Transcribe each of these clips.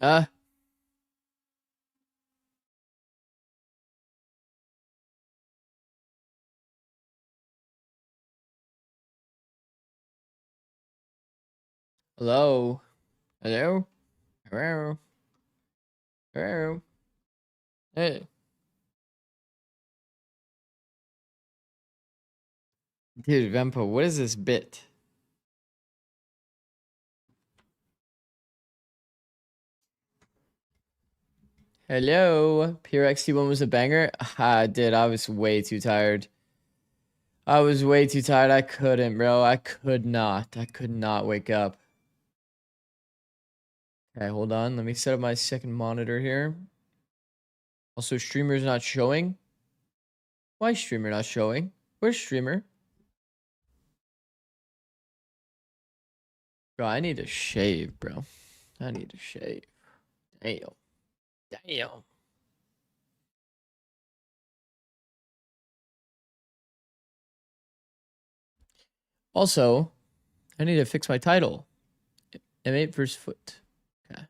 Uh. Hello. Hello. Hello. Hello. Hey. Dude, Vempo, what is this bit? Hello. Pure XT1 was a banger. Dude, I was way too tired. I was way too tired. I couldn't, bro. I could not. I could not wake up. Okay, hold on. Let me set up my second monitor here. Also, streamer's not showing. Why is streamer not showing? Where's streamer? Bro, I need to shave, bro. I need to shave. Damn. Damn. Also, I need to fix my title. M8 versus Foot. Okay.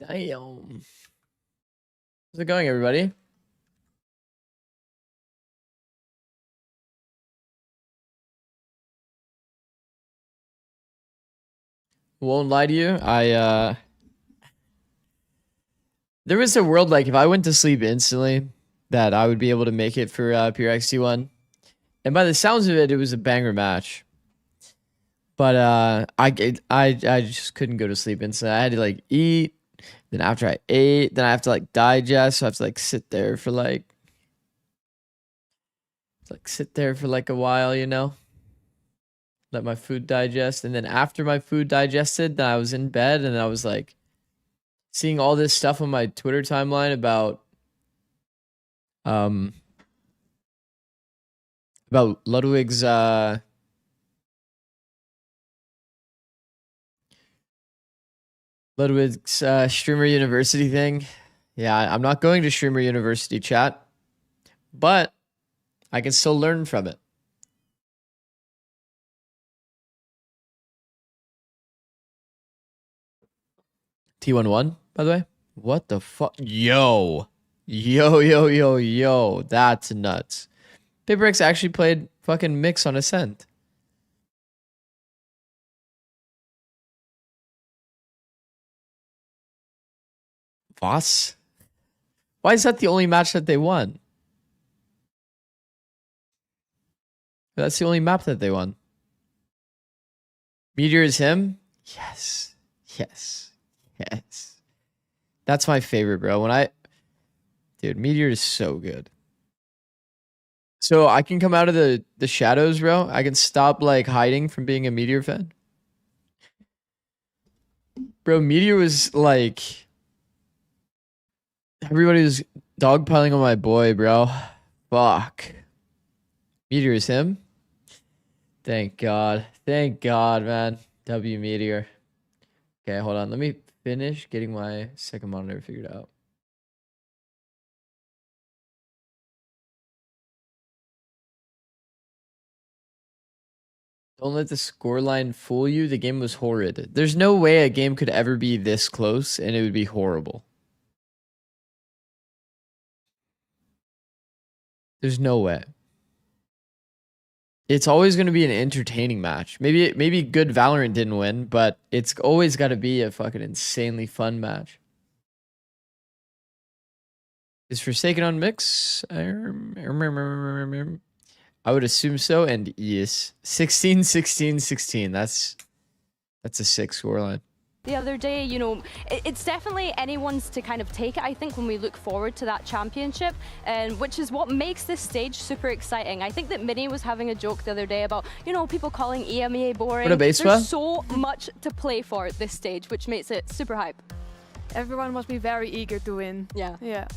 Damn. How's it going, everybody? Won't lie to you. There was a world like if I went to sleep instantly that I would be able to make it for Pure XT1. And by the sounds of it, it was a banger match. But I just couldn't go to sleep instantly. I had to like eat. Then after I ate, then I have to like digest. So I have to like sit there for like a while, you know? Let my food digest. And then after my food digested, then I was in bed and I was like seeing all this stuff on my Twitter timeline about Ludwig's Streamer University thing. Yeah, I'm not going to Streamer University, chat, but I can still learn from it. T11, by the way. What the fuck? Yo. That's nuts. PaperX actually played fucking Mix on Ascent. Voss? Why is that the only match that they won? That's the only map that they won. Meteor is him? Yes. Yes. Yes. That's my favorite, bro. Dude, Meteor is so good. So I can come out of the shadows, bro. I can stop like hiding from being a Meteor fan. Bro, Meteor was like... Everybody was dogpiling on my boy, bro. Fuck. Meteor is him? Thank God. Thank God, man. W Meteor. Okay, hold on. Let me finish getting my second monitor figured out. Don't let the scoreline fool you. The game was horrid. There's no way a game could ever be this close and it would be horrible. There's no way. It's always going to be an entertaining match. Maybe good Valorant didn't win, but it's always got to be a fucking insanely fun match. Is Forsaken on Mix? I would assume so, and yes. 16, 16, 16. That's a 6 scoreline. The other day, you know, it's definitely anyone's to kind of take it, I think, when we look forward to that championship, and which is what makes this stage super exciting. I think that Minnie was having a joke the other day about, you know, people calling EMEA boring. There's so much to play for at this stage, which makes it super hype. Everyone must be very eager to win. Yeah.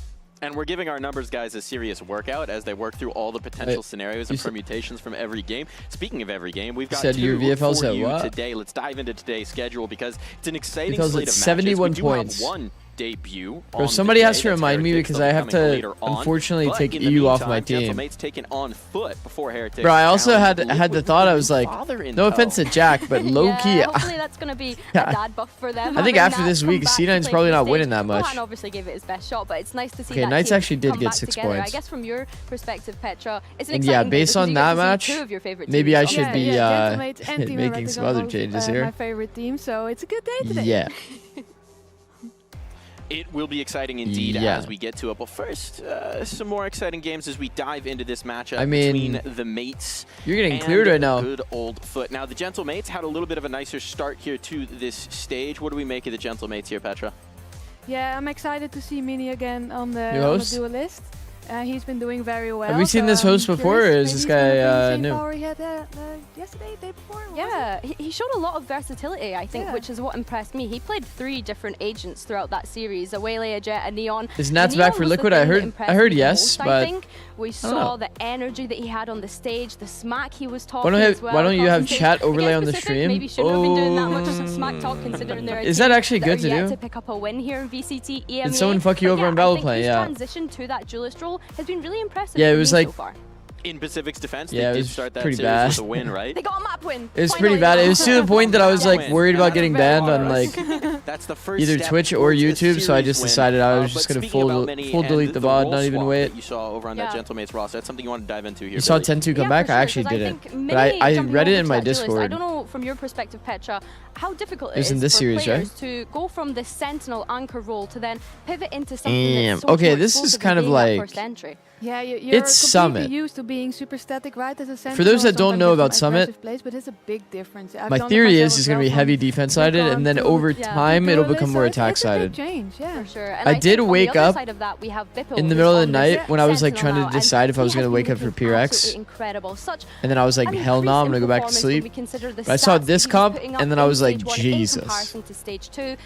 And we're giving our numbers guys a serious workout as they work through all the potential scenarios and permutations from every game. Speaking of every game, we've got two for you today. Let's dive into today's schedule because it's an exciting slate of matches. 71 we do points. have one debut. Bro, on somebody the has day. to That's remind me Heretics. because They'll I be have coming to later on. unfortunately But take in the EU off meantime, my team. Gentlemate's taken on foot before Heretics. Bro, I also had challenge the thought, I was like, father in no tow. offense to Jack, but low key, Yeah, hopefully that's going to be Yeah. a dad buff for them. I think having after Nat this come week, back to C9's play probably key not stage. winning that much. Gohan obviously gave it his best shot, but it's nice to see Okay, that Knights team actually did come get back 6 together. points. I guess from your perspective, Petra, it's an And exciting yeah, day based because on you get that to see match, two of your favorite maybe teams I on should the be, stage. Gentlemates and Team making Heretics some are other both, changes my here. favorite team, so it's a good day today. Yeah. It will be exciting indeed Yeah. as we get to it. But first, some more exciting games as we dive into this matchup I mean, between the mates. You're getting and cleared right now. Good old foot. Now, the Gentlemates had a little bit of a nicer start here to this stage. What do we make of the Gentlemates here, Petra? Yeah, I'm excited to see Mini again on the host? duelist. He's been doing very well. Have we seen so this I'm host before, or curious. is this Maybe he's guy gonna bring the new? same power he had yesterday, day before. was it? Yeah, he showed a lot of versatility, I think, Yeah. which is what impressed me. He played 3 different agents throughout that series: a Waylay, a Jet, a Neon. Is The Nats back Neon for was the Liquid? thing I that heard impressed me the yes, most, I but think we don't know. saw the energy that he had on the stage, the smack he was Why talking don't, as well. why don't you across have the stage. chat To overlay get on the specific, stream? Maybe shouldn't have been doing that much of smack talk considering they're a Is team that actually that good are to yet do? to pick up a win here in VCT EMEA. Did someone fuck you But over yeah, on I Battle think Play? his Yeah. transition to that duelist role has been really impressive. Yeah, it for was me like- so far. In Pacific's defense, Yeah, it they did was start that pretty series bad. with a win, right? They got a map win. It was pretty Finally. bad. It was to the point that I was like Win. worried about getting banned on Alright. like That's the first either step Twitch or towards a YouTube, so I series just win. decided I was But just gonna speaking about Mini full and delete the VOD, role not even swap wait. that you saw over on that Yeah. Gentlemates roster. That's something you want to dive into here. You saw Billy. 10-2 come Yeah, back? for I sure, actually 'cause didn't. think But I Mini jumping read it over in to my that duelist, I Discord. don't know from your perspective, Petra, how difficult It it was is in this for series, right? players to go from this sentinel anchor role to then pivot into something Damn. that's so Okay, more this is explosive kind as of being that like- first entry. Yeah, you're It's completely Summit. used to being super static, right? As a For those that don't know about Summit, but it's a big difference. I've My done it theory myself is as it's gonna well be from heavy defense sided, and then Recon over to- Yeah. time to it'll duelist, become so more it's attack a big sided. change, yeah. For sure. And I think did on the wake other up side of that, we have Bippo, in the who's middle of the on night this when I was like sentinel trying now, to and decide if I he was has gonna been wake up for looking PRX, absolutely incredible. Such and then I was like, an hell no, increase I'm in gonna go back to performance when sleep. we consider the But I saw stats this that he's comp, putting up and then I in was like, stage 1 in Jesus. comparison to stage 2.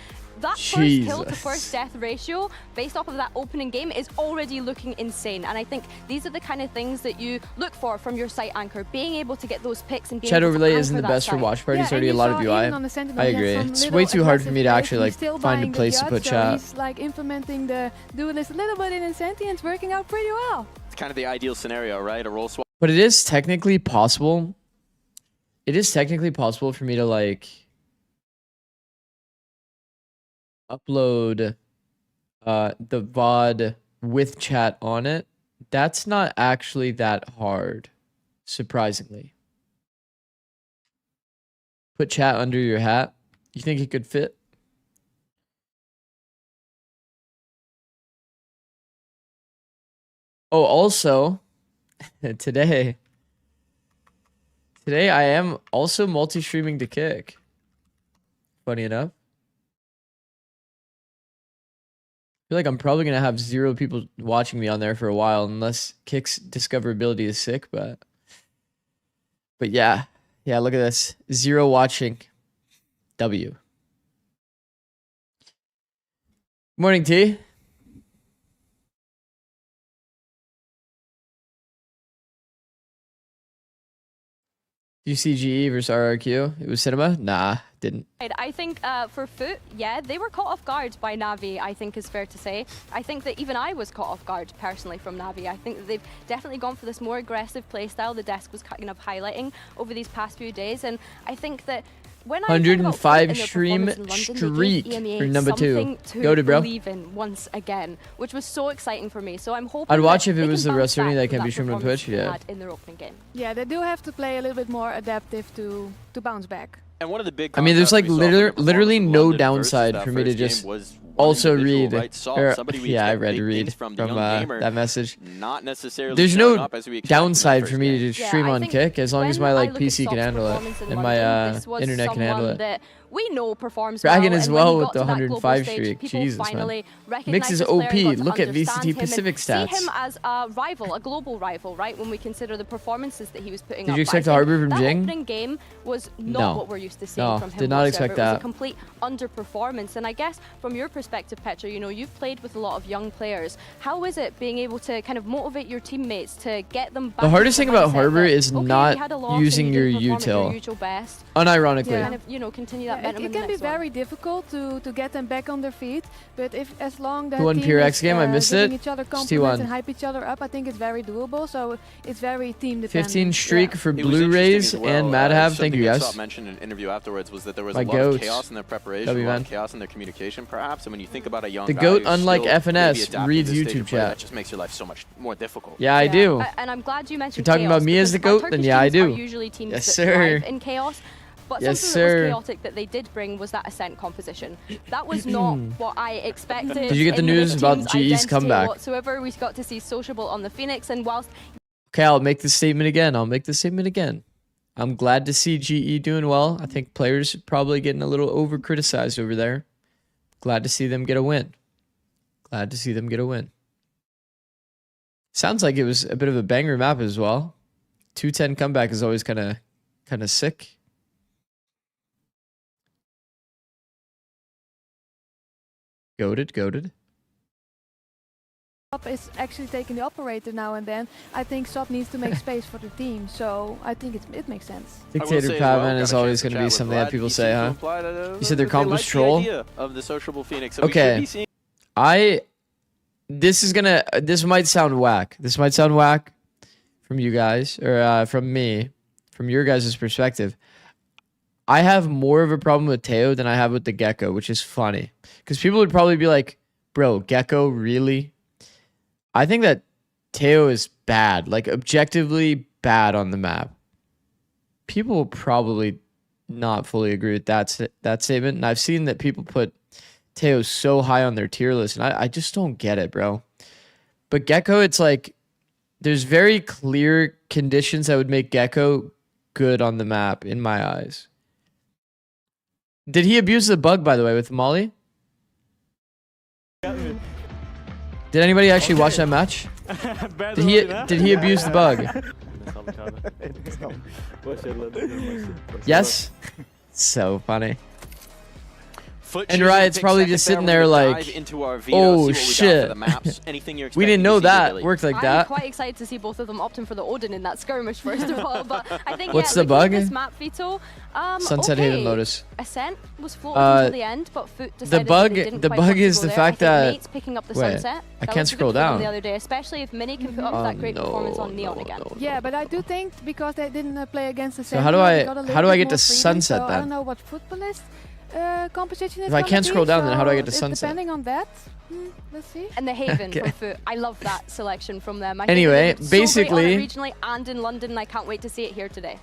That first kill to Jesus. first death ratio, based off of that opening game, is already looking insane. And I think these are the kind of things that you look for from your site anchor, being able to get those picks and being Chat able to overlay anchor isn't the that best for site. watch parties. Yeah, Already a and lot you of saw UI. even on the Sentinel, I he had agree. some It's little way too hard for aggressive me to plays, actually but like he's still find a buying the place to judge, put so chat. He's like implementing the duelist a little bit in Insanity, and it's working out pretty well. It's kind of the ideal scenario, right? A role swap. But it is technically possible. It is technically possible for me to like upload the VOD with chat on it. That's not actually that hard, surprisingly. Put chat under your hat. You think it could fit? Oh, also, today I am also multi-streaming to Kick. Funny enough. I feel like I'm probably going to have 0 people watching me on there for a while unless Kick's discoverability is sick, but yeah. Yeah, look at this. 0 watching. W. Morning, T. Do you see GE versus RRQ? It was cinema? Nah, didn't. I think for Foot, yeah, they were caught off guard by Navi, I think is fair to say. I think that even I was caught off guard personally from Navi. I think that they've definitely gone for this more aggressive playstyle the desk was kind of highlighting over these past few days. And I think that when I think about Foot 105 and their stream performance in London, they gave streak EMEA for number 2. something to Go to bro. believe in once again, which was so exciting for me. So I'm hoping I'd watch that if it they was can the bounce rest of me back that from can be streamed on performance Twitch, they yeah. had in their opening game. Yeah, they do have to play a little bit more adaptive to bounce back. And one of the big I mean, there's contrasts like we saw from the literally performance of no London versus downside that for me to first game just was one also individual, read. right? Saul, or- somebody we yeah, I expect read big to read things from from the young gamer, that message. not necessarily There's showing no up as we expected in that downside first for me game. to Yeah, stream I on think Kick as long as when my I like look at PC can Soft's handle it performance in and my London, this was internet can handle someone it. that we know performs Dragon well, as and when well he with got the to that global 105 stage, streak. people Jesus, man. finally recognized Mix is this player and OP. got to Look at understand VCT him and Pacific see stats. him as a rival, a global rival, right? When we consider the performances that he was putting Did up. you But I expect a think Harbor from that Jing? opening game was not No. what we're used to seeing No, from him did not whatsoever. expect It was that. a complete underperformance, and I guess from your perspective, perspective, Petra, you know, you've played with a lot of young players. How is it being able to kind of motivate your teammates to get them back? The hardest thing about mindset Harbor that, is okay, not we had a loss and using you your didn't perform at your util. usual best. Unironically. Yeah. Kind of, you know, continue that momentum It in the can be next one. very difficult to get them back on their feet, but if as long that Who won team PRX is, game? I missed giving it. each other Just compliments T1. and hype each other up, I think it's very doable. So it's very team dependent. 15 streak Yeah. for It was Blue interesting Rays as well, and Madhab. Thank you, something that guys. Sop mentioned in an interview afterwards was that there was My a lot of goats. chaos in their preparation, W a lot man. of chaos in their communication, perhaps. And when you think about a young The guy GOAT, who's unlike still maybe FNS, adapting reads to the stage YouTube of play, chat. that just makes your life so much more difficult. Yeah, I do. And I'm glad you mentioned If you're talking chaos, about me as the because GOAT, our then Turkish yeah, I teams are do. usually teams Yes, that sir. thrive in chaos. But Yes, something that sir. was chaotic that they did bring was that Ascent composition. That was not what I expected. Did you get the in news about team's GE's identity comeback? Whatsoever. We got to see Sociable on the Phoenix, and whilst Okay, I'll make the statement again. I'm glad to see GE doing well. I think players are probably getting a little over criticized over there. Glad to see them get a win. Sounds like it was a bit of a banger map as well. 210 comeback is always kind of sick. Goated. Sop is actually taking the operator now and then. I think Sop needs to make space for the team, so I think it makes sense. Dictator Padman is always going to be something that people say, huh? You said their comp was troll? Of the Sociable Phoenix. So Okay. we should be seeing This might sound whack. From you guys, or from me, from your guys' perspective. I have more of a problem with Teo than I have with the Gecko, which is funny. Because people would probably be like, bro, Gecko, really? I think that Teo is bad, like objectively bad on the map. People will probably not fully agree with that statement. And I've seen that people put Teo so high on their tier list, and I just don't get it, bro. But Gecko, it's like, there's very clear conditions that would make Gecko good on the map, in my eyes. Did he abuse the bug, by the way, with Molly? Did anybody actually watch that match? Did he abuse the bug? Yes? So funny. And Riot's probably just sitting there like, oh shit. We didn't know that worked like I'm that. quite excited to see both of them opting for the Odin in that skirmish, first of all. But I think, What's yeah, the looking at bug? this map, Vito, Sunset okay. Haven Lotus. Ascent was floated until the end, but Foot decided bug- that they didn't the quite bug want to is go the there. fact I think that- Nate's picking up the wait, sunset. I That can't was good scroll for them down. the other day, especially if Mini can put up that great performance on Neon again. Yeah, but I do think because they didn't play against the So same how do team, I- they got a little how do I bit get more to freedom, sunset so I then? don't know what footballist composition is If I gonna can't be, scroll down, then how do I get to so sunset? Depending on that, let's see. And the Haven Okay. from Foot. I love that selection from them. I Anyway, think they did so great on basically- it regionally and in London, and I can't wait to see it here today.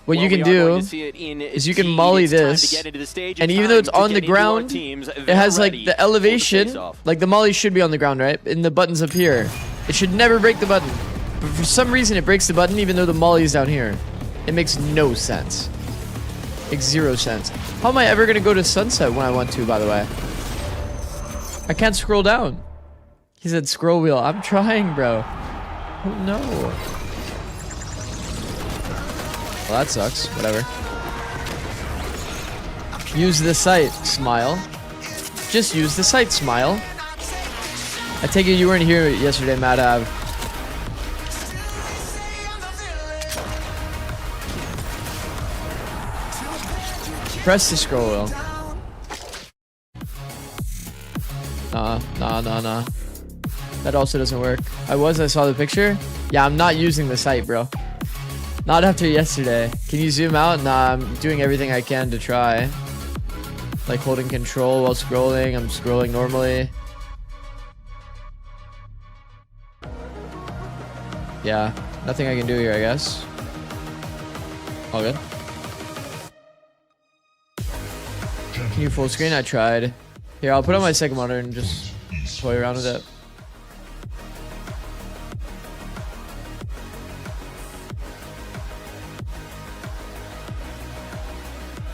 What you can do is you can molly this, and even though it's on the ground, it has like the elevation, like the molly should be on the ground, right? And the button's up here. It should never break the button. But for some reason it breaks the button even though the molly is down here. It makes no sense. Makes 0 sense. How am I ever gonna go to sunset when I want to, by the way? I can't scroll down. He said scroll wheel. I'm trying, bro. Oh no. Well, that sucks. Whatever. Use the site. Smile. Just use the site. Smile. I take it you weren't here yesterday, Matt Ave. Press the scroll wheel. Nah. That also doesn't work. I saw the picture. Yeah, I'm not using the site, bro. Not after yesterday. Can you zoom out? Nah, I'm doing everything I can to try. Like holding control while scrolling. I'm scrolling normally. Yeah, nothing I can do here, I guess. All good. Can you full screen? I tried. Here, I'll put on my second monitor and just toy around with it.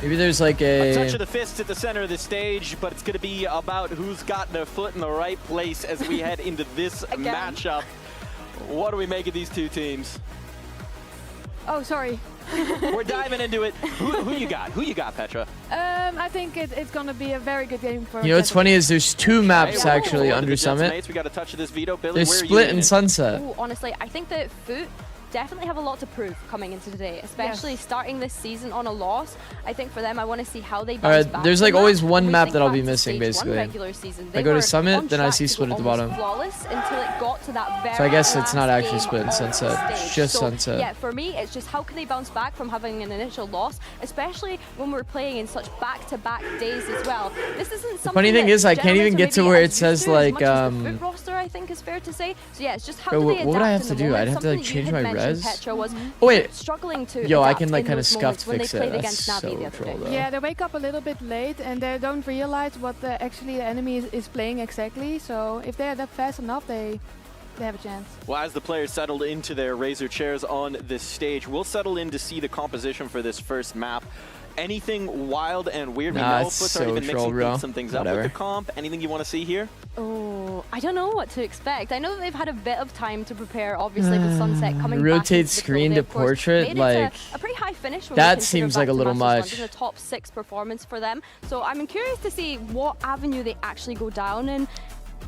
Maybe there's like a touch of the fist at the center of the stage, but it's going to be about who's got their foot in the right place as we head into this matchup. What do we make of these two teams? Oh, sorry. We're diving into it. Who you got? Who you got, Petra? I think it's gonna be a very good game for. You know what's funny is there's 2 maps Hey, actually welcome under to the Jets Summit. mates. We got a touch of this veto. Billy, They're where are you split in leaning? Sunset. Ooh, honestly, I think that Foot definitely have a lot to prove coming into today, especially starting this season on a loss. I think for them, I want to see how they bounce Alright, back there's from like that. always one When we map think that I'll back be to missing, Stage 1 basically. regular season, I they go to were Summit, on then I track see to split go at the almost bottom. flawless until it got to that very So I guess it's last not actually game split in of Sunset. the It's stage. just So, Sunset. Yeah, for me, it's just how can they bounce back from having an initial loss, especially when we're playing in such back-to-back days as well. This isn't something. funny thing that is, I can't even Gentlemen get to maybe where as it says, used to like, as much as the Foot roster, I think is fair to say. So yeah, it's just how Bro, do they what would I adapt have in to the do? I'd moment. have to, like, Something you change had my mentioned, res? Petra, was Oh, wait. struggling to Yo, I adapt can like in kind of those scuff moments when they fix played it. against That's Navi so the other troll day. though. Yeah, they wake up a little bit late and they don't realize what actually the enemy is playing exactly. So if they adapt fast enough, they have a chance. Well, as the players settled into their Razor chairs on this stage, we'll settle in to see the composition for this first map. Anything wild and weird? Nah, We know it's Foot's so already been troll, mixing bro. some things up Whatever. with the comp. Anything you want to see here? Oh, I don't know what to expect. I know that they've had a bit of time to prepare, obviously, with Sunset coming back. Rotate into the screen fold. They, to of course, portrait, made it to like, a pretty high finish. When we that consider seems like a little back-to-Masters much. London, a top 6 performance for them. So I'm curious to see what avenue they actually go down in.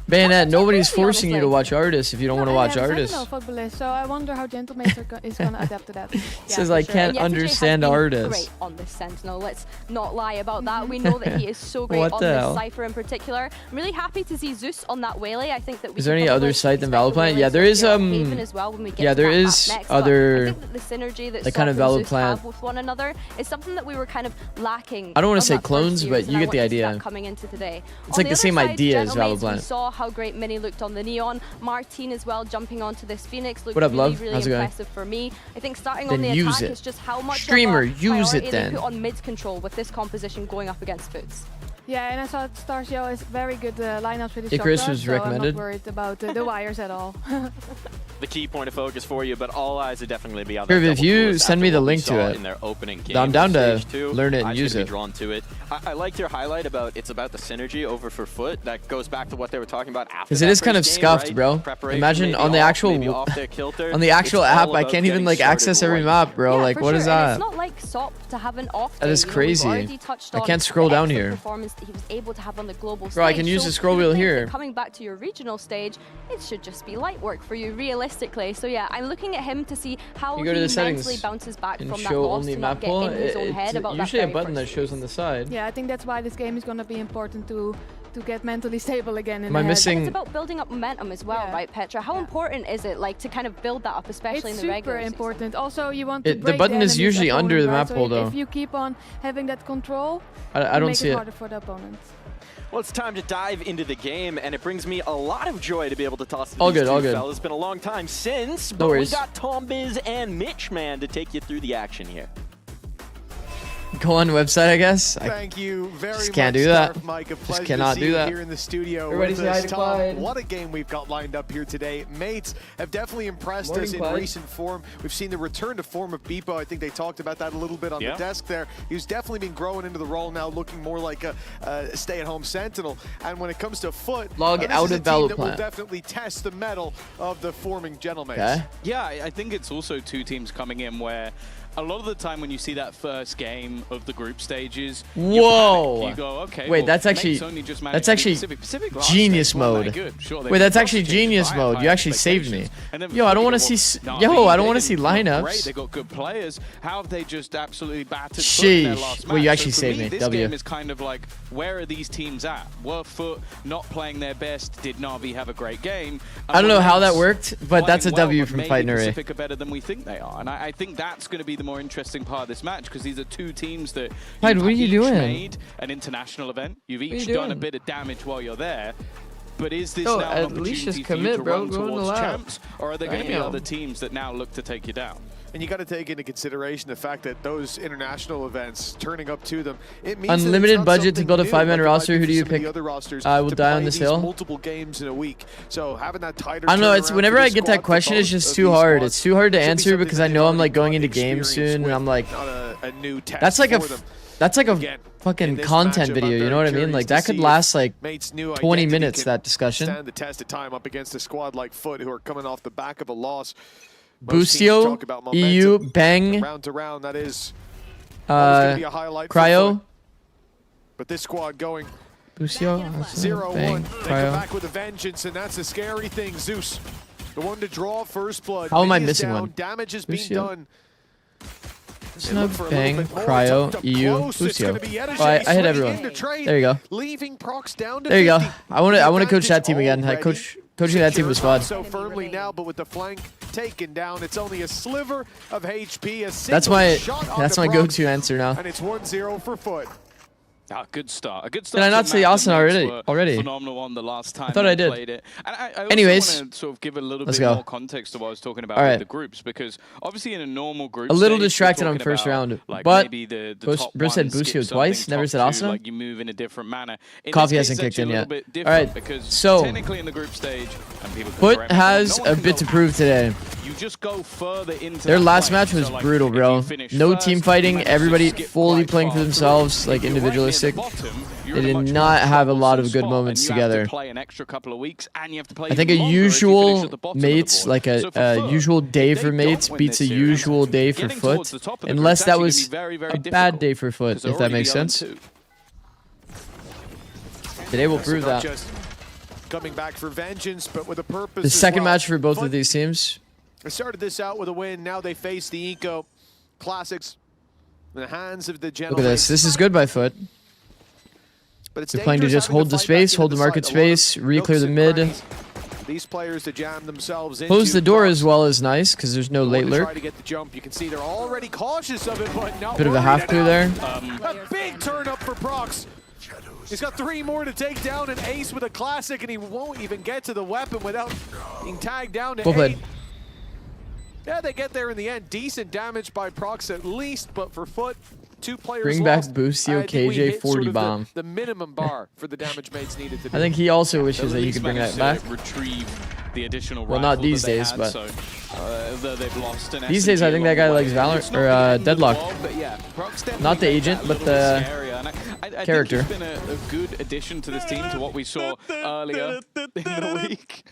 Bayonet, nobody's really, forcing you to honestly. watch artists if you don't want to watch I artists. don't know footballist, so I wonder how Gentleman is gonna adapt to that. Says for I sure. can't And Yetiche has understand been artists. Great on this Sentinel. Let's not lie about that. We know that he is so great What on the this hell? Cypher in particular. I'm really happy to see Zeus on that Waylay. I think that we Is there can any probably other site than expect the VALORANT? Waylay Yeah, there to is, appear on Haven as well when we get yeah, to there that is map next. other, But I think that the synergy that like, kind of Soft and Zeus VALORANT. have with one another is something that we were kind of lacking. I don't wanna on say that first clones, series, but and you I get the want to see idea. that coming into today. It's On like the other same side, idea as Gentlemates, VALORANT. We saw how great Mini looked on the Neon. Martin as well jumping onto this Phoenix looked What up, really, love? really How's it going? impressive for me. I think starting Then on the use attack it. is just how much Streamer, of a use it priority then. they put on mid control with this composition going up against Foods. Yeah, and I saw Starsio is very good lineups with his Icarus shotgun, was so recommended. I'm not worried about the wires at all. The key point of focus for you, but all eyes are definitely be on Irv, that if double you coolest send after me the what we link to saw it, in their opening game. I'm down to Stage 2, learn it and I'm use gonna it. be drawn to it. I liked your highlight about it's about the synergy over for Foot. That goes back to what they were talking about after. Because it that is kind of first game, scuffed, right? bro. Preparation Imagine maybe on the off, actual maybe off their kilter. on the actual It's app, all I about can't even getting like started access every right. map, bro. Yeah, Like, for what sure. is And that? it's not like SOP to have an off That day. is You know, we've crazy. already touched I on can't scroll the down excellent here. performance that he was able to have on the global Bro, I stage. can use So the scroll you would wheel think here. that coming back to your regional stage, it should just be light work for you, realistically. So yeah, I'm looking at him to see how You he go to the mentally settings bounces back and from that show loss only to not map get pool. in his own head It's about that usually a very button that first shows on the side. Yeah, I think that's why this game is gonna be important to get mentally stable again. Am I the head. missing- It's about building up momentum as well, Yeah. right, Petra? How Yeah. important is it, like, to kind of build that up, especially It's in the super regular season? important. Also, you want to The break button is enemy's usually under opponent, the right? map So hole, though. if you keep on having that control, I you don't make see it it. harder for the opponent. Well, it's time to dive into the game, and it brings me a lot of joy to be able to toss to All these good, two all good. fellas. It's been a long time since, No but we worries. got Tom Biz and Mitch Man to take you through the action here. Go on website, I guess. Thank you very just much, can't do that. Scarf Mike. A Just pleasure cannot to do see that. you here in the studio Everybody with say hi us, to Tom. Clyde. What a game we've got lined up here today. Mates have definitely impressed Morning, us in Clyde. recent form. We've seen the return to form of Beepo. I think they talked about that a little bit on the desk there. He's definitely been growing into the role now, looking more like a stay-at-home sentinel. And when it comes to Foot, Log this out is a of team that will VALORANT. definitely test the mettle of the forming Gentlemen. Okay. Yeah, I think it's also two teams coming in where a lot of the time when you see that first game of the group stages, you Whoa. panic. You go, okay, Wait, well, that's actually- Mates only just managed that's to beat actually Pacific. Pacific last genius stage weren't mode. that good. Sure, they Wait, were that's actually frustrated genius by mode. high You actually saved me. expectations. And then Yo, I don't Pacific want to go, see. well, Yo, I don't they want to see didn't look lineups. Great. They got good players. How have they just absolutely battered Foot in their Sheesh. last Well, you match? actually So for saved me, me. This W. game is kind of like, where are these teams at? Were Foot not playing their best? Did Na'Vi have a great game? And I don't know were how that Mates worked, but that's a playing well, W but from maybe Fighting Array. Pacific are better than we think they are, and I think that's going to be the more interesting part of this match because these are two teams that Clyde, you've what are you each doing? made an international event. You've are each you done a doing? bit of damage while you're there. But is this Yo, now at an least just opportunity for you commit, to bro. run Go in the towards lab. champs, or are there going to be Damn. other teams that now look to take you down? And you got to take into consideration the fact that those international events, turning up to them, it means that Unlimited it's not budget to something build a new 5-man like it might roster. be Who for do you some of the pick? other rosters I will to die on play this these hill. multiple games in a week. So having that tighter I don't know. It's turnaround whenever for the I get that squad for question, it's both just of too these hard. squads It's too hard to should be answer something because that I they've know I'm already like going got into games experience soon, and with, I'm like, not a new test that's like for them. that's like a Again, in fucking this content matchup, video. I'm You very know what I mean? curious Like to that could see last like Mates' new 20 identity minutes. can That discussion. stand the test of time up against a squad like Foot who are coming off the back of a loss. Most teams Bustio, talk about EU, momentum. Bang, Round to round, that is always gonna be a highlight for Cryo. Foot. But this squad going Bustio, 0-1. Bang, They come Cryo. back with a vengeance, and that's a scary thing. Zeus, the one to draw first blood. How am I Mini is missing down, one? Damage has been Bustio. done. They Snub, look for a Bang, little bit more. Cryo, It's up EU, close. It's gonna Bustio. be Yedajay Oh, I hit swinging everyone. into trade, There you go. leaving Prox down to There you go. 50. I want to coach that Advantage team again. already Coaching that team was fun. So firmly now, but with the flank taken down, it's only a sliver of HP. A That's my Prox, go-to answer now. and it's 1-0 for Foot. Ah, good start. A good start. Did I not to say map. Austin The mates were already? Phenomenal on the last time thought I they did. played it. And I also Anyways, want to sort of give a little let's bit go. more context to what I was talking about All with right. the groups, because obviously in a normal group A little stage, we're distracted on talking first about, round, like, but maybe the Bruce top said one Bustio skips twice, something, never top said two, Asuna? like you move in a different manner. In Coffee this case, hasn't it's kicked in actually a yet. little bit All right, different because so technically in the group stage, and people can Foot correct me, no has one a can bit go to prove today. you just go further into Their that last fight. match was So, like, brutal, if bro. you finish No first, team you fighting, manage to everybody skip fully quite playing far for themselves, through. like If you're right near the individualistic. bottom, you're They in a did much not more have a lot of troublesome good spot, moments and you have together. to play an extra couple of weeks, and you have to play I think a even longer if you finish usual at the bottom of the mates, board. like So a for Foot, usual day if for they mates don't win beats a this series, usual day for getting towards Foot, the top of the group unless is that actually was gonna be very, very a bad difficult, day for Foot, because they're if that already makes sense. 0-2. Today will So prove not that. just coming back for vengeance, but with a purpose. The as second well. match for both Foot of these teams. They started this out with a win. Now they face the Eco Classics in the hands of the Look gentlemen. at this. This is good by Foot. But it's They're playing to dangerous just having hold the fight back space, into hold the market site. A lot of space, re-clear nooks the and mid. crannies. These players to jam themselves into. Close the door Prox. as well is nice because there's no late Wanna Try lurk. to get the jump. You can see they're already cautious of it, but not Bit of a worried half clear enough. there. A big turn up for Prox. He's got 3 more to take down an ace with a classic, and he won't even get to the weapon without being tagged down to Full 8. played. Yeah, they get there in the end. Decent damage by Prox at least, but for Foot, 2 players Bring back lost. Bustio, I think we KJ, hit 40 sort of bomb. the minimum bar for the damage mates needed to do. I think he also wishes They'll that at he least could bring manage that to back. retrieve the additional Well, not rifle these that they days, had, but- so, though they've lost an These days, I SMG think that along guy the likes way. Valorant- It's not or, the end of the Deadlock. world, but yeah, Prox definitely Not the made agent, that a but little the bit scarier, and I character. think it's been a good addition to this team to what we saw earlier in the week.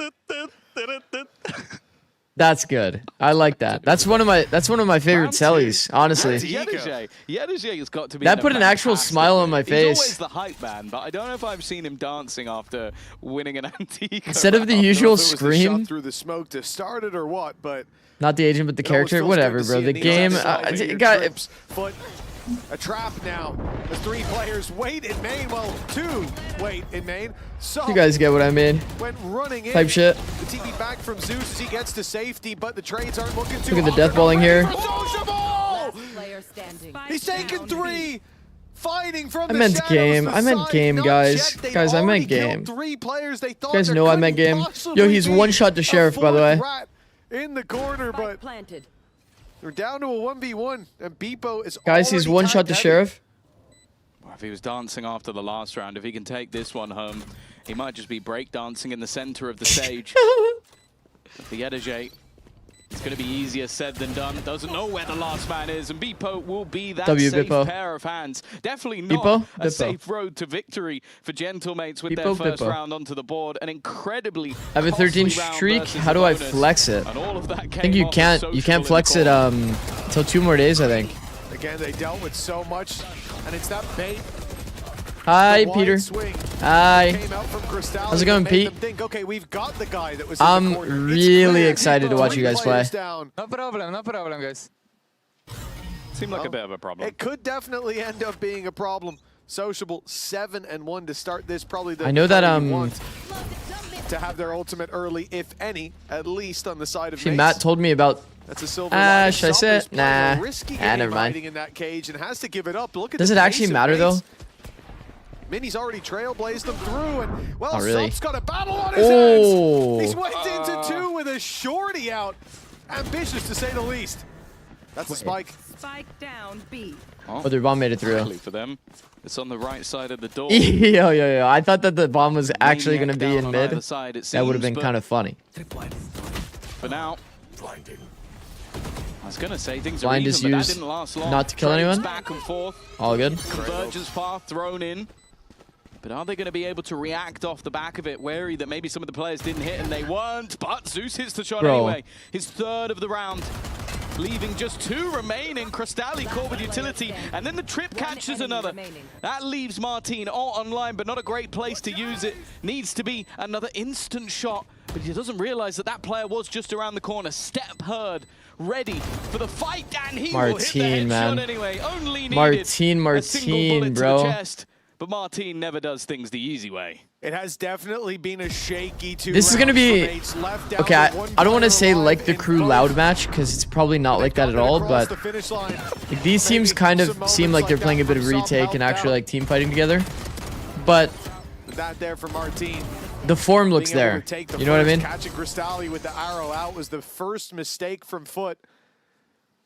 That's good. I like that. That's one of my favorite sellies, honestly. Yedajay has got to be That in a put an actual fantastic smile on mood. my He's face. always the hype man, but I don't know if I've seen him dancing after winning an antique. Instead of the I don't know usual if it was the scream, shot through the smoke to start it or what, but not the agent, but the it always character, feels whatever, good to bro. see The it. These game, outside of your got trips. Foot, a trap now. The 3 players wait in main, well, 2 wait in main. So you guys get what I mean. went running in. Type shit. The TV back from Zeus as he gets to safety, but the trades aren't looking too Look at the hot. death balling here. Sociable! Player standing. He's taken 3. Fighting from I the meant shadows, game. the I meant side game, not guys. checked. They'd Guys, I meant already killed game. 3 players. They thought You guys there know I meant couldn't game. possibly Yo, he's be one shot to a Sheriff, by the way. 4th rat in the corner, Spike but planted. they're down to a 1v1, and Beepo is Guys, he's already one shot tagged to heavy. Sheriff. Well, if he was dancing after the last round, if he can take this one home, he might just be breakdancing in the center of the stage. For Yedajay, it's going to be easier said than done. Doesn't know where the last man is, and Beepo will be that W, safe Beepo. pair of hands. Definitely not Beepo, a Beepo. safe road to victory for Gentlemates with their Beepo, first Beepo. round onto the board. An incredibly I have a 13 costly round streak. versus How the do I bonus. flex it? And all of that I think came you off can't. with You Social in can't the flex it corner. until 2 more days, I think. Again, they dealt with so much, and it's that bait. Hi, the wide Peter. swing Hi. came out from Cristalli How's it going, that made Pete? them think, okay, we've got the guy that was in I'm the corner. It's really clear. excited to watch you guys play. Players down. No problem, guys. Seemed like a bit of a problem. It could definitely end up being a problem. Sociable 7-1 to start this. Probably the I know that, play you want to have their ultimate early, if any, at least on the side of Actually, Mace. Matt told me about. That's a silver Ah, lining. should I say Summer's it? playing a Nah. risky Ah, game never mind. hiding in that cage and has to give it up. Look at Does the it actually pace of matter, though? Mace. Mini's already trailblazed them through, and well, Oh, really? Sup's got a battle on his Oh. hands. He's went into 2 with a shorty out. Ambitious to say the least. That's a spike. Spike down B. Oh, their bomb made it through. Luckily for them, it's on the right side of the door. Yo. I thought that the bomb was actually going to Maniac be down in on mid. either side, it That would have seems, been but kind of funny. For now, I was going to say things Blind are is even, but used that didn't last long. not to kill Trades anyone. Back and forth. All good. Convergence path thrown in. But are they going to be able to react off the back of it? Wary that maybe some of the players didn't hit and they weren't. But Zikz hits the shot anyway. His third of the round. Leaving just 2 remaining. Crystalli caught with utility. And then the trip catches another. That leaves Martin all online, but not a great place to use it. Needs to be another instant shot. But he doesn't realize that that player was just around the corner. Step heard. Ready for the fight. And he will hit the headshot anyway. Only needed a single bullet bro. to the chest. But Martin never does things the easy way. It has definitely been a shaky 2 This is going to be... Okay, I don't want to say like the crew loud match, because it's probably not like that at all, but like, these teams kind of seem like they're playing a bit of retake and actually like team fighting together. But that there for Martin. The form looks there. You know what I mean? Catching Crystalli with the arrow out was the first mistake from Foot.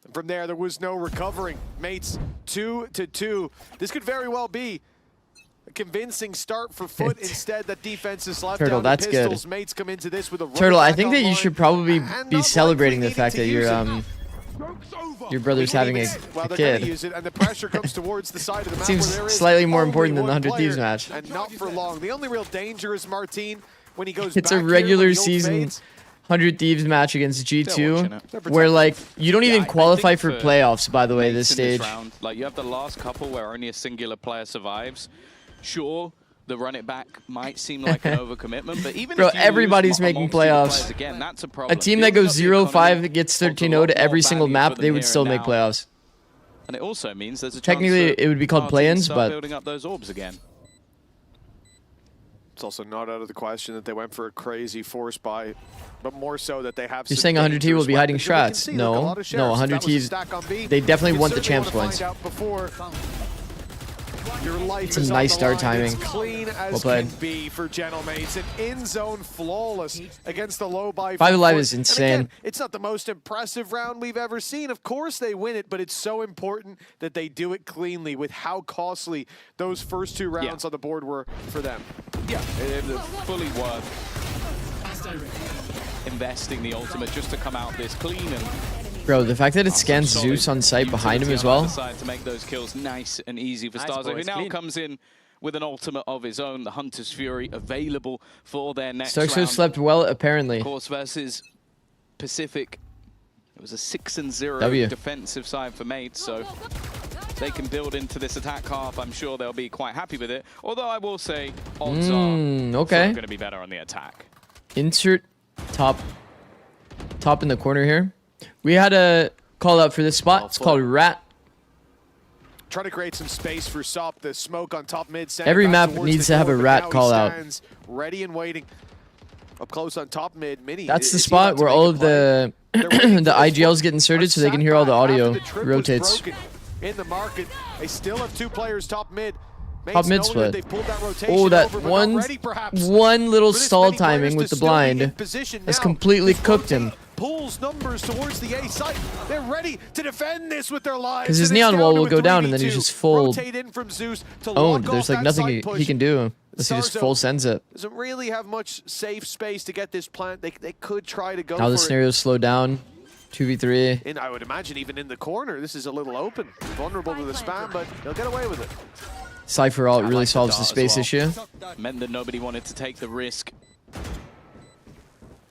And from there was no recovering. Mates 2-2. This could very well be a convincing start for Foot. Instead, that defense is left Turtle, down that's the pistols. good. Mates come into this with a Turtle, I think that you should probably be celebrating the fact that your brother's having a kid. Use it, and the pressure comes towards the side of the map. Seems where there is slightly more important than the only 100 one Thieves player, match. And not for long. The only real danger is Martin when he goes It's back a here, regular when the ult season fades. 100 Thieves match against G2, where like you don't even qualify for playoffs, by the way, this stage. Like you have the last couple where only a singular player survives. Sure, the run it back might seem like an overcommitment, but even if you everybody's lose making playoffs. again, that's a problem. A team that goes 0-5 that gets 13-0 to every single map, they would still make playoffs. And it also means there's a technically chance it would be called play-ins, but building up those orbs again. It's also not out of the question that they went for a crazy force buy, but more so that they have. You're saying 100 T will be hiding strats? No, 100 T. They definitely want the champs points. Your life it's a nice start timing. Clean as well played. Can be for Gentlemates. An in-zone flawless against the low buy. 5 Alive is insane. Again, it's not the most impressive round we've ever seen. Of course they win it, but it's so important that they do it cleanly with how costly those first 2 rounds on the board were for them. Yeah, it was fully worth investing the ultimate just to come out this clean. And bro, the fact that it scans Zikz on site behind him as well. To make those kills nice and easy for Starzo, who now comes in with an ultimate of his own, the Hunter's Fury, available for their next round. Starzo slept well, apparently. Of course, versus Pacific, it was a 6-0 defensive side for Mates, so they can build into this attack half. I'm sure they'll be quite happy with it. Although I will say, odds are going to be better on the attack. Insert top in the corner here. We had a call out for this spot. It's called Rat. Try to create some space for Sop. The smoke on top mid. Every map needs to have a Rat call out. Ready and waiting. Up close on top mid. Mini. That's the spot where all of the the IGLs get inserted so they can hear all the audio. Rotates. In the market, they still have 2 players top mid. Top mid split. Oh, that one little stall timing with the blind has completely cooked him. Pulls numbers towards the A site. They're ready to defend this with their lives. Because his neon wall will go down and then he's just full owned. There's like nothing he can do unless he just full sends it. Doesn't really have much safe space to get this plant. They could try to go now the scenario's slowed down. 2v3. And I would imagine even in the corner, this is a little open. Vulnerable to the spam, but they'll get away with it. Cypher ult really solves the space issue. Meant that nobody wanted to take the risk.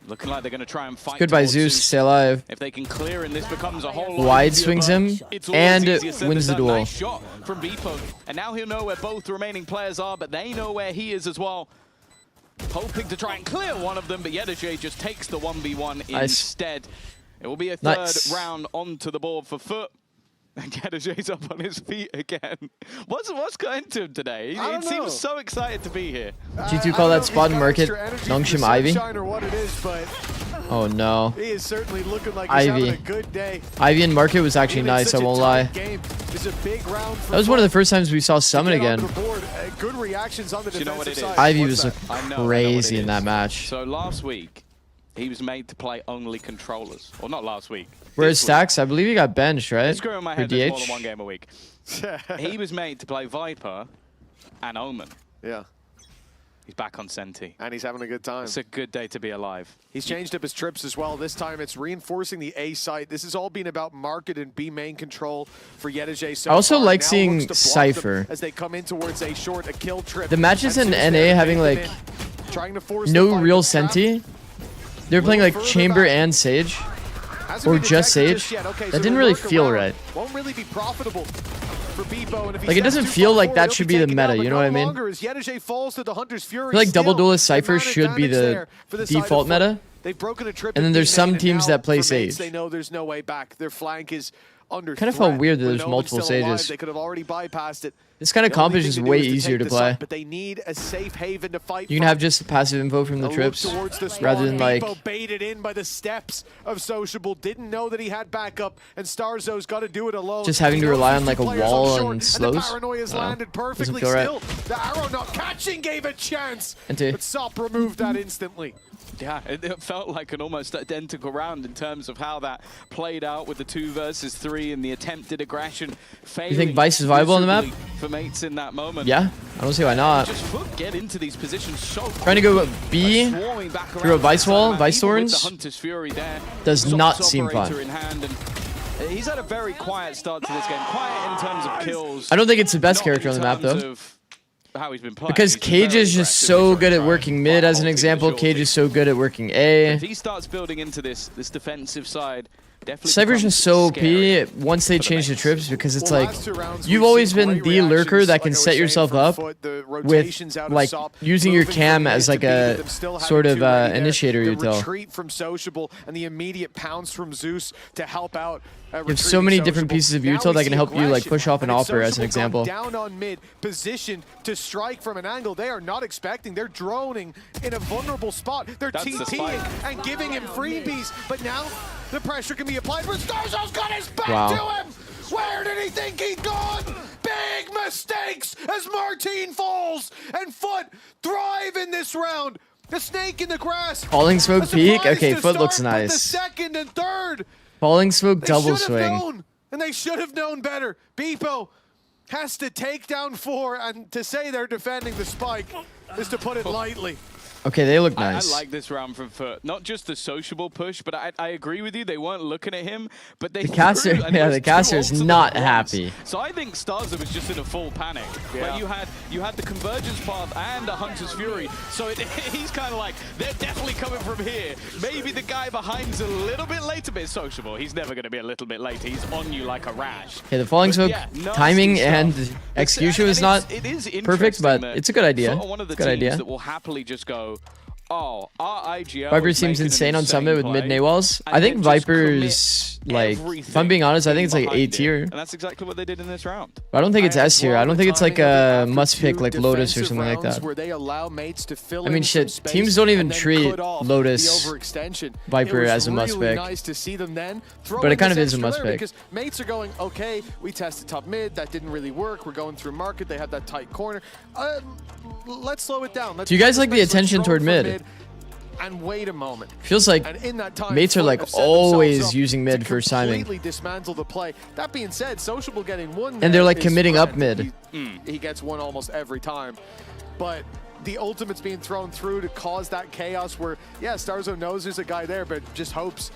Looking like they're going to try and fight. Good by Zikz, stay alive. If they can clear and this becomes a whole lot wide easier, swings him and wins the duel. Nice shot from Beepo. And now he'll know where both remaining players are, but they know where he is as well. Hoping to try and clear one of them, but Yedajay just takes the 1v1 instead. It will be a third round onto the board for Foot. And Yedajay's up on his feet again. What's going to him today? He seems so excited to be here. G2 call that spot in market. Nongshim Ivy. Oh no. He is certainly looking like he's having a good day. Ivy in market was actually nice, I won't lie. That was one of the first times we saw Summon again. Good reactions on the defensive side. Ivy was crazy in that match. So last week, he was made to play only controllers. Or not last week. Whereas Stacks, I believe he got benched, right? Screw in my head, there's more than 1 game a week. He was made to play Viper and Omen. Yeah. He's back on Senti. And he's having a good time. It's a good day to be alive. He's changed up his trips as well. This time it's reinforcing the A site. This has all been about market and B main control for Yedeje so I also far. like Now seeing looks to block Cypher. them as they come in towards a short, a kill trip. The matches And in Zeus NA there having bait like them in, trying to force no the fight, real but trap Senti. They're playing like further Chamber back. and Sage. hasn't or been just detected Sage. yet. Okay, That so didn't the really work feel around right. Won't really be profitable for Beepo, and if he Like, it steps doesn't too feel far like forward, that he'll should be be the taken meta, out, you but know what I no mean? longer as Yedeje falls to the Hunter's Fury. I feel like double Still, duelist Cypher man should be advantage the there for the side of default Foot. meta. They've broken a trip And then in there's B some main, and teams now that play for mates, Sage. They know there's no way back. Their flank is under Kind of threat. felt weird that When there's no one's multiple still alive, Sages. They could have already bypassed it. This kind of The comp only is thing just to do way is easier take to this play. up, but they need a safe haven to fight You can from. have just passive info from the A look trips towards the rather than spawn. like Beepo baited in by the steps of Sociable. Didn't know that he had backup, and Starzo's got to do it alone. Just having He to knows rely these on, two like, a players wall up short, and the slows. paranoia's landed perfectly feel right. still. The arrow not catching gave a chance, Ante. but Sop removed that instantly. Yeah, it felt like an almost identical round in terms of how that played out with the 2 versus 3 and the attempted aggression. You think Vice is viable on the map? For mates in that moment. Yeah, I don't see why not. Just Foot get into these positions so Trying to go B swarming back through a around Vice the wall, map, Vice even with Thorns, the Hunter's Fury there. does Soft not seem operator fun. in hand, and he's had a very quiet start to this game. Quiet in terms of kills. I don't think it's the best not character in on the map terms though. of how he's been playing. Because He's been Cage very is just aggressive. so He's good at trying working mid, quite as an ulti example. for Cage sure. is so good at working If A. he starts building into this defensive side, definitely Cypher's becomes just so scary. OP once they for the change the mates. trips because it's Well, like last 2 rounds, you've we've always seen been great the lurker reactions, that like can I was set saying, yourself from up Foot, the with rotations out of like Sop, using your moving cam from as mid like to B, a with them still having sort of 2 ready there. initiator The util. retreat from Sociable and the immediate pounce from Zeus to help out. You have so many different pieces of util that can help you like push off an offer, as an example. Down on mid, positioned to strike from an angle they are not expecting. They're droning in a vulnerable spot. They're That's the TPing spike. and giving him freebies, but now the pressure can be applied. But Starzo's got his back Wow. to him. Where did he think he'd gone? Big mistakes as Martine falls, and Foot thrive in this round. The snake in the grass. Falling smoke A surprise peek? Okay, to Foot looks start, but the nice. second and third. Falling smoke They double should have swing. known, and they should have known better. Beepo has to take down 4, and to say they're defending the spike is to put it lightly. Okay, they look nice. I like this round from Foot. Not just the sociable push, but I agree with you. They weren't looking at him, but they The caster- threw, and yeah, it was the caster 2 is ults not at once. happy. So I think Starza was just in a full panic. Where you had the convergence path and a Hunter's Fury. So he's kind of like, they're definitely coming from here. Maybe the guy behind's a little bit later, but it's sociable. He's never going to be a little bit later. He's on you like a rash. Okay, the falling But smoke yeah, nasty timing stuff. and execution was not It is perfect, interesting but that it's a good idea. Foot are one of the It's a good teams idea. that will happily just go, oh, our IGL Viper is seems making an insane on Summit with play, mid nawals. and I think then just Viper's commit like, if I'm everything being honest, I think it's like behind A it. tier. And that's exactly what they did in this round. But I don't think it's And S tier. well, I don't the think it's like timing of it a after must pick 2 like Lotus or defensive something like rounds that. Where they allow mates to fill I mean, in shit, some space teams don't even and then treat cut off Lotus the overextension. Viper It was as a must really pick. nice to see them then throw But it in kind this of is a extra must layer pick. because mates are going, okay, we tested top mid, that didn't really work. We're going through market. They have that tight corner. Let's slow it down. Let's Do you guys like the let's attention throw toward from mid? And wait a moment. Feels like And in that time, mates are Foot like have set themselves always up using mid to for timing. completely dismantle the play. That being said, Sociable getting one, And they're there like is committing up grand. mid. He gets one almost every time, but the ultimate's being thrown through to cause that chaos. Where yeah, Starzo knows there's a guy there, but just hopes.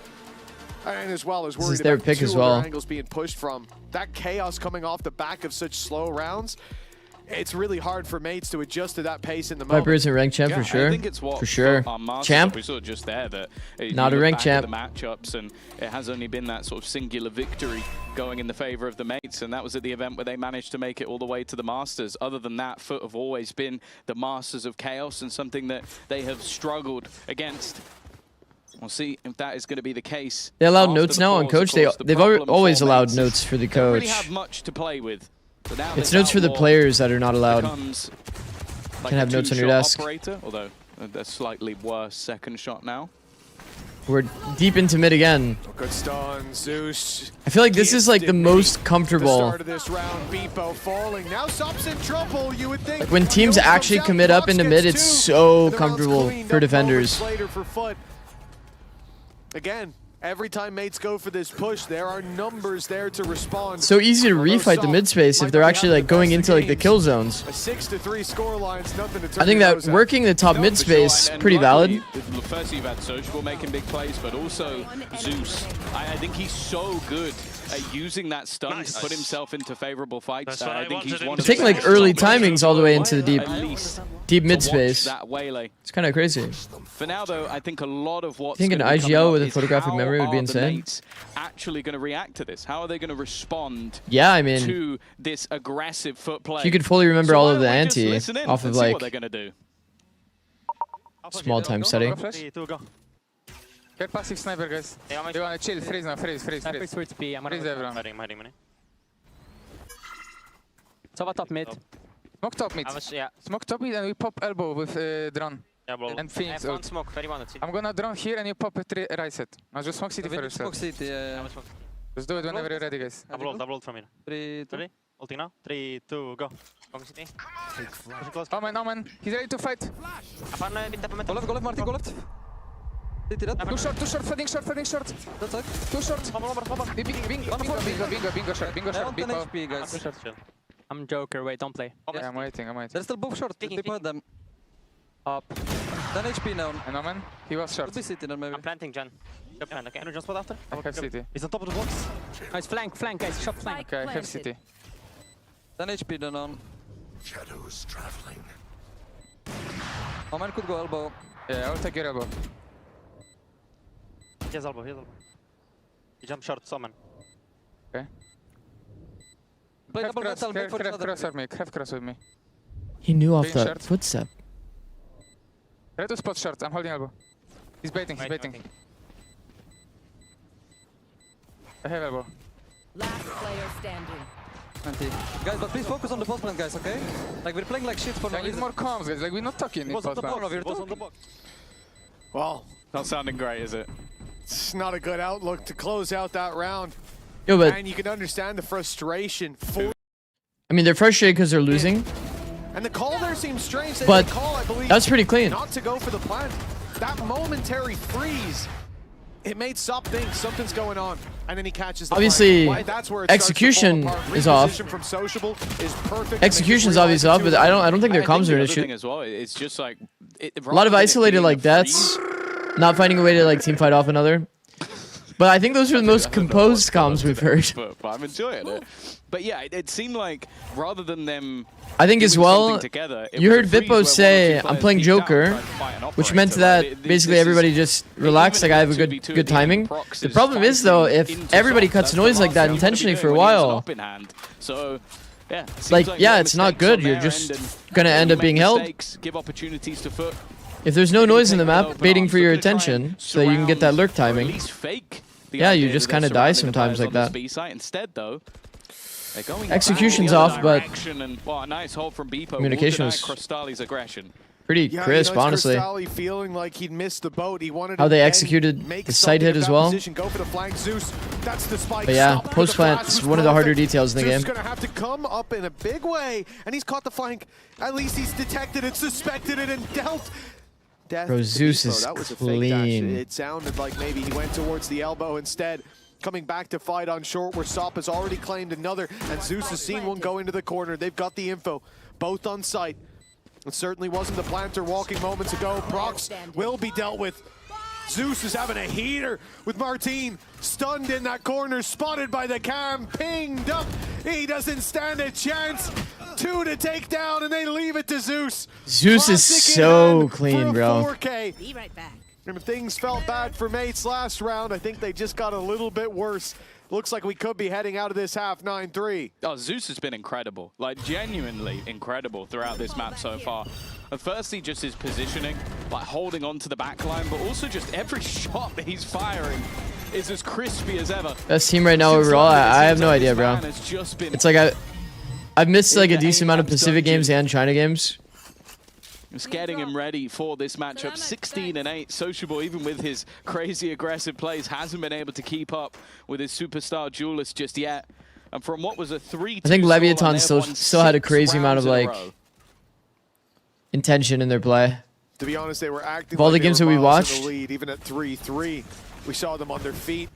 And as well as This worried is their about pick 2 as other well. angles being pushed from that chaos coming off the back of such slow rounds. It's really hard for mates to adjust to that pace in the moment. Viper isn't ranked champ Yeah, for sure. I think it's what For sure. our Masters Champ? we saw just there that Not you a look ranked back champ. at the matchups, and it has only been that sort of singular victory going in the favor of the mates, and that was at the event where they managed to make it all the way to the Masters. Other than that, Foot have always been the masters of chaos and something that they have struggled against. We'll see if that is going to be the case. They allowed After notes the now on pause, coach. of course, the They've problem always for allowed mates notes is for the they don't coach. really have much to play with. So now It's this notes for the outlaw players that are not allowed. becomes like Can a have notes on your two-shot desk. operator, although a slightly worse second shot now. We're deep into mid again. Good stun, Zeus. I feel like this is like the most The comfortable. start of this round, Beepo falling. Now Sop's in trouble, you would think. Like when teams Nova comes actually out, commit up Fox into gets mid, it's 2, so and the round's comfortable cleaned for up defenders. moments later for Foot. Again, Every time mates go for this push, there are numbers there to respond. So easy to refight the mid space if they're actually like going into like the kill zones. A 6-3 score line's nothing to turn I think your that nose at. working the top mid For sure, space and pretty valid. luckily, Firstly, you've had Sociable making big plays, but also Zeus. I think he's so good at using that stun to put himself into favorable fights. That's what I I think he's wanted one him of to the Taking like best early top players timings all the way into the deep at least mid to watch space. that waylay. It's kind of crazy. For now, though, I think a lot of what's I think an gonna be coming IGL up with a is photographic how memory would be are the insane. mates actually going to react to this? How are they going to respond Yeah, I mean, to this aggressive foot play? if you could fully remember So all why of the don't we just ante listen in off and of see like what they're going to do. small time setting. 3, 2, go. Get passive sniper, guys. Yeah, You wanna chill, freeze now, freeze. Freeze everyone. Mighty. Sova top mid. Smoke top mid. Yeah, Smoke top mid and we pop elbow with drone. yeah, bro. And Phoenix ult. smoke, very one. I'm gonna drone here and you pop it right set. Now just smoke city for yourself. City, Smoke. Just do it whenever you're ready, guys. Double ult from here. 3, 2. Ready? Ulting now. 3, 2, go. Focus city. Close. Omen. He's ready to fight. Apaan bit apa Go left, Martin, go left. City dead. Too short, fading short. That's it. Too short. Bomber. Bingo short. I have 10 Bingo. HP, guys. Chill. I'm Joker, wait, don't play. Yeah, I'm waiting. They're still both short. Peeking, Keep them. Up. 10 HP now. And Omen, he was short. Could be City then maybe. I'm planting Jen. Go plan, okay? Can you just spot after? I have city. He's on top of the box. Nice flank, guys, shot flank. Okay, I have city. 10 HP then on. Shadows traveling. Omen could go elbow. Yeah, I'll take your elbow. He has elbow. He jumped short, summon. Okay. Play Have double cross, metal, make for each have other. cross with me. Have cross with me. He knew off Being that short. footstep. Try to spot short. I'm holding elbow. He's baiting. Waiting. I have elbow. Last player standing. 20. Guys, but please focus on the boss plan, guys, okay? Like, we're playing like shit for no I need reason. more comms, guys. Like, we're not talking. Was on the boss box. now. Was on the box. Well, Not sounding great, is it? it's not a good outlook to close out that round. Yo, but And you can understand the frustration for. I mean, they're frustrated because they're losing. And the call there seems strange. They But did call, I believe, that's pretty clean. not to go for the plant. That momentary freeze, it made Sup think something's going on, and then he catches the Obviously, plant. That's where it starts to execution fall apart. is off. Reposition from Sociable is perfect. Execution's obviously off, but I don't think their comms are an the other issue. thing as well, it's just like A lot of isolated like deaths, not finding a way to like team fight off another. But I think those are the most composed comms we've heard. But I'm enjoying it. But yeah, it seemed like rather than them I think as doing well, something together, it you was a heard freeze where Vippo one or two say, I'm players playing peeked out and Joker, tried to fight an which meant operator. that Like, basically this everybody is- just relax, like I have a even good if 2v2 good being timing. procs The is problem is though, fighting if into everybody Sup, cuts that's the noise like last that thing you wanna be intentionally doing for a when you have an while, op in hand. So yeah, it seems like, yeah, no it's not mistakes good. on You're their just end, and gonna when end you up make being held. mistakes, give opportunities to Foot. If there's no Maybe noise in the take map, open baiting arms, for they're your gonna try and attention so that you can get that surround, lurk or at timing. least fake the Yeah, you idea just that they're kinda die surrounding the sometimes players like on this that. B site. Instead though, they're going Execution's back in the off, other but direction, and well, a nice hold from Beepo. communication Will was deny Crostali's aggression. Pretty Yeah, crisp, you know, it's honestly. Cristali feeling like he'd missed the boat. He wanted How to they then executed make the side something hit of as that well. position, go for the flank. Zeus, that's the spike. But yeah, Stop with the post plant flash is was one of the harder perfect. details in the Zeus game. is gonna have to come up in a big way, and he's caught the flank. At least he's detected it, suspected it, and dealt. Death Bro, to Zeus Beepo. is That was a fake dash. clean. It sounded like maybe he went towards the elbow instead. Coming back to fight on short where Sop has already claimed another, and Zeus has seen one go into the corner. They've got the info, both on site. It certainly wasn't the planter walking moments ago. Procs will be dealt with. Zeus is having a heater with Martin stunned in that corner, spotted by the cam, pinged up. He doesn't stand a chance. 2 to take down, and they leave it to Zeus. Zeus is Classic in so hand clean, for a bro. 4K. Be right back. And if things felt bad for mates last round, I think they just got a little bit worse. Looks like we could be heading out of this half 9-3. Oh, Zeus has been incredible, like genuinely incredible throughout this map so far. And firstly, just his positioning, like holding on to the back line, but also just every shot that he's firing is as crispy as ever. Best team right now Since overall, landing, it I have seems no like idea, this bro. man has just been It's like I've missed like a in the decent amount of AMAP's Pacific games dungeon. and China games. Just getting him ready for this matchup. 16-8. Sociable, even with his crazy aggressive plays, hasn't been able to keep up with his superstar duelist just yet. And from what was a 3-2 I think scoreline, Leviathan they have won still had a 6 crazy amount of rounds in a like row. intention in their play. To be honest, they were acting Of all like the they games were that we miles in watched, the lead, even at 3-3. We saw them on their feet.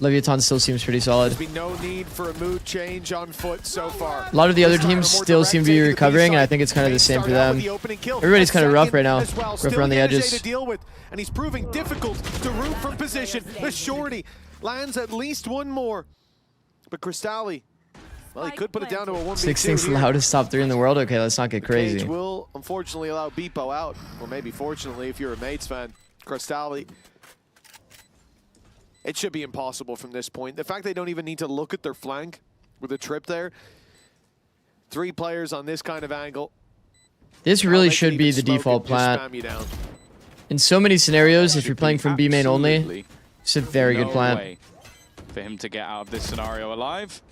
Leviathan still seems pretty solid. There's been no need for a mood change on foot so far. A lot of the other teams still seem to be recovering, and I think it's kind of the same for them. Everybody's kind of rough right now, rough around the edges. To deal with, and he's proving difficult to root from position. The shorty lands at least one more. But Cristalli, well, he could put it down to a 1v2 Six things here. loudest top 3 in the world? Okay, let's not get Cage crazy. will unfortunately allow Beepo out, or maybe fortunately if you're a Mates fan. Cristalli, it should be impossible from this point. The fact they don't even need to look at their flank with a trip there. 3 players on this kind of angle. This really should be the default plan. In so many scenarios, if you're playing from B main only, it's a very good plan. Way for him to get out of this scenario alive.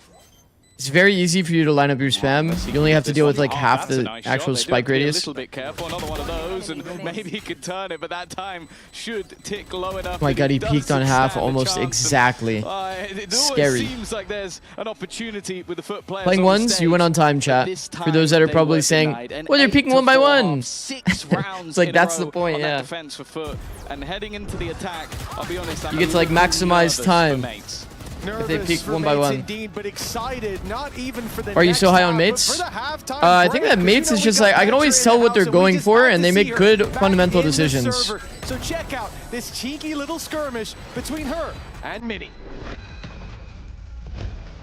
It's very easy for you to line up your spam. You only have to deal with like half the actual spike radius. A little bit careful. Another one of those, and maybe he could turn it, but that time should tick low enough. Oh my god, he peaked on half almost exactly. It Scary. seems like there's an opportunity with the foot players. Playing ones, you went on time, chat. For those that are probably saying, well, they're peaking 1 by 1. 6 rounds It's like, in a that's the row point, on that yeah. defense for foot, and heading into the attack, I'll be honest, I'm You get to like a little maximize nervous time. for Mates. If they peak for 1 by Mates 1. Indeed, but excited, not even for the Are you next so high on half, Mates? but for the halftime I think break, that Mates you know is we just got like, I can Venture always in tell the what house, they're and we going just for, had and to they see make her good back fundamental in the decisions. server. So check out this cheeky little skirmish between her and Minnie.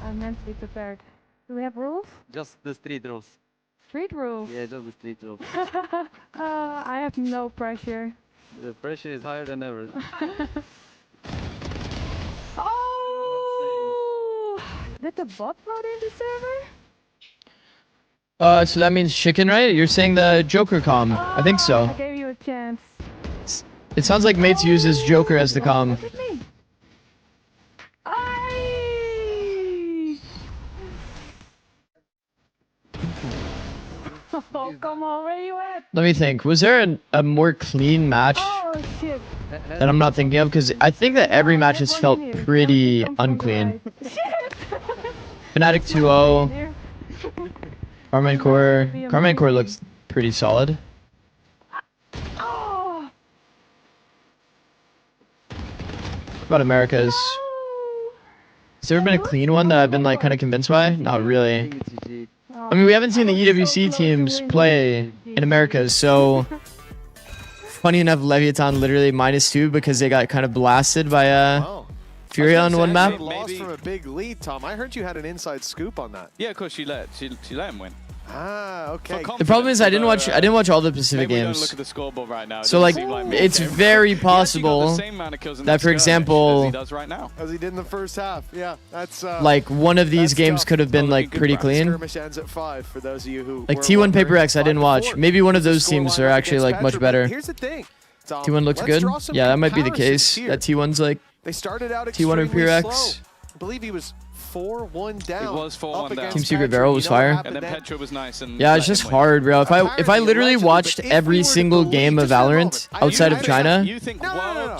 I'm mentally prepared. Do we have rules? Just the street rules. Street rules? Yeah, just the street rules. I have no pressure. The pressure is higher than ever. Oh! Did the bot brought in the server? So that means chicken, right? You're saying the Joker comm. I think so. I gave you a chance. It sounds like Mates uses Joker as the comm. Look at me. Aye! Oh, come on, where you at? Let me think. Was there a more clean match Oh, shit. that I'm not thinking of? Because I think that every match has felt pretty unclean. Fnatic 2-0. Carmine Core looks pretty solid. Oh! What about Americas? Has there ever been a clean one that I've been like kind of convinced by? Not really. I mean, we haven't seen the EWC teams play in Americas, so funny enough, Leviathan literally -2 because they got kind of blasted by Furia on one map. Lost from a big lead, Tom. I heard you had an inside scoop on that. Yeah, of course she let him win. Ah, okay. The problem is I didn't watch all the Pacific Maybe we don't games. look at the scoreboard right now. It So doesn't like seem like it's Mates very He actually got the possible same amount of kills in that, that for skirmish example, as he does right now. As he did in the first half. Yeah, that's like one of these games could have been like pretty clean. Skirmish ends at 5 for those of you who Like were T1 wondering. Paper X I didn't watch. Maybe one of those teams are actually like much better. Here's the thing. Tom, T1 looks let's good. draw some Yeah, that might be the comparisons case. here. That T1's like They started out T1 or extremely PRX. slow. I believe he was 4-1 down. He was 4-1 down. Team Secret Barrel was fire. And then Petra was nice. And yeah, it's just hard, bro. If I literally watched every single game of Valorant outside of China,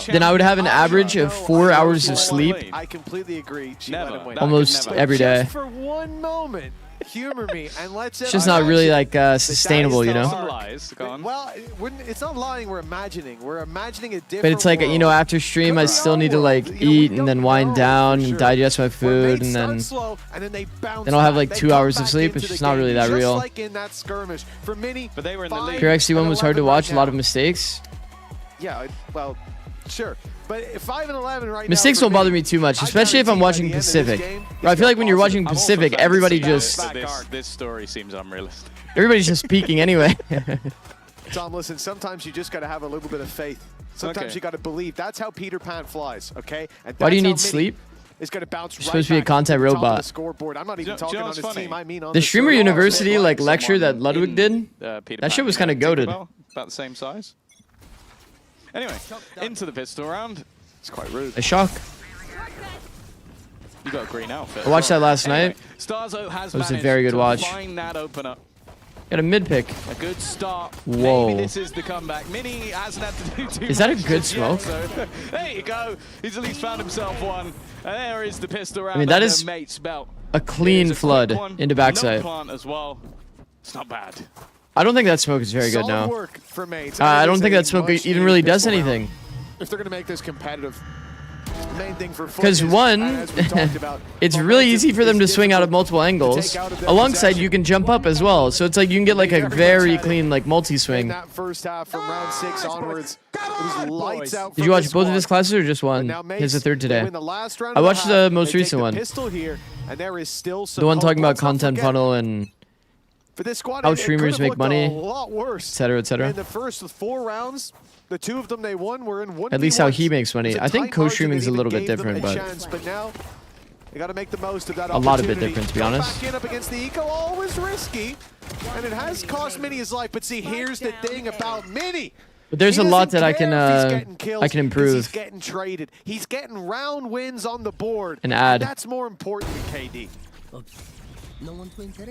then I would have an average of 4 hours of sleep I completely agree. She let him win. almost every day. Just for one moment, humor me and let's. It's just not really like sustainable, you know. Well, it's not lying. We're imagining. We're imagining a different. But it's like, you know, after stream, I still need to like eat and then wind down and digest my food, and then I'll have like 2 hours of sleep. It's just not really that real. Like in that skirmish for Mini. But they were in the lead. Pure XT1 was hard to watch. A lot of mistakes. Yeah, well, sure. But 5 and 11 right now. Mistakes don't bother me too much, especially if I'm watching Pacific. Bro, I feel like when you're watching Pacific, everybody just This story seems unrealistic. everybody's just peeking anyway. Tom, listen, sometimes you just got to have a little bit of faith. Sometimes you got to believe. That's how Peter Pan flies, okay? And Why do you that's how need sleep? It's going to bounce You're right supposed to be a back content to the top of robot. the scoreboard. I'm not even talking on his team. I mean on The Streamer server. University like lecture that Ludwig did, that shit was kind of goated. About the same size. Anyway, into the pistol round. It's quite rude. A shock. You got a green outfit. I watched that last night. Starzo has It was a managed very good to watch. find that opener. Got a mid pick. A good start. Whoa. Maybe this is the comeback. Mini hasn't had to do too much. Is that a good just yet, smoke? so there you go. He's at least found himself one. And there is the pistol round. I mean, that under is Mate's belt. a clean Here's a flood quick one. into backside. No plant as well. It's not bad. I don't think that smoke is very good Solid now. work for Mates. I It don't is think a that smoke much even needed really does pistol round. anything. If they're going to make this competitive, main thing for Foot Because is, one, as we talked about, it's really momentum easy for them to is swing out of difficult multiple to angles. take out of their Alongside, possession. you can jump up as well. So it's like you can get like a very clean like In multi-swing. that first half from round 6 onwards, it was lights out. Did from you watch this both of squad. his classes or just But one? now Mace, Here's the third they today. win the last round I of watched half. the most They take recent one. Pistol here, and there is still some The one hope. talking about Let's not content forget, funnel and for this squad, how it streamers could've make looked money, a lot worse. etc., etc. In the first 4 rounds, the 2 of them they won were in 1v1s. At least how he makes money. It was a I think tight margin co-streaming is that a little even bit gave them different, a but chance, but now they got to make the most of that a lot of bit opportunity. different, to be Go honest. Back in up against the Eco, always risky, and it has cost Mini his life. But see, here's the thing about Mini. But there's He a lot doesn't that I care can if he's getting kills, I can 'cause improve. He's getting traded. He's getting round wins on the board. And add. That's more important than KD.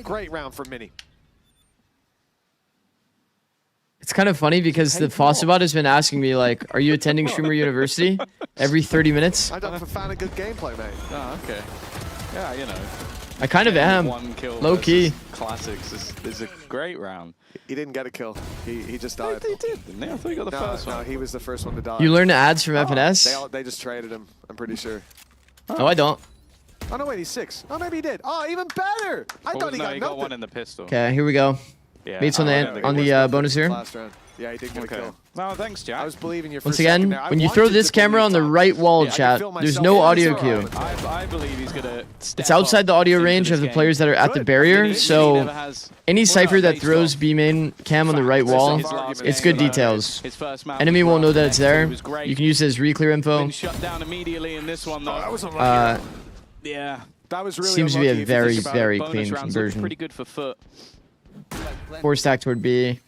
Great round for Mini. It's kind of funny because the Fossabot has been asking me like, "Are you attending Streamer University?" every 30 minutes. I don't found a good gameplay, mate. Oh, okay. Yeah, you know. I kind of am. One kill Low key. Classics is a great round. He didn't get a kill. He just died. They did, didn't they? I thought he got the first No, one. he was the first one to die. You learn ads from FNS? They just traded him, I'm pretty sure. No, I don't. Oh, no, wait, he's 6. Oh, maybe he did. Oh, even better. I thought he no, got he nothing. got one in the pistol. Okay, here we go. Yeah, Mates on the bonus here. Last round. Yeah, he did get a kill. No, thanks, Jack. I was believing you for Once a second again, there. I when you throw wanted this to camera believe on the Tom. right wall, Yeah, I chat, can feel there's myself. no It is audio alright. cue. I believe he's gonna. It's outside the audio range of the players that are at the barrier, so any Cypher that throws B main cam on the right wall, it's good details. Enemy won't know that it's there. You can use it as reclear info. Been shut down immediately in this one, though. That was unlucky. Yeah. That was really Seems to be a unlucky if you very, think about it. very Bonus clean rounds look conversion. pretty good for Foot. 4 stack toward B.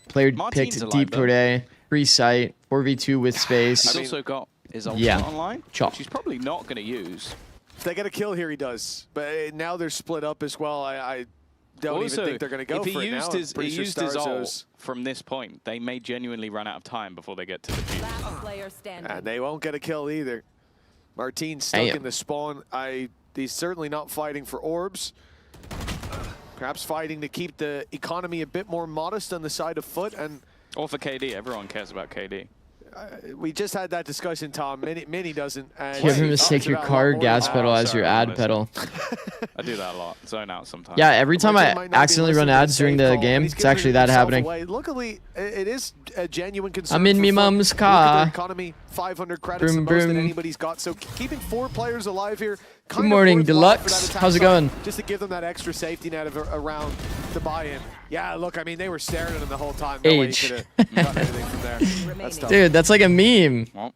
Player Martin's picked alive, deep though. toward A. Free sight. 4v2 with He's space. also got his ultimate Yeah. online, Chop. which he's probably not going to use. If they get a kill here, he does. But now they're split up as well. I don't Also, even think they're going to go if he for it now. used I'm his, pretty he sure used his ult Starzo's- from this point, they may genuinely run out of time before they get to the fuse. Last player standing. And they won't get a kill either. Martin's stuck Damn. in the spawn. He's certainly not fighting for orbs. Perhaps fighting to keep the economy a bit more modest on the side of Foot. And Or for KD, everyone cares about KD. we just had that discussion, Tom. Mini doesn't. And You have him he mistake talks your about a car lot more gas than pedal that. as your sorry, ad listen. pedal. I do that a lot. Zone out sometimes. Yeah, every time Might I not be accidentally run listening to ads during safe the call, game, and he's it's actually that giving himself happening. away. Luckily, it is a genuine concern. I'm in for me Foot. mom's Look at their car. economy, 500 credits, Broom, the most that broom. anybody's got. So keeping 4 players alive here. Good morning, Deluxe. How's it going? Just to give them that extra safety net of around the buy-in. Yeah, look, I mean, they were staring at him the whole time. No way he H. could have gotten anything from there. That's tough. Dude, that's like a meme. Well,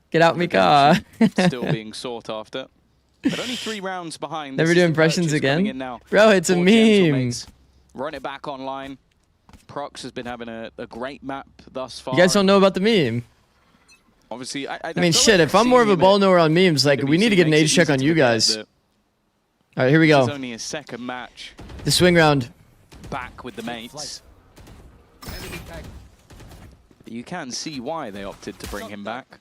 Get out me car. still being sought after. But only 3 rounds behind. Never This do is the impressions purchase coming again? in now. Bro, it's a 4 meme. gentlemates. Run it back online. Prox has been having a great map thus far. You guys don't know about the meme. Obviously, I mean, feel shit, like if I'm more of a seeing him ball at knower on memes, like, we need to get an PwC age makes it check easy on to you forget guys. that All right, here we This go. is only his second match The swing round. back with the mates. You can see why they opted to bring him back.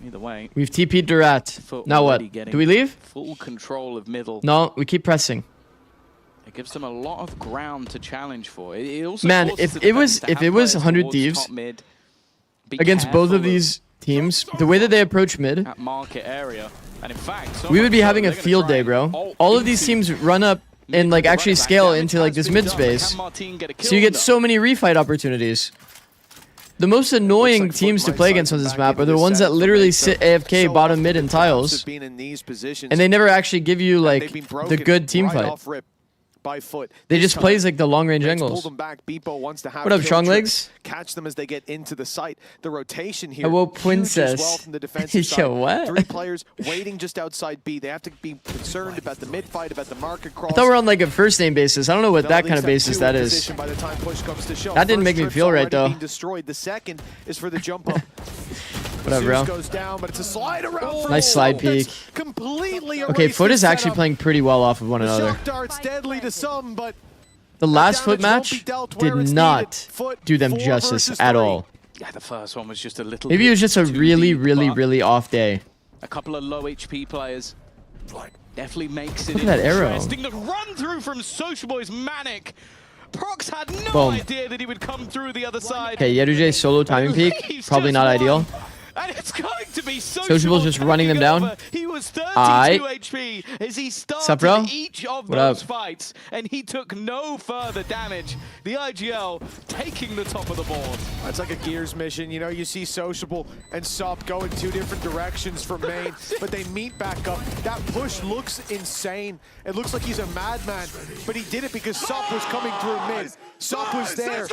Either way, We've TP'd Durat. Foot Now what? already getting Do we leave? full control of middle. No, we keep pressing. It gives them a lot of ground to challenge for. It also Man, forces if the it was defense to have 100 players Thieves towards top mid, be against both careful of these teams, the way that they approach mid, at market area, and in fact, so we would much be so having a they're gonna field try day, and bro. ult All of these into teams run up mid and like with the actually running back. scale Damage into like has this been mid done, but space. can Martin get a So you kill get so many refight opportunities. The most annoying like Foot teams to might play slide against on them this back map into are the this ones set that for literally Mates. sit AFK So bottom often mid the and times tiles, have been in these positions, and they never actually give you and like they've been the broken good team right fight. off rip by Foot. They This just time, plays like the long range Mates pulled angles. them back. Beepo wants to have What up, kill strong trips, legs? Catch them as they get into the site. The rotation here. Hello, huge as princess. well from the defensive Yo, side. what? 3 players waiting just outside B. They have to be concerned about the mid fight, about the market cross. I thought we're on like a first name basis. I don't know what They'll that at kind of least have basis 2 that in is. position by the time push comes to shove. That didn't First make me trip's feel right, already though. being destroyed. The second is for the jump up. Whatever, bro. Zeus goes down, but it's a slide around. for Nice slide Foot. That's peek. Completely Okay, erased Foot the is actually setup. playing pretty well off of one The another. shock dart's deadly to some, but The last Foot damage won't be match dealt where did it's not needed. Foot do them 4 justice versus at 3. all. Yeah, the first one was just a little. Maybe it bit was just a too really, deep, really, but really off day. a couple of low HP players. Definitely makes it Look at that arrow. interesting. The run through from Sociable is manic. Prox had no Boom. idea that he would come through the other side. Okay, Yeduje solo timing peak. Probably not ideal. And it's going to be Sociable's just running them down. over. He was 32 Aight. HP as he started Sup, bro? each of What those up? fights, and he took no further damage. The IGL taking the top of the board. It's like a Gears mission. You know, you see Sociable and Sop go in 2 different directions from main, but they meet back up. That push looks insane. It looks like he's a madman, but he did it because Sop was coming through mid. Sop was there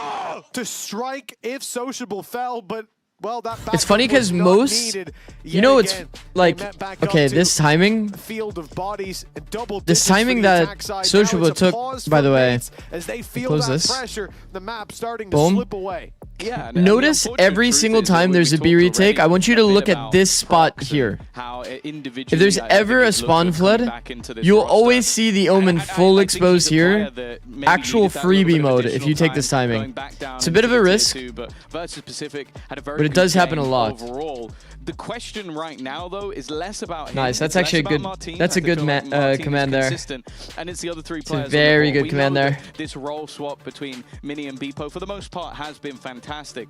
to strike if Sociable fell, but well, that It's funny because most, you know, it's like, okay, this timing, field of bodies, double this timing that Sociable took, by the way, as they feel close that this. pressure, the map starting to Boom. slip away. Yeah. Notice every single time there's a B retake, I want you to look at this spot here. If there's ever a spawn flood, you'll always see the Omen full exposed here. Actual freebie mode if you take this timing. It's a bit of a risk, but it does happen a lot. Overall, the question right now, though, is less about him. Nice, that's It's actually a less good, about Martin. that's a I good feel like Martin is command there. consistent, and it's the other 3 It's a players. very on the good board. command We know there. that this role swap between Mini and Beepo, for the most part, has been fantastic.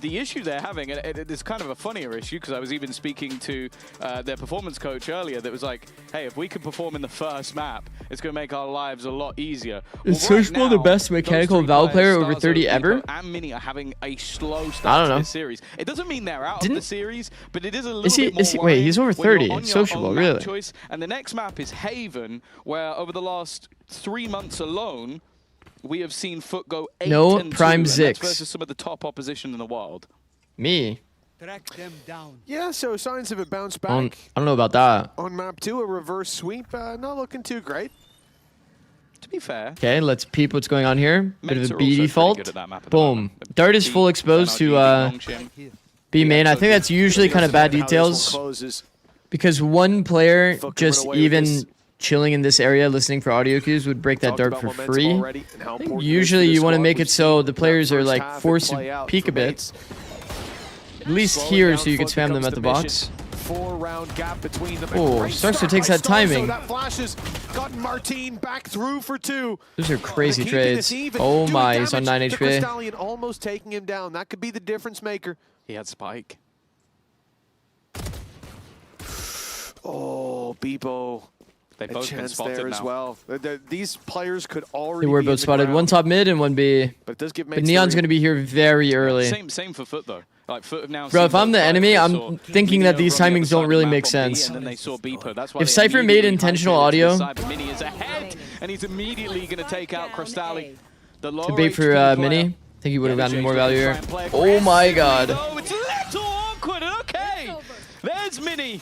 The issue they're having, and it's kind of a funnier issue, because I was even speaking to their performance coach earlier that was like, hey, if we can perform in the first map, it's going to make our lives a lot easier. Is Sociable the best mechanical Valve player over 30 ever? And Mini are having a slow start I don't to know. this series. It doesn't mean they're out of the series, but it is a little Is he- bit more is he- wait, worrying he's over when you're 30, on your Sociable, own map really? choice. And the next map is Haven, where over the last 3 months alone, we have seen Foot go 8-2, No Prime and that's Zikz. versus some of the top opposition in the world. Me? Track them down. Yeah, so signs of a bounce back. I don't know about that. On map 2, a reverse sweep, not looking too great. To be fair. Okay, let's peep what's going on here. Bit Mets of are a B also pretty default. good at that map at the Boom. moment. Dart is full exposed to B main. I think that's usually kind of bad details. Because one player just even chilling in this area listening for audio cues would break that dart for free. I think usually you want to make it so the players are like forced to peek a bit. At least here so you can spam them at the box. 4-round gap between them. Oh, Starster takes that timing. That flashes, gotten Martin back through for 2. Those are crazy Keeping trades. this even, Oh doing my, he's on damage 9 to HP. Crystallion, almost taking him down. That could be the difference maker. He had Spike. Oh, Beepo. They've A both been chance spotted there as now. well. These players could already They were be both in the spotted. ground. One top mid and one B. But it does give But Neon's going to be here very early. Same for Foot though. Like Foot now. Bro, if I'm the enemy, I'm thinking that these timings don't really make sense. And then they saw Beepo. That's why If they Cypher made immediately intentional hightailed it to the audio side, but Mini is ahead, and he's immediately going to take out Crystalli. The to lower bait for HP Mini, I player. think he would have gotten more Jay's value gonna here. try and play Oh my aggressively, god. though. It's a little awkward. Okay, there's Mini.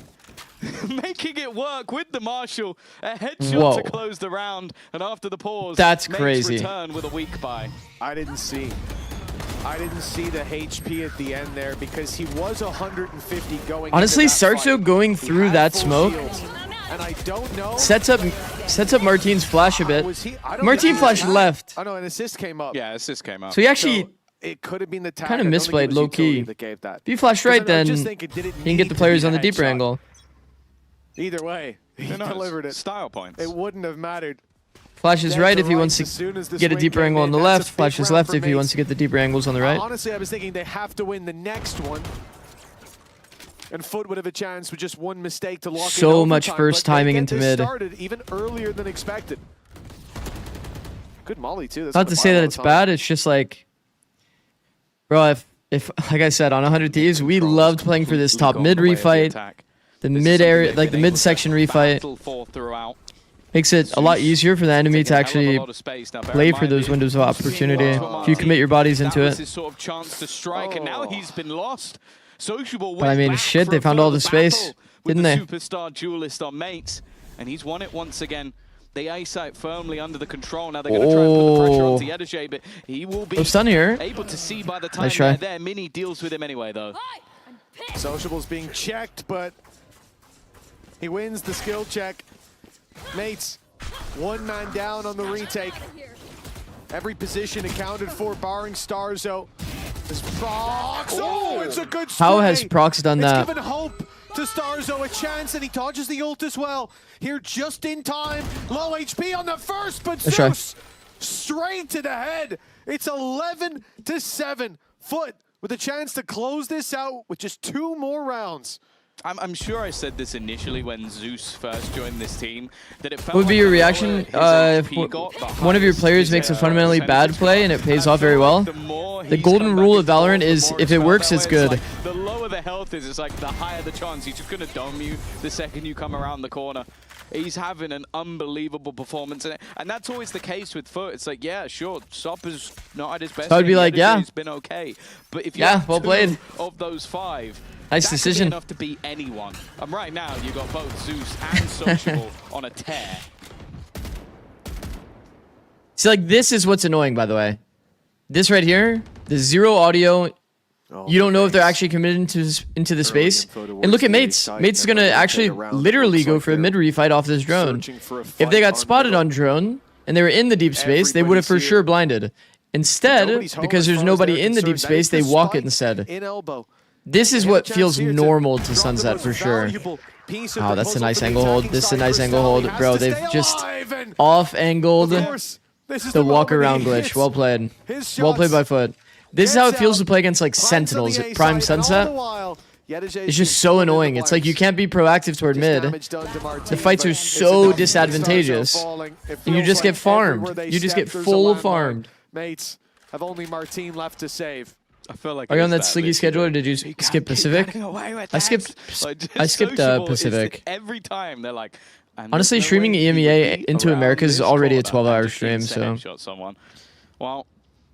Making it work with the Marshall. A headshot Whoa. to close the round, and after the pause, That's Mates crazy. return with a weak buy. I didn't see the HP at the end there because he was 150 going. Honestly, into that Sarso fight. going He through had that full smoke shields, and I don't know. sets up Martin's flash a bit. I don't Martin think he flashed had it. left. I know an assist came up. Yeah, assist came out. So he actually It could have been the tag. kind of I don't think it misplayed was low utility key. that gave that. If you flash 'Cause right, I'm then just he thinking, did it can need get to the be players a on the deeper headshot? angle. Either way, he Who knows? delivered it. Style points. It wouldn't have mattered. Flashes Dead right to if he right wants as to soon as the get a swing deeper came angle on in. the That's left. a big Flashes round left for if he wants Mates. to get the deeper angles on the right. Honestly, I was thinking they have to win the next one. And Foot would have a chance with just one mistake to lock So in much overtime, first but they timing get into this mid. started even earlier than expected. Good molly too. That's Not gonna to buy say a that lot it's of bad. time. It's just like, bro, if like I said on 100 Thieves, we loved playing for this top mid refight, the mid area, like the mid section refight. Makes it a lot easier for the enemy to actually play for those windows of opportunity if you commit your bodies into That was it. his sort of chance to strike, and now he's been lost. Sociable But I went mean, back shit, for they a found all further the space, battle with didn't the they? Superstar duelist on Mates, and he's won it once again. They ace out firmly under the control. Now they're going to try and put the pressure onto Yedajay, but he will be No stun here. able to see by the time Nice try. they're there. Mini deals with him anyway, though. Sociable's being checked, but he wins the skill check. Mates, one man down on the retake. Every position accounted for, barring Starzo. This Prox, oh, it's a good spray. How has Prox done that? It's given hope to Superstars owe a chance, and he dodges the ult as well. Here just in time. Low HP on the first, but Zeus straight to the head. It's 11-7. Foot with a chance to close this out with just 2 more rounds. I'm sure I said this initially when Zeus first joined this team, that it felt What would be like your the reaction lower his if HP got, the one of your highest players his, makes a fundamentally bad percentage play got. and it pays I off very feel well? like the more The he's golden come rule back of into Valorant the is more if it felt works, that it's way. good. Like, the lower the health is, it's like the higher the chance. He's just going to dome you the second you come around the corner. He's having an unbelievable performance, and that's always the case with Foot. It's like, yeah, sure, Sop is not at his best. So I'd be game like, yet. yeah. He's been okay. But if you Yeah, have well 2 played. of those 5, Nice that could decision. be enough to beat anyone. And right now, you got both Zeus and Sociable on a tear. See, like, this is what's annoying, by the way. This right here, the 0 audio. You don't know if they're actually committed into the space. And look at Mates. Mates is going to actually literally go for a mid refight off this drone. If they got spotted on drone and they were in the deep space, they would have for sure blinded. Instead, because there's nobody in the deep space, they walk it instead. This is what feels normal to Sunset for sure. Oh, that's a nice angle hold. This is a nice angle hold. Bro, they've just off-angled the walk-around glitch. Well played. Well played by Foot. This is how it feels to play against, like, Sentinels at Prime Sunset. It's just so annoying. It's like you can't be proactive toward mid. The fights are so disadvantageous. And you just get farmed. You just get full farmed. Mates have only Martine left to save. I feel like Are you on that Sliggy schedule or did you skip Pacific? I skipped Pacific. Every time they're like, honestly, streaming EMEA into Americas is already a 12-hour stream, so well,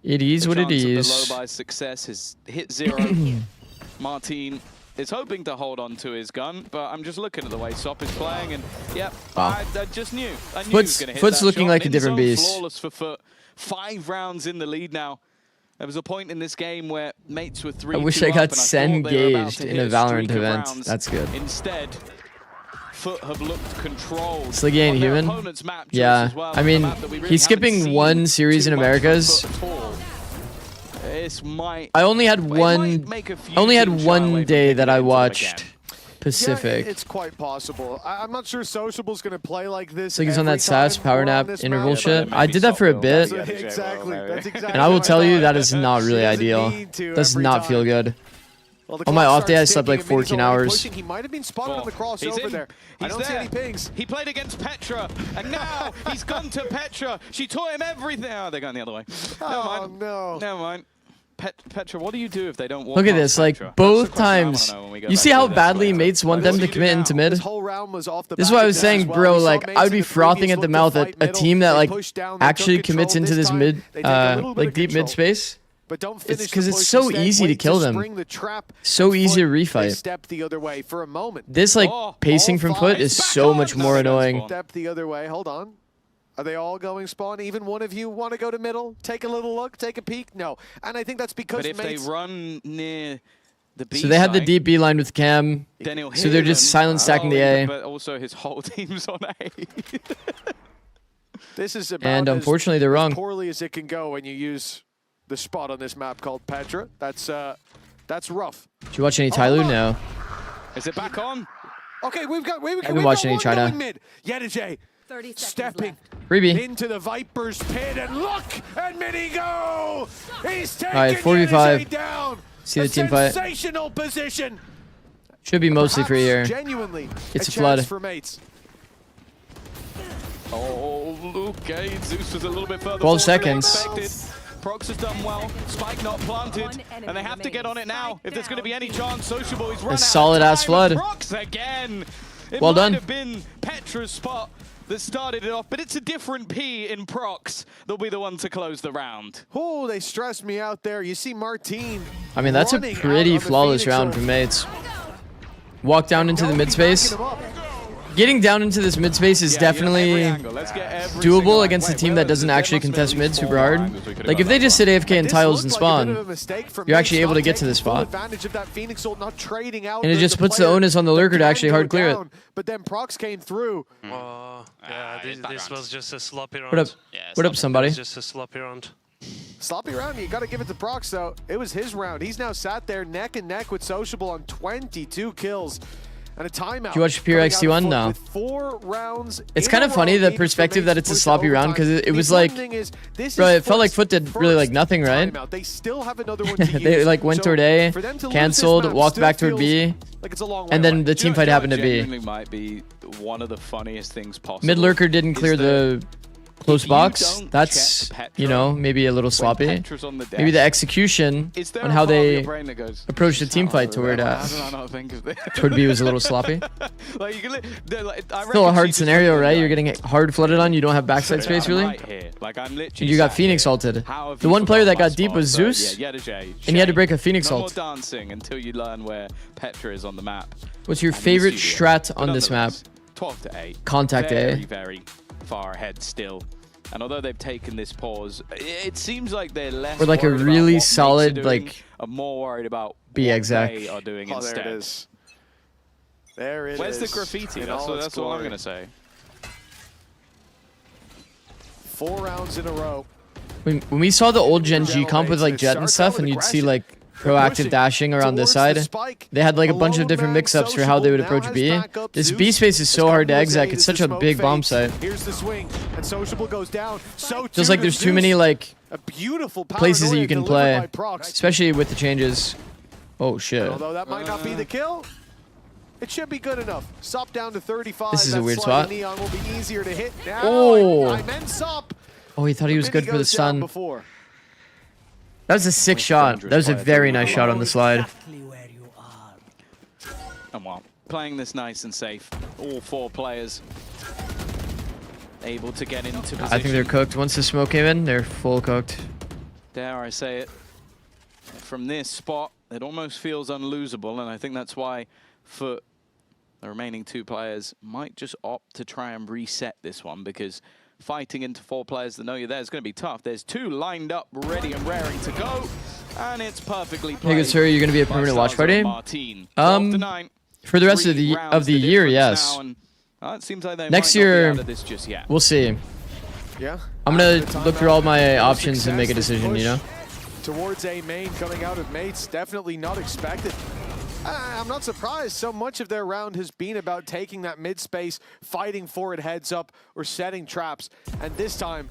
it is what it is. The low by success has hit 0. Martine is hoping to hold on to his gun, but I'm just looking at the way Sop is playing, and yep, I just knew. I knew he was gonna hit Foot's that looking shot. like a In different zone, beast. Flawless for Foot. 5 rounds in the lead now. There was a point in this game where Mates were 3-2 I wish I up, got and I thought they were about Sengaged to in hit a Valorant streak of event. rounds. That's good. Instead, Foot have looked controlled. Sliggy ain't on their human. opponent's map choice Yeah, as well, I on mean, the map that we really he's haven't skipping seen one series too in much from Americas. Foot at all. This might. I only had one. Make a few I only had teams shy one away from day getting that I into it watched again. Pacific. Yeah, it's quite possible. I'm not sure Sociable's going to play like this. Sliggy's on that SAS power nap interval shit. but I did that for a bit, Exactly. That's exactly. and I will what tell you thought. that is not really She doesn't ideal. need to Does every not time. feel good. Well, the On my clock off day, I starts slept like ticking. Minnie's 14 already hours. pushing. He might have been spotted on the He's crossover in. there. I He's don't see there. any pings. He played against Petra, and now he's gone to Petra. She taught him everything. Oh, they're going the other way. Never Oh, mind. no. Never mind. Petra, what do you do if they don't walk Look at past this, like Petra? both That's the question I wanna times. know when we go You back see to how this badly later. Mates want them to commit into mid? This whole round was off the This is back why I of was that saying, as well. bro, We saw like Mates I would in be the frothing previous at the look to mouth at fight a middle. team that They like pushed down, they actually took commits control into this this time. mid, They take a little bit like of deep control. mid space. But don't It's finish 'cause the it's push, so instead easy to wait kill them. spring the trap. So easy to Foot, they refight. step the other way for a moment. This like pacing from Foot is so much more annoying. Step the other way. Hold on. Are they all going spawn? Even one of you want to go to middle? Take a little look, take a peek? No. And I think that's because But if they Mates... run near the B So they had the side, deep B line with Cam. then he'll So hear they're just them. silent stacking the A. But also his whole team's on A. This is about And unfortunately, they're wrong. as poorly as it can go when you use the spot on this map called Petra. That's rough. Did you watch any Tyloo? No. Is it back on? Okay, we've got been watching any China. mid. Yedijay 30 seconds stepping left. Freebie. into the Viper's pit, and look at Mini go! He's taking Alright, 4v5. Yedijay down. See the A team fight. sensational position. Should be mostly free here. Perhaps genuinely, It's a chance flood. for Mates. Oh, okay. Zeus was a little bit further 12 forward than seconds. expected. Prox has done well. Spike not planted. One enemy And they have to get on it now. remains. If there's going to be any chance, Sociable is run out of solid-ass time. flood. Prox again. It Well might done. have been Petra's spot that started it off, but it's a different P in Prox. They'll be the one to close the round. Oh, they stressed me out there. You see Martine. I mean, that's a running out pretty on the flawless Phoenix round Earth. from Mates. Walk down into the Don't mid be space. backing him up. Getting down into this mid space is definitely doable against a team that doesn't actually contest mid super hard. Like if they just sit AFK and This tiles and looked like a bit of a spawn, mistake from you're actually Mates, able not to get to taking this full spot. advantage of that Phoenix ult, not trading out And it just puts the player onus on the that lurker to can actually go hard clear it. down. But then Prox came through. Yeah, this was just a sloppy round. What up? What up, somebody? Just a sloppy round. Sloppy round, you got to give it to Prox though. It was his round. He's now sat there neck and neck with Sociable on 22 kills. And a timeout. Did you watch Pure coming XT1? out of No. with 4 rounds It's in kind a of funny row the needed for perspective Mates that it's to a push sloppy round overtime. because it The was important like, thing is, this bro, is it felt like Foot's Foot did really like first nothing, right? timeout. They still have another one to They use. like went So toward A, for them to lose this cancelled, map walked still back toward feels B, like it's a long way and then away. the team fight happened to B. Genuinely might be one of the funniest things possible. Mid lurker didn't is clear that the close if you box. don't That's, check you Petra know, maybe a little when sloppy. Petra's on the Maybe the desk, execution is there on a how part of your they brain that goes, approached the team "Oh, fight toward how did I not think of this?" toward B was a little sloppy. Like, you can they're like, I Still a reckon hard she just scenario, looked right? like, You're getting hard flooded on. You don't have backside space I'm really. right here. Like, I'm literally And you got sat Phoenix here. ulted. How have The you one player that forgotten my got deep spot? was So, Zeus, yeah, Jay, and you had to Shay. break a Phoenix No ult. more dancing until you learn where Petra is on the map. What's your and in the favorite studio. strat But on this map? nonetheless, 12 to 8. Contact A. very, very far ahead still. And although they've taken this pause, it seems like they're less Or like a worried about really what mates are solid, doing, like, and more worried about B what exec. they are doing Oh, instead. there it is. There it Where's is. the graffiti? in That's all its all I'm glory. going to say. 4 rounds in a row. When we saw the old Gen G comp with like It Jet and starts stuff, out and with you'd see aggression. like They're proactive pushing dashing around this towards the side, spike. they had like a bunch of Alone different man mix-ups for how they would Sociable approach now B. has backup. This Zeus B space is has so got hard to Rosé exec. as It's the such a smoke big bomb fades. site. Here's the swing, and Sociable goes down. So Just like there's too many like a beautiful places that paranoia you can delivered play, by Prox. especially with the changes. Oh shit. Although that might not be the kill, it should be good enough. Sup down to 35. This is a That weird sliding spot. Neon will be easier to hit now. Oh. I meant Sup. Oh, he thought he was Vinny good for the goes down stun. before. That was a sick shot. That was a very nice shot on the slide. And well, playing this nice and safe. All 4 players able to get into position. I think they're cooked. Once the smoke came in, they're full cooked. Dare I say it. From this spot, it almost feels unlosable, and I think that's why Foot, the remaining 2 players, might just opt to try and reset this one, because fighting into 4 players that know you're there is going to be tough. There's 2 lined up, ready and raring to go, and it's perfectly played. Hey, good sir, you're gonna be a by permanent watch Salzo party? and Martin. 12 to 9. For the rest 3 of the rounds year, difference yes. now, and, it seems like they Next might not be year, out of this just yet. we'll see. Yeah. I'm gonna look through all my options and make a decision, you know? Towards A main coming out of Mates, definitely not expected. I'm not surprised. So much of their round has been about taking that mid space, fighting for it heads up, or setting traps. And this time,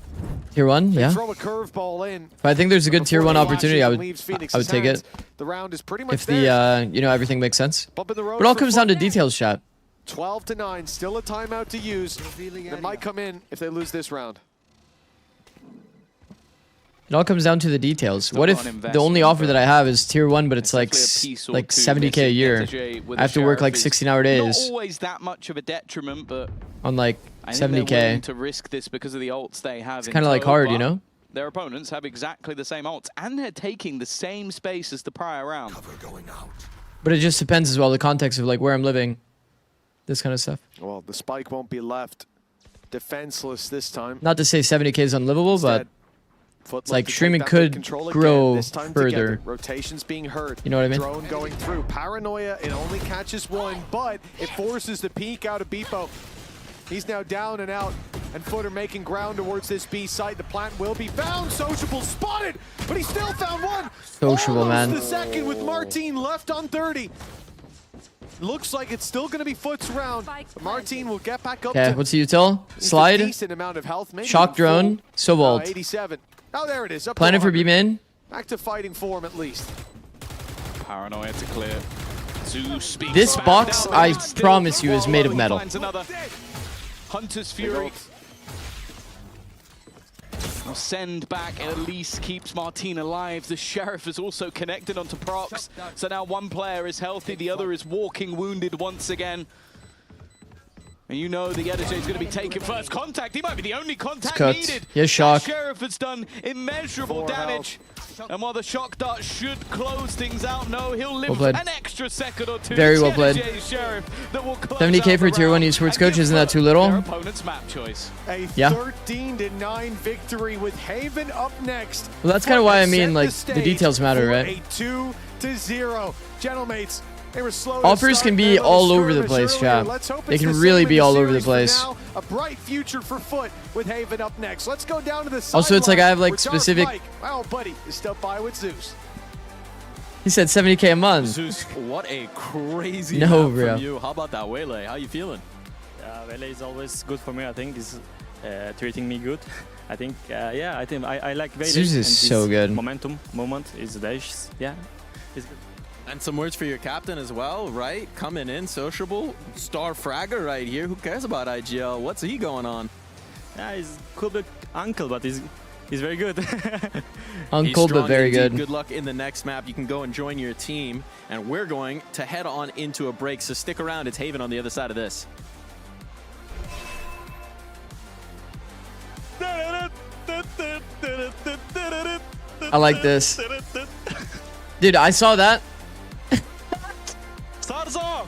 Tier 1, they yeah. throw a curveball in. If I think there's a good tier Before 1 he opportunity, I lashes would and leaves Phoenix's I would take hands, it. The round is pretty much If theirs. the, you know, everything makes sense. Bump in the road But it all for comes down to Foot. details, chat. 12 to 9, still a timeout to use. It might come in if they lose this round. It all comes down to the details. Still What got if an the only investment, offer that but I have is tier 1, but it's like definitely a piece or like two 70k a year? missing. With I have to work like Sheriff is 16-hour days Not always that much of a detriment, but on like I think they're willing 70k. to risk this because of the ults they have. It's kind of like hard, you know? Their opponents have exactly the same ults, and they're taking the same space as the prior round. Cover going out. But it just depends as well, the context of like where I'm living. This kind of stuff. Well, the spike won't be left defenseless this time. Not to say 70k is unlivable, but Foot like to take streaming that could mid-control grow again, this time further. together. Rotations being heard. You know what I mean? Drone going through. Paranoia, it only catches 1, but it forces the peek out of Beepo. He's now down and out, and Footer making ground towards this B site. The plant will be found. Sociable spotted, but he still found 1. Sociable, Almost man. the second with Martin left on 30. Looks like it's still going to be Foot's round. But Martin will get back up okay, to what's the util? a Slide, decent amount of health. Maybe shock even drone, full. so vault. 87. Oh, there it is. Up to Planning for 100. B main. Back to fighting form at least. Paranoia to clear. Zeus speaks This back box, down, I but still promise you, is made of he metal. finds another. Hunter's Fury. Now send back at least keeps Martin alive. The Sheriff is also connected onto Prox. So now one player is healthy, the other is walking wounded once again. And you know the Editor is going to be taking first contact. He might be the only contact cooked. needed. He has shock. The Sheriff has done immeasurable 4 damage. And while the shock dart should close things out, no, he'll live Well played. an extra second or 2. Very It's well played. NJ Sheriff that will close 70k out for the tier 1 round esports and coach, give isn't that too their little? opponent's map choice. A Yeah. 13 to 9 victory with Haven up next. Well, that's kinda why I Foot mean, set like, the stage details matter, for right? A 2-0. Gentlemates, they were slow Offers to can start be their little all over the skirmish place, earlier. chat. Let's hope They it's can the really same be in all over the series. place. For now, a bright future for Foot with Haven up next. Let's go down to the Also, it's like sideline I have, like, where Dark specific- Mike, well, buddy, is still by with Zeus. He said 70K a month. Zeus, what a crazy No, map bro. from you. How about that, Wele? How you feeling? Vele is always good for me. I think this is treating me good. I think, yeah, I like Vele. Zeus is so good. Momentum moment is dash. Yeah, it's good. And some words for your captain as well, right? Coming in, sociable, star fragger right here. Who cares about IGL? What's he going on? Yeah, he's could be uncle, but he's very good. Uncle, but very good. Good luck in the next map. You can go and join your team. And we're going to head on into a break. So stick around. It's Haven on the other side of this. I like this. Dude, I saw that. Sarzo!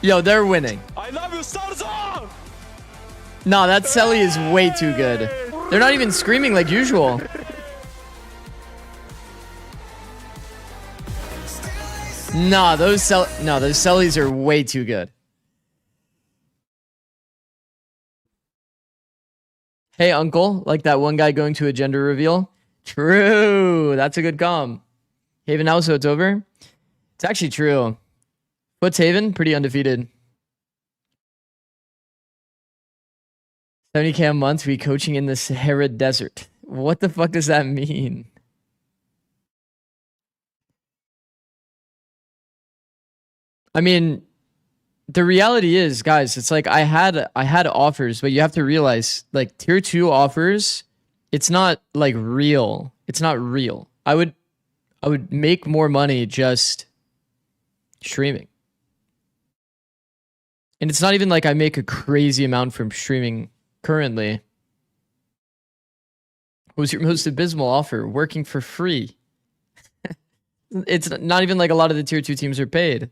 Yo, they're winning. I love you, Sarzo! No, that Selly is way too good. They're not even screaming like usual. Nah, those Sellys are way too good. Hey, uncle, like that one guy going to a gender reveal? True. That's a good comm. Haven now, so it's over? It's actually true. What's Haven? Pretty undefeated. 70K a month, we coaching in the Sahara Desert. What the fuck does that mean? I mean, the reality is, guys, it's like I had offers, but you have to realize, like, tier 2 offers, it's not like real. It's not real. I would make more money just streaming. And it's not even like I make a crazy amount from streaming currently. What was your most abysmal offer? Working for free. It's not even like a lot of the tier 2 teams are paid.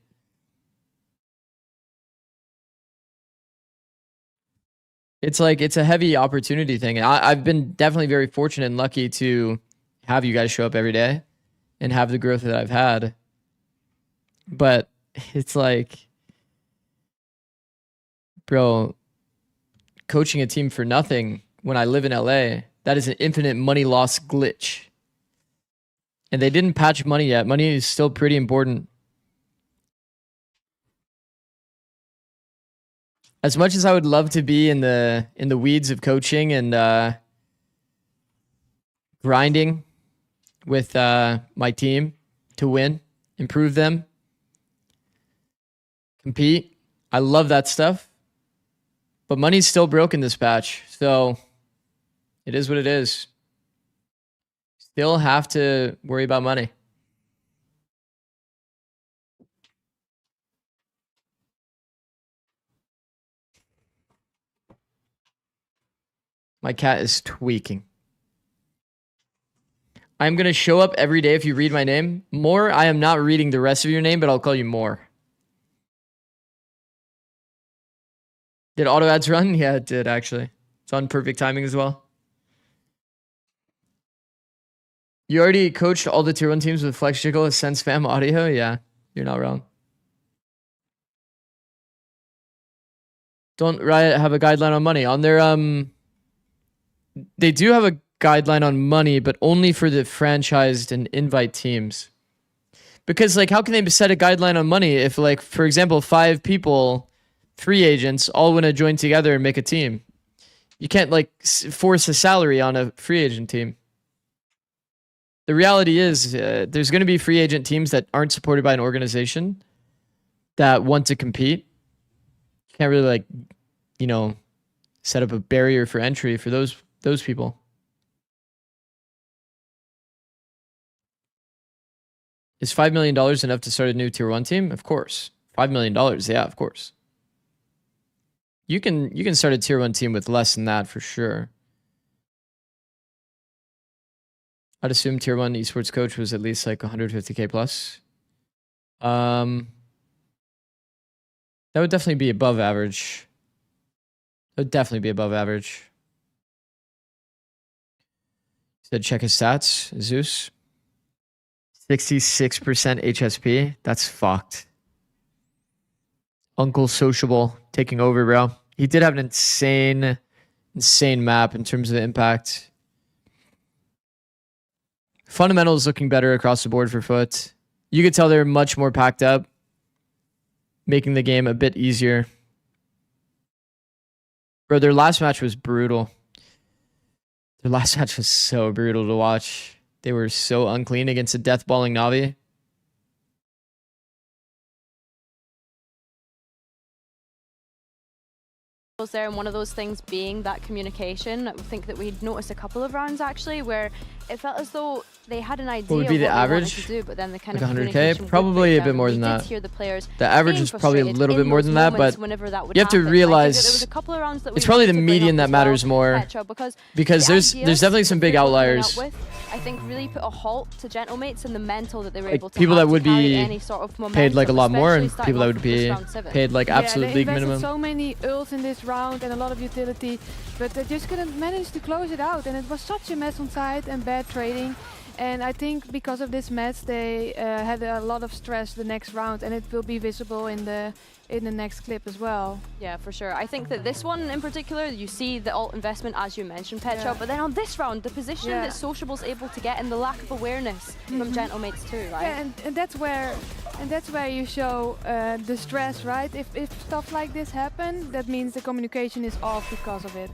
It's like, it's a heavy opportunity thing. I've been definitely very fortunate and lucky to have you guys show up every day and have the growth that I've had. But it's like, bro, coaching a team for nothing when I live in LA, that is an infinite money loss glitch. And they didn't patch money yet. Money is still pretty important. As much as I would love to be in the weeds of coaching and grinding with my team to win, improve them, compete, I love that stuff. But money's still broke in this patch, so it is what it is. Still have to worry about money. My cat is tweaking. I'm going to show up every day if you read my name. More, I am not reading the rest of your name, but I'll call you More. Did auto ads run? Yeah, it did actually. It's on perfect timing as well. You already coached all the tier 1 teams with Flex Jiggle, send spam audio? Yeah, you're not wrong. Don't Riot have a guideline on money? On their they do have a guideline on money, but only for the franchised and invite teams. Because, like, how can they set a guideline on money if, like, for example, 5 people, free agents, all want to join together and make a team? You can't, like, force a salary on a free agent team. The reality is there's going to be free agent teams that aren't supported by an organization that want to compete. You can't really, like, you know, set up a barrier for entry for those people. Is $5 million enough to start a new tier 1 team? Of course. $5 million, yeah, of course. You can start a tier 1 team with less than that for sure. I'd assume tier 1 esports coach was at least like 150K plus. That would definitely be above average. That would definitely be above average. Said check his stats, Zeus. 66% HSP. That's fucked. Uncle Sociable taking over, bro. He did have an insane map in terms of impact. Fundamentals looking better across the board for Foot. You could tell they're much more packed up, making the game a bit easier. Bro, their last match was brutal. Their last match was so brutal to watch. They were so unclean against a deathballing Navi. There, and one of those things being that communication. I think that we'd noticed a couple of rounds actually where it felt as though they had an idea What would be of the what they wanted average? to do, but then the kind Like of 100K? Probably a bit more than that. Hear the players The average being is probably a frustrated little bit in more those than that, moments but whenever that would you have to happen. I think that realize there was a couple of rounds that we it's probably the wanted to bring median up that as well, matters more, Petra, because the there's ideas definitely some that big they were coming up outliers. with, I think really put a halt to Gentlemates and the mental that they were Like able to people have that would to carry be any sort of paid like a momentum, lot more, and especially people that would starting be off with this round 7. paid like absolute they league invested minimum. so many ults in this round and a lot of utility, but they just couldn't manage to close it out, and it was such a mess on side and bad trading. And I think because of this mess, they had a lot of stress the next round, and it will be visible in the next clip as well. Yeah, for sure. I think that this one in particular, you see the alt investment as you mentioned, Petra, but then on this round, the position that Sociable's able to get and the lack of awareness from Gentlemates too, right? Yeah, and that's where you show the stress, right? If stuff like this happen, that means the communication is off because of it.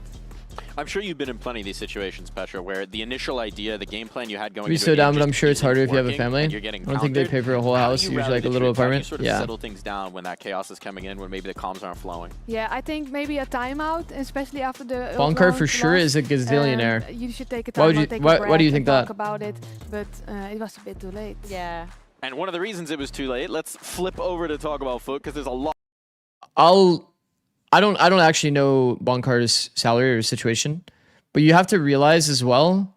I'm sure you've been in plenty of these situations, Petra, where the initial idea, the game plan you had going Be into so a game down, but just I'm sure it's harder if you have a working family. and you're getting I don't think they countered. pay for a whole How do house, you usually rally like the a little troops? How do you apartment. sort of Yeah. settle things down when that chaos is coming in, when maybe the comms aren't flowing? Yeah, I think maybe a timeout, especially after the Bonkar round for sure loss. is a gazillionaire. You should take a Why would timeout, you- take why- a why break do you think and talk that? about it, but it was a bit too late. Yeah. And one of the reasons it was too late, let's flip over to talk about Foot, because there's a lot. I don't actually know Bonkar's salary or situation, but you have to realize as well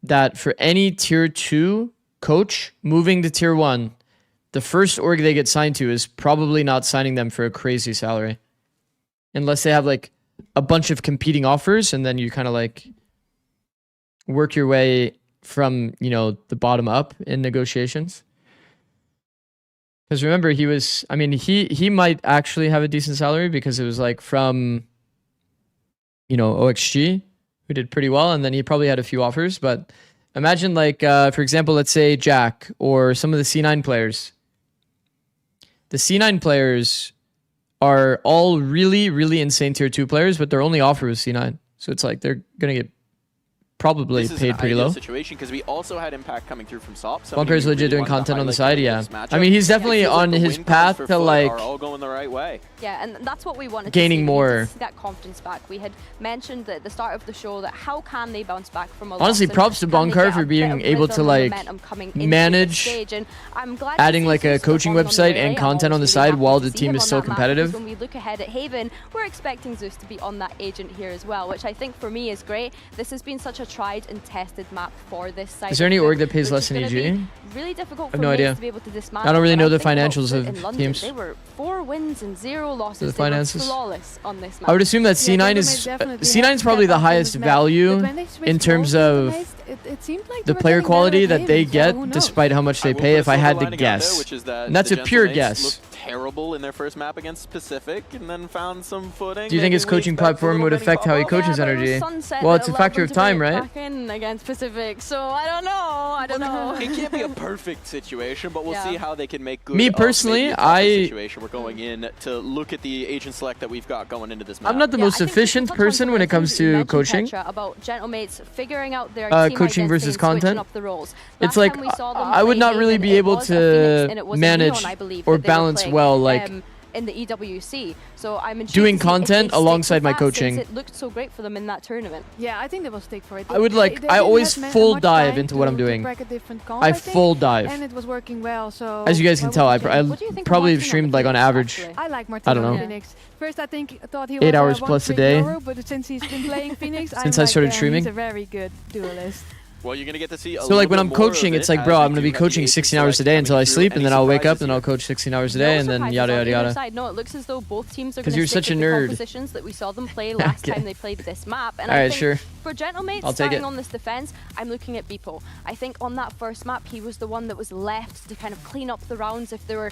that for any tier 2 coach moving to tier 1, the first org they get signed to is probably not signing them for a crazy salary. Unless they have like a bunch of competing offers, and then you kind of like work your way from, you know, the bottom up in negotiations. Because remember, he might actually have a decent salary because it was like from, you know, OXG, who did pretty well, and then he probably had a few offers. But imagine like, for example, let's say Jack or some of the C9 players. The C9 players are all really, really insane tier 2 players, but their only offer was C9. So it's like they're going to get probably This is paid an pretty ideal low. situation because we also had impact coming through from SOP. Bunker's legit doing content on the side, yeah. I mean, he's definitely on his path to like are all going the right way. Yeah, and that's what we wanted gaining to see. more. We needed to see that confidence back. We had mentioned at the start of the show that how can they bounce back from a honestly loss, and props to can they Bonkar get for a being bit of able to rhythm and like momentum coming into this manage stage. And I'm glad to adding see like some a stuff coaching on the website way. and I'm content on the always side really while happy the to see team him is on still that map, competitive. because when we look ahead at Haven, we're expecting Zeus to be on that agent here as well, which I think for me is great. This has been such a tried and tested map for this side. Is there any of the org group, that pays which less is than gonna EG? be really difficult for I have no Mace idea. to be able to dismantle. I don't really When know the think about financials Foot of in London, teams. They were 4 wins and 0 losses. The They finances. were flawless on this map. I would assume that C9 is C9 is probably the highest value in terms of the player quality that they get, despite how much they pay. If I had to guess, and that's a pure guess. Terrible in their first map against Pacific, and then found some footing. Do you think his coaching platform would affect how he coaches energy? Well, it's a factor of time, right? Back in against Pacific, so I don't know. I don't know. It can't be a perfect situation, but we'll see how they can make good. Me personally, situation we're going in to look at the agent select that we've got going into this map. I'm not the most efficient person when it comes to coaching. About Gentlemates figuring out their coaching versus content. up the roles. It's like I would not really be able to manage or balance well like in the EWC. So I'm intrigued doing to see if content they stick alongside with my that, coaching. since it looked so great for them in that tournament. Yeah, I think they will stick for it. I would like I always full dive into what I'm doing. I full dive. And it was working well, so as you guys can tell, I probably have Martin streamed on like on Phoenix, average. actually? I like Martin I don't on know. Phoenix. First, I thought he 8 was hours plus a day. but since he's been playing Phoenix, Since I started he's streaming. a very good duelist. Well, you're gonna get to see. So like when I'm coaching, it's like, bro, I'm gonna be coaching 16 hours a day until I sleep, and then I'll wake up and I'll coach 16 hours a day, and then yada yada yada. No, it looks as though both teams are 'Cause going you're to stick such a with the nerd. compositions that we saw them play last time they played this map. And All I right, think sure. for Gentlemates I'll take starting it. on this defense, I'm looking at Beepo. I think on that first map, he was the one that was left to kind of clean up the rounds if there were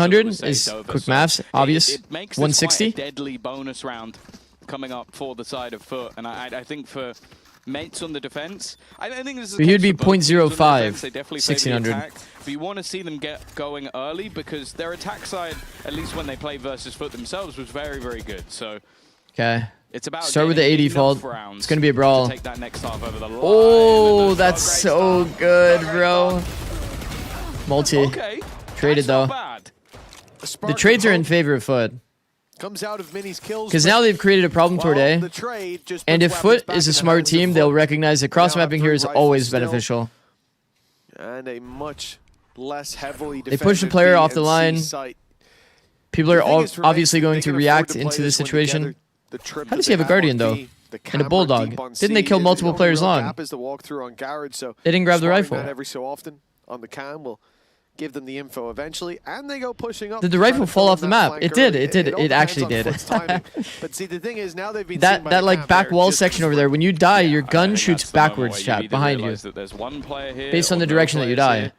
700 the stage is over. quick So maths, obvious. It makes this 160. quite a deadly bonus round coming up for the side of Foot, and I think for mates on the defense, I don't think this is. But he'd be 0.05, They definitely 1600. attack, but you want to see them get going early because their attack side, at least when they play versus Foot themselves, was very, very good. So Okay. It's about Start with the getting 80 enough fault. rounds It's gonna be a brawl. to take that next half over the line. Oh, And that's great so start. good, bro. Multi. Okay. Traded That's though. not bad. The trades are in favor of Foot. Comes out of Mini's kills. Because now they've created a problem toward well, A. the trade just And puts if weapons Foot back is a in the smart hands of team, they'll Foot. recognize that cross-mapping Now here have is 3 always rifles beneficial. And a much less heavily They push the defended player B off the and C line. site. People are The thing is for obviously Mates, going they to can react afford to into play the this one situation. together. The trip How that does he have they a Guardian, on though? B, the And a camera Bulldog. deep on Didn't they C kill is multiple the only players real long? gap is the walkthrough on Garage, so They didn't grab the swapping rifle. that every so often on the cam will give them the info eventually, and they go pushing up. Did the to try rifle to fall fill off in the that map? flank It did. early. It did. all It depends actually on did. Foot's timing. But see, the thing is, now they've been seen That by that the like cam back there wall just section over before. there. When you die, your I gun think shoots that's the moment backwards, where you chat, either behind you, realise that there's one player here based on or the no direction that you players die. here.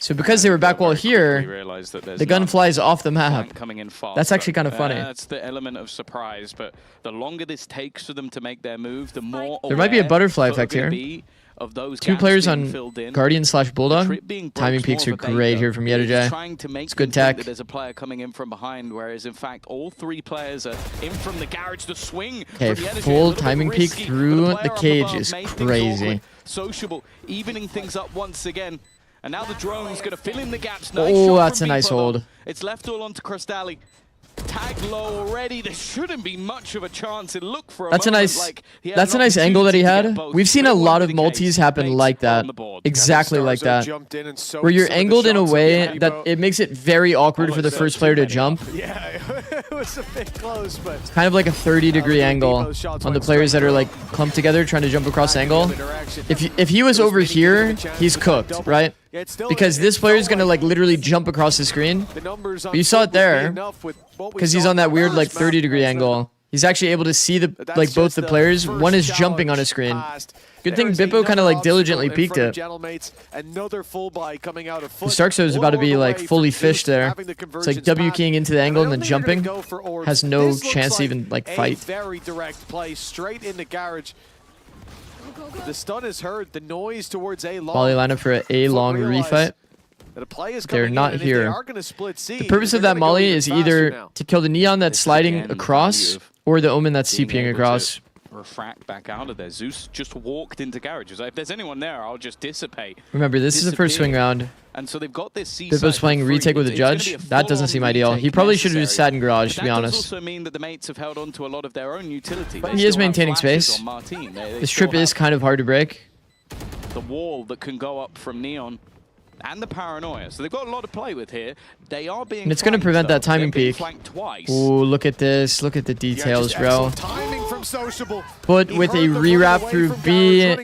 So because they were back wall Very quickly here, realise that there's the gun none. flies off the map. Flank coming in fast. That's actually kind of funny. That's the element of surprise, but the longer this takes for them to make their move, the more There might be a aware butterfly Foot are effect gonna here. be of those 2 gaps players being on filled in. Guardian/Bulldog. Trip being Timing broke's peaks more are of a bait, great though. here from It's Yedajay. trying to make It's good them think tech. that there's a player coming in from behind, whereas in fact all 3 players are in from the garage. The swing Okay, from Yedajay, a full little bit timing peak risky, through but the player up cage above is made things crazy. awkward. Sociable, evening things up once again. And now the drone's going to fill in the gaps. Nice Oh, shot that's from a nice Beepo, though. hold. It's left all onto Crystalli. Tag low already. There shouldn't be much of a chance. It looked for a That's a moment nice. like he had That's a an nice angle that he opportunity to had. get both, We've seen but a it wasn't lot of the multis case. happen Mates like that. on the board. Exactly like Starzo that. jumped in and soaked Where you're some of the angled in a shots of way Beepo. that it makes it very awkward for the first player to jump. Yeah, it was a bit close, but Kind of like a 30-degree angle on the players that are like clumped together trying to jump across the angle. If he was over here, he's cooked, right? Because this player is gonna like literally jump across the screen. But you saw it there because he's on that weird like 30-degree angle. He's actually able to see the like both the players. One is jumping on a screen. Good thing Bippo kind of like diligently peeked it. Starkso is about to be like fully fished there. It's like W keying into the angle and then jumping. Has no chance to even like fight. Very direct play straight into Garage. The stun is heard. The noise towards A long. Volley lineup for an A long refight. They're not here. The purpose of that molly is either to kill the neon that's sliding across or the omen that's CPing across. Refract back out of there. Zeus just walked into Garage. He's like, if there's anyone there, I'll just dissipate. Remember, this is the first swing round. And so they've got this Bippo's playing retake with a judge. That doesn't seem ideal. He probably should have just sat in garage, to be honest. That does also mean that the mates have held on to a lot of their own utility. He is maintaining space. This trip is kind of hard to break. The wall that can go up from Neon and the paranoia. So they've got a lot to play with here. They are being And it's going to prevent that timing peak. Ooh, look at this. Look at the details, bro. But with a rewrap through B,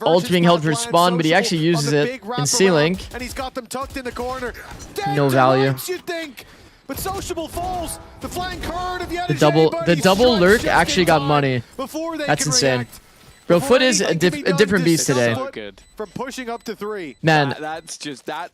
ult being held for spawn, but he actually uses it in C-Link. No value. But Sociable falls. The flank heard of The double lurk actually got money. That's insane. Bro, Foot is a different beast today. From pushing up to 3. Man, that's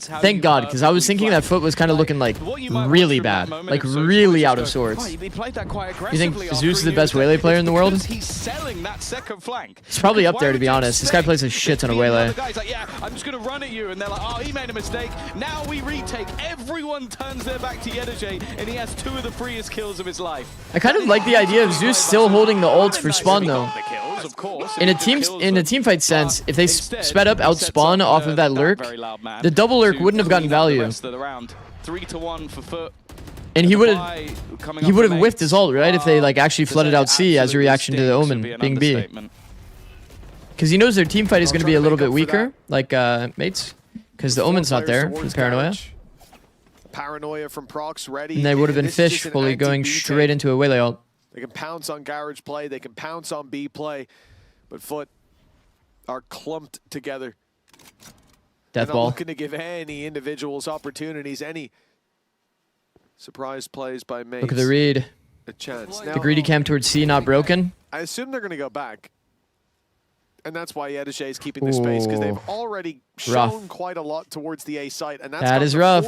how thank God, because I was thinking that Foot was kind of looking like really bad, like really out of sorts. He played that quite You think aggressively Zeus is the after best he Waylay player in the world? because he's selling that second flank. He's probably up there, to be honest. This guy plays a shit ton of Waylay. The guy's like, yeah, I'm just going to run at you. And they're like, oh, he made a mistake. Now we retake. Everyone turns their back to Yedajay, and he has 2 of the freest kills of his life. I kind of like the idea of Zeus still holding the ults for spawn, though. The kills, of course. In a teamfight sense, if they sped up outspawn off of that lurk, the double lurk wouldn't have gotten value. 3-1 for Foot. And he would have whiffed his ult, right? If they like actually flooded out C as a reaction to the omen being B. Because he knows their teamfight is going to be a little bit weaker, like mates, because the omen's not there from Paranoia. Paranoia from Prox ready. And they would have been fish fully going straight into a Waylay ult. They can pounce on Garage play. They can pounce on B play. But Foot are clumped together. Death They're ball. not looking to give any individuals opportunities, any surprise plays by mates. Look at the read. A chance. The greedy camp towards C not broken. I assume they're going to go back. And that's why Yedajay is keeping this space, because they've already shown quite a lot towards the A site. And that is rough.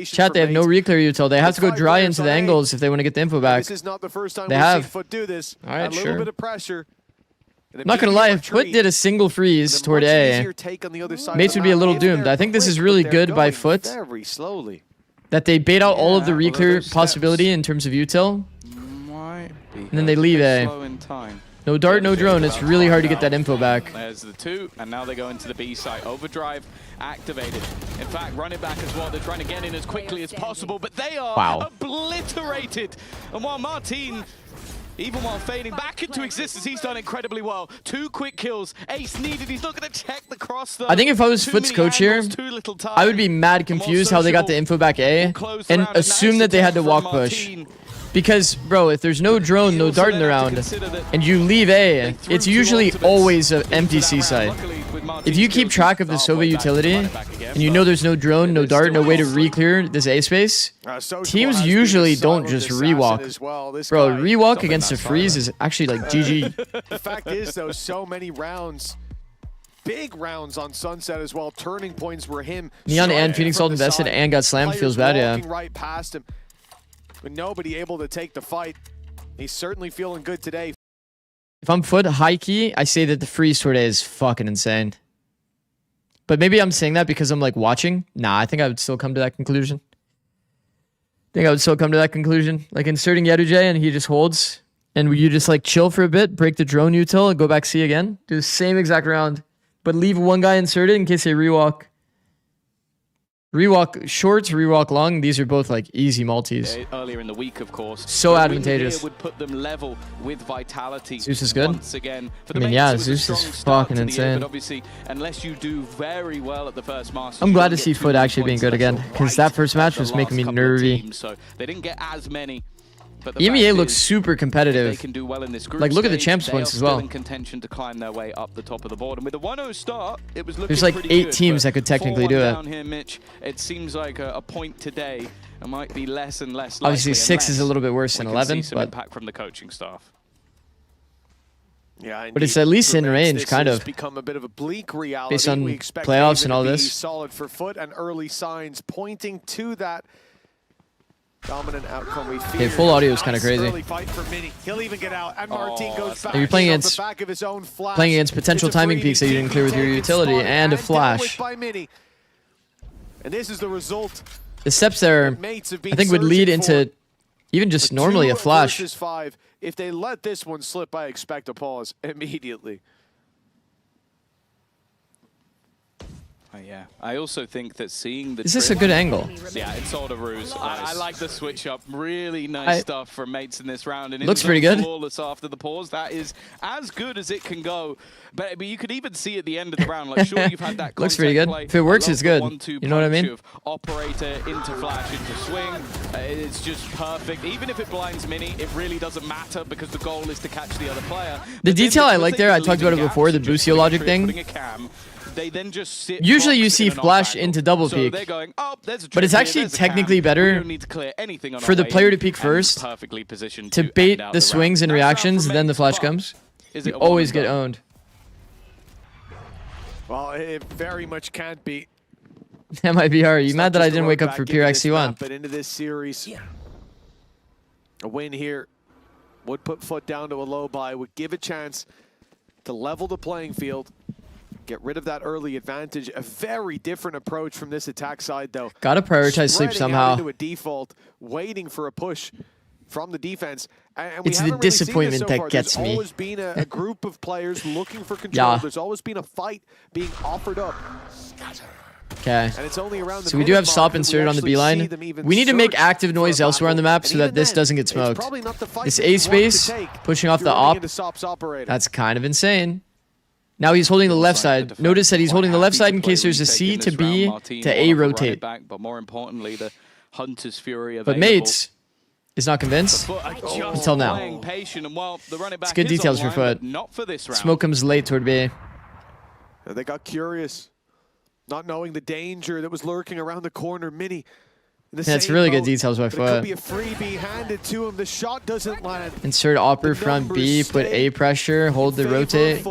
Chat, they have no reclear util. They have to go dry into the angles if they want to get the info back. This is not the first time they we've have. seen Foot do this. All right, a little bit of pressure. I'm not going to lie, if Foot did a single freeze toward A, mates would be a little doomed. I think this is really good by Foot. Very slowly. That they bait out all of the reclear possibility in terms of util. And then they leave A. Slow in time. No dart, no drone. It's really hard to get that info back. There's the 2, and now they go into the B site. Overdrive activated. In fact, run it back as well. They're trying to get in as quickly as possible, but they are obliterated. And while Martin, even while fading back into existence, he's done incredibly well. 2 quick kills. Ace needed. He's not going to check the cross, though. I think if I was Foot's coach here, I would be mad confused how they got the info back A and assume that they had to walk push. Because, bro, if there's no drone, no dart in the round, and you leave A, it's usually always an empty C site. If you keep track of the Sova utility, and you know there's no drone, no dart, no way to re-clear this A space, teams usually don't just rewalk. Bro, rewalk against a freeze is actually like GG. The fact is, though, so many rounds, big rounds on Sunset as well, turning points were him. Neon and Phoenix all invested and got slammed, feels bad, yeah. Right past him. With nobody able to take the fight. He's certainly feeling good today. If I'm Foot high key, I say that the freeze today is fucking insane. But maybe I'm saying that because I'm like watching. Nah, I think I would still come to that conclusion. Like inserting Yaduje and he just holds. And you just like chill for a bit, break the drone util and go back C again. Do the same exact round. But leave one guy inserted in case they rewalk. Rewalk short, rewalk long. These are both like easy multis. Earlier in the week, of course. So advantageous. Would put them level with Vitality. Zeus is good. Once again. For the I mean, yeah, Zeus is fucking insane. But obviously, unless you do very well at the first Masters, I'm glad to see Foot actually being good again, because that first match was making me nervy. So they didn't get as many. But EMEA looks super competitive. They can do well in this group like, look at the stage. champs points as well. In contention to climb their way up the top of the board. And with a 1-0 start, it was looking There's like pretty 8 good, teams that could technically do it. Down here, Mitch, it seems like a point today. It might be less and less Obviously, 6 is a little bit worse than 11, but impact from the coaching staff. Yeah, but it's at least in range, kind of. Become a bit of a bleak reality. Based on we expect playoffs and all to be this. Solid for Foot and early signs pointing to that dominant outcome we fear. Okay, full audio is kind of crazy. Early fight for Mini. He'll even get out, and Martin goes back. You're playing on against the back of his own flash. playing against potential timing peaks that you didn't clear with your utility and a flash. By Mini. And this is the result. The steps there, I think, would lead into even just normally a flash. 2 versus 5. If they let this one slip, I expect a pause immediately. Yeah, I also think that seeing the... Is this a good angle? Yeah, it's sort of ruse. I like the switch up. Really nice stuff from Mates in this round. And looks pretty good. Flawless after the pause. That is as good as it can go. But you could even see at the end of the round, like, sure, you've had that looks pretty good. play. If it works, it's good. You know what I mean? Operator into flash, into swing. It's just perfect. Even if it blinds Mini, it really doesn't matter because the goal is to catch the other player. The detail I like there, I talked about it before, the Boostio logic thing. They then just sit. Usually you see flash into double peek, but it's actually technically better for the player to peek first, to bait the swings and reactions, then the flash comes. You always get owned. Well, it very much can't be. That might be hard. You mad that I didn't wake up for pure XC1? But into this series, a win here would put Foot down to a low buy, would give a chance to level the playing field. Get rid of that early advantage. A very different approach from this attack side, though. Gotta prioritize sleep somehow. Into a default, waiting for a push from the defense. And it's the disappointment that gets me. There's always been a group of players looking for control. There's always been a fight being offered up. Okay. And it's only around the so we do have stop inserted on the B line. We need to make active noise elsewhere on the map so that this doesn't get smoked. This A space, pushing off the op, that's kind of insane. Now he's holding the left side. Notice that he's holding the left side in case there's a C to B to A rotate. But more importantly, the Hunter's Fury but Mates is not convinced until now. It's good details for Foot. Smoke comes late toward B. They got curious, not knowing the danger that was lurking around the corner. Mini. That's really good details by Foot. Could be a freebie handed to him. The shot doesn't land. Insert opper front B, put A pressure, hold the rotate.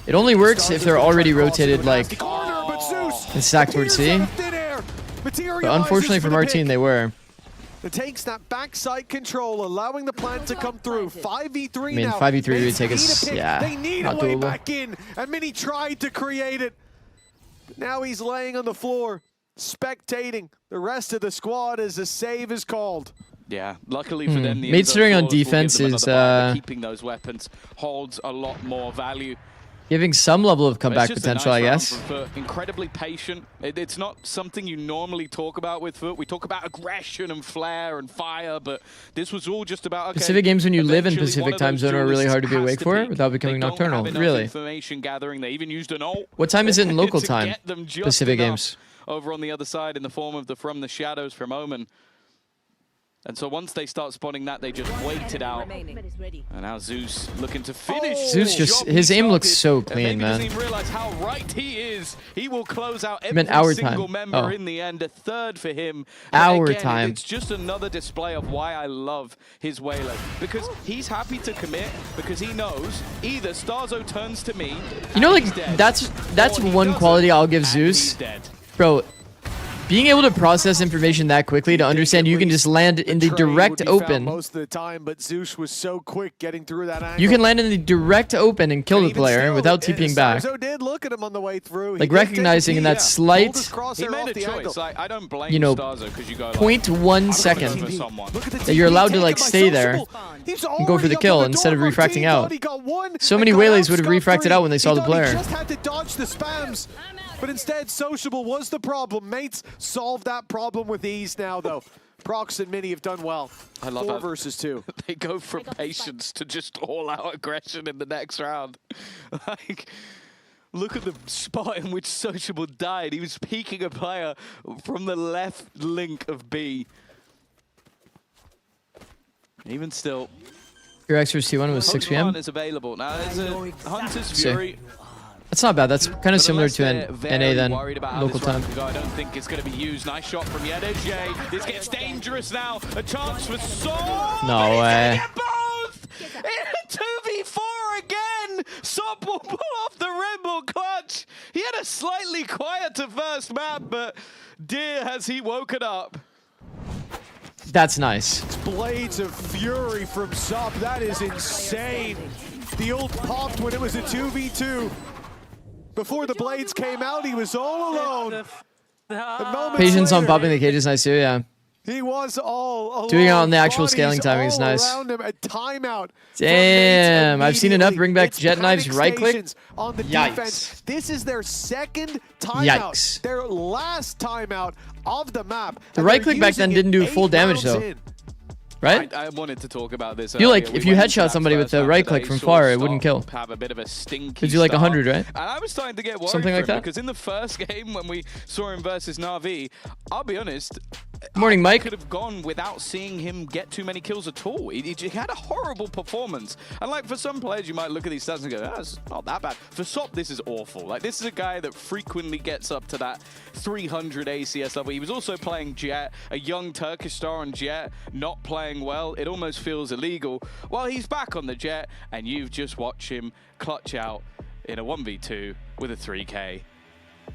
It only works if they're already rotated like and stacked towards C. But unfortunately for Martin, they were. It takes that backside control, allowing the plant to come through. 5v3 now. I mean, 5v3 would take us, yeah, they need not a way doable. back in, and Mini tried to create it. But now he's laying on the floor, spectating the rest of the squad as a save is called. Yeah, luckily for them, the Mate steering on Inzo Force will give defense them is another buy, but keeping those weapons holds a lot more value. giving some level of comeback It's just a potential, nice I round guess. from Foot. Incredibly patient. It's not something you normally talk about with Foot. We talk about aggression and flair and fire, but this was all just about, okay, Pacific games when you live in eventually Pacific one of time those zone are really duelists hard to be has awake for peak. without becoming They don't have nocturnal. enough Really? information gathering. They even used an ult. What time is it in local to time? get them just Pacific enough games. over on the other side in the form of the From the Shadows from Omen. And so once they start spawning that, they just wait it out. And now Zeus looking to finish. Zeus just, his aim looks so clean, man. Doesn't even realize how right he is. He will close out every meant hour single time. member Oh. in the end. A third for him. Hour Again, time. It's just another display of why I love his Waylon. Because he's happy to commit, because he knows either Starzo turns to me, You know, and like, he's dead, that's or he one doesn't, quality I'll give and Zeus. he's dead. Bro, being able to process information that quickly to understand you can just land in the direct open. most of the time, but Zeus was so quick getting through that angle. You can land in the direct open and kill the Even player still, without TPing back. Starzo did look at him on the way through. He Like did take a recognizing in peek, that slight, pulled his crosshair He made off a the choice. angle. Like, I don't blame you know, Starzo because you go like, 0.1 second for someone. Look at the that you're TP allowed to taken like by stay there Sociable. He's and go for the already kill up on instead of door. refracting He out. thought he got one So and many got waylays out would have scot-free. refracted out when they saw He the thought player. He just had to dodge the spams. But instead, Sociable was the problem. Mates solved that problem with ease now, though. Prox and Mini have done well. I love 4 how versus 2. they go from patience to just all-out aggression in the next round. Like, look at the spot in which Sociable died. He was peeking a player from the left link of B. Even still, your X T1 was 6 p.m. Pokemon is available. Now, there's a Hunter's Fury. That's not bad. That's kind of similar to an NA then, local time. I don't think it's going to be used. Nice shot from Yedeje. This gets dangerous now. A chance for Sop. No way. Get both! In a 2v4 again! Sop will pull off the Red Bull clutch. He had a slightly quieter first map, but dear has he woken up. That's nice. Blades of Fury from Sop. That is insane. The ult popped when it was a 2v2. Before the blades came out, he was all alone. Patience on popping the cage is nice too, yeah. He was all alone. Doing it on the actual Bodies scaling timing is all nice. around him. A timeout. Damn, I've seen enough bring back It's Jet Knives panic right click. stations on the Yikes. defense. This is their second timeout. Yikes. Their last timeout of the map. The and right they're click back then using didn't it do full 8 damage rounds though. in. Right? I wanted to talk about this. Feel like earlier. if We you went into headshot that somebody with first the map right today, click from saw far, it wouldn't Stop kill. Have a bit of a stinky Gives you like start. 100, right? And I was starting to get worried Something for like him that. because in the first game when we saw him versus Na'Vi, I'll be honest. Morning, Mike. Could have gone without seeing him get too many kills at all. He had a horrible performance. And like for some players, you might look at these stats and go, "Oh, it's not that bad." For Sop, this is awful. Like this is a guy that frequently gets up to that 300 ACS level. He was also playing Jet, a young Turkish star on Jet, not playing well. It almost feels illegal. Well, he's back on the Jet, and you've just watched him clutch out in a 1v2 with a 3K.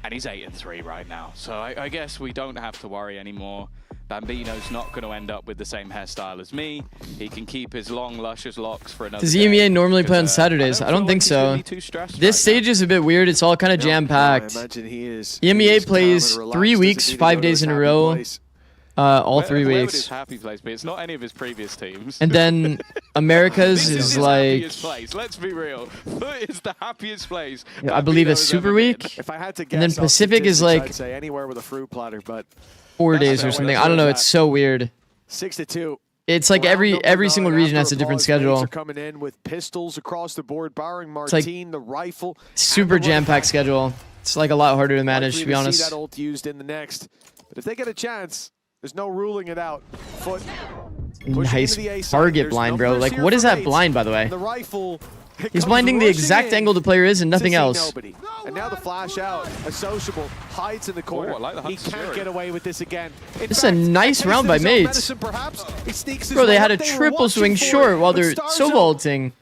And he's 8-3 right now. So I guess we don't have to worry anymore. Bambino's not going to end up with the same hairstyle as me. He can keep his long, luscious locks for another Does day, EMEA normally play on 'cause, Saturdays? I don't feel think like he's so. gonna be too stressed This right stage is a bit weird. It's all kind of jam-packed. I imagine he is. EMEA he's plays calm and 3 relaxed. weeks, Doesn't need to 5 go to days his in a happy row. place. All 3 Where would his weeks. happy place be? It's not any of his previous teams. And then Americas This is his like, happiest place. Let's be real. Foot is the happiest place. I believe Bambino it's has Super ever been. Week. If I had to guess, And then off Pacific is statistics, like I'd say anywhere with a fruit platter, but 4 That's days the or way something. to I don't know. do It's that. so weird. 6-2. It's like Round every number single 9 region has after a different applause. Mates schedule. are coming in with pistols across the board, barring like Martine, the rifle. Super and the jam-packed running back. schedule. It's like a lot harder to manage, Likely to be honest. see that ult used in the next. But if they get a chance, there's no ruling it out. Foot pushing Nice into the A side. target There's blind, bro. numbers Like, here what is for that Mates. blind, by the way? The rifle. He's blinding the exact angle the player is and nothing else. Nobody. And now the flash out. A Sociable hides in the corner. I like the he Hunter's can't Fury. get away with this again. In This is a fact, nice taste round of by his own Mates. medicine, perhaps. He sneaks his Bro, they way had a up. They were triple watching swing for short it, while but they're Starzo, so vaulting.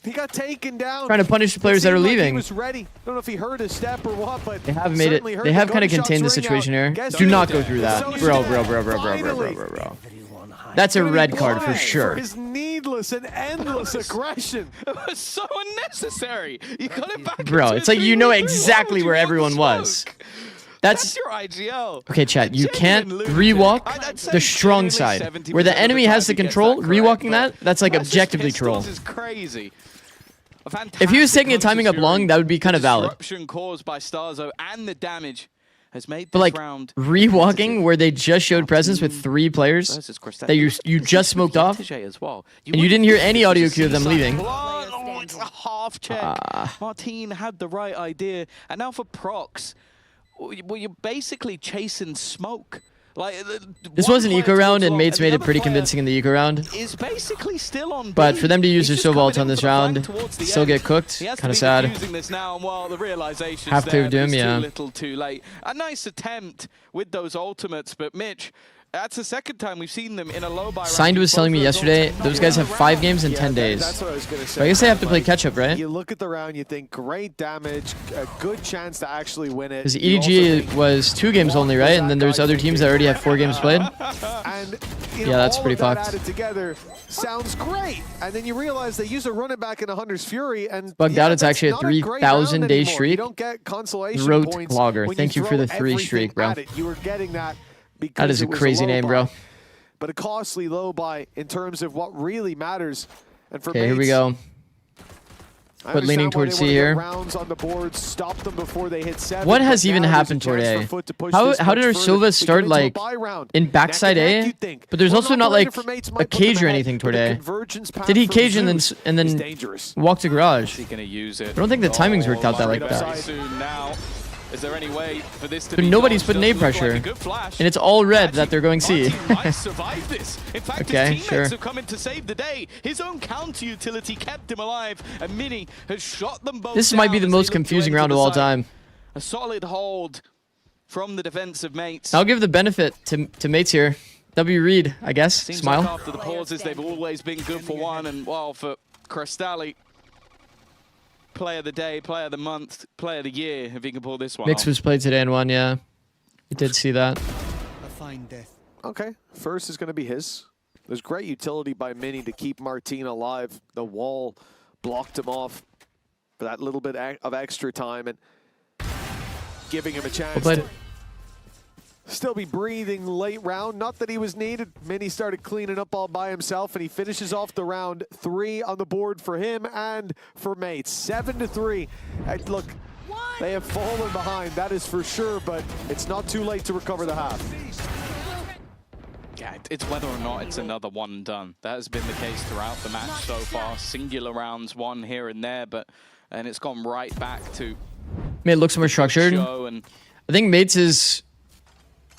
He got taken down. Trying to punish the It players that are seemed like leaving. He was ready. Don't know if he heard his step or what, but They have made it. certainly heard They the have kind of gunshots contained the ring situation out. here. Guess Do who's not go dead? through that. Sociable. Bro. That's a Gonna be red card for blamed sure. For his needless and endless aggression. It was so unnecessary. You got it back. Bro, into it's like you 3v3. know Why exactly would you where want the everyone was. smoke? That's your IGL. okay, chat. You can't Genuine rewalk lunatic. I'd say the strong genuinely side 70% where the of enemy time has the he gets control. that correct, Rewalking but that's like versus objectively troll. pistols is crazy. A If he was fantastic taking a timing up Hunter's long, Fury. that would be kind of The valid. disruption caused by Starzo and the damage has made But this like round rewalking where they just showed presence with 3 players versus Crystal. that you just smoked off, As well. and you didn't hear any audio cue of them leaving. Oh, it's a half check. Martine had the right idea. And now for Prox, well, you're basically chasing smoke. Like This one was an player eco round, towards and long, Mates the made it other pretty player convincing in the eco round. is basically still on But B. for them to use their He's just Sovaults coming on in this for the flank round, towards the still end. get cooked. He has Kind of to be sad. using this now, and while the realization Have to there, have but Doom, it's yeah. too little, too late. A nice attempt with those ultimates, but Mitch, that's the second time we've seen them in a low buy. Signed was telling me yesterday those guys have 5 games in 10 days. That's what I was gonna say. So I guess they have to play catch up, right? You look at the round, you think great damage, a good chance to actually win it. Because You also EDG think, was 2 games only, right? And then there's other teams that already have 4 games played. and you know, Yeah, that's all pretty of that fucked. added together sounds great. And then you realize they use a running back in a Hunter's Fury, and Bugged out, it's that's actually a not great 3,000 round day anymore. streak. You don't get consolation Road points Clogger. when Thank you for throw the 3 streak, everything bro. at it. You were getting that because That is a it was crazy low name, bro. buy, but a costly low buy in terms of what really matters. And for Okay, here we Mates, go. I But leaning understand why towards they C wanna get here. rounds on the board, stop them before they hit 7. What but has even now there's a happened chance today? for Foot to push How this did much our further. Silva We start come into a like buy round. in Neck backside and neck, A? you'd think. But there's One also not operator like for Mates a might put them cage or ahead, anything but the today. convergence path Did he from cage and Zeus then is dangerous. walk to garage? Is he going to use it? I don't think the timings worked out that like Right that. up soon now. Is there any way for this to But be nobody's dodged? putting Doesn't A look like pressure. a good flash. And it's all red that they're going C. Martin might survive this. In fact, Okay, his teammates sure. have come in to save the day. His own counter utility kept him alive, and Mini has shot them both This might be down the as most they look to confusing enter round the of all site. time. A solid hold from the defensive Mates. I'll give the benefit to Mates here. W Reed, I guess. Seems Smile. like after the pauses, they've always been good for one, and well, for Crystalli, player of the day, player of the month, player of the year, if he can pull this one Mix off. was played today and won, yeah. We did see that. A fine death. Okay, first is going to be his. There's great utility by Mini to keep Martine alive. The wall blocked him off for that little bit of extra time and giving him a chance played. to still be breathing late round. Not that he was needed. Mini started cleaning up all by himself, and he finishes off the round. 3 on the board for him and for Mates. 7-3. Look, they have fallen behind, that is for sure, but it's not too late to recover the half. Yeah, it's whether or not it's another one and done. That has been the case throughout the match so far. Singular rounds, one here and there, and it's gone right back to Made it look more structured. show. And I think Mates is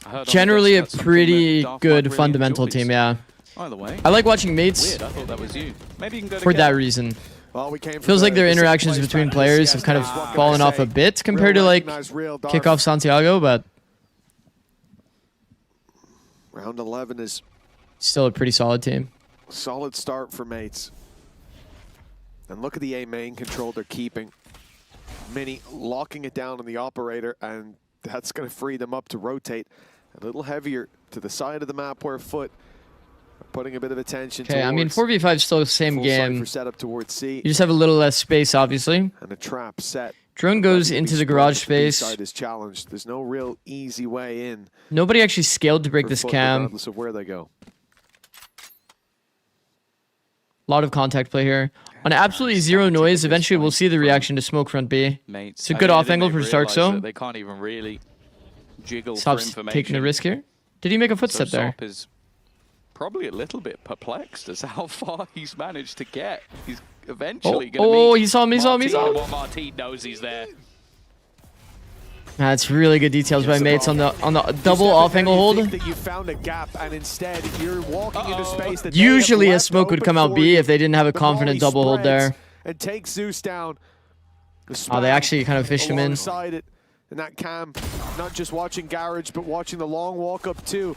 I heard on the generally a desk that's something pretty that Darth good really fundamental enjoys. team, yeah. Either way, I like watching Mates weird. I thought that was you. Maybe you can go for that together. reason. Well, we came from Feels like their the interactions place between back players this have kind of yesterday. What can fallen I off say? a bit Real compared to like recognized real Darth. Kickoff Santiago, but Round 11 is still a pretty solid team. a solid start for Mates. And look at the A main control they're keeping. Mini locking it down on the operator, and that's going to free them up to rotate a little heavier to the side of the map where Foot are putting a bit of attention. Okay, I mean towards 4v5 is still the same full game. cipher setup towards C. You just have a little less space, obviously. And a trap set. Drone goes But into the spread garage if the B space. side is challenged. There's no real easy way in. Nobody actually scaled to break for this Foot, cam. regardless of where they go. A lot of contact play here. On absolutely zero noise, eventually we'll see the reaction to smoke front B. Mates. It's a I good mean, I off think angle they for Stark, realise so. that they can't even really jiggle for Stops information. taking the risk here. Did he make a So footstep there? Sop is probably a little bit perplexed as how far he's managed to get. He's eventually going to Oh, meet he saw him, he saw him, he saw him. Martine, and while Martine knows he's there. That's really good details by Mates on the double You off step in angle and you hold. think that you found a gap, and instead you're walking into space that Usually they have a left smoke would open come out for B you. if they didn't have a The confident volley double hold spreads there. and takes Zeus down. The Oh, they spam actually kind of fished him in. alongside it, and that cam, not just watching Garage, but watching the long walk up too.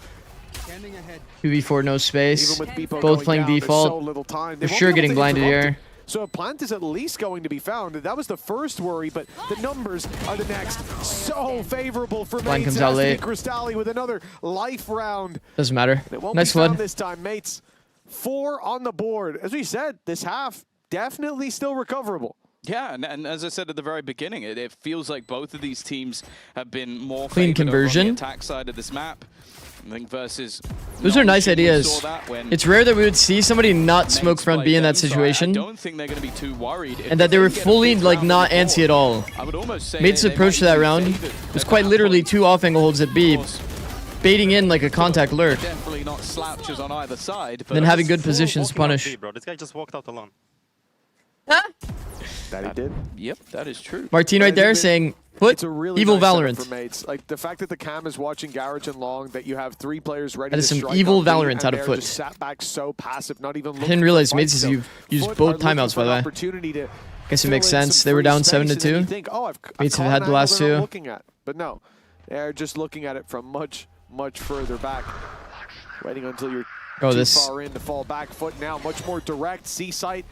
2v4, no space. Even with Beepo Both going playing down, there's default. so little time. For They won't sure be able getting to blinded interrupt here. it. So a plant is at least going to be found. That was the first worry, but the numbers are the next. So favorable for Blind Mates. comes out late. Crystalli with another life round. Doesn't matter. It won't Nice be found flood. this time, Mates. 4 on the board. As we said, this half definitely still recoverable. Yeah, and as I said at the very beginning, it feels like both of these teams have been more Clean favored over on conversion. the attack side of this map. I think versus Those are nice we ideas. saw that when It's rare that we would see somebody not smoke front B in that situation, I don't think they're going to be too worried. and that they were fully like not antsy at all. I would almost say Mate's they approach might to that be round favored was at quite that literally point. 2 off angle holds at B, Of course, baiting in like a contact lurk, definitely not slouches on either side. But then having good positions to punish. Bro, this guy just walked out alone. That he did. Yep, that is true. Martine right there saying, "Put It's a really evil nice setup Valorant." for Mates. Like the fact that the cam is watching Garage and Long, that you have 3 players ready That to is some strike evil on B, Valorant and out of they're Foot. just sat back so passive, not even I looking didn't for realize fights. Mates So used Foot both are looking timeouts, for by the an way. opportunity to Guess it fill makes in some sense. They were free down space, and then 7-2. you think, oh, I've Mates have caught had an the last angle that I'm 2. looking at. But no, they're just looking at it from much, much further back. Waiting until you're too far in to fall back. Foot now much more direct. C-site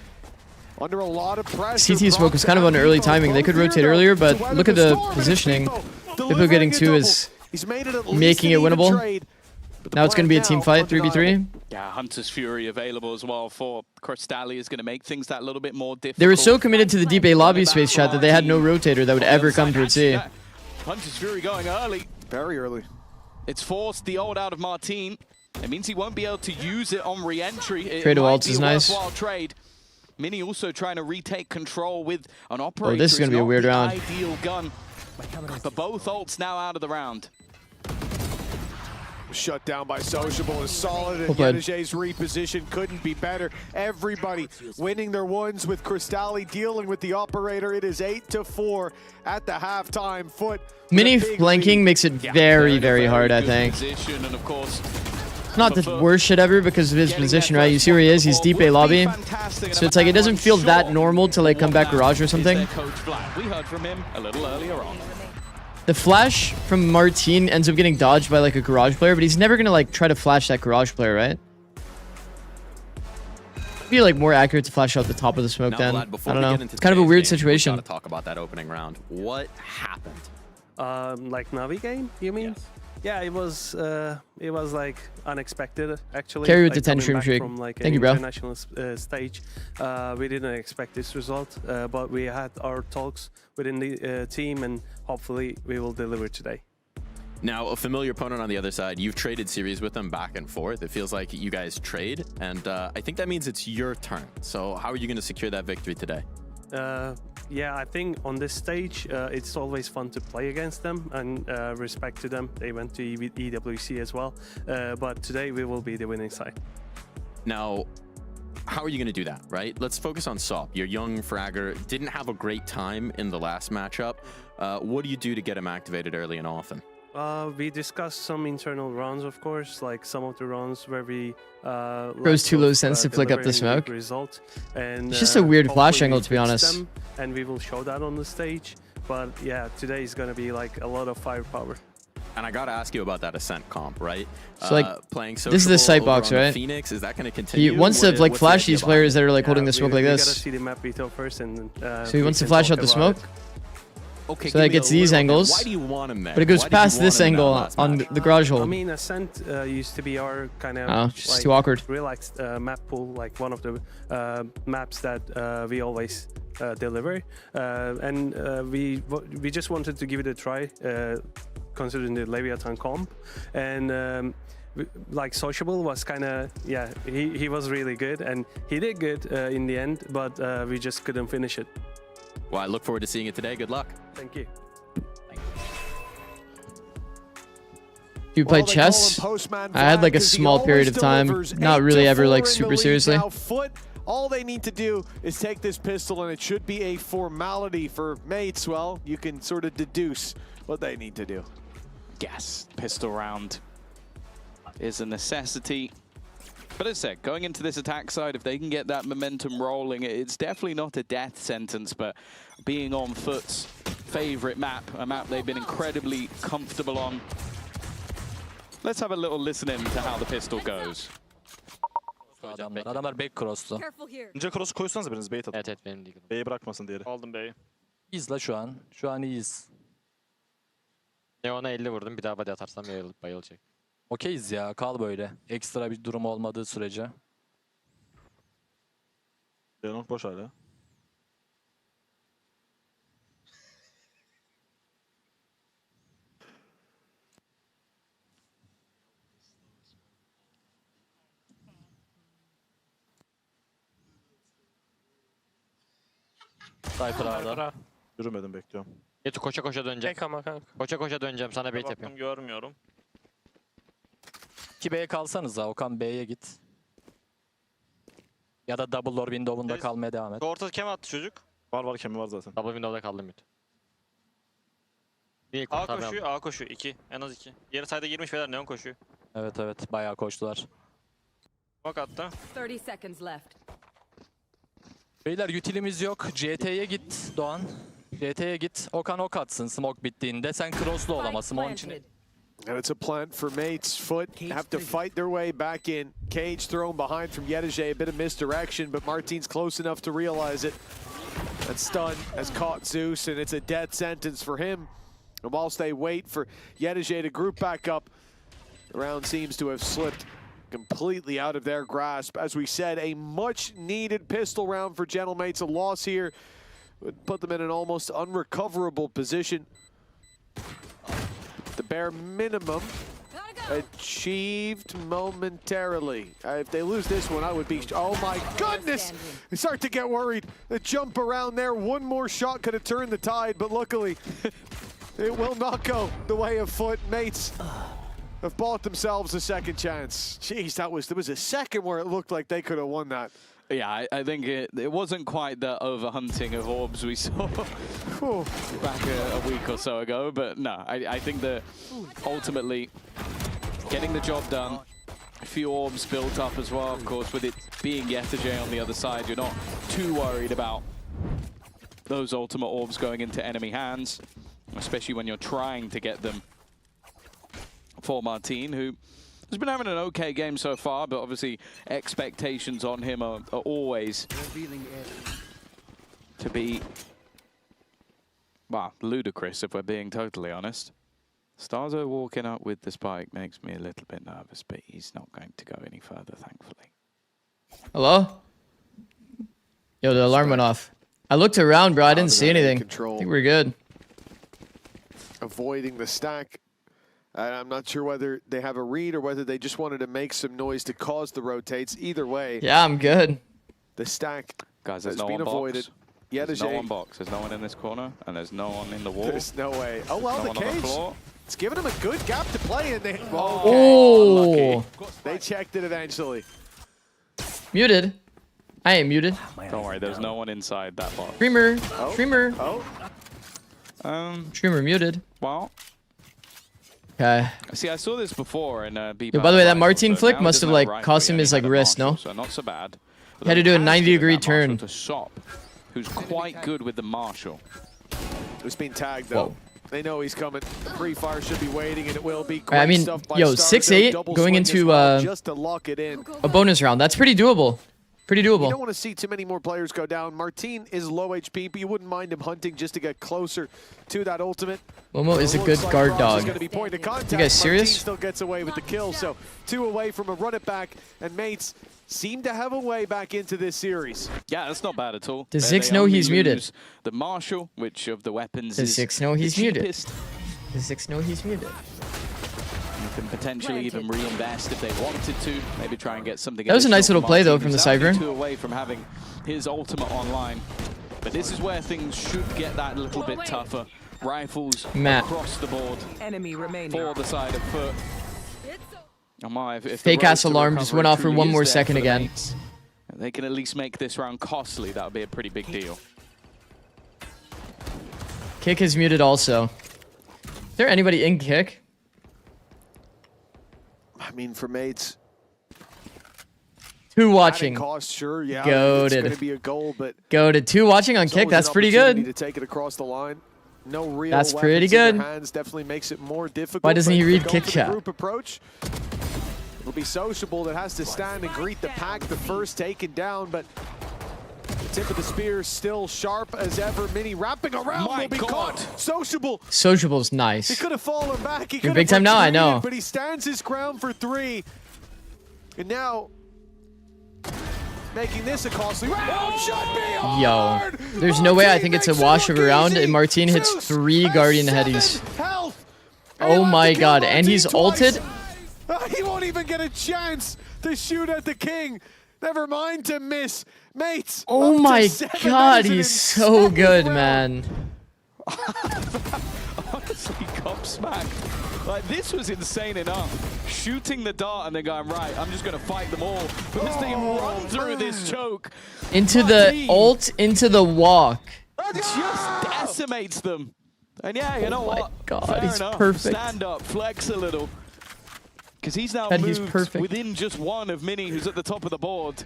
under a lot of pressure. CT's smoke was kind of on early timing. They could rotate earlier, but look at the positioning. People getting 2 is making it winnable. Now it's going to be a team fight, 3v3. Yeah, Hunter's Fury available as well for Crystalli is going to make things that little bit more difficult. They were so committed to the deep A lobby space shot that they had no rotator that would ever come towards C. Yeah. Hunter's Fury going early. Very early. It's forced the ult out of Martine. It means he won't be able to use it on re-entry. Trade of might ults be is a nice. worthwhile trade. Mini also trying to retake control with an operator. Oh, this is going to be a weird round. Ideal gun. But both ults now out of the round. Shut down by Sociable is solid, and Well played. Yenijay's reposition couldn't be better. Everybody winning their ones with Crystalli dealing with the operator. It is 8-4 at the halftime. Foot. with a Mini big flanking lead. makes it very, very hard, I good think. Position, and of course, It's not the worst shit ever because of his position, right? You see where he is? He's deep A lobby. So it's like it doesn't feel that normal to like come back garage or something. We heard from him a little earlier on. The flash from Martine ends up getting dodged by like a garage player, but he's never going to like try to flash that garage player, right? It'd be like more accurate to flash out the top of the smoke then. I don't know. It's kind of a weird situation. Gotta talk about that opening round. What happened? Like Navi game, you mean? Yeah, it was like unexpected actually. Carry with the like, 10 coming stream back streak. from, like, Thank an you, bro. international stage. We didn't expect this result, but we had our talks within the team, and hopefully we will deliver today. Now, a familiar opponent on the other side, you've traded series with them back and forth. It feels like you guys trade, and I think that means it's your turn. So how are you going to secure that victory today? Yeah, I think on this stage, it's always fun to play against them, and respect to them. They went to EWC as well, but today we will be the winning side. Now, how are you going to do that, right? Let's focus on Sop. Your young fragger didn't have a great time in the last matchup. What do you do to get him activated early and often? We discussed some internal runs, of course, like some of the runs where we Goes too low sense to flick up the smoke. Result, and It's just a weird flash hopefully angle, we to be fix honest. them, and we will show that on the stage. But yeah, today is going to be like a lot of firepower. And I got to ask you about that Ascent comp, right? So like, playing this is the sight over box, on the right? Phoenix, is that going to He continue? wants to like What's the flash idea these behind players it? that are like holding the smoke like we this. gotta see the map veto first, and So he wants to can flash talk out the about smoke. it. Okay, So that gets these angles. Why do you want him there? But it goes Why did you past want this him in that angle last on match? the garage I hole. mean, Ascent used to be our kind of Oh, it's just too awkward. relaxed map pool, like one of the maps that we always deliver, and we just wanted to give it a try, considering the Leviathan comp, and like Sociable was kind of, yeah, he was really good, and he did good in the end, but we just couldn't finish it. Well, I look forward to seeing it today. Good luck. Thank you. You play chess? I had like a small period of time, not really ever like super seriously. Now, Foot, all they need to do is take this pistol, and it should be a formality for Mates. Well, you can sort of deduce what they need to do. Yes, pistol round is a necessity. But as I said, going into this attack side, if they can get that momentum rolling, it's definitely not a death sentence, but being on Foot's favorite map, a map they've been incredibly comfortable on. Let's have a little listen in to how the pistol goes. Adamlar back cross'tu. Önce cross koysanız biriniz bait atın. Evet benim ligim. B'yi bırakmasın diğeri. Aldım B'yi. İyiyiz la şu an. Şu an iyiyiz. Neon'a 50 vurdum. Bir daha body atarsam bayılacak. Okeyiz ya. Kal böyle. Ekstra bir durum olmadığı sürece. Leonard boş hala. Cypher A'da. Yürümedim, bekliyorum. Yetu koşa koşa döneceğim. Tek ama kanka. Koşa koşa döneceğim, sana bait yapıyorum. Görmüyorum. 2B'ye kalsanız Okan B'ye git. Ya da double door window'unda kalmaya devam et. Orta kem attı çocuk. Var kemi var zaten. Double window'da kaldım mid. Bir A kurtarma koşuyor, A koşuyor. 2. En az 2. Yarı sayda girmiş beyler, neon koşuyor. Evet bayağı koştular. Bak attı. 30 seconds left. Beyler utilimiz yok. CT'ye git Doğan. CT'ye git. Okan ok atsın smoke bittiğinde. Sen cross'lu ol ama smoke'un içine. And it's a plant for Mates. Foot have to fight their way back in. Cage thrown behind from Yedije. A bit of misdirection, but Martin's close enough to realize it. That stun has caught Zeus, and it's a death sentence for him. And whilst they wait for Yedije to group back up, the round seems to have slipped completely out of their grasp. As we said, a much-needed pistol round for Gentlemates. A loss here would put them in an almost unrecoverable position. The bare minimum achieved momentarily. If they lose this one, I would be... Oh my goodness! I start to get worried. The jump around there, one more shot could have turned the tide, but luckily it will not go the way of Foot. Mates have bought themselves a second chance. Jeez, there was a second where it looked like they could have won that. Yeah, I think it wasn't quite the overhunting of orbs we saw back a week or so ago, but no, I think that ultimately getting the job done, a few orbs built up as well, of course, with it being Yetije on the other side, you're not too worried about those ultimate orbs going into enemy hands, especially when you're trying to get them for Martin, who has been having an okay game so far, but obviously expectations on him are always to be, well, ludicrous if we're being totally honest. Starzo walking up with the spike makes me a little bit nervous, but he's not going to go any further, thankfully. Hello? Yo, the alarm went off. I looked around, bro. I didn't see anything. I think we're good. Avoiding the stack. I'm not sure whether they have a read or whether they just wanted to make some noise to cause the rotates. Either way. Yeah, I'm good. The stack Guys, there's has no been one avoided. box. Yeah, There's no one box. There's no one in this corner, and there's no one in the wall. There's no way. Oh, well, no the one on Cage. floor. It's giving them a good gap to play in. They, Oh. They checked it eventually. Muted. I ain't muted. Don't worry, there's no one inside that box. Streamer. Oh. Streamer. Oh. Streamer muted. Well. Okay. See, I saw this before in Yo, by the way, that Martin flick must have like cost him his like wrist, no? So not so bad. He had to do a 90-degree turn. To Sop, who's quite good with the Marshall. Who's been tagged though. Whoa. They know he's coming. The pre-fire should be waiting, and it will be. I mean, yo, 6-8 going into just to lock it in. A bonus round. That's pretty doable. Pretty doable. You don't want to see too many more players go down. Martin is low HP, but you wouldn't mind him hunting just to get closer to that ultimate. Momo is a good guard dog. Going to be point of contact. You guys serious? Martin still gets away with the kill, so 2 away from a run it back, and Mates seem to have a way back into this series. Yeah, that's not bad at all. Does Zikz know he's muted? The Marshall, which of the weapons Does is Zikz know he's muted? cheapest. Does Zikz know he's muted? You can potentially even reinvest if they wanted to. Maybe try and get something. That was a nice additional little play, though, Martin, from the who's only Cypher. 2 away from having his ultimate online. But this is where things should get that little bit tougher. Rifles across the board Enemy remaining. for the side of Foot. Oh my, if the Fake road ass to alarm just recovery went off for truly one is more there second for the again. mates, they can at least make this round costly. That would be a pretty big deal. Kick is muted also. Is there anybody in Kick? I mean, for Mates. 2 watching. Cost, sure, yeah. Goated. It's going to be a goal, but Goated. 2 watching on Kick. That's pretty good. To take it across the line. No real That's pretty weapons in good. their hands definitely makes it more difficult. Why doesn't he but read go Kick for the chat? Group approach. It'll be Sociable that has to stand and greet the pack. The first taken down, but the tip of the spear still sharp as ever. Mini wrapping around will be caught. Sociable. Sociable's nice. He could have fallen back. He You're could big have time now, I know. retreated, but he stands his ground for 3. And now making this a costly round should be hard. Yo, there's no way I think it's a wash of a round, and Martin hits 3 Guardian headies. Oh my god, and he's ulted? He won't even get a chance to shoot at the king. Never mind to miss. Mates. Oh up to my 7 god, minutes and he's in so 7th good, round. man. Honestly, gobsmacked. Like, this was insane enough. Shooting the dart and then going, right, I'm just going to fight them all. Because they run through this choke. Into the ult, into the walk. It just decimates them. And yeah, you know what? God, Fair he's enough. perfect. Stand up, flex a little. Because he's now God, he's moved perfect. within just one of Mini, who's at the top of the board.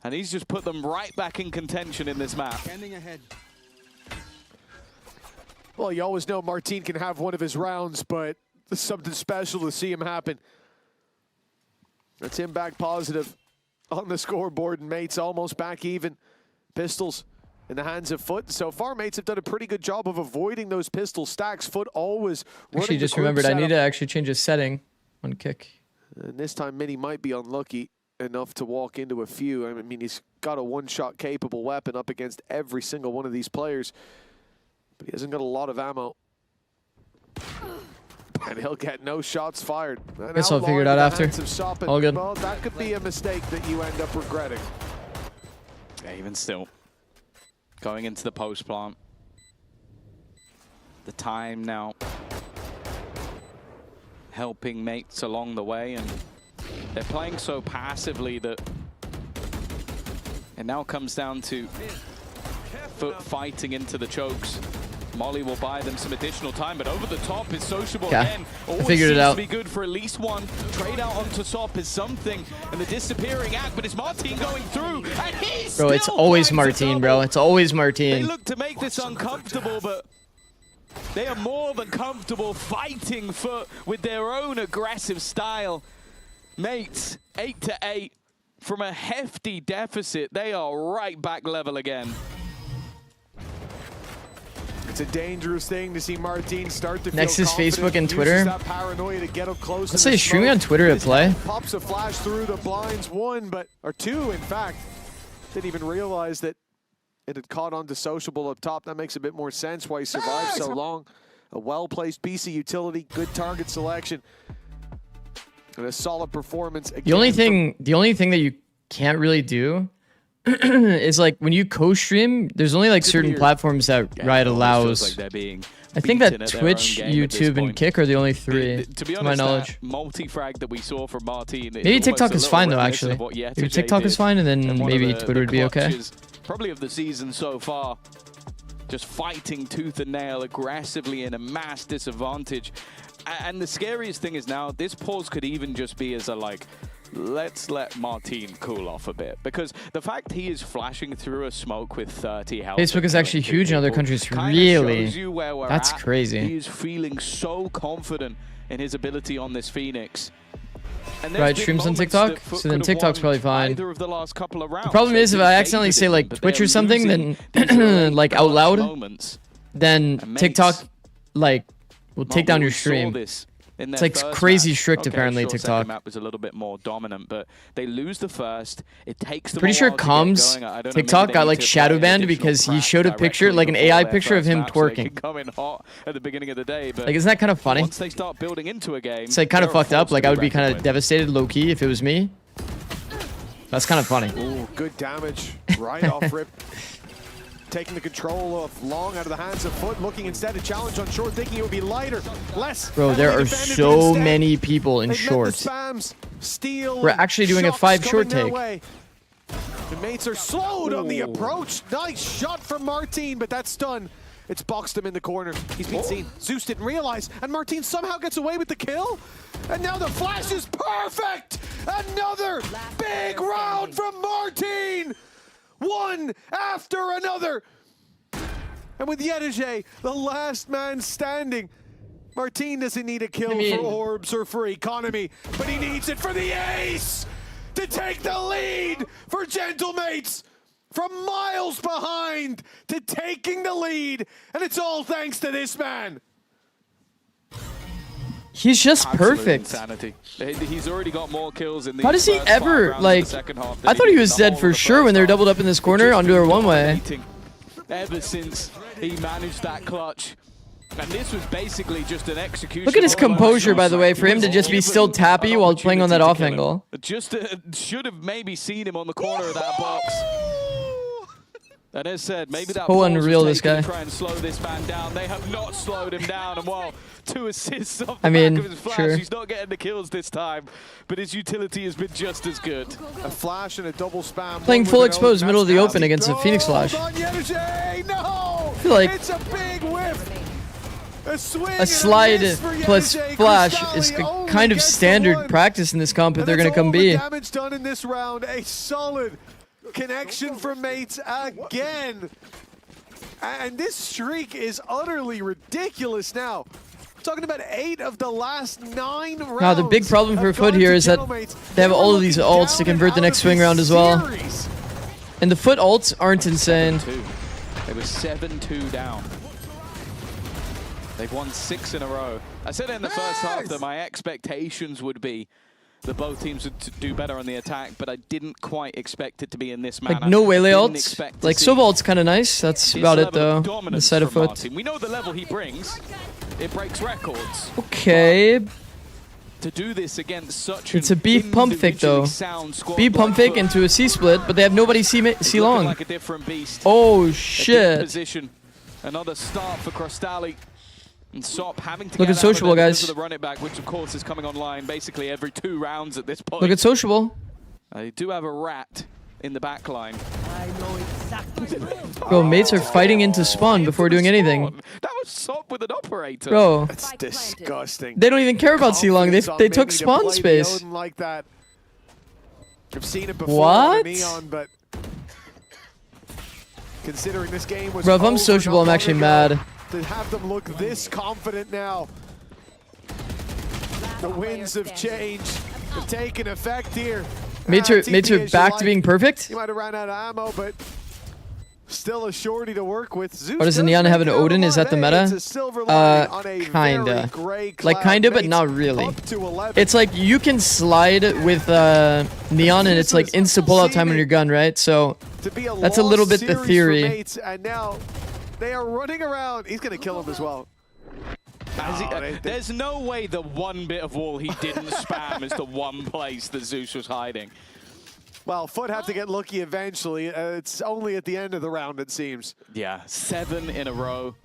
And he's just put them right back in contention in this map. Standing ahead. Well, you always know Martin can have one of his rounds, but there's something special to see him happen. That's him back positive on the scoreboard, and Mates almost back even. Pistols in the hands of Foot. So far, Mates have done a pretty good job of avoiding those pistol stacks. Foot always running Actually, the just group remembered I need setup. to actually change a setting on kick. And this time, Mini might be unlucky enough to walk into a few. I mean, he's got a one-shot capable weapon up against every single one of these players, but he hasn't got a lot of ammo. And he'll get no shots fired. Guess I'll figure it out after. All good. Well, that could be a mistake that you end up regretting. Yeah, even still. Going into the post plant. The time now. Helping Mates along the way, and they're playing so passively that it now comes down to Foot fighting into the chokes. Molly will buy them some additional time, but over the top is Sociable again. I figured it out. Seems to be good for at least one. Trade out onto Sop is something, and the disappearing act, but it's Martin going through, and he's Bro, it's still always finds a Martin, double. bro. It's always They Martin. look to make this uncomfortable, but they are more than comfortable fighting with their own aggressive style. Mates, 8-8 from a hefty deficit. They are right back level again. It's a dangerous thing to see Martin start to Next feel is confident, Facebook and uses Twitter. that paranoia to get up close. Let's to say the streaming smoke. on Twitter to This play. Pops a flash through the blinds, or two, in fact. Didn't even realize that it had caught onto Sociable up top. That makes a bit more sense why he survived so long. A well-placed BC utility, good target selection, and a solid performance. The only thing that you can't really do is like when you co-stream, there's only like certain platforms that Riot allows. Like they're being I think beaten that at their Twitch, own game at this YouTube, and point. Kick are the only three, To be to my honest, knowledge. that multi-frag that we saw from Martin. Maybe TikTok is fine though, actually. Maybe TikTok is fine, and then maybe Twitter would be okay. Probably of the season so far. Just fighting tooth and nail aggressively in a mass disadvantage. And the scariest thing is now, this pause could even just be as a like, let's let Martin cool off a bit. Because the fact he is flashing through a smoke with 30 health. Facebook is actually huge in other countries, kinda really. shows you where we're That's at. crazy. He is feeling so confident in his ability on this Phoenix. And there's Right, been streams on moments TikTok, that Foot so then could have TikTok's won probably fine. either of the last couple of rounds. The problem is if I accidentally say like Twitch or something, then like out loud, then TikTok like will take down your stream. It's like crazy strict apparently, TikTok. Map was a little bit more dominant, but they lose the first. It takes them Pretty a sure while to get Combs going. I don't know, TikTok maybe got they like need to shadow play banned additional because he crap showed a picture, directly like an before AI their picture of first him map, so they twerking. can come in hot at the beginning of the day, but Like, isn't that kind of funny? once they start building into a game, It's like kind of they're a fucked up. force Like to I would be reckoned kind of with. devastated low key if it was me. That's kind of funny. Ooh, good damage right off rip. Taking the control of Long out of the hands of Foot, looking instead to challenge on short, thinking it would be lighter, less. Bro, there heavily are defended, but so instead, many people in they've let short. the spams steal. We're actually doing a shots 5 coming short their take. way. The mates are slowed on the approach. Nice shot from Martin, but that's done. It's boxed him in the corner. He's been seen. Zeus didn't realize, and Martin somehow gets away with the kill. And now the flash is perfect. Another big round from Martin. One after another. And with Yedege, the last man standing, Martin doesn't need a kill for orbs or for economy, but he needs it for the ace to take the lead for Gentlemates. From miles behind to taking the lead, and it's all thanks to this man. He's just Absolute perfect. Insanity. He's already got more kills in the How does he first 5 ever, rounds of like, the second half I than thought did he in was the dead whole for of the sure first when they were half. doubled up in this corner Just under a been one-way. dominating ever since he managed that clutch. And this was basically just an execution. Look at his composure, by the way, for him to just be still tappy while playing on that off angle. Just should have maybe seen him on the corner of that box. And as said, maybe that so unreal, this guy. To try and slow this man down. They have not slowed him down. And while 2 assists off the I mean, back of his flash, sure. he's not getting the kills this time. But his utility has been just as good. A flash and a double spam. Playing full exposed middle of the open against a Phoenix Flash. No! I feel like it's a big whiff. a slide plus flash is kind of standard practice in this comp if they're going to come B. Damage done in this round. A solid connection from mates again. And this streak is utterly ridiculous now. We're talking about 8 of the last 9 rounds. Now, the big problem for Foot here is that they have all of these ults to convert the next swing round as well. And the Foot ults aren't insane. They were 7-2 down. They've won 6 in a row. I said in the first half that my expectations would be that both teams would do better on the attack, but I didn't quite expect it to be in this manner. Like, no Wele ults. Like, Sova ult's kind of nice. That's about it, though. The side of Foot. Martin. We know the level he brings. It breaks records. Okay. To do this against such It's a B pump fake, though. B pump fake into a C split, but they have nobody C long. Like a different beast. Oh, shit. Position. Another start for Crostali. And Sop having to Look get at Sociable, guys. the run it back, which of course is coming online basically every 2 rounds at this point. Look at Sociable. They do have a rat in the back line. Bro, mates are fighting into spawn before doing anything. That was Sop with an operator. Bro. That's disgusting. They don't even care about C-Long. They took spawn space. Like that. I've seen it before. What? Neon, but considering this game was Bro, if I'm Sociable, I'm actually mad. To have them look this confident now. The winds of change have taken effect here. Mates are back to being perfect? You might have ran out of ammo, but still a shorty to work with. Zeus Or does the Neon have an Odin? Is that the meta? Kinda. Like, kinda, but not really. It's like, you can slide with Neon and it's like insta pull-out time on your gun, right? So, that's a little bit the theory. And now, they are running around. He's going to kill him as well. There's no way the one bit of wall he didn't spam is the one place that Zeus was hiding. Well, Foot had to get lucky eventually. It's only at the end of the round, it seems. Yeah, 7 in a row.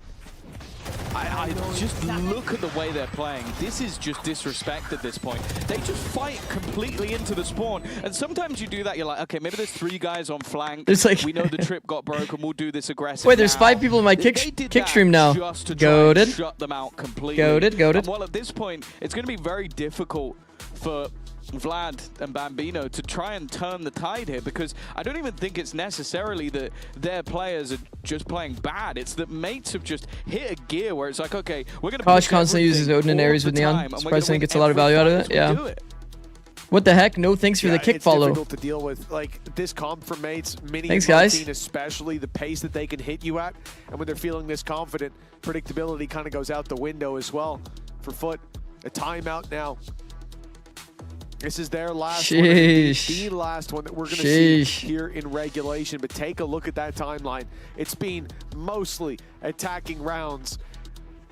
I just look at the way they're playing. This is just disrespect at this point. They just fight completely into the spawn. And sometimes you do that, you're like, okay, maybe there's 3 guys on flank. It's like we know the trip got broken, we'll do this aggressive. Wait, there's now. 5 people in my kick stream now. Just to Goated. shut them out completely. Goated. And well, at this point, it's going to be very difficult for Vlad and Bambino to try and turn the tide here, because I don't even think it's necessarily that their players are just playing bad. It's that mates have just hit a gear where it's like, okay, we're going to Kosh constantly uses Odin and Ares with Neon. Surprisingly gets a lot of value out of it. Yeah. What the heck? No thanks for the kick follow. It's difficult to deal with, like, this comp from mates, Mini Thanks, and guys. Martin, especially the pace that they can hit you at. And when they're feeling this confident, predictability kind of goes out the window as well. For Foot, a timeout now. This is their last one, the last one that we're going to see here in regulation. But take a look at that timeline. It's been mostly attacking rounds.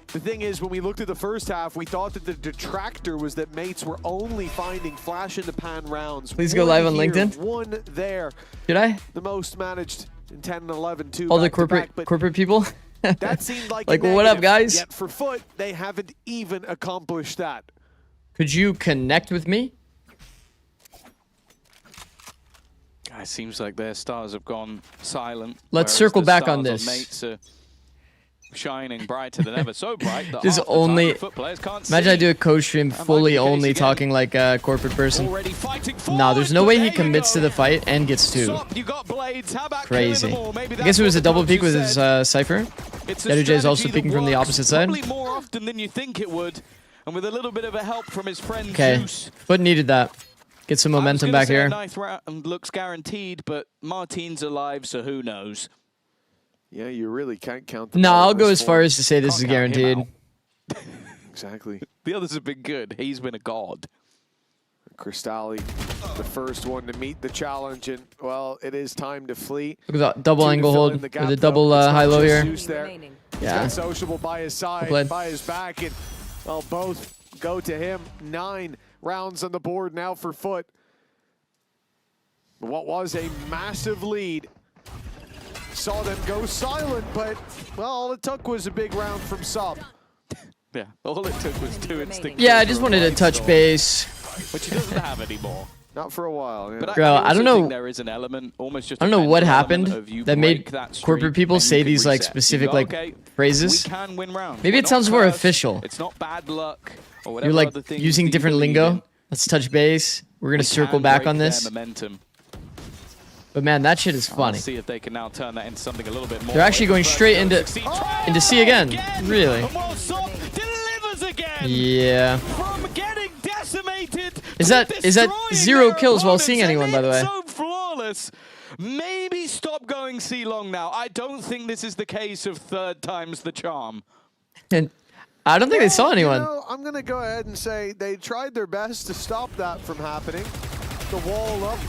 The thing is, when we looked at the first half, we thought that the detractor was that mates were only finding flash in the pan rounds. Please go live on here, LinkedIn. 1 there. Should I? The most managed in 10 and 11, 2 All the back-to-back, but corporate people? that seemed like what up, guys? Yet for Foot, they haven't even accomplished that. Could you connect with me? It seems like their stars have gone silent. Let's circle back on this. Mates are shining brighter than ever. So bright that This only. Imagine I do a coach stream fully only talking like a corporate person. Nah, there's no way he commits to the fight and gets 2. Crazy. I guess it was a double peek with his Cypher. Deduje is also peeking from the opposite side. Probably more often than you think it would, and with a little bit of a help from his friend Zeus. Foot needed that. Get some momentum back here. A ninth round looks guaranteed, but Martin's alive, so who knows? Yeah, you really can't count. No, I'll go as far as to say this is guaranteed. Exactly. The others have been good. He's been a god. Crostali, the first one to meet the challenge, and well, it is time to flee. Look at that double angle hold with a double high-low here. Yeah. Got Sociable by his side, played. by his back, and well, both go to him. 9 rounds on the board now for Foot. What was a massive lead. Saw them go silent, but well, all it took was a big round from Sub. Yeah, all it took was 2 instinct. Yeah, I just wanted to touch base. Which he doesn't have anymore. Not for a while. Yeah. But Bro, I don't also know. think there is an element, almost just I a don't know what mental happened element of you that break made that streak corporate people and you say can these like reset. You specific go, like okay, phrases. we can win rounds. Maybe We're it sounds not more cursed. official. It's not bad luck or whatever You're like other things using that you different believe lingo. in. Let's touch base. We're gonna We circle can back break on their this. momentum. But man, that shit is funny. Let's see if they can now turn that into something a little bit more. They're actually going straight into C again. Really? Delivers again. Yeah. From getting decimated. Is that destroying 0 their kills while opponents, seeing anyone, and by the way? it's so flawless. Maybe stop going C long now. I don't think this is the case of 3rd time's the charm. And I don't think they saw anyone. You know, I'm going to go ahead and say they tried their best to stop that from happening. The wall up,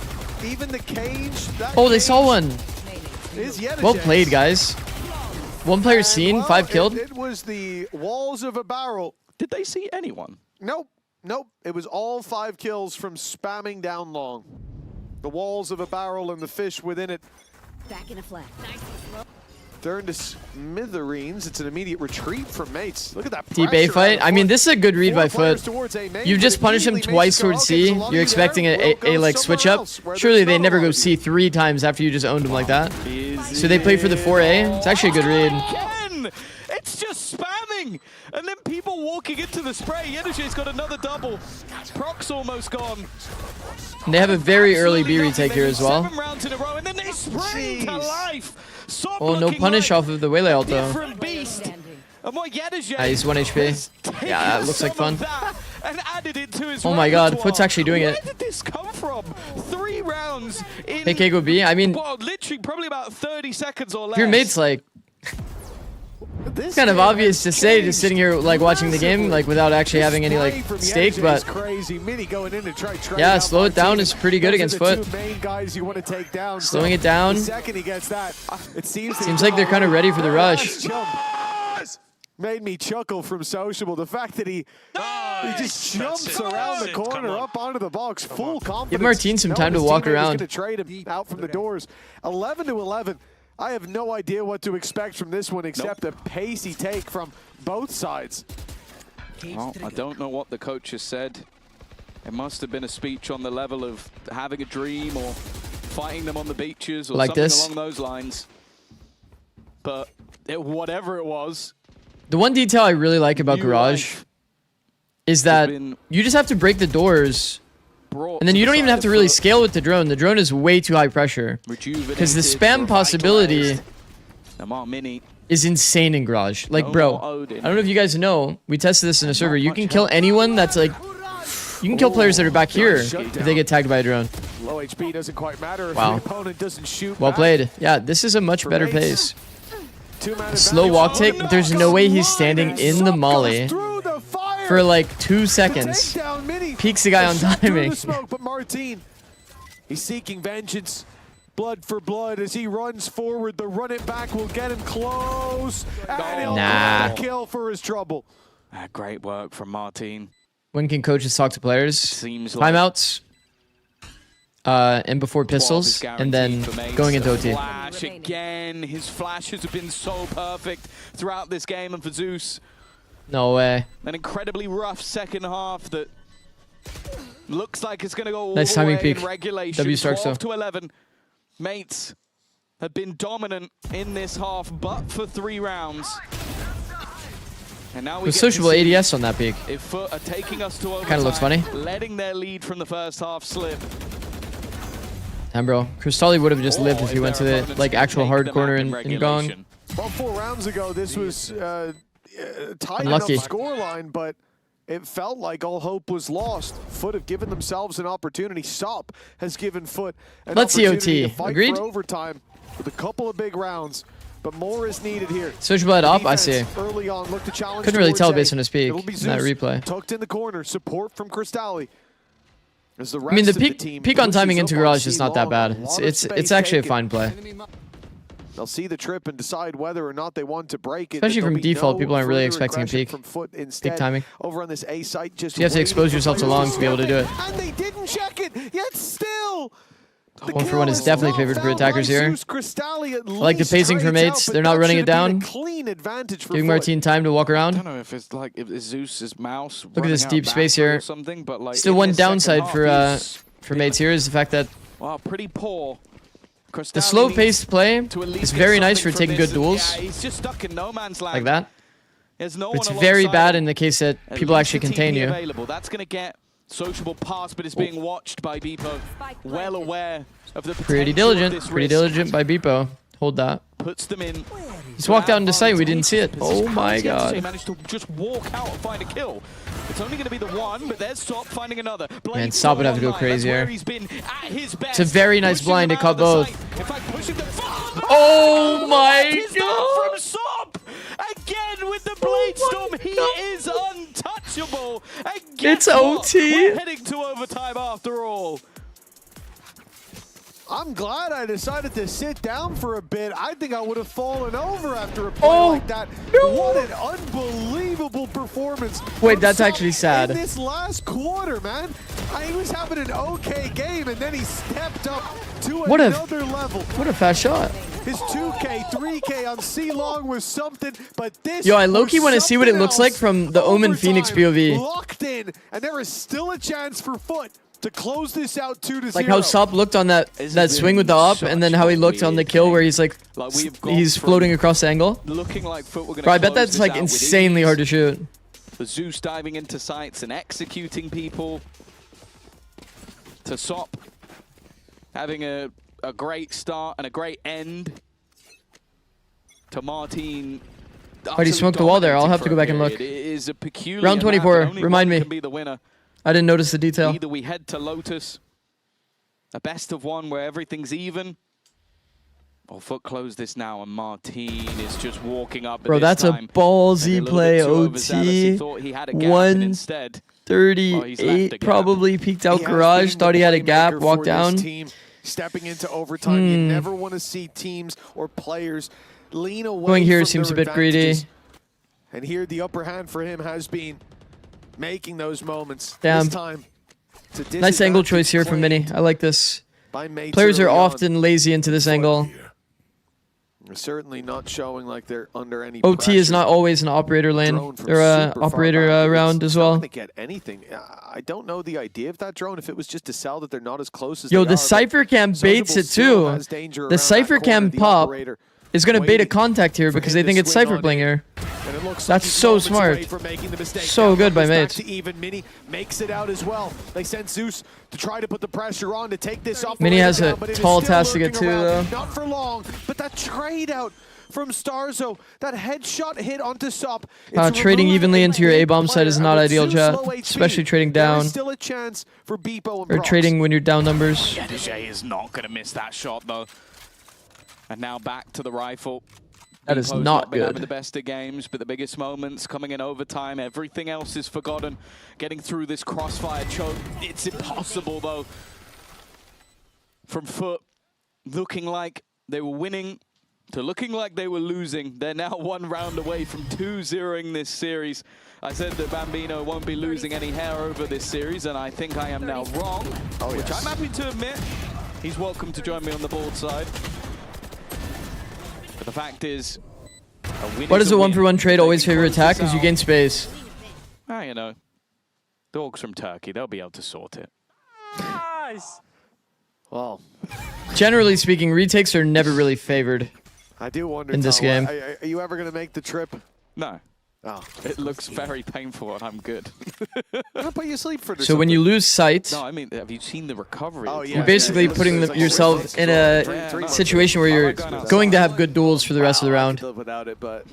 even the cage. Oh, they saw one. Is yet Well played, guys. 1 player seen, 5 killed. It was the walls of a barrel. Did they see anyone? Nope. Nope. It was all 5 kills from spamming down long. The walls of a barrel and the fish within it. Back in a flat. Turned to smithereens. It's an immediate retreat from Mates. Look at that Deep A pressure fight. out of I mean, Foot. this is a good read 4 by players Foot. towards A main, You've but just punished him immediately twice Mates go, towards okay, there's C. a lot You're of expecting there. a We'll like go switch up. somewhere else where Surely there's they not never a lot go of you. C 3 times after you just owned him like that. So they played for the 4A. It's actually a good read. Again! It's just spamming! And then people walking into the spray. Yenuje's got another double. Proc's almost gone. And they have a very early B retake here as well. 7 rounds in a row, and then they spring to life. Sob Oh, no looking punish like off of the Waylay ult though. different beast. And what Yenuje He's 1 HP. has Yeah, that taken looks like some fun. of that and added it to his Oh my god, repertoire. Foot's actually doing it. Where did this come from? 3 rounds in, AK go B. I mean, well, literally probably about 30 seconds or less. if your mate's like, it's kind of obvious to say just sitting here like watching the game like without actually having any like stake, but crazy. Mini going in to try yeah, slow it down is pretty good against Foot. Those are the 2 main guys you want to take down. Slowing it down. The second he gets that, it seems like they're kind of ready for the rush. Made me chuckle from Sociable. The fact that he just jumps around the corner up onto the box, full confidence. Give Martin some time to Knowing his walk teammate was around. gonna trade him out from the doors. 11-11. I have no idea what to expect from this one except the pacey take from both sides. Well, I don't know what the coach has said. It must have been a speech on the level of having a dream or fighting them on the beaches or Like something this. along those lines. But whatever it was, the one detail I really like about New Garage life is that been you just have to break the doors, brought and then to you the don't even side have to of really Foot, scale with the drone. The drone is way too high pressure. Because the spam possibility Lamar Mini. is insane in Garage. Like, No bro, more Odin. I don't know if you guys know, we tested this in a server. You can kill anyone that's like, you can kill players that are back here if they get tagged by a drone. Low HP doesn't quite matter if Wow. the opponent doesn't shoot. Well back. played. Yeah, this is a much better Mates. pace. 2-man Slow advantage. walk take, but there's no way he's standing in the molly Through the fire. for like 2 seconds. Takedown Mini. Peeks the guy on A shot through timing. the smoke, but Martin, he's seeking vengeance. Blood for blood as he runs forward. The run it back will get him close. And he'll Nah. get the kill for his trouble. Great work from Martin. When can coaches talk to players? Seems like Timeouts. And before 12 pistols, is and then guaranteed for Mace. going into OT. Flash again. His flashes have been so perfect throughout this game, and for Zeus, No way. an incredibly rough second half that looks like it's going to go all Nice the timing way peak. in regulation. W Starks 12 to 11. Mates have been dominant in this half, but for 3 rounds. And now we With get to sociable see ADS on that peak. if Foot are taking us to overtime, Kinda looks funny. letting their lead from the first half slip. Damn, bro. Crystalli would have just lived if he went to the like actual hard corner in Gong. About 4 rounds ago, this was tight Unlucky. enough scoreline, but it felt like all hope was lost. Foot have given themselves an opportunity. Sop has given Foot an Let's see opportunity OT. to fight Agreed? for overtime with a couple of big rounds. But more is needed here. Sociable head up, I see. Defense early on, look to challenge Couldn't really towards tell A. based on his peak It'll be in that Zeus replay. tucked in the corner. Support from Crystalli. As the I mean, rest the of peak team peak on pushes timing up into on Garage C is not that long. bad. A lot of It's space actually a taken. fine play. They'll see the trip and decide whether or not they want to break it. Especially There'll from be default, no people aren't really further expecting a aggression peak. from Foot. Instead, Peak timing. over on this A site, just So you have to waiting expose for yourself to players long to be able to do it. And they didn't check it, yet still. The 1-for-1 is definitely favored for attackers here. I like the pacing for mates. They're not running it down. Giving Martin time to walk around. I don't know if it's like if it's Zeus's mouse. Look at this running out deep space here. or something, but like Still in one this second downside half, for mates here is the fact that wow, pretty poor. the slow-paced play is very nice for taking good duels. Yeah, he's just stuck in no man's land. Like that. There's no But it's one very alongside bad him. in the case that At people least actually the contain TP you. Available. That's going to get sociable pass, but it's being watched by Beepo. Well aware of the Pretty potential of diligent. this Pretty risk. diligent by Beepo. Hold that. Puts them in. He's walked out into sight. We didn't see it. Oh my He god. managed to just walk out and find a kill. It's only going to be the one, but there's Stop finding another. Man, Stop would have to go crazy here. He's been at his best. It's a very nice blind. It caught both. In fact, pushing the Oh my god! From Sop! Again with the Blade Storm, he is untouchable. Again, It's OT. We're heading to overtime after all. I'm glad I decided to sit down for a bit. I think I would have fallen over after a play like that. What an unbelievable performance. Wait, from that's Sop actually sad. In this last quarter, man. He was having an okay game, and then he stepped up to another level. What a fast shot. His 2K, 3K on C-Long was something, but this Yo, I low-key was want to see what it something looks like else. from the Omen Phoenix POV. Locked in, and there is still a chance for Foot to close this out 2-0. Like how Sop looked on that swing with the up, and then how he looked on the kill where he's like he's floating across the angle. Looking like Foot were going to Bro, I bet that's like insanely hard to shoot. The Zeus diving into sites and executing people. To Sop having a great start and a great end. To Martin. But he smoked the wall there. I'll have to go back and look. It is a peculiar Round 24. map, and only Remind one me. can be the winner. I didn't notice the detail. Either we head to Lotus, a best of one where everything's even, or Foot close this now and Martin is just walking up. Bro, that's a ballsy play. OT. 138 probably peeked out garage. Thought he had a gap. Walked down. Stepping into overtime, you never want to see teams or players lean away. Going here from seems a their bit greedy. advantages. And here the upper hand for him has been making those moments. Damn. This time, it's a Nice angle disadvantage choice here from Mini. claimed I like this. by mates Players are early on. often lazy into this angle. They're certainly not showing like they're under any OT is not always an operator lane Drone from or super far operator back. round It's as not well. gonna get anything. I don't know the idea of that drone. If it was just to sell that they're not as close as Yo, they the are, but Cypher Cam baits Sociable it still too. has danger The around Cypher that corner. Cam The pop operator is going to bait a waiting contact here for because him they to think it's swing Cypher on playing in. here. And it looks That's like he's so moments smart. away from making the mistake. So Now good by goes back mates. to even. Mini makes it out as well. They sent Zeus to try to put the pressure on to take this up. Mini has a tall task to get to, though. Not for long, but that trade out from Starzo, that headshot hit onto Sop. Trading evenly into your A-bomb side is not ideal, chat. Especially trading down. Still a chance for Beepo and Or Prox. trading when you're down numbers. Yedajay is not going to miss that shot though. And now back to the rifle. That is Beepo's not been having good. the best of games, but the biggest moments coming in overtime. Everything else is forgotten. Getting through this crossfire choke, it's impossible though. From Foot, looking like they were winning to looking like they were losing. They're now one round away from 2-0ing this series. I said that Bambino won't be losing any hair over this series, and I think I am now wrong, which I'm happy to admit. He's welcome to join me on the board side. But the fact is, Why does a 1-for-1 trade always favor attack? Because you gain space. Ah, you know, dogs from Turkey, they'll be able to sort it. Nice. Well, Generally speaking, retakes are never really favored. I do wonder in this Tom, game. Are you ever going to make the trip? No. Oh. It looks very painful and I'm good. I'll put you asleep for this. So when you lose sight, No, I mean, have you seen the recovery? Oh, It's yeah. you're basically putting yourself in a situation where you're going to have good duels for the rest of the round. Live without it, but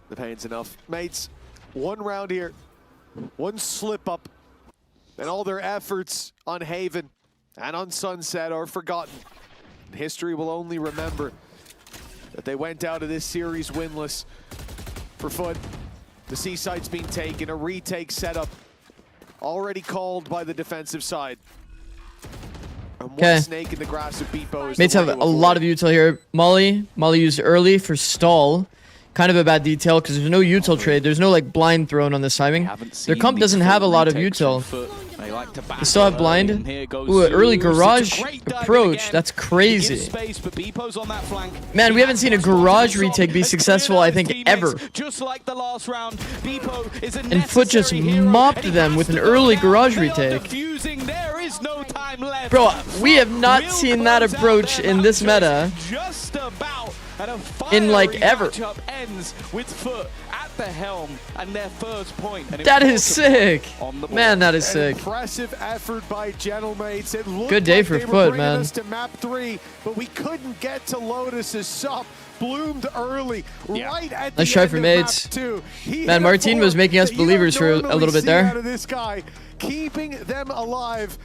the pain's enough. Mates, one round here, one slip up, and all their efforts on Haven and on Sunset are forgotten. History will only remember that they went out of this series winless. For Foot, the C site's being taken, a retake setup already called by the defensive side. Okay. Snake in the grass of Beepo is Mates the have one a to lot of avoid. util here. Molly used early for stall. Kind of a bad detail because there's no util trade. There's no like blind thrown on this timing. Their comp doesn't have a lot of util. They like to They still have blind. Ooh, an early garage approach. That's crazy. Man, we haven't seen a garage retake be successful, I think, ever. Just like the last round, Beepo is a And Foot just mopped them with an early garage retake. There is no time left. Bro, we have not seen that approach in this meta Just about. And a in like fiery ever. matchup ends with Foot at the helm and their first point. And That is sick. on the board. Man, that is An sick. impressive effort by Gentlemates. It looked Good day like for they were Foot, bringing man. us to map 3, but we couldn't get to Lotus as Sup bloomed early, right at the Nice try end for of Mates. map 2. He Man, hit a Martin was fork making us that you don't believers for a normally little bit see there. out of this guy, keeping them alive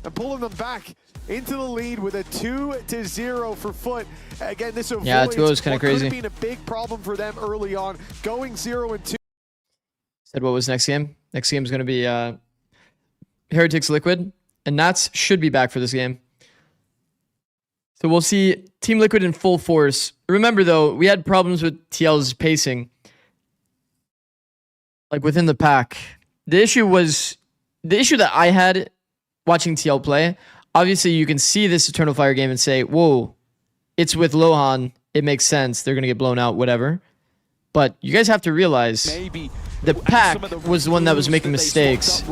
and pulling them back into the lead with a 2-0 for Foot. Again, this avoids Yeah, 2-0 is kinda what could have crazy. been a big problem for them early on, going 0-2. Said what was next game? Next game is going to be Heretics Liquid. And Nats should be back for this game. So we'll see Team Liquid in full force. Remember, though, we had problems with TL's pacing. Like, within the pack. The issue that I had watching TL play, obviously you can see this Eternal Fire game and say, whoa, it's with Lohan. It makes sense. They're going to get blown out, whatever. But you guys have to realize the pack was the one that was making mistakes.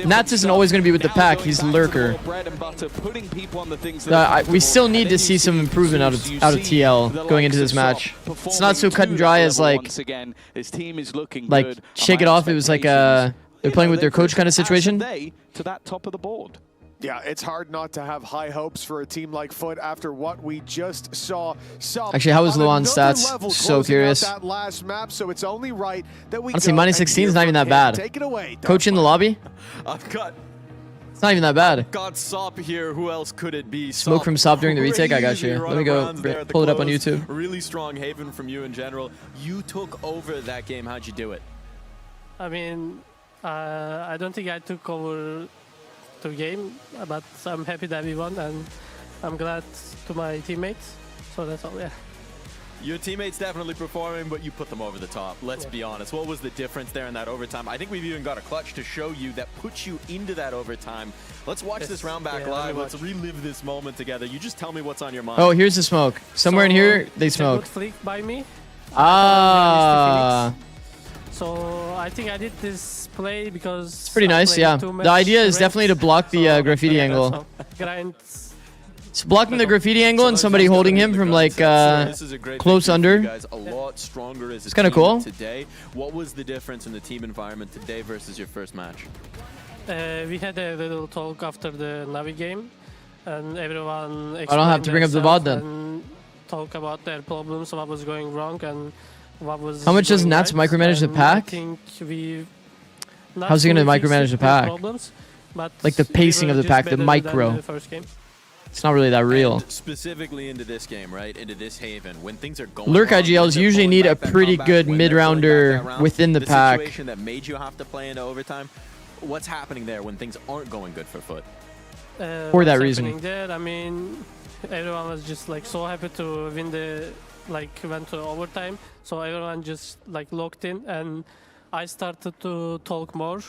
Nats isn't always going to be with the pack. He's Lurker. We still need to see some improvement out of TL going into this match. It's not so cut and dry as like shake it off. It was like they're playing with their coach kind of situation. To that top of the board. Yeah, it's hard not to have high hopes for a team like Foot after what we just saw. Actually, how was Luan's stats? So curious. That last map, so it's only right that we Honestly, go minus and 16 is hear not even from that him. bad. Take it away, Coach in the lobby? I've got It's not even that bad. Sop here. Who else could it be? Smoke from Sop during the retake? I got you. Let me go pull it up on YouTube. Really strong haven from you in general. You took over that game. How'd you do it? I mean, I don't think I took over the game, but I'm happy that we won, and I'm glad to my teammates. So that's all, yeah. Your teammates definitely performing, but you put them over the top. Let's be honest. What was the difference there in that overtime? I think we've even got a clutch to show you that puts you into that overtime. Let's watch this round back live. Let's relive this moment together. You just tell me what's on your mind. Oh, here's the smoke. Somewhere in here, they it's smoke. a good flick by me. Ah. So I think I did this play because It's pretty nice, yeah. The idea is definitely to block the graffiti angle. Grind. So blocking the graffiti angle and somebody holding him from like close under. It's kind of cool. Today, what was the difference in the team environment today versus your first match? We had a little talk after the Navi game, and everyone. I don't have to bring up the VOD then. And talk about their problems, what was going wrong, and what was. How much does Nats right. micromanage the And pack? I think we. How's he gonna micromanage the pack? Problems, but like the pacing of the pack, the micro. It's not really that real. And specifically into this game, right? Into this haven, when things are going Lurk wrong, IGLs when usually they're need a pulling back pretty that good comeback, when they're pulling back that mid-rounder round, within the pack. situation that made you have to play into overtime. What's happening there when things aren't going good for Foot? For that what's reason. happening there, I mean, everyone was just like so happy to win the went to overtime, so everyone just like locked in, and I started to talk more,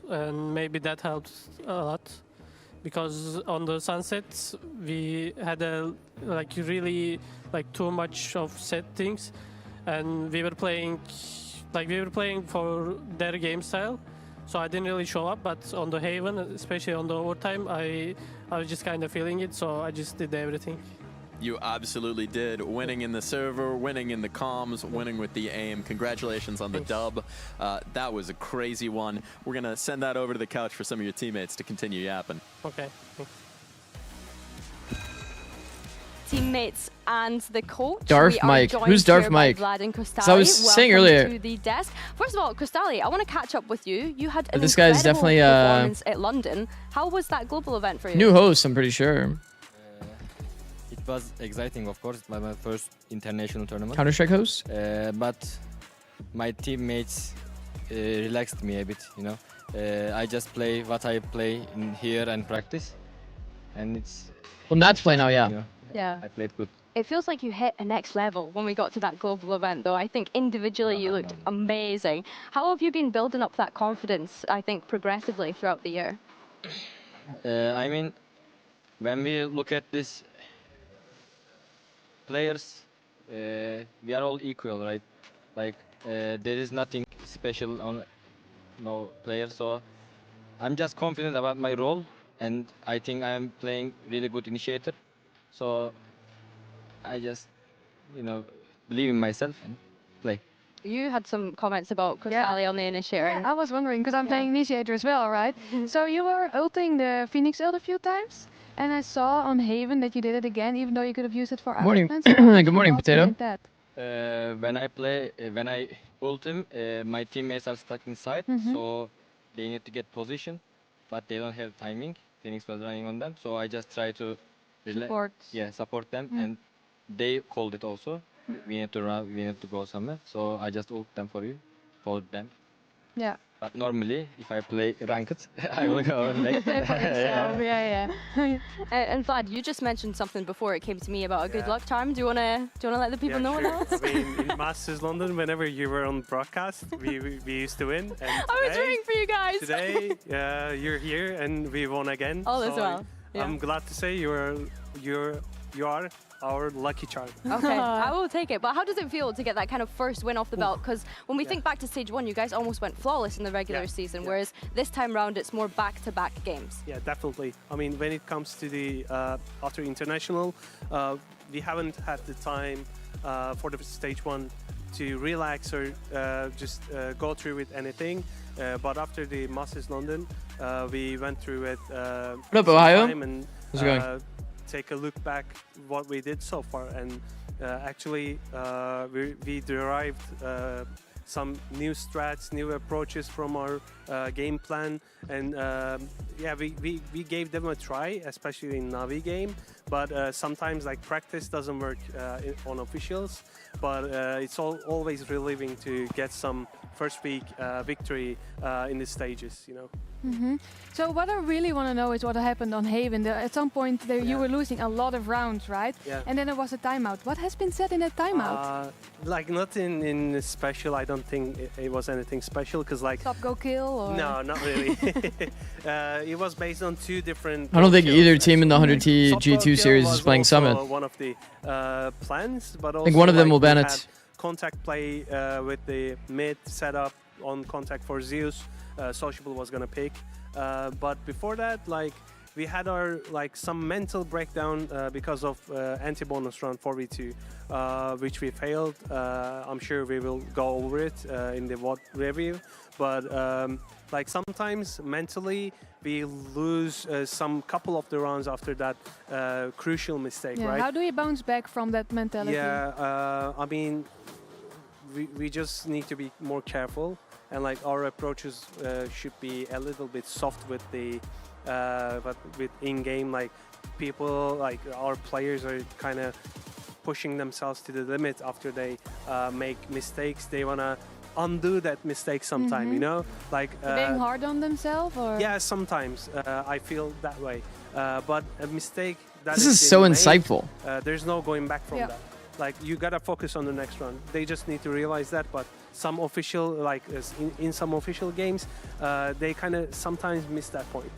and maybe that helped a lot, because on the sunsets we had a really too much of set things, and we were playing for their game style. So I didn't really show up, but on the Haven, especially on the overtime, I was just kind of feeling it, so I just did everything. You absolutely did. Winning in the server, winning in the comms, winning with the aim. Congratulations on the dub. That was a crazy one. We're going to send that over to the couch for some of your teammates to continue yapping. Okay. Thanks. Teammates and the coach. Darth Mike. Who's Darth Mike? As I was saying earlier. To the desk. First of all, Cristali, I want to catch up with you. You had an this guy's definitely performance at London. How was that global event for you? New host, I'm pretty sure. It was exciting, of course. It was my first international tournament. Counter-Strike host? But my teammates relaxed me a bit, you know. I just play what I play in here and practice. and it's Well, Nat's play now, yeah. you know, Yeah. I played good. It feels like you hit a next level when we got to that global event, though. I think individually you looked amazing. How have you been building up that confidence, I think, progressively throughout the year? I mean, when we look at this players, we are all equal, right? Like there is nothing special on no player, so I'm just confident about my role, and I think I am playing really good initiator. So I just, believe in myself and play. You had some comments about Crystalli on the initiator. I was wondering, because I'm playing initiator as well, right? So you were ulting the Phoenix ult a few times, and I saw on Haven that you did it again, even though you could have used it for Morning. offense. So Good morning, Potato. that? When I play, when I ult him, my teammates are stuck inside, so they need to get position, but they don't have timing. Phoenix was running on them, so I just try to support them, and they called it also. We need to run, we need to go somewhere, so I just ult them for you, followed them. Yeah. But normally, if I play ranked, I will go back. Yeah. And Vlad, you just mentioned something before it came to me about a good luck charm. Do you wanna let the people know what that was? I mean, in Masters London, whenever you were on broadcast, we used to win. And I was rooting for you guys. Today, you're here and we won again. All as well. I'm glad to say you are our lucky charm. Okay, I will take it. But how does it feel to get that kind of first win off the belt? Because when we think back to Stage 1, you guys almost went flawless in the regular season, whereas this time round it's more back-to-back games. Yeah, definitely. I mean, when it comes to the after international, we haven't had the time for the Stage 1 to relax or just go through with anything. But after the Masters London, we went through it. What up, Ohio? And, how's it going? take a look back what we did so far, and actually we derived some new strats, new approaches from our game plan, and we gave them a try, especially in Navi game. But sometimes like practice doesn't work on officials, but it's always relieving to get some first week victory in the stages, you know. So what I really want to know is what happened on Haven. At some point there you were losing a lot of rounds, right? Yeah. And then there was a timeout. What has been said in that timeout? Like nothing in special. I don't think it was anything special, because like Stop, go, kill? Or? No, not really. It was based on two different. I don't think either team in the 100T G2 series is playing Summit. One of the plans, but also I think one of them will ban we it. had contact play with the mid setup on contact for Zeus. Sociable was gonna pick, but before that, like we had our some mental breakdown because of anti-bonus round 4v2, which we failed. I'm sure we will go over it in the VOD review, but like sometimes mentally we lose some couple of the rounds after that crucial mistake, right? How do you bounce back from that mentality? Yeah, I mean, we just need to be more careful, and like our approaches should be a little bit soft with the but with in-game, like people, like our players are kind of pushing themselves to the limit after they make mistakes. They wanna undo that mistake sometime, you know, like being hard on themselves, or yeah, sometimes I feel that way, but a mistake that This is so made, insightful. There's no going back from that. Like you gotta focus on the next round. They just need to realize that. But some official, like in some official games, they kind of sometimes miss that point.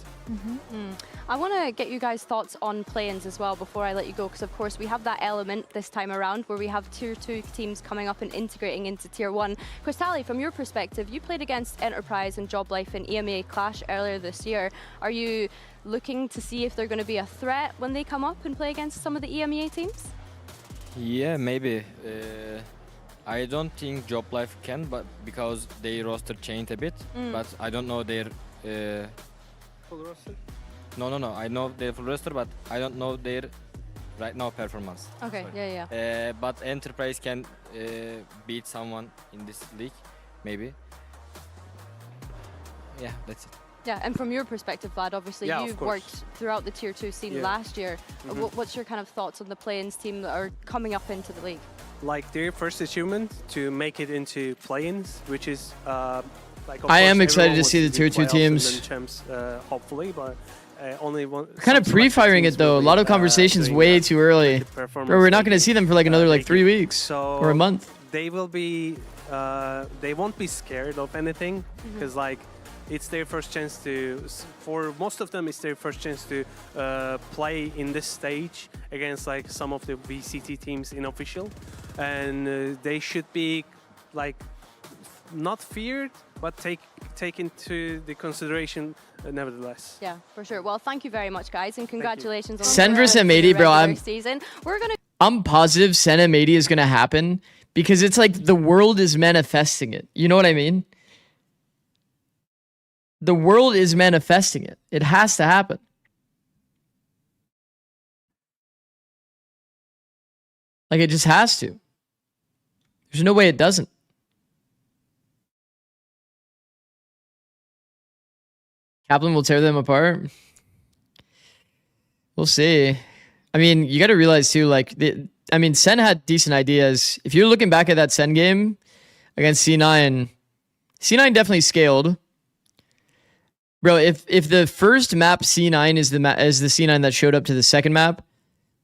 I want to get you guys' thoughts on play-ins as well before I let you go, because of course we have that element this time around where we have Tier 2 teams coming up and integrating into Tier 1. Crystalli, from your perspective, you played against Enterprise and Job Life in EMEA Clash earlier this year. Are you looking to see if they're going to be a threat when they come up and play against some of the EMEA teams? Yeah, maybe. I don't think Job Life can, but because their roster changed a bit. But I don't know their Full roster? No. I know their full roster, but I don't know their right now performance. Okay, Sorry. yeah. But Enterprise can beat someone in this league, maybe. Yeah, that's it. Yeah, and from your perspective, Vlad, obviously you've worked throughout the Tier 2 scene last year. What's your kind of thoughts on the play-ins team that are coming up into the league? Like their first achievement to make it into play-ins, which is like. I am excited to see the Tier 2 teams. Champs, hopefully, but only one. Kind of pre-firing it though. A lot of conversations way too early. Bro, we're not gonna see them for like another like 3 weeks or a month. They will be. They won't be scared of anything because like it's their first chance to. For most of them, it's their first chance to play in this stage against like some of the VCT teams in official, and they should be like not feared, but take into the consideration nevertheless. Yeah, for sure. Well, thank you very much, guys, and congratulations on Sen the versus M80, bro. regular season. I'm positive Sen M80 is gonna happen because it's like the world is manifesting it. You know what I mean? The world is manifesting it. It has to happen. Like it just has to. There's no way it doesn't. Kaplan will tear them apart. We'll see. I mean, you got to realize too, like, Sen had decent ideas. If you're looking back at that Sen game against C9, C9 definitely scaled. Bro, if the first map C9 is the C9 that showed up to the second map,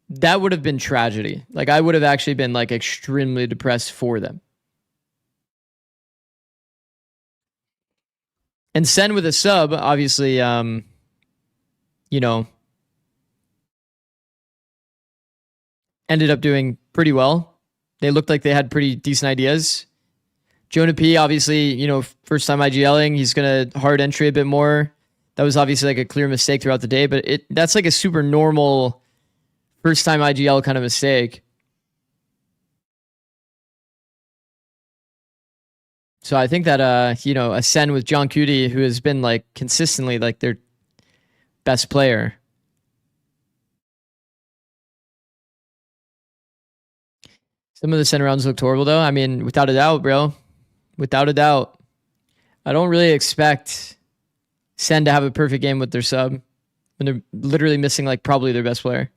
that would have been tragedy. Like, I would have actually been like extremely depressed for them. And Sen with a sub, obviously, you know, ended up doing pretty well. They looked like they had pretty decent ideas. Jonah P, obviously, you know, first time IGLing, he's going to hard entry a bit more. That was obviously like a clear mistake throughout the day, but that's like a super normal first time IGL kind of mistake. So I think that, you know, a Sen with John Cutie, who has been like consistently like their best player. Some of the Sen rounds looked horrible though. I mean, without a doubt, bro. Without a doubt. I don't really expect Sen to have a perfect game with their sub when they're literally missing like probably their best player.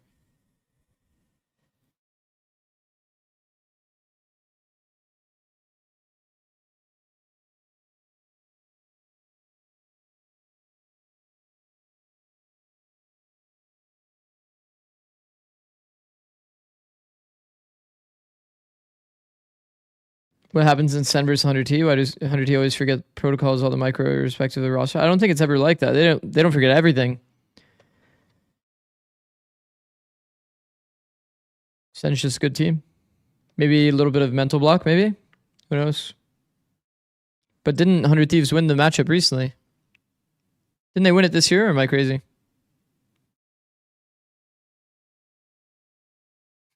What happens in Sen versus 100T? Why does 100T always forget protocols, all the micro respective of the roster? I don't think it's ever like that. They don't forget everything. Sen's just a good team. Maybe a little bit of mental block, maybe? Who knows? But didn't 100 Thieves win the matchup recently? Didn't they win it this year, or am I crazy?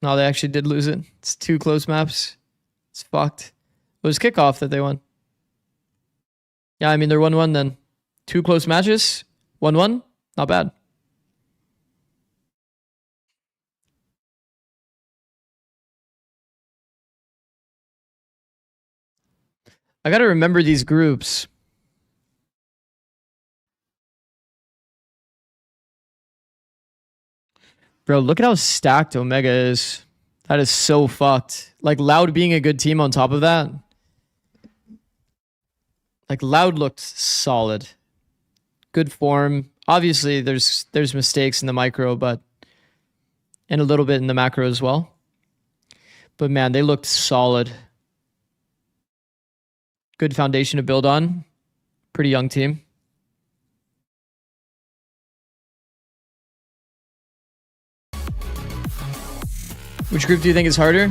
No, they actually did lose it. It's 2 close maps. It's fucked. It was kickoff that they won. Yeah, I mean, they're 1-1 then. 2 close matches. 1-1. Not bad. I got to remember these groups. Bro, look at how stacked Omega is. That is so fucked. Like, Loud being a good team on top of that. Like, Loud looked solid. Good form. Obviously, there's mistakes in the micro, but... and a little bit in the macro as well. But man, they looked solid. Good foundation to build on. Pretty young team. Which group do you think is harder?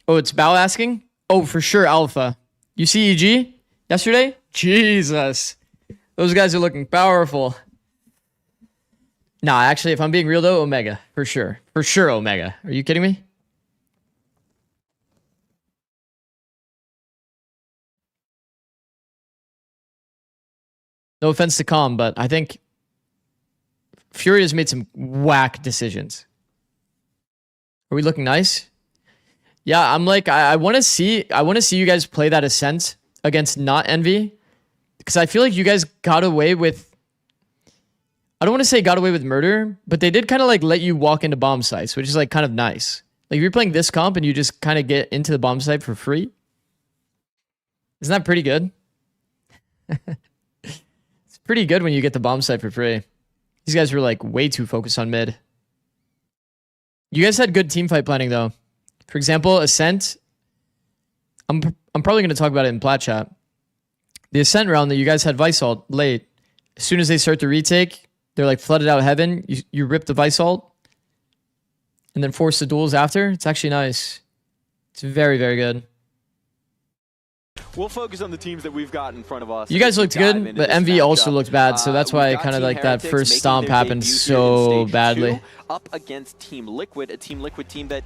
Oh, it's Bao asking? Oh, for sure, Alpha. You see EG yesterday? Jesus. Those guys are looking powerful. Nah, actually, if I'm being real though, Omega. For sure. For sure, Omega. Are you kidding me? No offense to Calm, but I think Fury has made some whack decisions. Are we looking nice? Yeah, I'm like, I want to see you guys play that Ascent against not Envy, because I feel like you guys got away with, I don't want to say got away with murder, but they did kind of like let you walk into bomb sites, which is like kind of nice. Like if you're playing this comp and you just kind of get into the bomb site for free, isn't that pretty good? It's pretty good when you get the bomb site for free. These guys were like way too focused on mid. You guys had good team fight planning though. For example, Ascent. I'm probably going to talk about it in plat chat. The Ascent round that you guys had Vice Ult late. As soon as they start the retake, they're like flooded out heaven. You rip the Vice Ult and then force the duels after. It's actually nice. It's very, very good. We'll focus on the teams that we've got in front of us. You guys looked good, but MV also looked bad, so that's why kind of like that first stomp happened so badly. Up against Team Liquid, a Team Liquid team that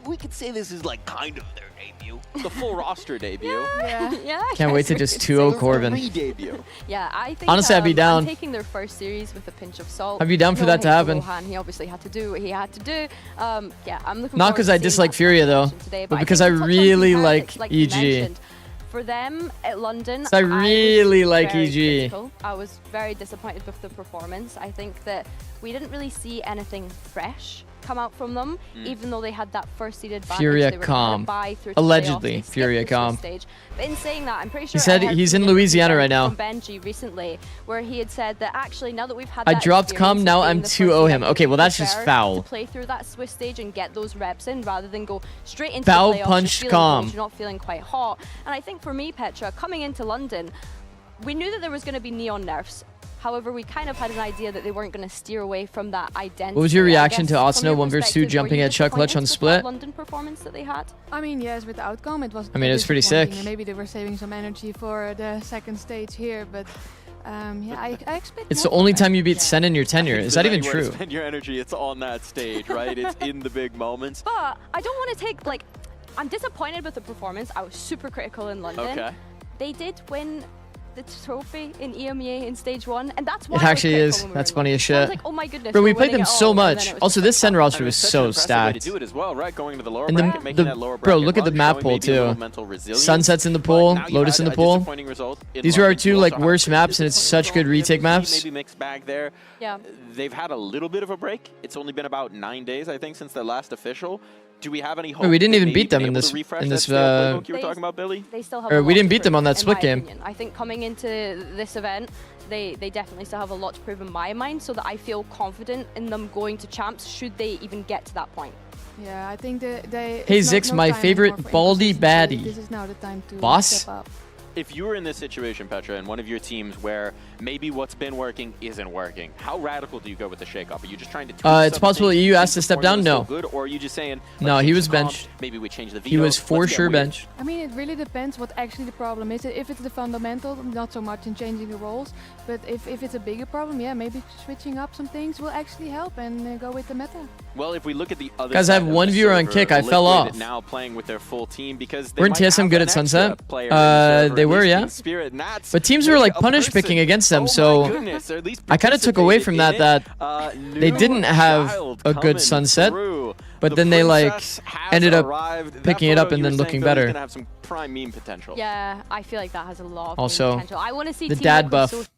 we could say this is like kind of their debut, the full roster debut. Yeah. Can't wait to just 2-0 Corbin. Yeah, I think honestly, I'd be down. I'm taking their first series with a pinch of salt. I'd be down for that to happen. He obviously had to do what he had to do. Yeah, I'm looking. Not because I dislike Furia though, but because I really like EG. For them at London, I really like EG. Critical. I was very disappointed with the performance. I think that we didn't really see anything fresh come out from them, even though they had that first seed advantage. Furia they were calm. Allegedly, Furia calm. But in saying that, I'm pretty sure he said he's in Louisiana right now. From Benji recently, where he had said that actually now that we've had I dropped calm, now I'm 2-0 him. Okay, well that's just foul. To play through that Swiss stage and get those reps in rather than go straight into foul the playoffs. punched You're calm. you're not feeling quite hot. And I think for me, Petra, coming into London, we knew that there was going to be neon nerfs. However, we kind of had an idea that they weren't going to steer away from that identity. What was your reaction to Otsno 1v2 jumping at Chuck Clutch on split? London performance that they had? I mean, yes, with the outcome, it was. I mean, it was pretty sick. Maybe they were saving some energy for the second stage here, but yeah, I expect. It's the only time you beat Sen in your tenure. Is that even true? Spend your energy. It's on that stage, right? It's in the big moments. But I don't want to take like. I'm disappointed with the performance. I was super critical in London. Okay. They did win the trophy in EMEA in stage 1, and that's why it actually is. That's funny as shit. Like, oh my goodness, bro, we played them so much. Also, this Sen roster was so stacked. To do it as well, right? Going to the lower and bracket, making that lower bro, bracket look at the map pool too. Sunsets in the pool, Lotus in the pool. These are our two like worst maps, and it's such good retake maps. Maybe mixed bag there. Yeah. They've had a little bit of a break. It's only been about 9 days, I think, since their last official. Do we have any hope? We didn't even beat them in this. You were talking about, Billy? They still have we didn't beat them on that split game. I think coming into this event, they definitely still have a lot to prove in my mind, so that I feel confident in them going to champs should they even get to that point. Yeah, I think they. Hey Zikz, my favorite baldy baddie. This is now the time to boss. Step up. If you were in this situation, Petra, in one of your teams where maybe what's been working isn't working, how radical do you go with the shake-up? Are you just trying to tweak it's possible that you asked to step down? No. Good, or are you just saying, no, he was benched. Maybe we change the veto. He was for sure benched. I mean, it really depends what actually the problem is. If it's the fundamental, not so much in changing the roles, but if it's a bigger problem, yeah, maybe switching up some things will actually help and go with the meta. Well, if we look at the other guys, I have one viewer on kick. I fell off. Now playing with their full team because weren't TSM good at Sunset? They were, yeah. But teams were like punish picking against them, so I kind of took away from that they didn't have a good Sunset, but then they like ended up picking it up and then looking better. Have some prime meme potential. Yeah, I feel like that has a lot of also potential. I want to see the dad buff.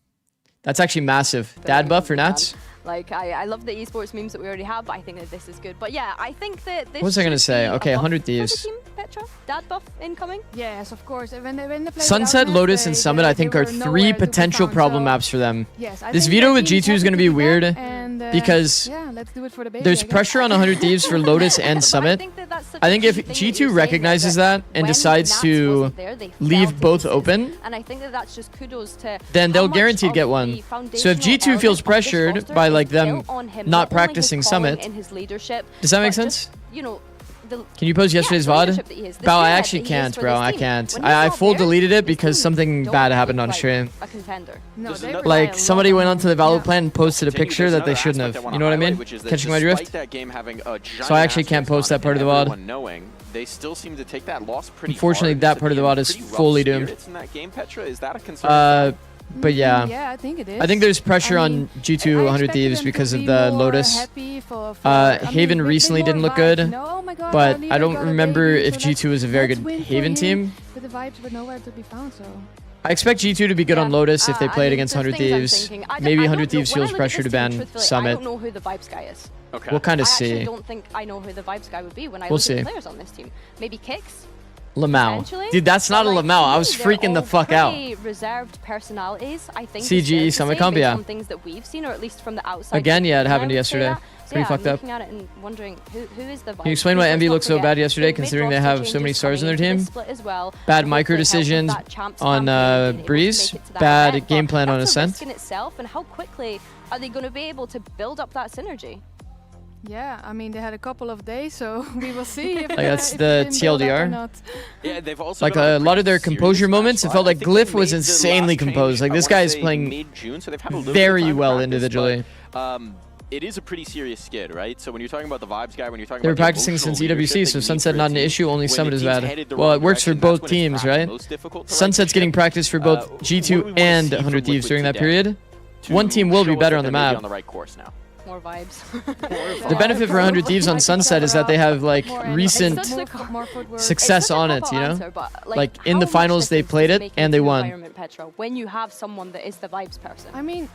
That's actually massive. Dad buff for Nats. Like, I love the esports memes that we already have, but I think that this is good. But yeah, I think that this. What was I gonna say? Okay, 100 Thieves. Petra, dad buff incoming. Yes, of course. When they play Sunset, Lotus, and Summit, I think, are 3 potential problem maps for them. Yes, this veto with G2 is gonna be weird because let's do it for the baby, there's pressure on 100 Thieves for Lotus and Summit. I think if G2 recognizes that and decides to leave both open, and I think that that's just kudos to then they'll guaranteed get one. So if G2 feels pressured by like them not practicing Summit, does that make sense? You know, can you post yesterday's VOD? Bow, I actually can't, bro. I can't. I full deleted it because something bad happened on stream. A contender. Like somebody went onto the Valorant plan and posted a picture that they shouldn't have. You know what I mean? Catching my drift? So I actually can't post that part of the VOD. They still seem to take that loss pretty Unfortunately, that part of the VOD is fully doomed. In that game, Petra, is that a concern? But yeah, I think it is. I think there's pressure on G2 100 Thieves because of the Lotus. Haven recently didn't look good, but I don't remember if G2 was a very good Haven team. But the vibes were nowhere to be found, so. I expect G2 to be good on Lotus if they played against 100 Thieves. Maybe 100 Thieves feels pressure to ban Summit. I don't know who the Vibes guy is. Okay. We'll kind of I see. actually don't think I know who the Vibes guy would be when I look at the players on this team. Maybe Kicks? potentially. Dude, that's not a But, like, Lamau. I to was me, they're freaking the all fuck out. pretty reserved personalities, I think. CGE it's fair to Summit say, Comp, based yeah. on things that we've seen, or at least from the outside. Again, yeah, it looking in, happened I would say yesterday. that. So, Pretty yeah, fucked I'm up. looking at it and wondering who is the vibe. Can you explain why Because Envy let's looked so not bad forget, yesterday, the considering they mid-roster have so many changes stars on their coming into team? this split as well, Bad will micro hopefully help with decisions that champs on campaign, being able to Breeze. make it to that Bad event, game but plan on that's a Ascent. risk in itself, and how quickly are they going to be able to build up that synergy? Yeah, I mean, they had a couple of days, so we will see if, Like, that's if the they didn't build up or TLDR. not. Yeah, they've also Like got a lot of their pretty composure serious moments, it match felt squad. like I think they Glyph was made the insanely last change, composed. Like, I this wanna guy is say playing mid-June, so they've had a little very bit of time to well practice, individually. but, it is a pretty serious skid, right? So when you're talking about the vibes guy, when you're talking They were about the practicing emotional since leadership EWC, that so you need Sunset for a not an team, issue, only when Summit the is team's bad. headed the Well, wrong it works for direction, that's both when it's teams, perhaps right? most difficult to right Sunset's the getting ship. practice for both What G2 we wanna and see from 100 Thieves Liquid during that today period. to One team will be show us better that on the they're maybe map. on the right course now. More vibes. The benefit for 100 Thieves on Sunset is that they have like More energy, recent more footwork. success on it, you know? Like in the finals they played it and they won. Petra, when you have someone that is the vibes person. I mean,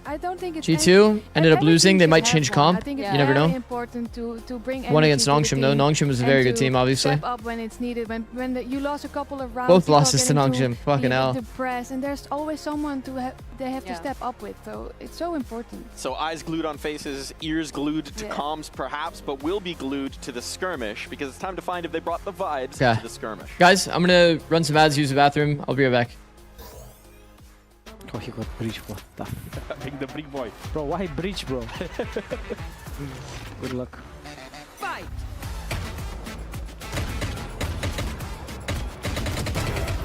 I don't think it's G2 ended up losing. They might change comp. I think You it's never very know. important to bring One energy against to the Nongshim though. team Nongshim was a and very good to team, obviously. Step up when it's needed. When you lost a couple of rounds. Both people losses to get into Nongshim. Fucking hell. the press, and there's always someone they have to step up with. So it's so important. So eyes glued on faces, ears glued to comms perhaps, but will be glued to the skirmish because it's time to find if they brought the vibes Yeah. to the skirmish. Guys, I'm gonna run some ads, use the bathroom. I'll be right back. Oh, he got breach, what the Being the big boy. Bro, why breach, bro? Good luck. Fight!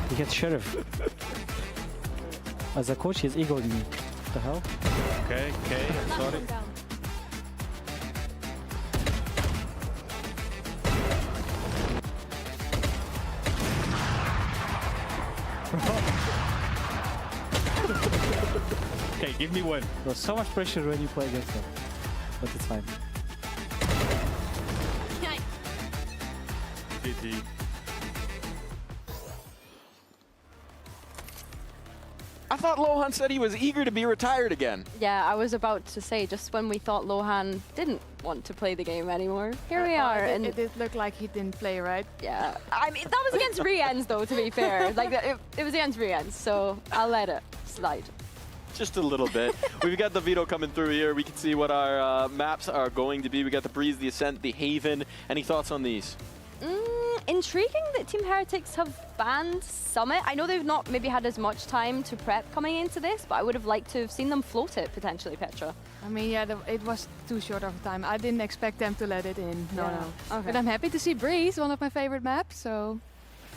He gets sheriff. As a coach, he's egoing me. What the hell? Okay, I'm sorry. Okay, give me one. There's so much pressure when you play against them. But it's fine. GG. I thought Lohan said he was eager to be retired again. Yeah, I was about to say, just when we thought Lohan didn't want to play the game anymore, here we are. And It did look like he didn't play, right? yeah, I mean, that was against Rien's though, to be fair. Like, it was against Rien's, so I'll let it slide. Just a little bit. We've got the veto coming through here. We can see what our maps are going to be. We got the Breeze, the Ascent, the Haven. Any thoughts on these? Intriguing that Team Heretics have banned Summit. I know they've not maybe had as much time to prep coming into this, but I would have liked to have seen them float it potentially, Petra. I mean, yeah, it was too short of a time. I didn't expect them to let it in. No. Okay. But I'm happy to see Breeze, one of my favorite maps. So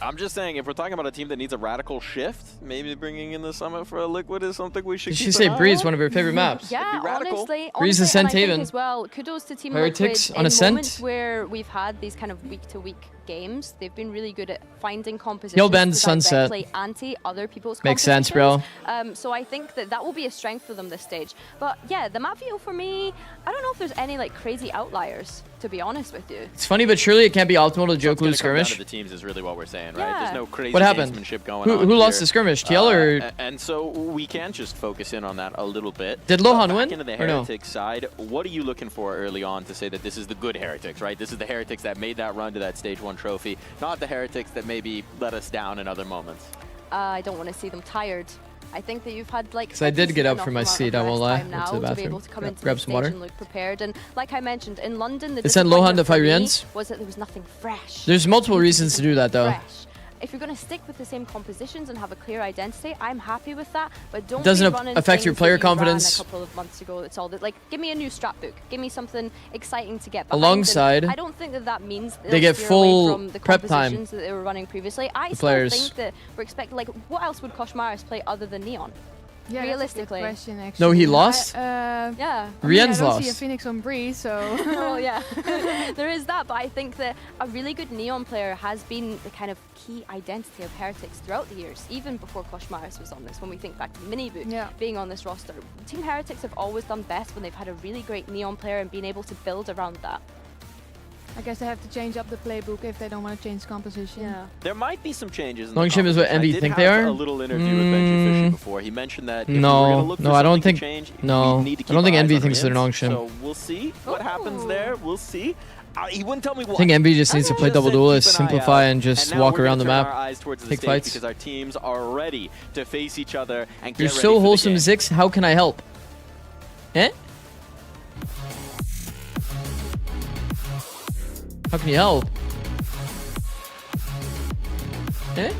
I'm just saying, if we're talking about a team that needs a radical shift, maybe bringing in the Summit for a Liquid is something we should Did keep she say an eye Breeze, on. one of her favorite maps? Yeah, radical. honestly, Breeze and Ascent I think Haven. as well, kudos to Team Heretics Liquid on in Ascent. moments where we've had these kind of week-to-week games. They've been really good at finding compositions He'll bend to Sunset. directly anti other people's Makes sense, bro. So I think that will be a strength for them this stage. But yeah, the map veto for me, I don't know if there's any like crazy outliers, to be honest with you. It's funny, but surely it can't be optimal to joke It's gonna lose come down to skirmish. the teams is really what we're saying, right? Yeah. There's no crazy What happened? gamesmanship going on. Who lost here. the skirmish? TL or And so we can just focus in on that a little bit. Did Lohan Back win, into the or no? Heretics side, what are you looking for early on to say that this is the good Heretics, right? This is the Heretics that made that run to that Stage 1 trophy, not the Heretics that maybe let us down in other moments. I don't want to see them tired. I think that you've had like. 'Cause I did get up from my seat, I won't lie. Went Now to the to be bathroom. able to come into Grab the some stage water. and look prepared. And like I mentioned, in London, the They sent Lohan to disappointment for fight me Rienz? was that there was nothing fresh. There's multiple reasons to do that though. Fresh. If you're going to stick with the same compositions and have a clear identity, I'm happy with that. But don't Doesn't be running affect your things player that you ran confidence. a couple of months ago. That's all. That like, give me a new strat book. Give me something exciting to get behind. Alongside, And I don't think that means they get steer full away from the prep time. compositions that they were running previously. I The still players. think that we're expecting like, what else would Koshmaris play other than Neon? yeah, Realistically. that's a good question, actually. No, he lost? Yeah. I mean, Rienz I don't see a lost. Phoenix on Breeze, so. Well, yeah, there is that, but I think that a really good Neon player has been the kind of key identity of Heretics throughout the years, even before Koshmaris was on this. When we think back to Minibu being on this roster, Team Heretics have always done best when they've had a really great Neon player and been able to build around that. I guess they have to change up the playbook if they don't want to change composition. Yeah. There might be some changes. In the Longship is what competition. I Envy did think have they are? a little interview with Benji Fishy before. He mentioned that if we were No, gonna look for no, I don't something to think. change, No, we need to I don't keep think our Envy eyes on thinks they're Rienz. Longship. So we'll see what happens there. We'll see. He wouldn't tell me what. I think Envy just needs to play double duelist, Keep an eye simplify, out. and just now walk we're around gonna the turn map, our eyes towards the take stage fights. because our teams are ready to face each other and get You're ready so for the wholesome, game. Zikz. How can I help? Eh? How can you help? Eh?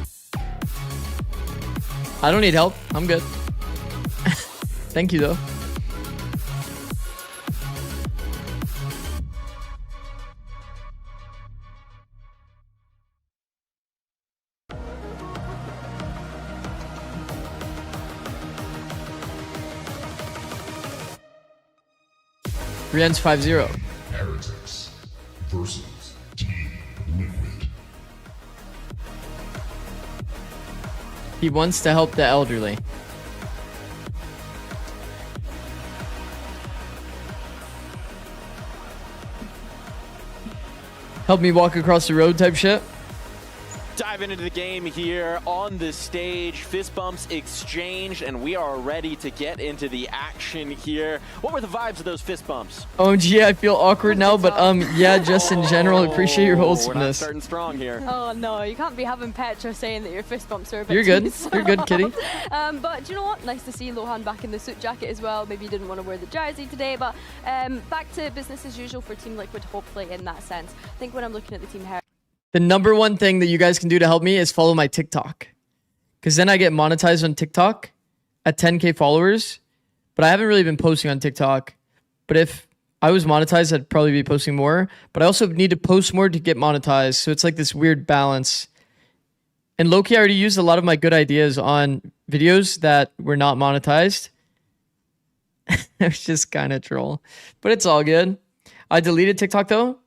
I don't need help. I'm good. Thank you, though. Rien's 5-0. Heretics versus Team Liquid. He wants to help the elderly. Help me walk across the road type shit. Diving into the game here on the stage, fist bumps exchanged, and we are ready to get into the action here. What were the vibes of those fist bumps? OMG, I feel awkward now, but yeah, just in general, appreciate your We're not wholesomeness. starting strong here. Oh no, you can't be having Petra saying that your fist bumps are a bit You're good. too You're good, soft. kitty. But do you know what? Nice to see Lohan back in the suit jacket as well. Maybe you didn't want to wear the jersey today, but back to business as usual for Team Liquid, hopefully, in that sense. I think when I'm looking at the Team Heretics, The number one thing that you guys can do to help me is follow my TikTok. Because then I get monetized on TikTok at 10K followers. But I haven't really been posting on TikTok. But if I was monetized, I'd probably be posting more. But I also need to post more to get monetized. So it's like this weird balance. And low-key, I already used a lot of my good ideas on videos that were not monetized. It was just kind of troll. But it's all good. I deleted TikTok though.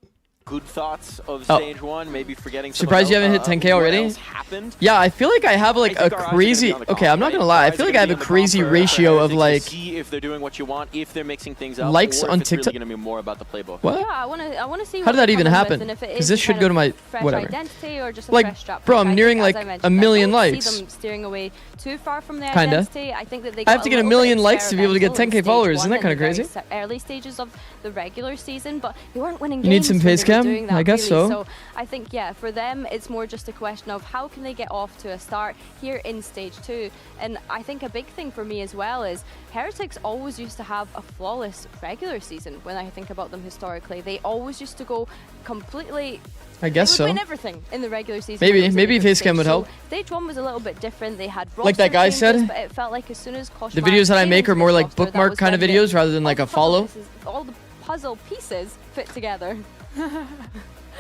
Good thoughts of stage one, maybe forgetting some Surprised you about, haven't hit 10K what already? else happened. Yeah, I feel like I have like a I think our eyes are gonna crazy... be on the comp, Okay, I'm not right? gonna lie. I Our eyes feel are like I gonna have be a on the crazy comp for ratio of Heretics to like... see if they're doing what you want, if they're mixing things up, Likes or on if it's TikTok. really going to be more about the playbook. What? yeah, I want to see. How what did that they're even coming with, happen? and if it 'Cause is this should kind go of to my- fresh whatever. identity or just a Like, fresh strap bro, pick. I'm I nearing think, like as I a mentioned, million I don't likes. see them steering away too far from their Kinda. identity. I think that they I have got to get a little million bit likes to be able to get experimental 10K in stage followers. one Isn't that in kind of the very crazy? early stages of the regular season, but they weren't winning You need games some when face they were cam? doing that, I guess really. so. So I think, yeah, for them, it's more just a question of how can they get off to a start here in stage 2. And I think a big thing for me as well is Heretics always used to have a flawless regular season. When I think about them historically, they always used to go completely... I guess they would so. win everything in the regular season. Maybe- when it was a maybe good face cam stage. would So help. Stage 1 was a little bit different. They had Like that roster guy changes, said, but it felt like as soon as the videos that I make are more like bookmark kind of videos rather than like a follow. All the puzzle pieces fit together.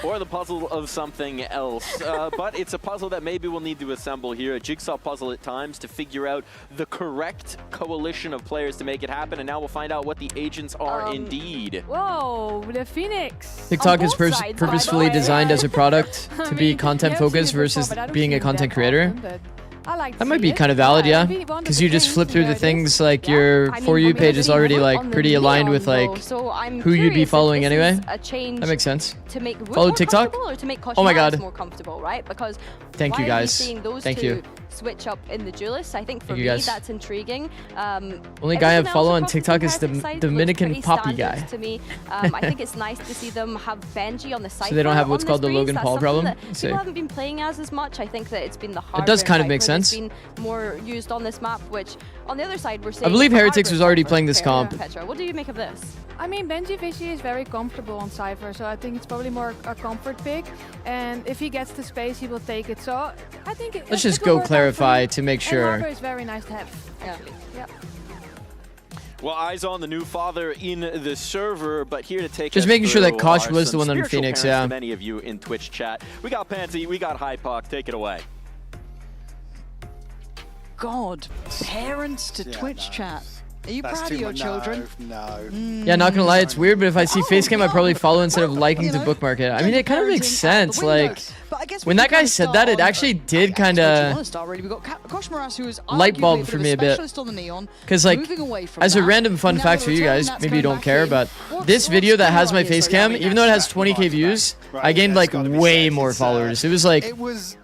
Or the puzzle of something else. But it's a puzzle that maybe we'll need to assemble here, a jigsaw puzzle at times, to figure out the correct coalition of players to make it happen. And now we'll find out what the agents are indeed. Whoa, the Phoenix. TikTok On is both sides, by the purposefully way. designed as a product I to be mean, content we have seen focused it before, versus but I don't being see a it content that creator. often, but I like to That might see be it. kind of valid, yeah. Maybe one of Because the you just things flip through the there, things like your I mean, For You obviously page is already wood like on the pretty aligned neon with like though, so I'm who you'd be curious if following this anyway. is a change That makes sense. to make Wood Follow more TikTok? comfortable or to make Oh my Koshmar God. more comfortable, right? Because Thank why you are guys. seeing those Thank two you. switch up in the duelists? I think for Thank me you guys. that's intriguing. Only guy I Everything follow else on across the TikTok is the Heretics side looks Dominican pretty Poppy standard guy. To me, I think it's nice to see them have Benji on the side. So they don't have what's called the Logan Paul problem? Let's see. People haven't been playing as much. I think that it's been the hardware. does kind of and make Cypher that's sense. been more used on this map, which on the other side we're seeing. I believe the Heretics hardware was already Cypher playing this pair. comp. Petra, what do you make of this? I mean, Benji Fishy is very comfortable on Cypher, so I think it's probably more a comfort pick. And if he gets the space, he will take it. So I think Let's it just will go work out clarify for him. to make And sure. hardware is very nice to have, actually. Yeah. Well, eyes on the new father in the server, but here to take Just us making sure that through Kosh are was the some one on spiritual Phoenix, parents yeah. to many of you in Twitch chat. We got Pansy, we got Hypoc. Take it away. God, parents to Twitch chat. Are you proud of your children? Yeah, not gonna lie, it's weird, but if I see Facecam, I probably follow instead of liking to bookmark it. I mean, it kind of makes sense. Like, when that guy said that, it actually did kind of light bulb for me a bit. Because, like, as a random fun fact for you guys, maybe you don't care, but this video that has my Facecam, even though it has 20K views, I gained like way more followers. It was like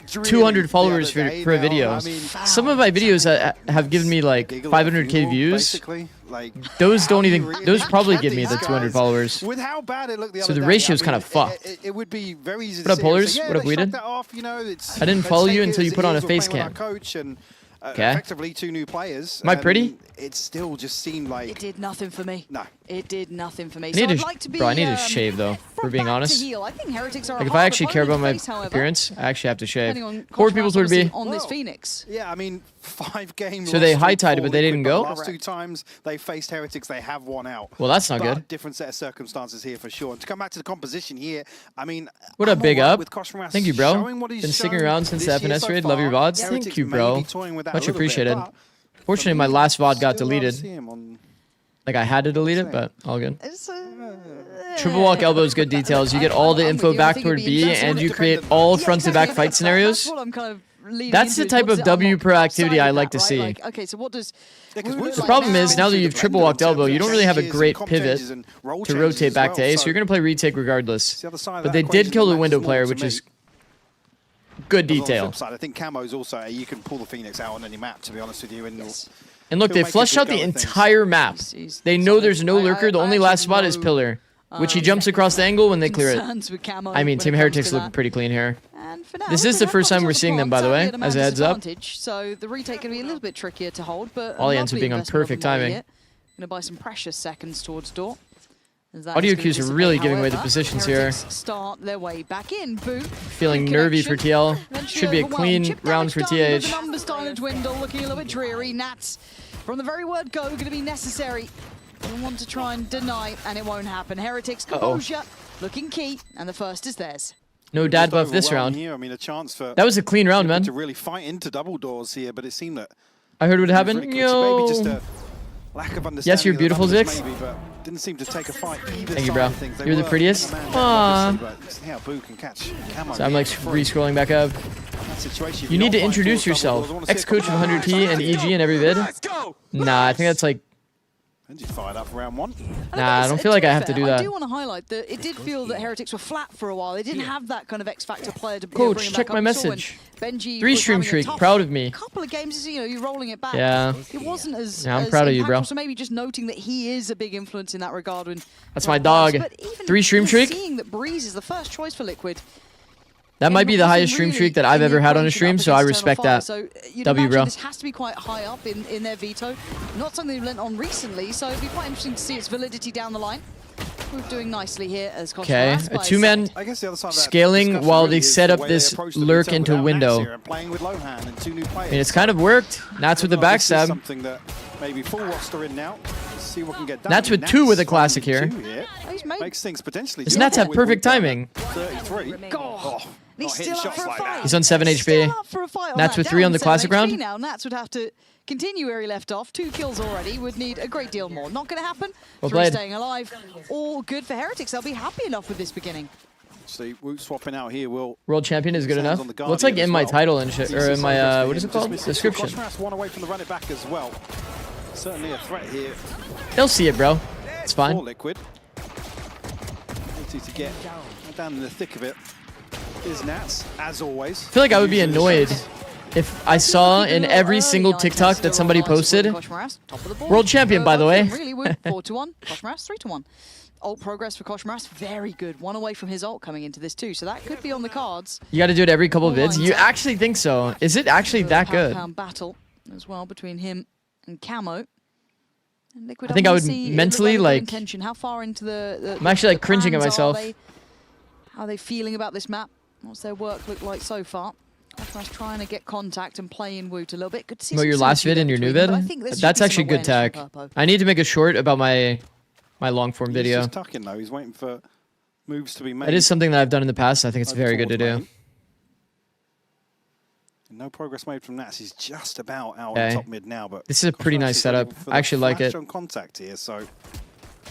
200 followers for a video. Some of my videos have given me like 500K views, Like those don't even. Those probably give me the 200 followers. With how bad it looked the So other the day, ratio's I mean, kind of fucked. It would be very easy. What up, to sit here and Polars? say, yeah, What up, they Weeded? shrugged that off, you know, it's, I didn't let's follow take you it until as you it put on a is, we're face playing with cam. our coach and Okay. effectively 2 new players. Am I pretty? It still just seemed like It did nothing for me. No. It did nothing for me. I So need I'd to, like to be, bro. I need to shave though. For being to honest, heal. I think Heretics are like a if I hard actually care about my opponent to face, however, appearance, I actually have to shave. depending on Poor people would be. on this Phoenix. Yeah, I mean, 5 games. So they high-tided, but they didn't go? The last 2 times they faced Heretics, they have won out. Well, that's not But good. Different set of circumstances here for sure. And to come back to the composition here, I mean, What up, I'm Big alright Up? with Koshmaras Thank you, bro. showing what he's Been sticking shown around since the this year FNS so raid. Love your far. VODs. Thank Heretics you, may bro. be toying with that a Much little bit, appreciated. but Fortunately, my last VOD got still rather deleted. see him on- Like I had to delete it, but all good. Triple walk elbows, good details. You get all the info back toward B, and you create all front-to-back fight scenarios. That's what I'm kind of leading That's the into, type is of what does it W unlock proactivity I outside of like that, to right? see. Like, okay, so what does The problem is, now that you've triple walked elbow, you don't really have a great pivot to rotate back to A, so you're going to play retake regardless. But they did kill the window player, which is good But on the detail. flip side, I think Camo's also, you can pull the Phoenix out on any map, to be honest with you. And And look, they flushed out the entire map. They know there's no lurker. The only last spot is pillar, which he jumps across the angle when they clear it. concerns with Camo I mean, when Team it comes Heretics to looking that. pretty clean here. And for now, This is the first time we're seeing them, by the way, as a heads up. So the retake going to be a little bit trickier to hold, but Ollie ends up being on perfect timing. Going to buy some precious seconds towards door. Audio cues are really giving away the positions here. Start their way back in. Boot. Feeling nervy for TL. Should be a clean round for The TH. numbers starting to dwindle, looking a little bit dreary. Nats, from the very word go, going to be necessary. They want to try and deny, and it won't happen. Heretics composure, looking key, and the first is theirs. No dad buff this round. Here. I mean, a chance for That was a clean round, man. to really fight into double doors here, but it seemed that I heard what happened. maybe just Yo. a lack of understanding. Yes, you're of the beautiful, numbers Zikz. maybe, but didn't seem to take a fight either Thank you, side bro. of things. They You're the were prettiest. a man down, Aww. obviously, but see how Boo can catch Camo So I'm like here. re-scrolling back up. That situation, if You need to don't fight introduce towards double yourself. doors, I wanna see a Ex-coach of couple 100T and EG in every vid. Nah, I think that's like. Benji fired up for round 1. Nah, I don't feel like I have to do I that. do want to highlight that it did feel that Heretics were flat for a while. They didn't have that kind of X-factor player to Coach, bring them check back my up. We saw when message. Benji 3 was stream having a streak. tough Proud of me. couple of games, you know, you're rolling it back. Yeah. It wasn't as Yeah, I'm as proud of you, bro. impactful, So maybe just noting that he is a big influence in that regard. When That's my dog. But even 3 stream even streak. Seeing that Breeze is the first choice for Liquid. That might be the highest stream streak that I've ever had on a stream, so I respect that. So you'd W, imagine bro. this has to be quite high up in their veto. Not something they've lent on recently, so it'd be quite interesting to see its validity down the line. We're doing nicely here as Okay, Koshmaras a by 2-man I guess the other side of that scaling discussion while really they is set the up way they this approach the lurk veto into without Nats window. here and playing with Lohan and 2 new players. I mean, it's kind of worked. Nats with the This is backstab. something that maybe full roster in now. Let's see what can get done. Nats with 2 with a classic here. Makes things potentially. Does Nats have perfect timing? 33. Oh, He's not hitting still up shots for a like fight. that. He's on 7 HP. Still up for a fight on Nats that. with 3 on the Down classic 7 HP round. Now Nats would have to continue where he left off. 2 kills already. Would need a great deal more. Not going to happen. Well 3 played. staying alive. All good for Heretics. They'll be happy enough with this beginning. See, Woot swapping out here will. World champion is good Stands enough. on the Well, it's like Guardian in as my well. title and shit, or in my what is it called? Just Description. Koshmaras one away from the run it back as well. Certainly a threat here They'll see it, bro. It's for fine. Liquid. Need to get down in the thick of it. Is Nats, as always. I feel like I would be annoyed if I saw in every single TikTok that somebody posted. Koshmaras, top of the board. World champion, by the way. Really, Woot 4-1. Koshmaras 3-1. Ult progress for Koshmaras, very good. 1 away from his ult coming into this too, so that could be on the cards. You got to do it every couple of vids. You actually think so? Is it actually that good? Pound battle as well between him and Camo. And Liquid, I think I wanna would see mentally, the level of like- intention. How far into the I'm actually, like, the cringing at plans are myself. they? How are they feeling about this map? What's their work look like so far? Koshmaras trying to get contact and play in Woot a little bit. Good to see Well, some your last synergy vid there and your new between vid? them, but I think there should That's be some actually good awareness tech. from Purpo. I need to make a short about my long form He's video. just tucking though. He's waiting for moves to be made. It is something that I've done in the past. I think it's very good to do. No progress made from Nats. He's just about out Okay. on top mid now, but This is a pretty Koshmaras nice is setup. ready for I the actually like flash it. on contact here, so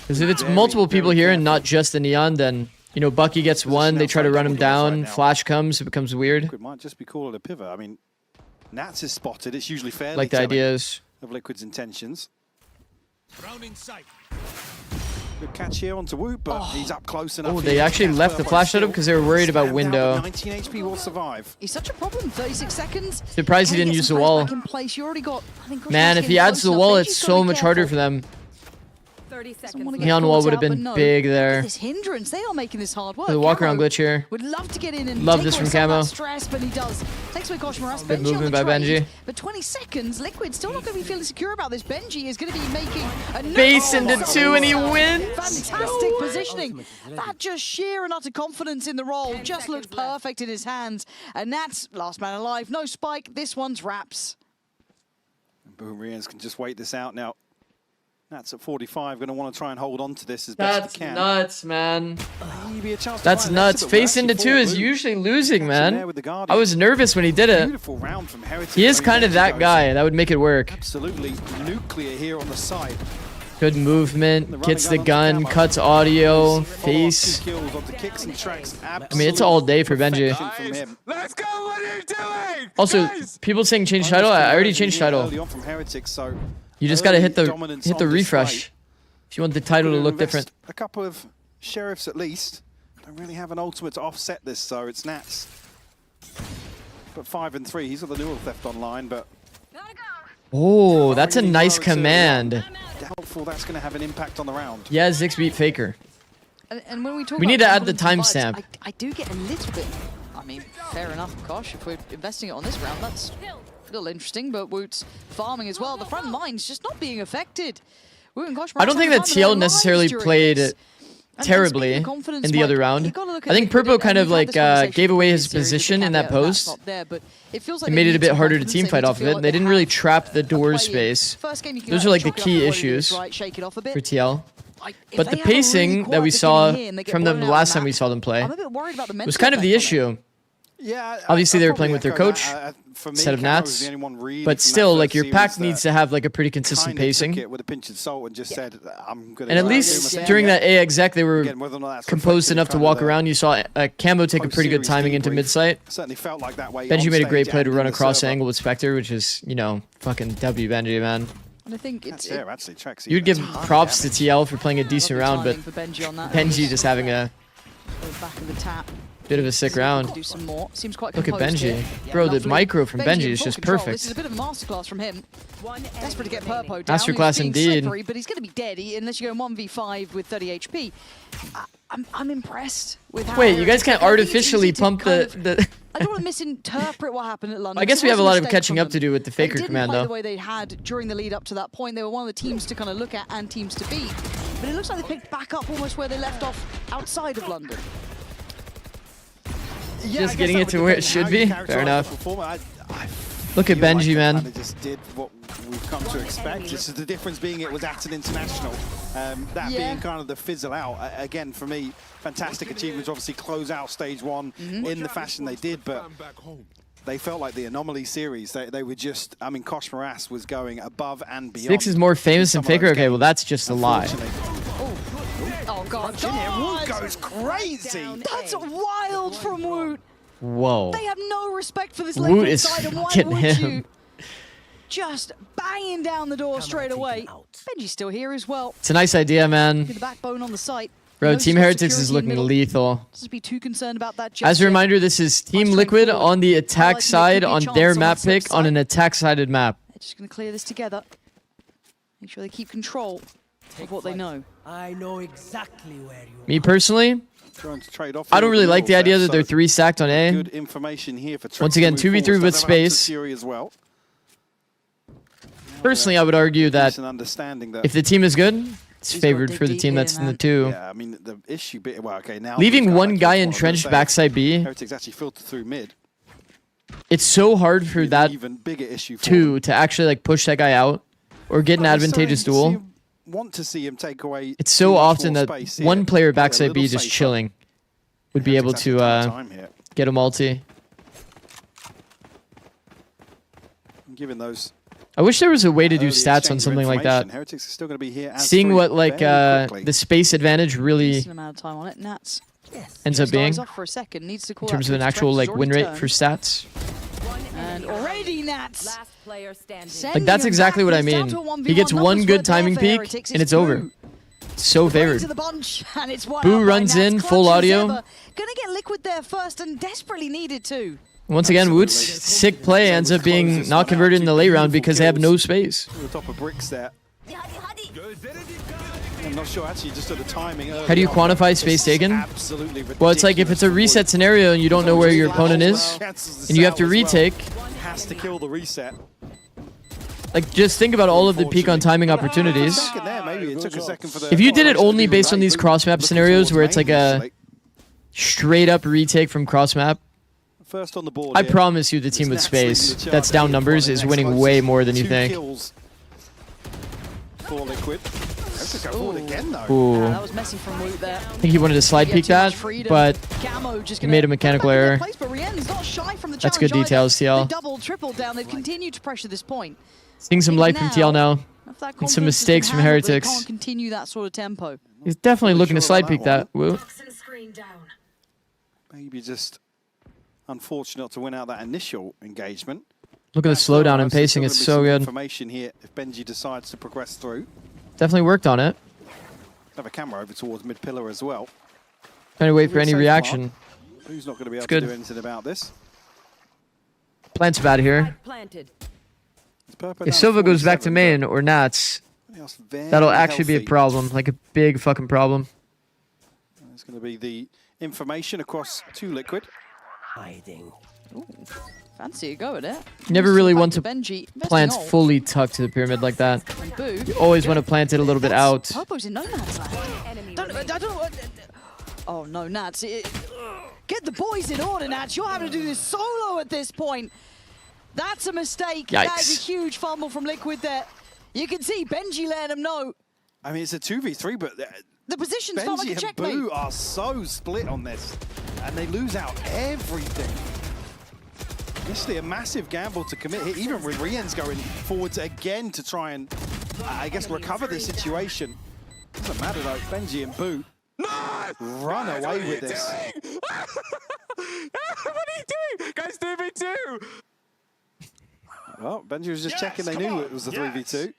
Because if it's Very, multiple people very here and not just the Neon, then, you know, Bucky gets one, they try to run him down, Flash comes, it becomes weird. Liquid might just be called a pivot. I mean, Nats is spotted. It's usually fairly Like the telling ideas. of Liquid's intentions. Good catch here onto Woot, but he's up close enough. Oh, here they to actually catch left the Purpo flash still. setup because they were worried about Stand out, window. but 19 HP will survive. He's such a problem. 36 seconds. Surprised he Trying to didn't get use some the players wall. back in place. You already got, I think, Man, Koshmaras if he getting adds close the enough. wall, Benji's it's gotta so be much harder careful. for them. 30 Doesn't seconds wanna left. get Neon wall caught would have out, but been no. big Look at there. this hindrance. They are making this hard work. The walk around Camo glitch here. would love to get in and Love take this away from some of Camo. that stress, but he does. Takes away Koshmaras. Good Benji on movement the by trade, Benji. but 20 seconds. Liquid still not going to be feeling secure about this. Benji is going to be making a Base into 2 and he wins. Fantastic positioning. That just sheer and utter confidence in the role just looked perfect in his hands. And that's last man alive. No spike. This one's wraps. Bohemians can just wait this out now. That's at 45. Going to want to try and hold on to this as best That's he can. nuts, man. Maybe a chance to That's find nuts. Leicester, but Face we're into actually 2 is forward. usually losing, man. there with the Guardian. I was nervous when he did it. Beautiful round from Heritage. He is Where kind of that goes guy. That would make it work. Absolutely nuclear here on the side. Good movement. Gets the gun. Cuts audio. Face. Kills onto kicks and tracks. I mean, it's all day for Benji. From him. Let's go! What are you doing? Also, people saying change title. I already changed title. Early on from Heritage, so You just gotta hit the dominance on refresh display. if you want the title to look different. A couple of sheriffs at least. Don't really have an ultimate to offset this, so it's Nats. But 5 and 3. He's got the Newell theft online, but Oh, that's a nice command. doubtful that's going to have an impact on the round. Yeah, Zikz beat Faker. And when we talk We about need to add the confidence and vibes, timestamp. I do get a little bit. I mean, fair enough, Kosh. If we're investing it on this round, that's a little interesting. But Woot's farming as well. The front line's just not being affected. Woot and Kosh. I don't think that TL necessarily played terribly in the other round. I think Purpo kind of like gave away his position in that post. It made it a bit harder to team fight off of it. And they didn't really trap the door space. Those are like the key issues for TL. But the pacing that we saw from them the last time we saw them play was kind of the issue. Yeah, obviously they were playing with their coach instead of Nats, but still, like your pack needs to have like a pretty consistent pacing. With a pinch of salt and just said, I'm gonna And at least during that A exec, they were composed enough to walk around. You saw Camo take a pretty good timing into mid site. Certainly felt like that way. Benji made a great play to run across angle with Spectre, which is, you know, fucking W Benji, man. And I think it's actually tracks. You'd give props to TL for playing a decent round, but Benji just having a back of the tap. bit of a sick round. Do some more. Seems quite Look at composed Benji. here. Bro, the Lovely. micro from Benji in is full just control. perfect. This is a bit of a masterclass from him. Desperate to get Purpo down. Masterclass He's being indeed. slippery, but he's going to be dead unless you go 1v5 with 30 HP. I'm impressed with how... Wait, you guys can't I think it's artificially easy to pump kind the... I don't want to misinterpret what happened at London. I guess we It have a was lot of mistake catching from up to them. do with the Faker They command, didn't play though. the way they had during the lead up to that point. They were one of the teams to kind of look at and teams to beat. But it looks like they picked back up almost where they left off outside of London. Just getting it to where it should be? Fair enough. Look at Benji, man. They just did what we've come to expect. This is the difference being it was at an international. That being kind of the fizzle out. Again, for me, fantastic achievement to obviously close out stage one in the fashion they did, but they felt like the anomaly series. They were just, I mean, Koshmaras was going above and beyond. Zikz is more famous than Faker? Okay, well that's just a lie. Oh god, Woot goes crazy. That's wild from Woot. Whoa. They have no respect for this Woot Liquid is side, and why getting would him. you? Just banging down the door straight away. Benji's still here as well. It's a nice idea, man. Look at the backbone on the site. Bro, No Team stop Heretics is security in looking middle. lethal. Doesn't be too concerned about that. As a reminder, this is Team Liquid on the attack side on their map pick on an attack-sided map. They're just going to clear this together. Make sure they keep control of what they know. I know exactly where you Me personally, Trying to trade off I don't really like the idea that they're 3 stacked on A. good information here for Once again, 2v3 with space. As well. Personally, I would argue that An understanding that if the team is good, it's favored for the team that's in the 2. Yeah, I mean the issue bit. Well, okay, now Leaving one guy entrenched backside B, Heretics actually filtered through mid. it's so hard for that Even bigger issue. For 2 to actually like push that guy out or get an advantageous duel. Want to see him take away. It's so too much often more that space here. one player Play a backside B little just safer. chilling would be able Heretics actually took to time here. get a multi. Given those. I wish there was a way to do early stats on exchange of something like that. information, Heretics is still going to be here. As Seeing three what like very quickly. the space advantage really Decent amount of time on it. Nats ends up being off for a second. Needs to in call terms out of an his actual strengths. like win Already rate for turned. stats. And already Nats. Last player standing. Like that's exactly what I mean. He gets one good timing peak and it's over. So favored. To the bunch, and it's one Boo out by runs Nats, in, clutch full as audio. ever. Gonna get Liquid there first and desperately needed to. Once again, Woot's sick play ends up being not converted in the late round because they have no space. The top of bricks there. I'm not sure actually just at the timing. How do you quantify space taken? Absolutely ridiculous. Well, it's like if it's a reset scenario and you don't know where your opponent is, and you have to retake. Has to kill the reset. Like, just think about all of the peak on timing opportunities. Maybe it took a second for the If you did it only based on these cross map scenarios where it's like a straight up retake from cross map, first on the board I promise you the team with space that's down numbers is winning way more than you think. For Liquid. Let's go forward again though. Ooh. That was messy from Woot there. I think he wanted to slide peek that, but he made a mechanical error. That's good details, TL. Double, triple down. They've continued to pressure this point. Seeing some light from TL now. And some mistakes from Heretics. Can't continue that sort of tempo. He's definitely looking to slide peek that. Woo. Maybe just unfortunate to win out that initial engagement. Look at the slowdown and pacing. It's so good. Information here if Benji decides to progress through. Definitely worked on it. Have a camera over towards mid pillar as well. Trying to wait for any reaction. Who's not going to be able Good. to do anything about this? Plant's bad here. If Silva goes back to main or Nats, that'll actually be a problem. Like a big fucking problem. It's going to be the information across to Liquid. Hiding. Ooh, fancy a go at it. Never really want to Benji. plant fully tucked to the pyramid like that. Boo. You always want to plant it a little bit out. Purpo's in no Nats land. I don't know. Oh no, Nats. Get the boys in order, Nats. You're having to do this solo at this point. That's a mistake. Yikes. That is a huge fumble from Liquid there. You can see Benji letting them know. I mean, it's a 2v3, but the positions felt like a Benji checkmate. and Boo are so split on this, and they lose out everything. Initially, a massive gamble to commit here, even with Rien's going forwards again to try and, I guess, recover the situation. Doesn't matter though, Benji and Boo run away with this. What are you doing? Guys, 2v2! Well, Benji was just checking they knew it was the 3v2.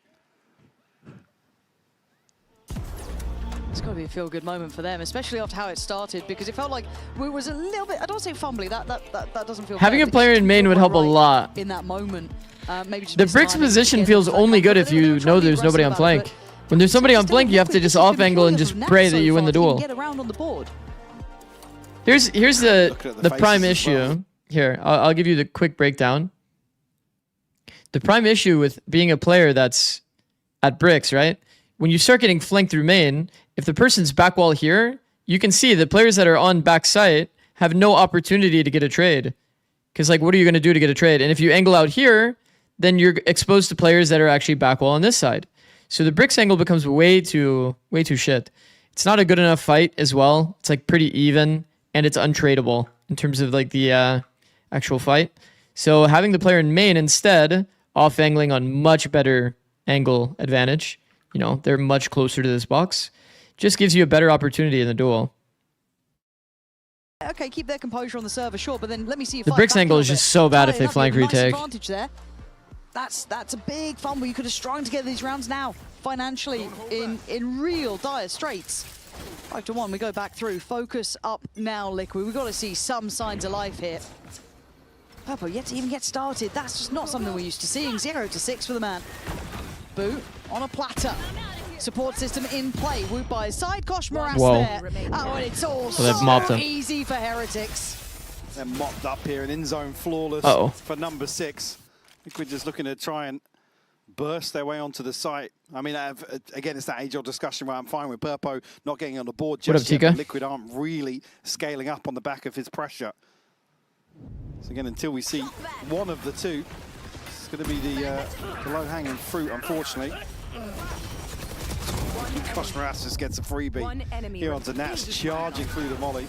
It's got to be a feel-good moment for them, especially after how it started, because it felt like it was a little bit, I don't say fumbly, that doesn't feel Having fair, a player in main would help a lot. in that moment. Maybe just The Bricks position feels only good if you know there's nobody on flank. When there's somebody on flank, you have to just off angle and just pray that you win the duel. Get around on the board. Here's the prime issue. Here, I'll give you the quick breakdown. The prime issue with being a player that's at Bricks, right? When you start getting flanked through main, if the person's back wall here, you can see the players that are on back site have no opportunity to get a trade. Because, like, what are you going to do to get a trade? And if you angle out here, then you're exposed to players that are actually back wall on this side. So the Bricks angle becomes way too shit. It's not a good enough fight as well. It's, like, pretty even, and it's untradeable in terms of, like, the actual fight. So having the player in main instead, off-angling on much better angle advantage, you know, they're much closer to this box, just gives you a better opportunity in the duel. Okay, keep their composure on the server, sure, but then let me see if the Bricks angle is just so bad if they flank retake. Nice advantage there. That's a big fumble. You could have strung together these rounds now, financially, in real dire straits. 5-1, we go back through. Focus up now, Liquid. We've got to see some signs of life here. Purple yet to even get started. That's just not something we're used to seeing. 0-6 for the man. Boo on a platter. Support system in play. Woot by his side. Kosh Morass there. Oh, and it's all so easy for Heretics. They're mopped up here and in zone flawless for number 6. Liquid just looking to try and burst their way onto the site. I mean, again, it's that age-old discussion where I'm fine with Purpo not getting on the board just yet. But Liquid aren't really scaling up on the back of his pressure. So again, until we see one of the two, it's going to be the low-hanging fruit, unfortunately. Kosh Morass just gets a freebie here onto Nats, charging through the molly.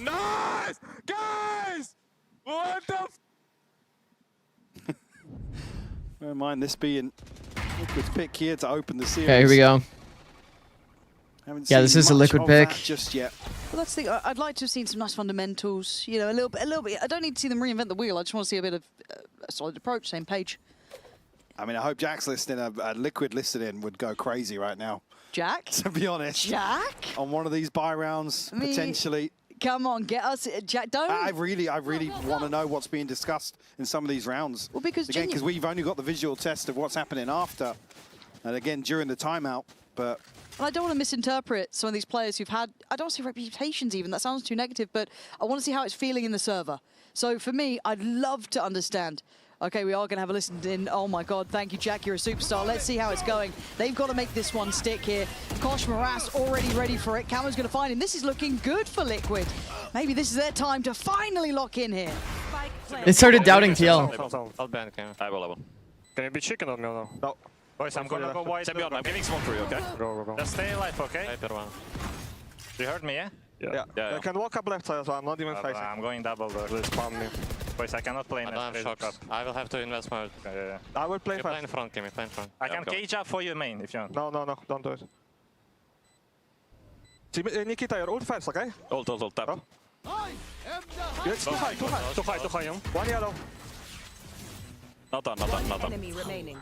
Nice! Guys! What the Bear in mind this being Liquid's pick here to open the series. Okay, here we go. Yeah, this is a Liquid pick. Just yet. Well, that's the thing. I'd like to have seen some nice fundamentals. You know, a little bit. I don't need to see them reinvent the wheel. I just want to see a bit of a solid approach, same page. I mean, I hope Jack's listening. Liquid listening would go crazy right now. Jack? To be honest. Jack? On one of these buy rounds, potentially. Come on, get us, Jack. Don't. I really want to know what's being discussed in some of these rounds. Well, because we've only got the visual test of what's happening after, and again during the timeout. But And I don't want to misinterpret some of these players who've had, I don't want to say reputations even, that sounds too negative, but I want to see how it's feeling in the server. So for me, I'd love to understand. Okay, we are going to have a listen in. Oh my God, thank you, Jack, you're a superstar. Let's see how it's going. They've got to make this one stick here. Kosh Moras already ready for it. Camo's going to find him. This is looking good for Liquid. Maybe this is their time to finally lock in here. They started doubting TL. I'll ban him. I will. Can you be chicken on me or no? No. Boys, I'm gonna go wide. Semyon, I'm giving smoke for you, okay? Go. Just stay alive, okay? Sniper one. You heard me, yeah? Yeah. I can walk up left side as well, I'm not even facing. I'm going double door. Please spam me. Boys, I cannot play in I don't have shocks. I will have to invest mode. I will play you first. Play in front, Kimmy, play in front. I can cage up for you main if you want. No, don't do it. Nikita, your ult first, okay? Ult, tap. It's too high. One yellow. Not done. Enemy remaining.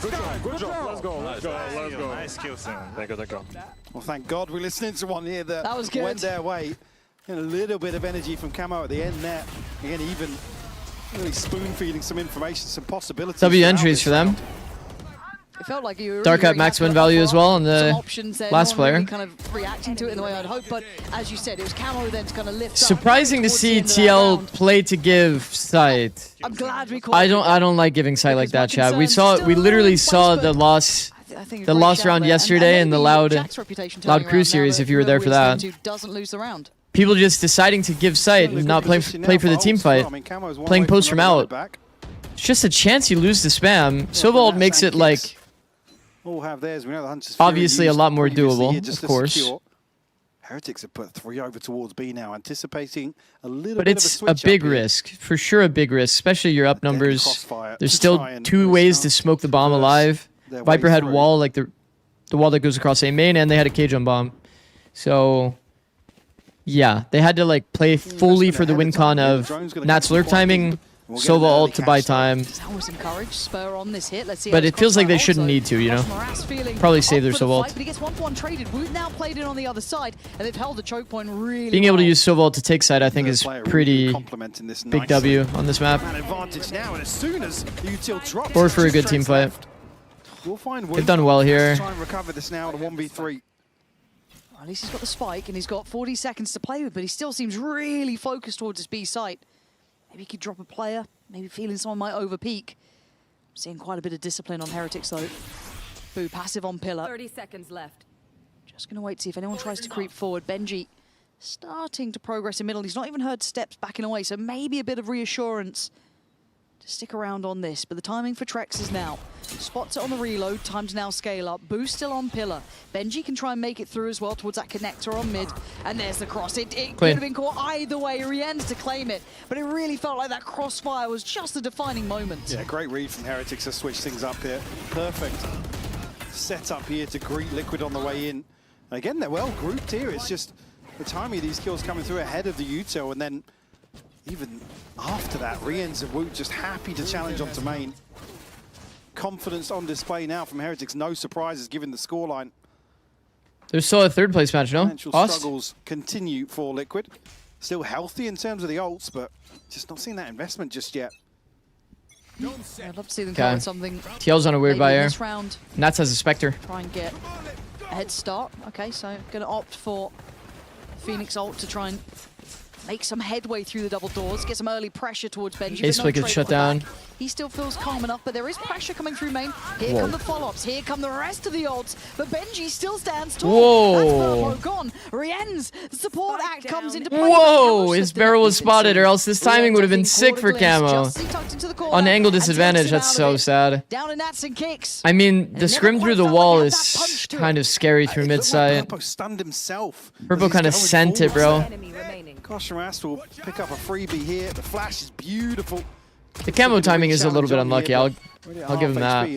Good job. Let's go. Nice kills. They go. Well, thank God we're listening to one here that was good. went their way. And a little bit of energy from Camo at the end there. Again, even really spoon-feeding some information, some possibilities. W entries for them. It felt like you were Dark really up max win happy value as well on the No last one player. really kind of reacting to it in the way I'd hoped, but as you said, it was Camo then to kind of lift Surprising to see TL play to give sight. I'm glad we called I don't like giving sight like that, Chad. We literally saw the loss round yesterday in the Loud Crew series. If you were there for that, doesn't lose the round. people just deciding to give sight and not play for the team fight, playing post from out. It's just a chance you lose the spam. Sovault makes it like all have theirs. We know the Hunters obviously a lot more doable, of course. Heretics have put 3 over towards B now, anticipating a little But bit it's of a a switch big up here. risk, for sure a big risk, especially your up numbers. Crossfire There's to still try and 2 ways to smoke the bomb alive. their Viper way had through. wall, like the wall that goes across A main, and they had a cage on bomb. So yeah, they had to like play fully for the win con of Nat's lurk timing, Sova ult to buy time. Always encouraged, spur on this hit. Let's see. But it feels like they shouldn't need to, you know? Probably save their Sova ult. But he gets 1-for-1 traded. Wood now played it on the other side, and they've held the choke point really Being able to well. use Sova ult to take side, I think, is pretty big W on this map. Man advantage now, and as soon as util drops, Or for a good team fight. We'll find They've done well here. Try and recover this now to 1v3. At least he's got the spike, and he's got 40 seconds to play with, but he still seems really focused towards his B site. Maybe he could drop a player, maybe feeling someone might overpeak. Seeing quite a bit of discipline on Heretics, though. Boo, passive on Pillar. 30 seconds left. Just going to wait to see if anyone tries to creep forward. Benji starting to progress in middle. He's not even heard steps backing away, so maybe a bit of reassurance to stick around on this. But the timing for Trex is now. Spots it on the reload, time to now scale up. Boo still on Pillar. Benji can try and make it through as well towards that connector on mid. And there's the cross. It could have been caught either way. Rien's to claim it. But it really felt like that crossfire was just a defining moment. Yeah, great read from Heretics to switch things up here. Perfect set up here to greet Liquid on the way in. Again, they're well grouped here. It's just the timing of these kills coming through ahead of the util, and then even after that, Rien's and Woot just happy to challenge onto main. Confidence on display now from Heretics. No surprises given the scoreline. There's still a third place match, no? Financial Ost? struggles continue for Liquid. Still healthy in terms of the ults, but just not seeing that investment just yet. I'd love to see them come with something. TL's on a weird maybe buy in here. this round. Nats has a Spectre. Try and get a head start. Okay, so going to opt for Phoenix ult to try and make some headway through the double doors, get some early pressure towards Benji. Ace Flick is shut down. He still feels calm enough, but there is pressure coming through main. Here Whoa. come the follow-ups, here come the rest of the ults, but Benji still stands tall. Whoa. That's Purpo gone. Rien's support act comes into play. Whoa! His barrel was spotted, or else this timing would have been sick for Camo. On angle disadvantage, that's so sad. Down in Nats and kicks. I mean, the scrim through the wall is kind of scary through mid side. Purpo stunned himself. Purpo kind of sent it, bro. Gosh, Rast will pick up a freebie here. The flash is beautiful. The Camo timing is a little bit unlucky. I'll give him that.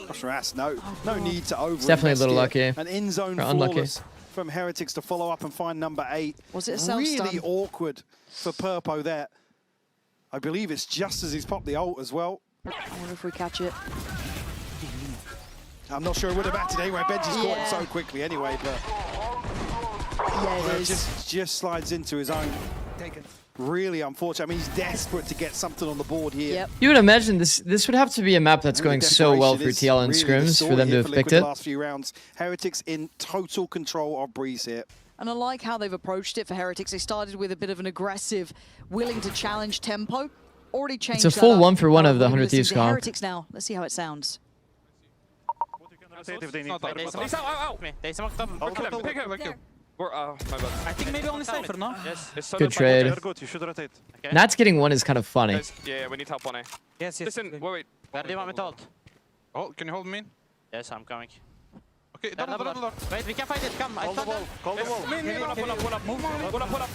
Gosh, Rast, no need to over. It's definitely a little lucky. An in zone Or unlucky. flawless from Heretics to follow up and find number 8. Was it a self-stun? Really awkward for Purpo there. I believe it's just as he's popped the ult as well. I wonder if we catch it. I'm not sure it would have mattered anyway. Benji's caught him so quickly anyway, but yeah, it just slides into his own. really unfortunate. I mean, he's desperate to get something on the board here. Yep. You would imagine this would have to be a map that's going so well for TL and scrims for them to have picked it. Last few rounds, Heretics in total control of Breeze here. And I like how they've approached it for Heretics. They started with a bit of an aggressive, willing to challenge tempo. Already changed. It's a full that up. 1-for-1 of the We're 100 Thieves listening to comp. Heretics now. Let's see how it sounds. I think maybe only Cypher, no? Yes. Good trade. You should rotate. Nats getting one is kind of funny. Yeah, we need help on A. Yes. Listen, wait. Where do you want me to hold? Oh, can you hold me? Yes, I'm coming. Okay, double. Wait, we can fight it. Come, I Hold the stand wall. up. Call the wall. Pull up. Move. Pull up.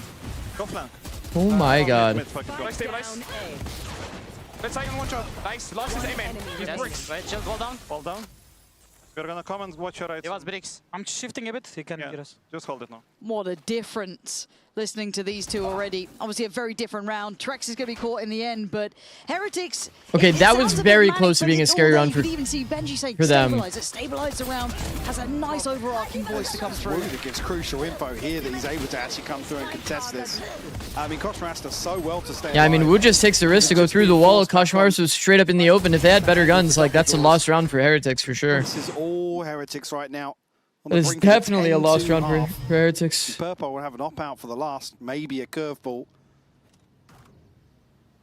Go flank. Oh my god. Nice, stabilize. Let's hang on one shot. Nice. Last is aiming. Use bricks. Wait, just fall down. Fall down. We're gonna come and watch your right. He wants bricks. I'm shifting a bit. He can get us. Just hold it now. What a difference listening to these two already. Obviously a very different round. Trex is going to be caught in the end, but Heretics... Okay, it that was sounds a bit very manic, close to but being a it's scary all round there. for You could even see Benji say them. stabilize it. Stabilize the round. Has a nice overarching voice to come through. Wood gives crucial info here that he's able to actually come through and contest this. I mean, Koshmaras does so well to stay Yeah, I mean, alive. Wood just takes the risk to go through the wall. Koshmaras was straight up in the open. If they had better guns, like, that's a lost round for Heretics for sure. This is all Heretics right now. on the It's brink of definitely a lost 10-2 round for half. Heretics. Purple will have an op-out for the last, maybe a curveball.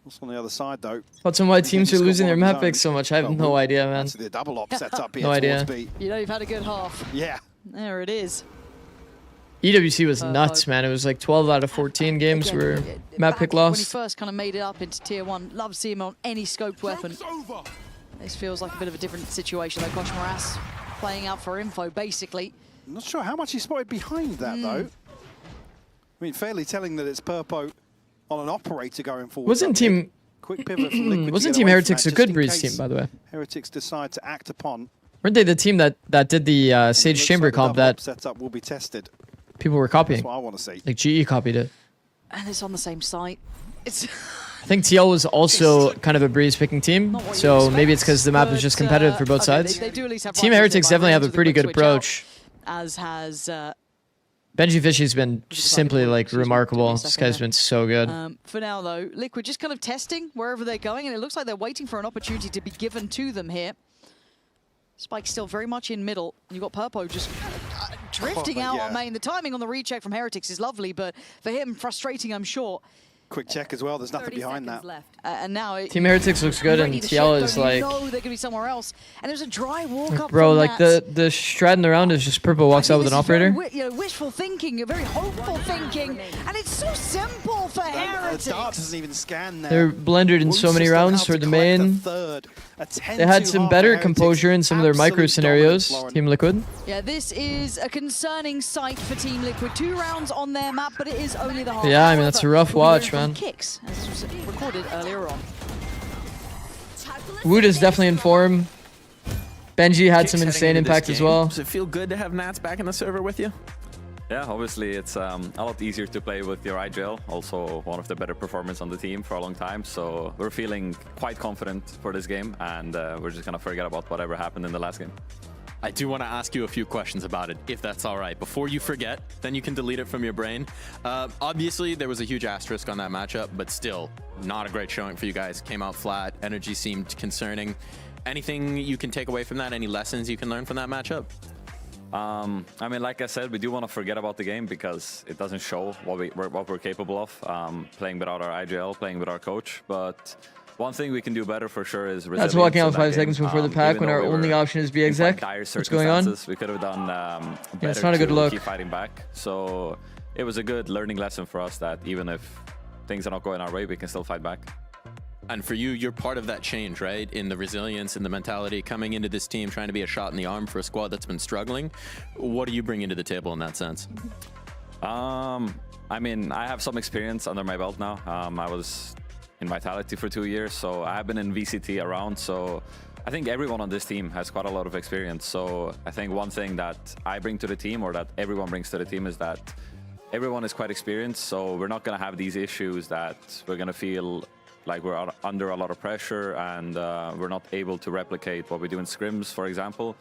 What's on the other side, though? What's on why teams are he's got losing their one of map his picks own. so much? I have Well, no idea, man. That's the double op set up here No towards idea. B. You know you've had a good half. Yeah. There it is. EWC was nuts, man. It was like 12 out of 14 games Again, were map pick When he loss. first kind of made it up into Tier 1, love seeing him on any scoped weapon. This feels like a bit of a different situation though. Koshmaras playing out for info, basically. I'm not sure how much he spotted behind that, though. I mean, fairly telling that it's Purpo on an operator going forward. Wasn't Team Quick pivot from Liquid to wasn't get Team away from Heretics that, a just good in Breeze case team, by the way? Heretics decide to act upon. Weren't they the team that did the Sage Looks Chamber like the comp double op that setup will be tested. people were copying? That's what I want to see. Like GE copied it. And it's on the same site. It's I think TL was also kind of a Breeze picking team, so maybe it's because the map is just competitive for both sides. They do at least have Team rifles Heretics nearby, definitely have a so they pretty quick good switch out, approach. as has Benji Fishy's been simply like remarkable. This guy's been so good. for now, though, Liquid just kind of testing wherever they're going, and it looks like they're waiting for an opportunity to be given to them here. Spike still very much in middle. And you've got Purpo just drifting out on main. The timing on the recheck from Heretics is lovely, but for him, frustrating, I'm sure. Quick check as well. There's nothing behind that. And now Team Heretics looks good, and ready to TL shift, is though, you like, know they're going to be somewhere else. And there's a dry walk up bro, from like that. the strat in the round is just Purple walks out with an operator. Wishful thinking, very hopeful thinking, and it's so simple for Heretics. The dart doesn't even scan there. They're blended in so many rounds for the main. They had some better composure in some of their micro scenarios, Team Liquid. Yeah, this is a concerning sight for Team Liquid. 2 rounds on their map, but it is only the half. Yeah, I mean, that's a rough However, watch, we'll be man. hearing from Kicks, as this was recorded earlier on. Wood is definitely in form. Benji had some insane impact as well. Does it feel good to have Nats back in the server with you? Yeah, obviously it's a lot easier to play with your IGL. Also one of the better performers on the team for a long time. So we're feeling quite confident for this game, and we're just gonna forget about whatever happened in the last game. I do want to ask you a few questions about it, if that's all right. Before you forget, then you can delete it from your brain. Obviously, there was a huge asterisk on that matchup, but still, not a great showing for you guys. Came out flat, energy seemed concerning. Anything you can take away from that? Any lessons you can learn from that matchup? I mean, like I said, we do want to forget about the game because it doesn't show what we're capable of, playing without our IGL, playing with our coach. But one thing we can do better for sure is resilience. That's walking out in that 5 seconds game. before the pack Even when our though we only were option is be in quite exec. dire What's going on? circumstances, we could have done better it's not a good to look. keep fighting back. So it was a good learning lesson for us that even if things are not going our way, we can still fight back. And for you, you're part of that change, right? In the resilience and the mentality coming into this team, trying to be a shot in the arm for a squad that's been struggling. What are you bringing to the table in that sense? I mean, I have some experience under my belt now. I was in Vitality for 2 years, so I have been in VCT around. So I think everyone on this team has quite a lot of experience. So I think one thing that I bring to the team, or that everyone brings to the team, is that everyone is quite experienced. So we're not going to have these issues that we're going to feel like we're under a lot of pressure and we're not able to replicate what we do in scrims, for example.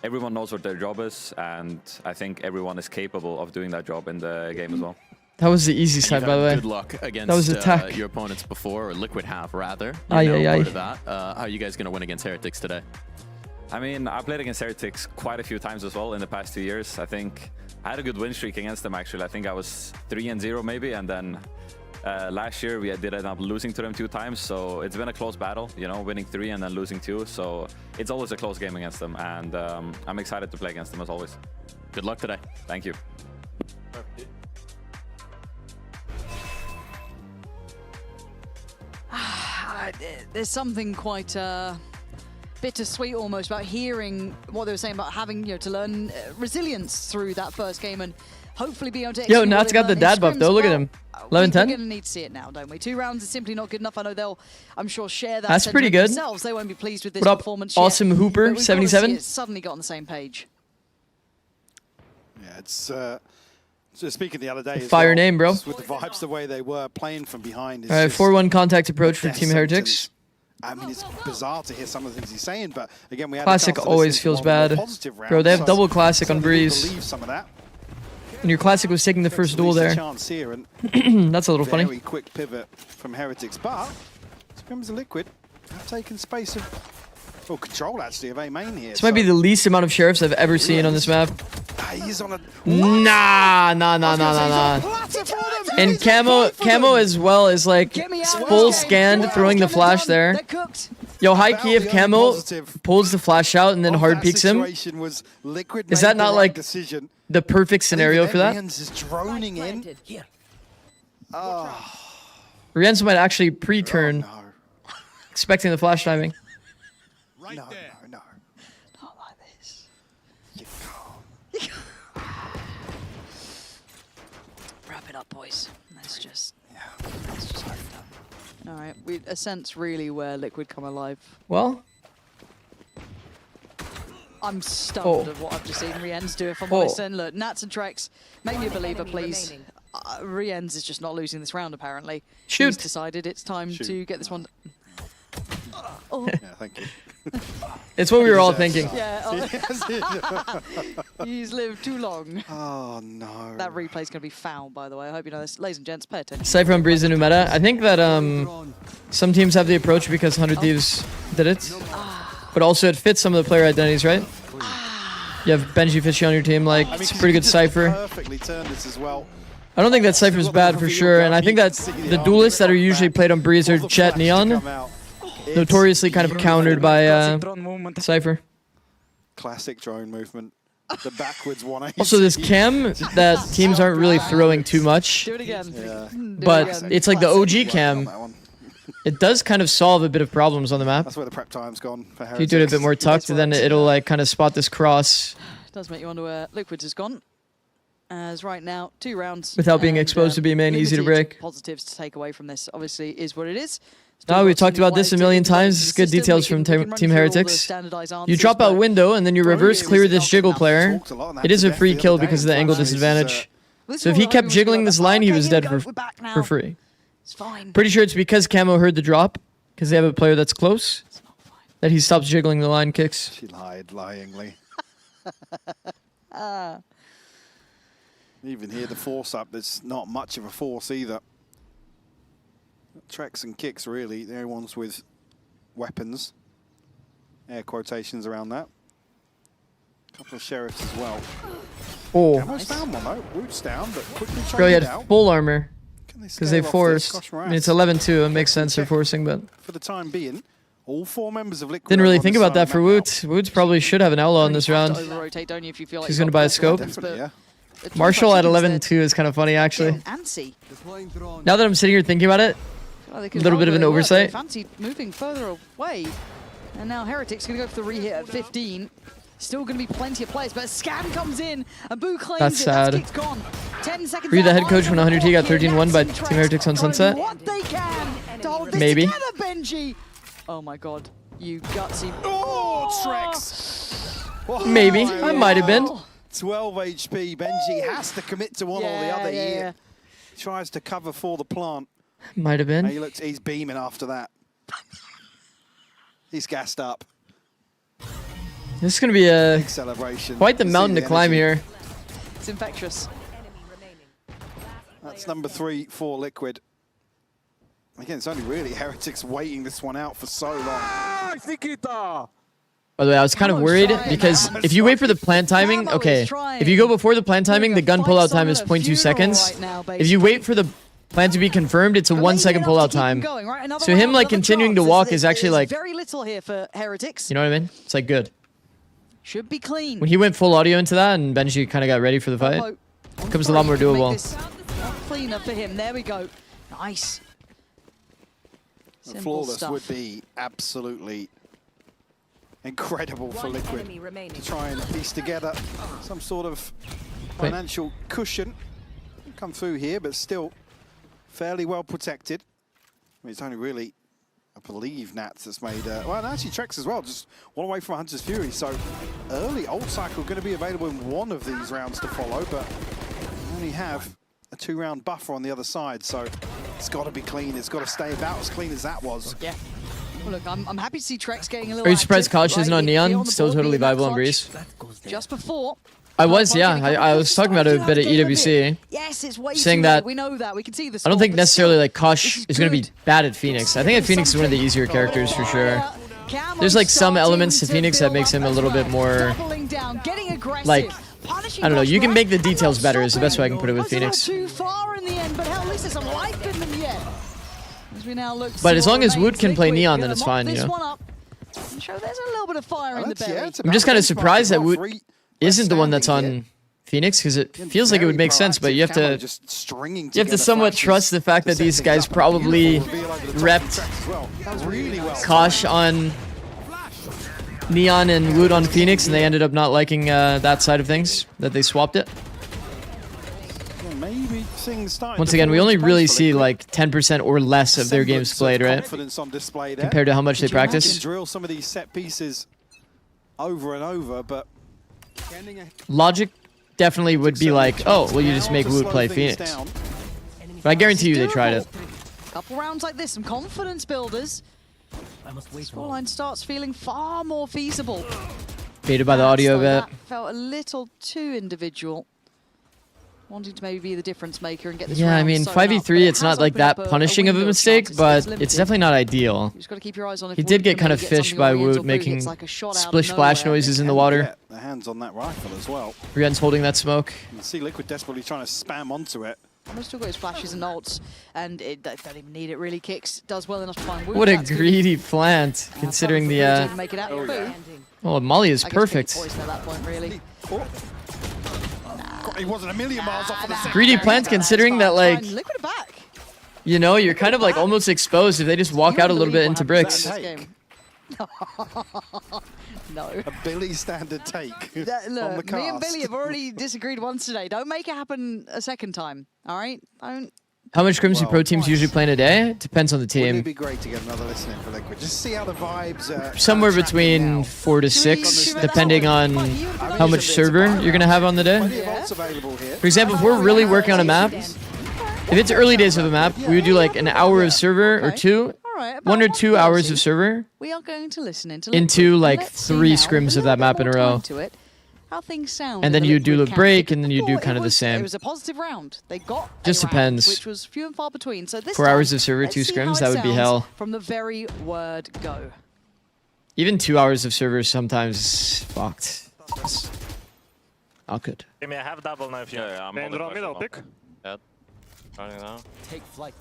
Everyone knows what their job is, and I think everyone is capable of doing that job in the game as well. That was the easy side, You've by the had way. good luck against That was attack. your opponents before, or Liquid have, rather. Aye, You're now aye, part aye. of that. How are you guys going to win against Heretics today? I mean, I played against Heretics quite a few times as well in the past 2 years. I think I had a good win streak against them, actually. I think I was 3-0 maybe, and then last year we did end up losing to them 2 times. So it's been a close battle, you know, winning 3 and then losing 2. So it's always a close game against them, and I'm excited to play against them as always. Good luck today. Thank you. There's something quite bittersweet almost about hearing what they were saying about having, you know, to learn resilience through that first game and hopefully be able to. Yo, Nat's got the dad buff though. Look at him. 11-10. We're going to need to see it now, don't we? 2 rounds is simply not good enough. I know they'll, I'm sure, share that. That's pretty good. Themselves. They won't be pleased with this What up, performance Awesome yet, Hooper, but we've got to 77? see it suddenly got on the same page. Yeah, it's so speaking the other day, as Fire well, name, bro. just with the vibes the way they were playing from behind. Is All right, just 4-1 contact approach for Team decent, Heretics. and, I mean, it's bizarre to hear some of the things he's saying, but again, we had Classic a chance to always listen to feels one of the bad. more positive Bro, rounds, they have so double classic on certainly Breeze. believe some of that. And your classic was taking the first duel At least there. a chance here, and That's a little funny. very quick pivot from Heretics, but Scrims and Liquid have taken space of, well, control actually of A main here. This might be the least amount of sheriffs I've ever seen on this map. He's on a Nah. And Camo as well is like full scanned, throwing the flash there. Yo, high key if Camo pulls the flash out and then hard peeks him, was Liquid is that not like decision? the perfect scenario for that? Rienz is droning in. Rienz might actually pre-turn, expecting the flash timing. No. Not like this. Wrap it up, boys. Let's just get it done. All right, a sense really where Liquid come alive. Well, I'm stunned at what I've just seen Rienz do, if I'm honest. And look, Nats and Trex, make me a believer, please. Rienz is just not losing this round, apparently. Shoot. He's decided it's time to get this one. Oh. Yeah, thank you. it's what we were all thinking. Yeah. He's lived too long. Oh, no. That replay's going to be foul, by the way. I hope you know this. Ladies and gents, pay attention. Cypher on Breeze, the new meta. I think that some teams have the approach because 100 Thieves did it. But also it fits some of the player identities, right? You have Benji Fishy on your team, like, it's a pretty good Cypher. Perfectly turned this as well. I don't think that Cypher's bad for sure, and I think that the duelists that are usually played on Breeze are Jet Neon. Notoriously kind of countered by Cypher. Classic drone movement. The backwards 180. Also, this cam that teams aren't really throwing too much. Do it again. Yeah. But it's like the OG cam. It does kind of solve a bit of problems on the map. That's where the prep time's gone for If Heretics. you do it a bit more tucked, then it'll like kind of spot this cross Does make you wonder where Liquids has gone. As right now, 2 rounds. without being exposed to B main, easy to limited break. Positives to take away from this, obviously, is what it is. Now we've talked about this a million times. It's good details from Team Heretics. You drop out window and then you reverse clear this jiggle player. It is a free kill because of the angle disadvantage. So if he kept jiggling this line, he was dead for free. It's fine. Pretty sure it's because Camo heard the drop, because they have a player that's close, that he stops jiggling the line kicks. She lied lyingly. Even here, the force up, there's not much of a force either. Trex and kicks, really, the only ones with weapons. Air quotations around that. A couple of sheriffs as well. Oh. Camo's down one though. Root's down, but quickly Bro, he traded had out. full armor. Because they scale off forced. this? Gosh, I mean, it's 11-2. It makes sense they're forcing, but For the time being, all 4 members of Liquid didn't are really on think this about side that of for the map Woot. Woot probably should have an outlaw in this round. Over-rotate, don't you, if you feel like He's you've going to got buy a full scope. weapons, Definitely, but Marshall at 11-2 is kind of funny, actually. Antsy. Now that I'm sitting here thinking about it, Well, they a could little bit of an probably work. They oversight. Fancy moving further away. And now Heretics going to go for the re-hit at 15. Still going to be plenty of players, but a scan comes in, and Boo claims That's it. sad. That's kicked gone. 10 seconds Were you the out. head coach when 100T got 13-1 by Team Heretics on Sunset? What they can to hold this Maybe. together, Benji. Oh my god, you gutsy. Oh, Trex! Maybe. I might have been. 12 HP. Benji has to commit to one or the other here. Tries to cover for the plant. Might have been. He's beaming after that. He's gassed up. This is going to be a Big celebration. quite the You see mountain the to climb energy. here. It's infectious. That's number 3 for Liquid. Again, it's only really Heretics waiting this one out for so long. By the way, I was kind of worried because if you wait for the plant timing, okay. If you go before the plant timing, the gun pullout time is 0.2 seconds. If you wait for the plan to be confirmed, it's a 1 second pullout time. So him like continuing to walk is actually like, very little here for Heretics. you know what I mean? It's like good. Should be clean. When he went full audio into that and Benji kind of got ready for the fight, it becomes a lot more doable. Cleaner for him. There we go. Nice. Flawless would be absolutely incredible for Liquid to try and piece together some sort of financial cushion. Come through here, but still fairly well protected. I mean, it's only really, I believe, Nats that's made... well, and actually Trex as well, just one away from Hunter's Fury. So early ult cycle going to be available in one of these rounds to follow, but only have a 2-round buffer on the other side. So it's got to be clean. It's got to stay about as clean as that was. Yeah. Well, look, I'm happy to see Trex getting a little. Are you surprised Kosh isn't on Neon? Still totally viable on Breeze. Just before. I was, yeah. I was talking about it a bit at EWC. Yes, it's way saying too that late. We know that. We can see the I don't score, think but necessarily still, like Kosh is going to be bad at Phoenix. I think that Phoenix is one of the easier characters for sure. There's like some elements to Phoenix that makes him a little bit more like, I don't know, you can make the details better is the best way I can put it with Phoenix. Too far in the end, but hell, at least there's some life in them yet. As we now look to But as long as Wood can play Liquid, Neon, gonna then it's mop fine, you this know. one up and show there's a little bit of fire in the belly. I'm just kind of surprised that Wood isn't the one that's on Phoenix because it feels like it would make sense, but you have to somewhat trust the fact that these guys probably repped Kosh on Neon and Wood on Phoenix, and they ended up not liking that side of things, that they swapped it. Once again, we only really see like 10% or less of their games played, right? Compared to how much they practice. Drill some of these set pieces over and over, but Logic definitely would be like, oh, well, you just make Wood play Phoenix. But I guarantee you they tried it. Couple rounds like this, some confidence builders. Scoreline starts feeling far more feasible. Baited by the audio a That bit. felt a little too individual. Wanting to maybe be the difference maker and get this Yeah, I round mean, sewn up, but 5v3, it it's has not like opened up that punishing of a window mistake, chances, but limited. it's definitely not ideal. You just got to keep your eyes on if He Wood did get can kind of maybe get fished something by oriental Wood, blue making hits like a shot out of splish splash nowhere. noises in the water. the hands on that rifle as well. Rian's holding that smoke. You can see Liquid desperately trying to spam onto it. I've still got his flashes and ults, and it don't even need it. Really kicks, does well enough to find Wood. What a That's good. greedy plant, considering the... Didn't make it out. Boo. Oh, Molly is I guess perfect. pick poison at that point, really. He wasn't a million miles off of the second. Greedy plant, considering that, like, Liquid are back. you know, you're kind of like almost exposed if they just walk out a little bit into bricks. No. A Billy standard take on the Look, cast. me and Billy have already disagreed once today. Don't make it happen a second time, all right? Don't. How much scrims do pro teams usually play in a day? Depends on the Wouldn't it team. be great to get another listening for Liquid? Just see how the vibes Somewhere between 4 to 6, depending on how much server you're going to have on the day. For example, if we're really working on a map, if it's early days of a map, we would do like an hour of server or 2, 1 or 2 hours of server We are going to listen into like 3 scrims of that map in a row. How things sound. And then in you do the Liquid break, camp. and then you do Before, kind of the It same. was a positive round. They got Just a round, depends. which was few and far between. So this 4 time, hours of server, let's 2 see how scrims, it that would be sounds hell. From the very word go. Even 2 hours of server sometimes fucked. Not good. Give me a half double now if you I'm Then holding draw my middle, smoke. pick. Yeah. Running now. Take flight.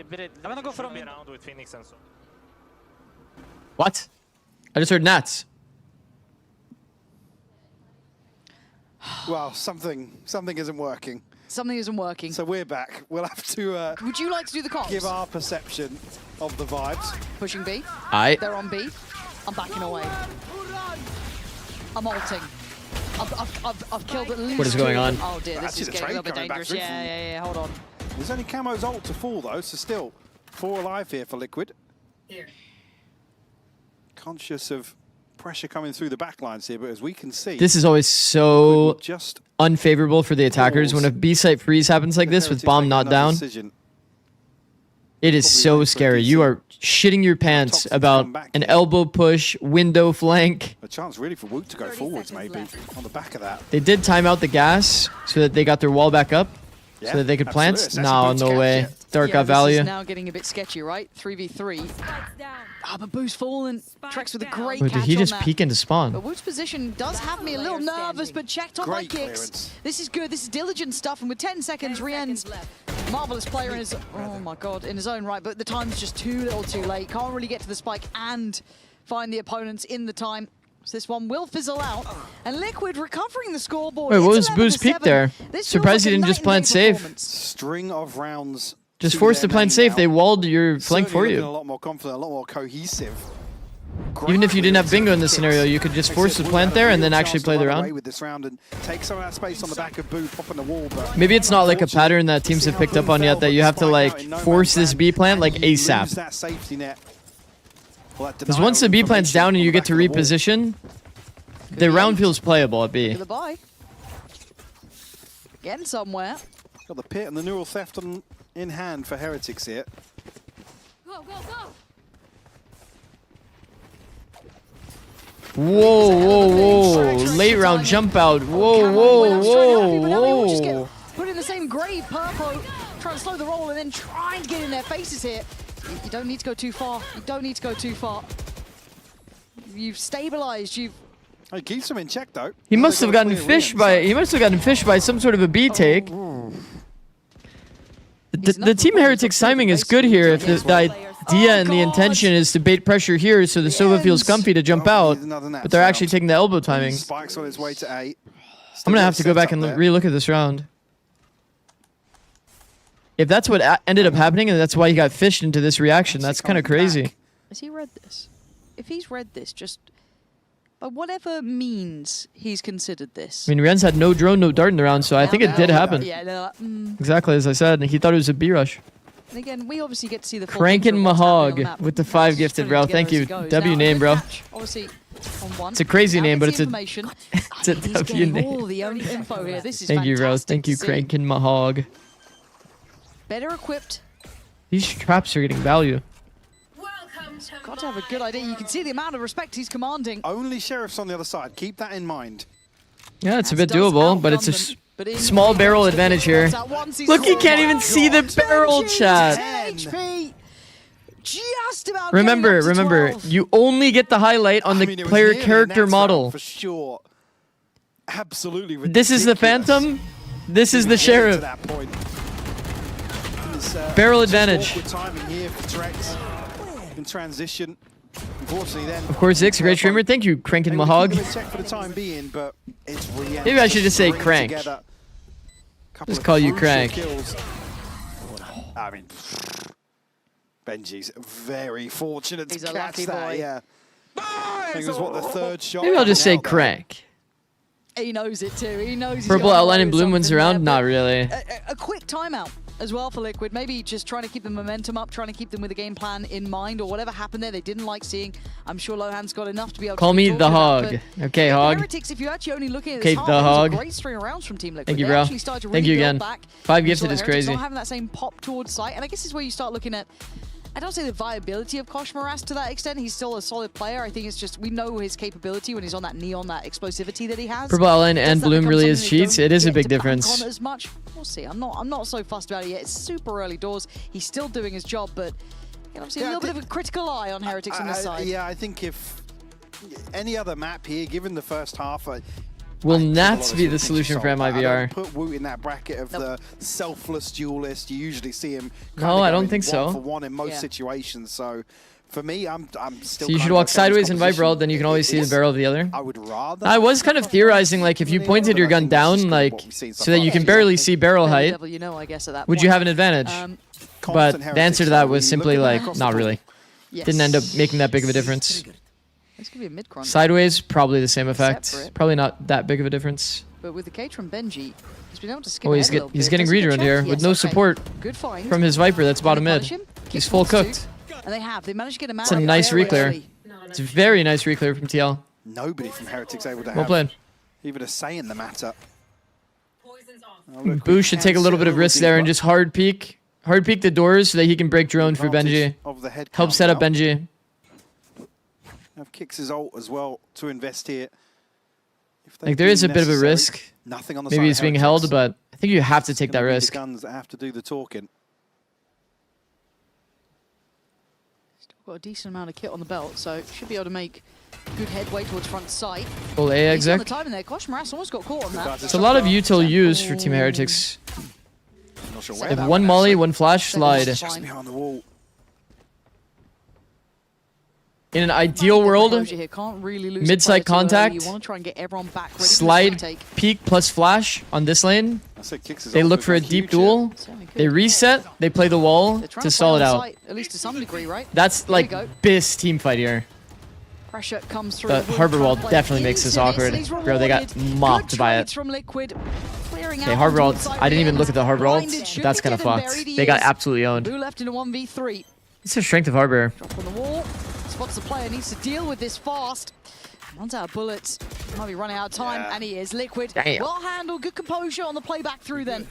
I'm gonna go from around with Phoenix and so. What? I just heard Nats. Well, something isn't working. Something isn't working. So we're back. We'll have to Would you like to do the comps? give our perception of the vibes. Pushing B. Aight. They're on B. I'm backing away. I'm ulting. I've killed at least What is going 2 of on? them. Oh dear, this Actually, is the getting a trade little bit coming back dangerous. through Yeah, hold on. There's only Camo's ult to fall though, so still 4 alive here for Liquid. Conscious of pressure coming through the backlines here, but as we can see, This is always so just unfavorable for the attackers. When a B-site freeze happens like this with bomb not down, it is so scary. You are shitting your pants about an elbow push, window flank. a chance really for Woot to go forwards maybe on the back of that. They did time out the gas so that they got their wall back up. so that they could plant? absolutely. No, It's no actually way. good catch, Dark yeah, got this value. is now getting a bit sketchy, right? 3v3. But Boo's fallen. Trex with a great Wait, catch did he just on that. peek into spawn? But Wood's position does have me a little nervous, but checked on by Great Zikz. clearance. This is good. This is diligent stuff, and with 10 seconds, Rien's marvelous player in his in his own right. But the time's just too little, too late. Can't really get to the spike and find the opponents in the time. So this one will fizzle out, and Liquid recovering the scoreboard. Wait, what It's was Boo's 11-7. peak there? This feels Surprised he like a didn't just night and plant day safe. performance. String of rounds. Just to force their the plant main safe. now. They walled your flank Certainly for looking you. a lot more confident, a lot more cohesive. Even if you didn't have bingo in this scenario, you could just force the plant there and then actually play the round. With this round and take some of that space on the back of Boo, popping the wall. But Maybe it's not like a pattern that teams have picked up on yet, that you have to like force this B plant like ASAP. that safety net. Because once the B plant's down and you get to reposition, the round feels playable at B. To the buy. Getting somewhere. Got the pit and the neural theft in hand for Heretics here. Go, go, go. Whoa, whoa, whoa. Late round jump out. Whoa, whoa, whoa. Put in the same grave, Purpo, trying to slow the roll and then trying to get in their faces here. You don't need to go too far. You don't need to go too far. You've stabilized. He keeps him in check though. He must have gotten fished by. He must have gotten fished by some sort of a B take. The Team Heretics timing is good here. If the idea and the intention is to bait pressure here, so the Sova feels comfy to jump out, but they're actually taking the elbow timing. Spike's on his way to 8. I'm gonna have to go back and relook at this round. If that's what ended up happening, and that's why he got fished into this reaction, that's kind of crazy. Has he read this? If he's read this, just by whatever means he's considered this. I mean, Ren's had no drone, no dart in the round, so I think it did happen. Yeah, they're like, Exactly as I said, and he thought it was a B rush. And again, we obviously get to see the full Crankin' picture of what's happening on Mahog that, with the but 5 just gifted, putting bro. it Thank together you. as it goes. W Now, name, good bro. catch, obviously, on one. It's a crazy Now name, gets but the it's a information. it's a He's W getting name. all the info here. This is Thank you, bro. fantastic Thank you, to see. Crankin' Mahog. Better equipped. These traps are getting value. Got to have a good idea. You can see the amount of respect he's commanding. Only Sheriff's on the other side. Keep that in mind. Yeah, it's a bit doable, but it's a small barrel advantage here. Look, he can't even see the barrel, chat. HP. Just about Remember, you only get the highlight on the player character model. For sure. Absolutely ridiculous. This is the Phantom. This is the Sheriff. Barrel advantage. Awkward timing here for Trex in transition. Unfortunately, then. Of course, Zikz, great streamer. Thank you, Crankin' Mahog. Check for the time being, but it's Rien. Maybe I should just say Crank. Just call you Crank. Kills. I mean, Benji's very fortunate He's to a catch lucky that. boy. Yeah. I think it was what the 3rd shot. Maybe I'll just say Nailed that. Crank. He knows it too. He knows. he's Purple got outline to and do bloom wins something around? there, Not but really. A quick timeout as well for Liquid. Maybe just trying to keep the momentum up, trying to keep them with a game plan in mind, or whatever happened there they didn't like seeing. I'm sure Lohan's got enough to be able Call to me talk the about, Hog. but Okay, the Hog. Heretics, if you're actually only looking at Okay, this half, the it was Hog. a great string of rounds from Team Liquid. Thank you, They bro. actually started to Thank you rebuild again. back. 5 We saw gifted is Heretics crazy. not having that same pop towards sight, and I guess this is where you start looking at, I don't say the viability of Kosh Moras to that extent. He's still a solid player. I think it's just, we know his capability when he's on that neon, that explosivity that he has. Purple outline Does and that bloom become really something is they cheats. don't It is a get big to bank difference. on as much? We'll see. I'm not so fussed about it yet. It's super early doors. He's still doing his job, but obviously a little bit of a critical eye on Heretics on this side. Yeah, I think if any other map here, given the first half, Will Nats be the solution for I MIBR? don't put Woot in that bracket of the selfless duelist. You usually see him. No, I don't think so. One for one in most situations. So for me, I'm still. So you should walk sideways and Viper ult, then you can always see the barrel of the other. I would rather. I was kind of theorizing, like, if you pointed your gun down, like, so that you can barely see barrel height, You know, I guess at that would point. you have an advantage? But the answer to that was simply, like, not really. Didn't end up making that big of a difference. This could be a mid-crunch. Sideways, probably the same effect. Separate. Probably not that big of a difference. But with the K from Benji, he's been able to skip Oh, ahead a little he's bit. getting Does he get redroned here checked? with Yes, no okay. support Good find. from his Viper that's bottom Can they mid. punish him? He's Kick full from cooked. two. And they have. They managed to get him out. It's a of nice there reclear. early. It's a very nice reclear from TL. Nobody from Heretics able to Well have played. even a say in the matter. Boo should take a little bit of risk there and just hard peek the doors so that he can break drone for Benji. Of the head Help count set up now. Benji. Have kicks his ult as well to invest here. If they Like, there deem is a bit of a necessary. risk. Nothing on the Maybe side he's of being Heretics. held, but I think you have to take that Gonna be risk. The guns that have to do the talking. Still got a decent amount of kit on the belt, so should be able to make good headway towards front sight. Full A He's on the exec. timing there. Gosh, Maras almost got caught on that. It's a lot of util use for Team Heretics. Not sure They where have that one went, molly, actually. one flash, slide. Just behind the wall. In an ideal world, mid-side contact, You want to try and get everyone back ready slide, take. peek plus flash on this lane. I said Kicks is They also look for a got deep huge here. duel. They reset. They play the wall They're trying to play stall it on out. site, at least to some degree, right? That's Here we like go. BIS team fight here. Pressure comes through. The Will Harbor try Wall and play definitely makes this into awkward. He's Bro, they got rewarded. mopped Good by trades it. from Liquid. Clearing Okay, out Harbor onto Ult. the side I didn't even lanes. look at the Harbor Ult. Blinded, should That's be kind of getting fucked. buried. He They got is. absolutely owned. Blue left in a 1v3. It's the strength of Harbor. Drop on the wall. Spots the player, needs to deal with this fast. Runs out of bullets. Might be running out of time, and he is. Liquid. Damn. Well handled. Good composure on the playback through then.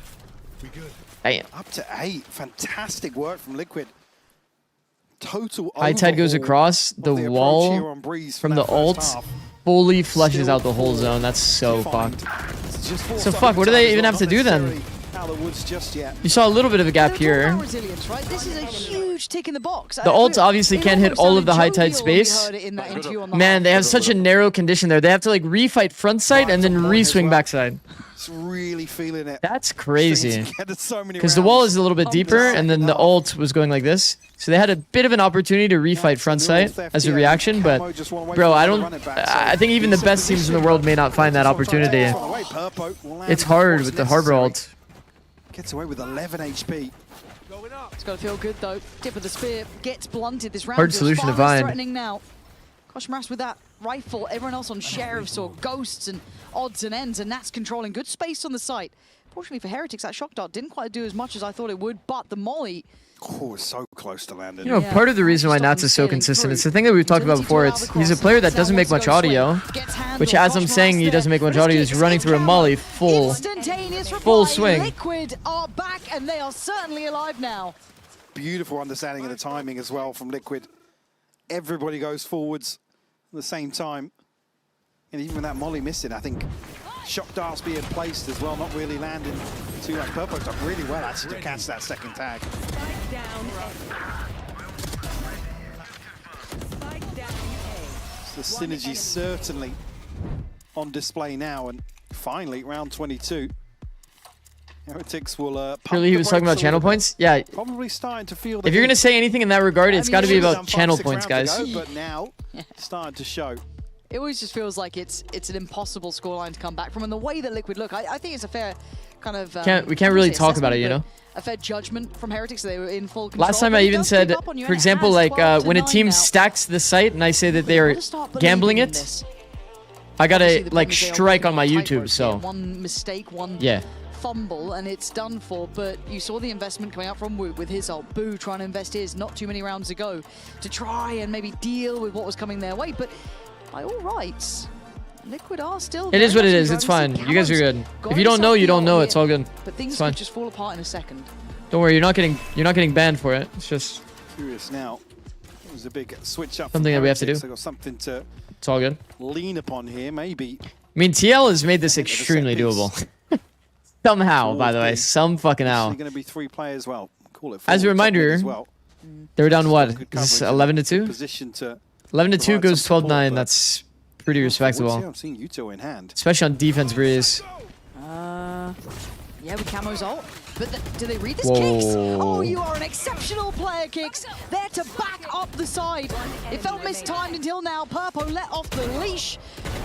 Damn. Up to 8. Fantastic work from Liquid. Total High tide goes overhaul across the of approach here wall on Breeze from that the first ult. half. Fully flushes Still out the whole full zone. That's so defined. fucked. It's just forced So up fuck, what do inside they as even well, have to not do then? necessarily out of the woods just yet. You saw a little bit of a gap It's all about here. resilience, right? This is a huge tick in the box. The ult obviously can't hit all of the high tide space. Man, they have such a narrow condition there. They have to like refight front side and then re-swing backside. It's really feeling it. That's crazy. Stringing together so many Because the wall rounds. is a little bit deeper and then the ult was going like this. So they had a bit of an opportunity to refight front side as a reaction, but bro, I think even the best teams in the world may not find that opportunity. It's hard with the Harbor ult. Gets away with 11 HP. It's got to feel good though. Tip of the spear gets blunted. This round Hard feels solution far to less find. threatening now. Kosh Maras with that rifle. Everyone else on sheriffs or ghosts and odds and ends, and that's controlling good space on the site. Fortunately for Heretics, that shock dart didn't quite do as much as I thought it would, but the molly. Oh, it's so close to landing. You know, part of the reason why Nats is so consistent, it's the thing that we've talked about before. He's a player that doesn't make much audio, which as I'm saying he doesn't make much audio, he's running through a molly full swing. Liquid are back, and they are certainly alive now. Beautiful understanding of the timing as well from Liquid. Everybody goes forwards at the same time. And even with that molly missing, I think shock darts being placed as well, not really landing too much. Purpo's done really well actually to catch that second tag. So the synergy certainly on display now, and finally round 22. Heretics will pump Really, he the was talking brakes about a channel little bit. points? Yeah. Probably starting to feel. If you're going to say anything in that regard, it's got to be about channel Done 5-6 points, guys. rounds ago, but now starting to show. It always just feels like it's an impossible scoreline to come back from, and the way that Liquid look, I think it's a fair kind of. We can't really talk about it, you know. A fair judgment from Heretics. They were in full control. Last time I even said, for example, like when a team stacks the site and I say that they are gambling it, I got to like strike on my YouTube. So one mistake, one fumble, and it's done for. But you saw the investment coming out from Wu with his ult. Boo trying to invest his not too many rounds ago to try and maybe deal with what was coming their way. But by all rights, Liquid are still. It is what it is. It's fine. You guys are good. If you don't know, you don't know. It's all good. But things it's fine. could just fall apart in a second. Don't worry. You're not getting banned for it. It's just Curious now. It was a big switch up. Something that we have to do. So got something to. It's all good. Lean upon here, maybe. I mean, TL has made this extremely doable. Somehow, by the way, some fucking how. Going to be 3 players. Well, call it. As a reminder, as well. they were down what? Is this 11-2? Position to 11-2 goes 12-9. That's pretty respectable. I'm seeing Yuto in hand. Especially on defense, Breeze. Yeah, with Camo's ult. But do they read this, Whoa. Kicks? Oh, you are an exceptional player, Kicks. There to back up the side. It felt mistimed until now. Purpo let off the leash.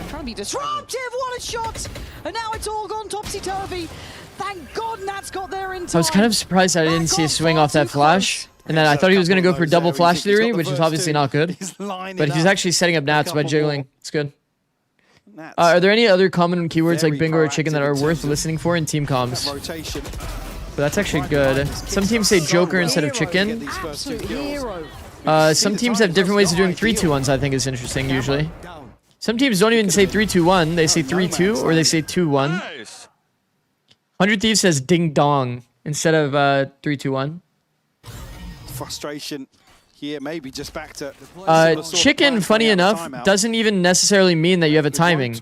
Trying to be disruptive. What a shot. And now it's all gone topsy-turvy. Thank God Nat's got there in time. I was kind of surprised I didn't see a swing off that flash. And then I thought he was going to go for double flash theory, which is obviously not good. But he's actually setting up Nats by jiggling. It's good. Are there any other common keywords like bingo or chicken that are worth listening for in team comms? Rotation. But that's actually good. Some teams say joker instead of chicken. Absolute hero. Some teams have different ways of doing 3-2-1s, I think is interesting usually. Some teams don't even say 3-2-1. They say 3-2 or they say 2-1. 100 Thieves says ding dong instead of 3-2-1. Frustration here, maybe just back to chicken, funny enough, doesn't even necessarily mean that you have a timing.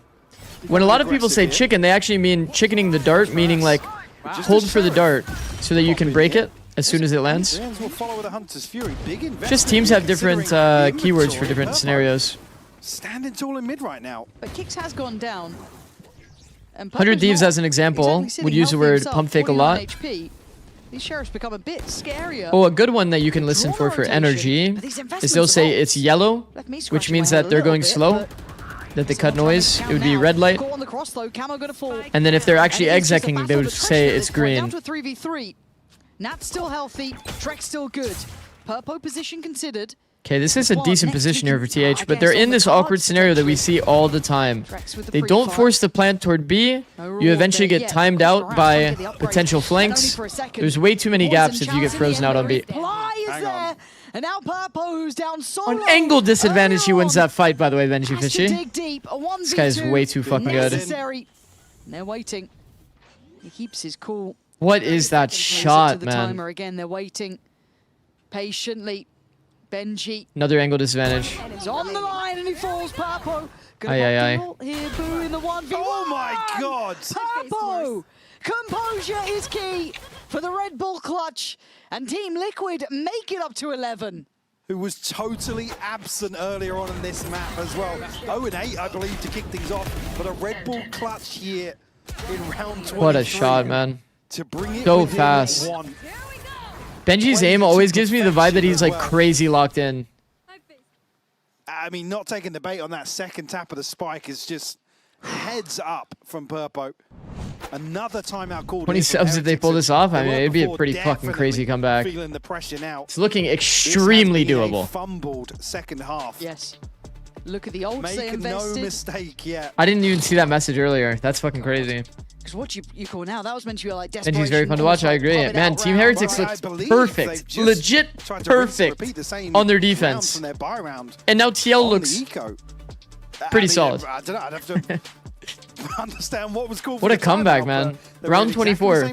When a lot of people say chicken, they actually mean chickening the dart, meaning like hold for the dart so that you can break it as soon as it lands. Will follow with a Hunter's Fury. Big Just teams have different keywords for different scenarios. Standing tall in mid right now. But Zikz has gone down. And 100 Thieves, as an example, would use the word pump fake a lot. HP. These sheriffs become a bit scarier. Oh, a good one that you can listen for energy is they'll say it's yellow, which means that they're going slow, that they cut noise. It would be red light. And then if they're actually execing, they would say it's green. Down to a 3v3. Nat's still healthy. Trek's still good. Purpo position considered. Okay, this is a decent position here for TH, but they're in this awkward scenario that we see all the time. They don't force the plant toward B. You eventually get timed out by potential flanks. There's way too many gaps if you get frozen out on B. And now Purpo, who's down solo. On angle disadvantage, he wins that fight, by the way, Benji Fishy. This guy's way too fucking good. They're waiting. He keeps his cool. What is that shot, man? Timer again. They're waiting patiently. Benji. Another angle disadvantage. He's on the line and he falls. Purpo. Aye. Here, Boo in the 1v1. Oh my god. Purpo. Composure is key for the Red Bull clutch. And Team Liquid make it up to 11. Who was totally absent earlier on in this map as well. 0-8, I believe, to kick things off. But a Red Bull clutch here in round 23. What a shot, man. To bring it so fast. Benji's aim always gives me the vibe that he's like crazy locked in. I mean, not taking the bait on that second tap of the spike is just heads up from Purpo. Another timeout called. 20 subs if they pull this off. I mean, it'd be a pretty fucking crazy comeback. Feeling the pressure now. It's looking extremely doable. Fumbled second half. Yes. Look at the ult they Make invested. no mistake yet. I didn't even see that message earlier. That's fucking crazy. Because what you call now, that was meant to be like desperation. Benji's very fun to watch. I agree. Man, Team Heretics looks perfect. Legit perfect on their defense. And now TL looks pretty solid. I don't know. I'd have to understand what was called. What a comeback, man. Round 24.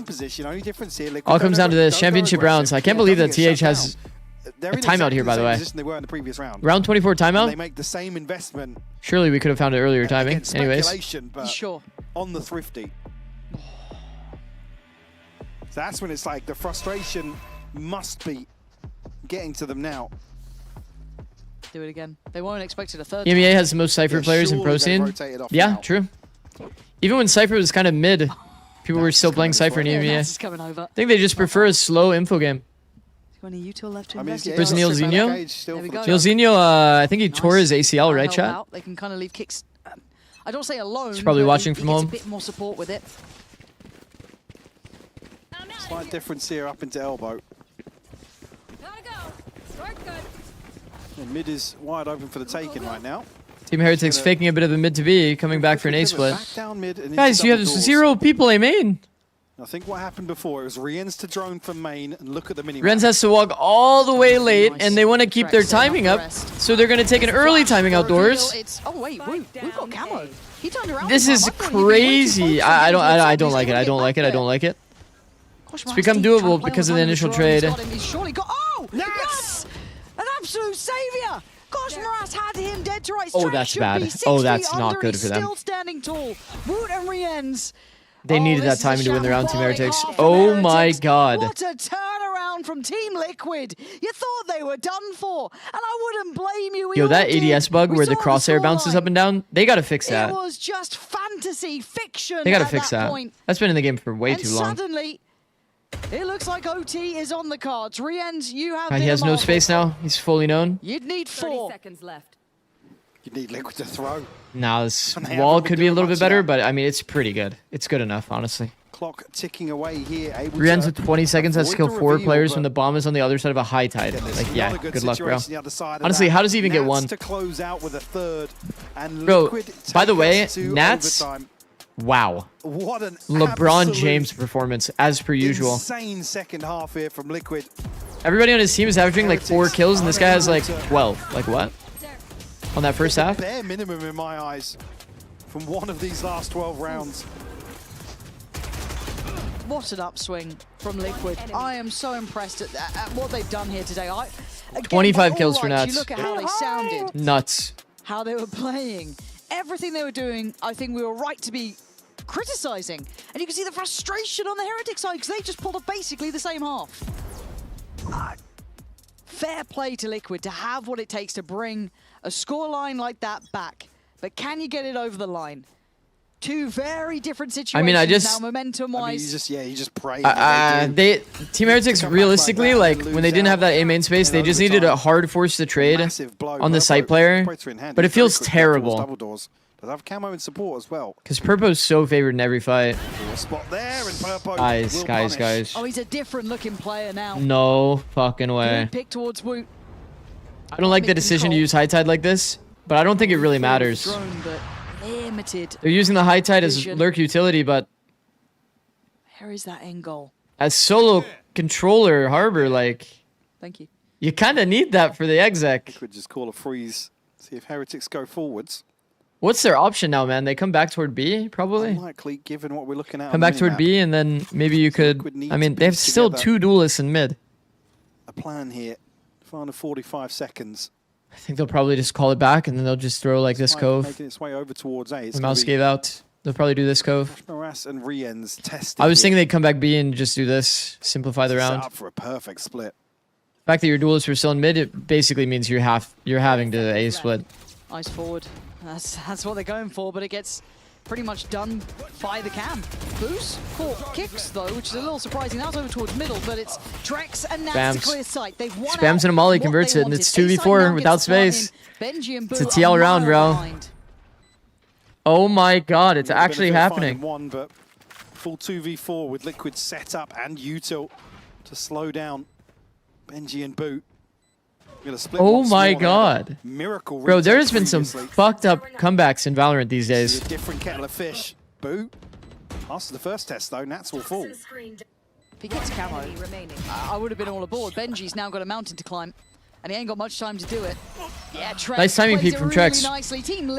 All comes down to this. Championship rounds. I can't believe that TH has a timeout here, by the way. They were in the previous round. Round 24 timeout? They make the same investment. Surely we could have found it earlier timing. Anyways. But sure. On the Thrifty. So that's when it's like the frustration must be getting to them now. Do it again. They weren't expected a third. EMEA has the most Cypher players in pro scene. Yeah, true. Even when Cypher was kind of mid, people were still playing Cypher in EMEA. I think they just prefer a slow info game. Where's Neilzinho? Neilzinho, I think he tore his ACL, right, chat? They can kind of leave kicks. I don't say alone. He's probably watching from home. A bit more support with it. Slight difference here up into elbow. And mid is wide open for the taking right now. Team Heretics faking a bit of a mid to B, coming back for an A split. Guys, you have 0 people A main. I think what happened before, it was Rien's to drone from main, and look at the mini. Rien's has to walk all the way late, and they want to keep their timing up, so they're going to take an early timing outdoors. Oh wait, we've got camo. He turned around. This is crazy. I don't like it. I don't like it. I don't like it. It's become doable because of the initial trade. He's surely got. Oh, yes! An absolute savior. Gosh, Maras had him dead to right. Oh, that's bad. Oh, that's not good for them. Still standing tall. Woot and Rien's. They needed that timing to win the round, Team Heretics. Oh my god. What a turnaround from Team Liquid. You thought they were done for, and I wouldn't blame you. Yo, that ADS bug where the crosshair bounces up and down, they gotta fix that. It was just fantasy fiction. They gotta fix that. That's been in the game for way too long. Suddenly, it looks like OT is on the cards. Rien's, you have. He has no space now. He's fully known. You'd need 4 seconds left. You need Liquid to throw. Now this wall could be a little bit better, but I mean, it's pretty good. It's good enough, honestly. Clock ticking away here. Rien's with 20 seconds has to kill 4 players when the bomb is on the other side of a high tide. Like, yeah, good luck, bro. Honestly, how does he even get 1? To close out with a third, and bro, by the way, Nats, wow. What an LeBron James performance, as per usual. Insane second half here from Liquid. Everybody on his team is averaging like 4 kills, and this guy has like 12. Like, what? On that first half? Bare minimum in my eyes from one of these last 12 rounds. What an upswing from Liquid. I am so impressed at what they've done here today. Again, 25 kills for Nats. You look at how they sounded. Nuts. How they were playing. Everything they were doing, I think we were right to be criticizing. And you can see the frustration on the Heretic side because they just pulled up basically the same half. Fair play to Liquid to have what it takes to bring a scoreline like that back. But can you get it over the line? Two very different situations. I mean, now momentum-wise. you just pray. Team Heretics realistically, like when they didn't have that A main space, they just needed a hard force to trade on the site player. But it feels terrible. Does have camo and support as well. Because Purpo's so favored in every fight. Spot there and Purpo Guys. Oh, he's a different looking player now. No fucking way. Good pick towards Woot. I don't like the decision to use High Tide like this, but I don't think it really matters. Drone, but limited. They're using the High Tide as lurk utility, but Where is that end goal? as solo controller Harbor, like, Thank you. you kind of need that for the exec. Could just call a freeze. See if Heretics go forwards. What's their option now, man? They come back toward B, probably? Unlikely, given what we're looking at. Come back toward B, and then maybe you could... I mean, they have still 2 duelists in mid. A plan here. Final 45 seconds. I think they'll probably just call it back, and then they'll just throw, like, this cove. Making its way over towards A. The mouse gave out. They'll probably do this cove. Morass and Rien's testing. I was thinking they'd come back B and just do this. Simplify the round. Set up for a perfect split. The fact that your duelists were still in mid, it basically means you're having to A split. Eyes forward. That's what they're going for, but it gets pretty much done by the cam. Boost caught kicks though, which is a little surprising. That was over towards middle, but it's Drex and Nats to clear sight. They've won Spams in a molly, converts it, and it's 2v4 without space. It's a TL round, bro. Oh my god, it's actually happening. One, but full 2v4 with Liquid set up and util to slow down Benji and Boot. Oh my god. Miracle. Bro, there has been some fucked up comebacks in Valorant these days. A different kettle of fish. Boot. After the first test though, Nats will fall. If he gets camo, I would have been all aboard. Benji's now got a mountain to climb, and he ain't got much time to do it. Yeah, Trex nice timing peek from Trex.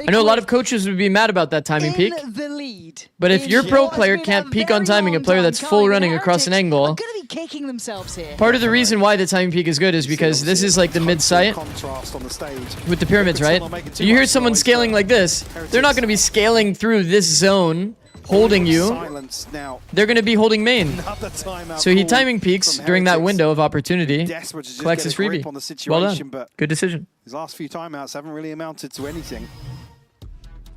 I know a lot of coaches would be mad about that timing peek. The lead. But if your pro player can't peek on timing a player that's full running across an angle, kicking themselves here. part of the reason why the timing peek is good is because this is like the mid site with the pyramids, right? So you hear someone scaling like this, they're not going to be scaling through this zone holding you. They're going to be holding main. So he timing peeks during that window of opportunity, collects his freebie. Well done. Good decision. His last few timeouts haven't really amounted to anything.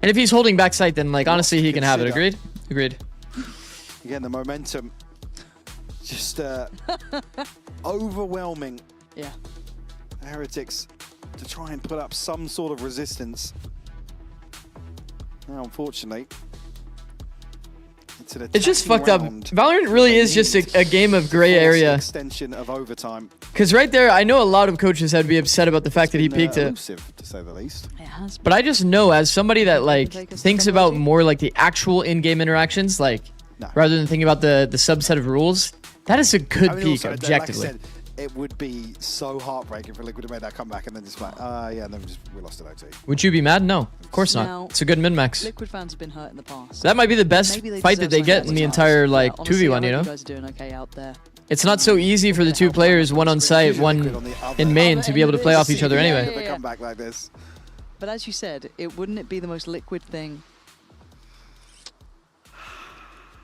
And if he's holding backside, then like honestly he can have it. Agreed? Agreed. Again, the momentum just overwhelming. Yeah. Heretics to try and put up some sort of resistance. Now, unfortunately, it's just fucked up. Valorant really is just a game of gray area. Extension of overtime. Because right there, I know a lot of coaches had to be upset about the fact that he peaked it. Elusive, to say the least. It has been. But I just know, as somebody that like thinks about more like the actual in-game interactions, like rather than thinking about the subset of rules, that is a good peak objectively. Like I said, it would be so heartbreaking for Liquid to make that comeback and then just like, yeah, and then we lost it OT. Would you be mad? No, of course not. Now, it's a good min-max. Liquid fans have been hurt in the past. That might be the best fight that they get in the entire like 2v1, you know? You guys are doing okay out there. It's not so easy for the two players, one on site, one in main, to be able to play off each other anyway. Comeback like this. But as you said, wouldn't it be the most Liquid thing?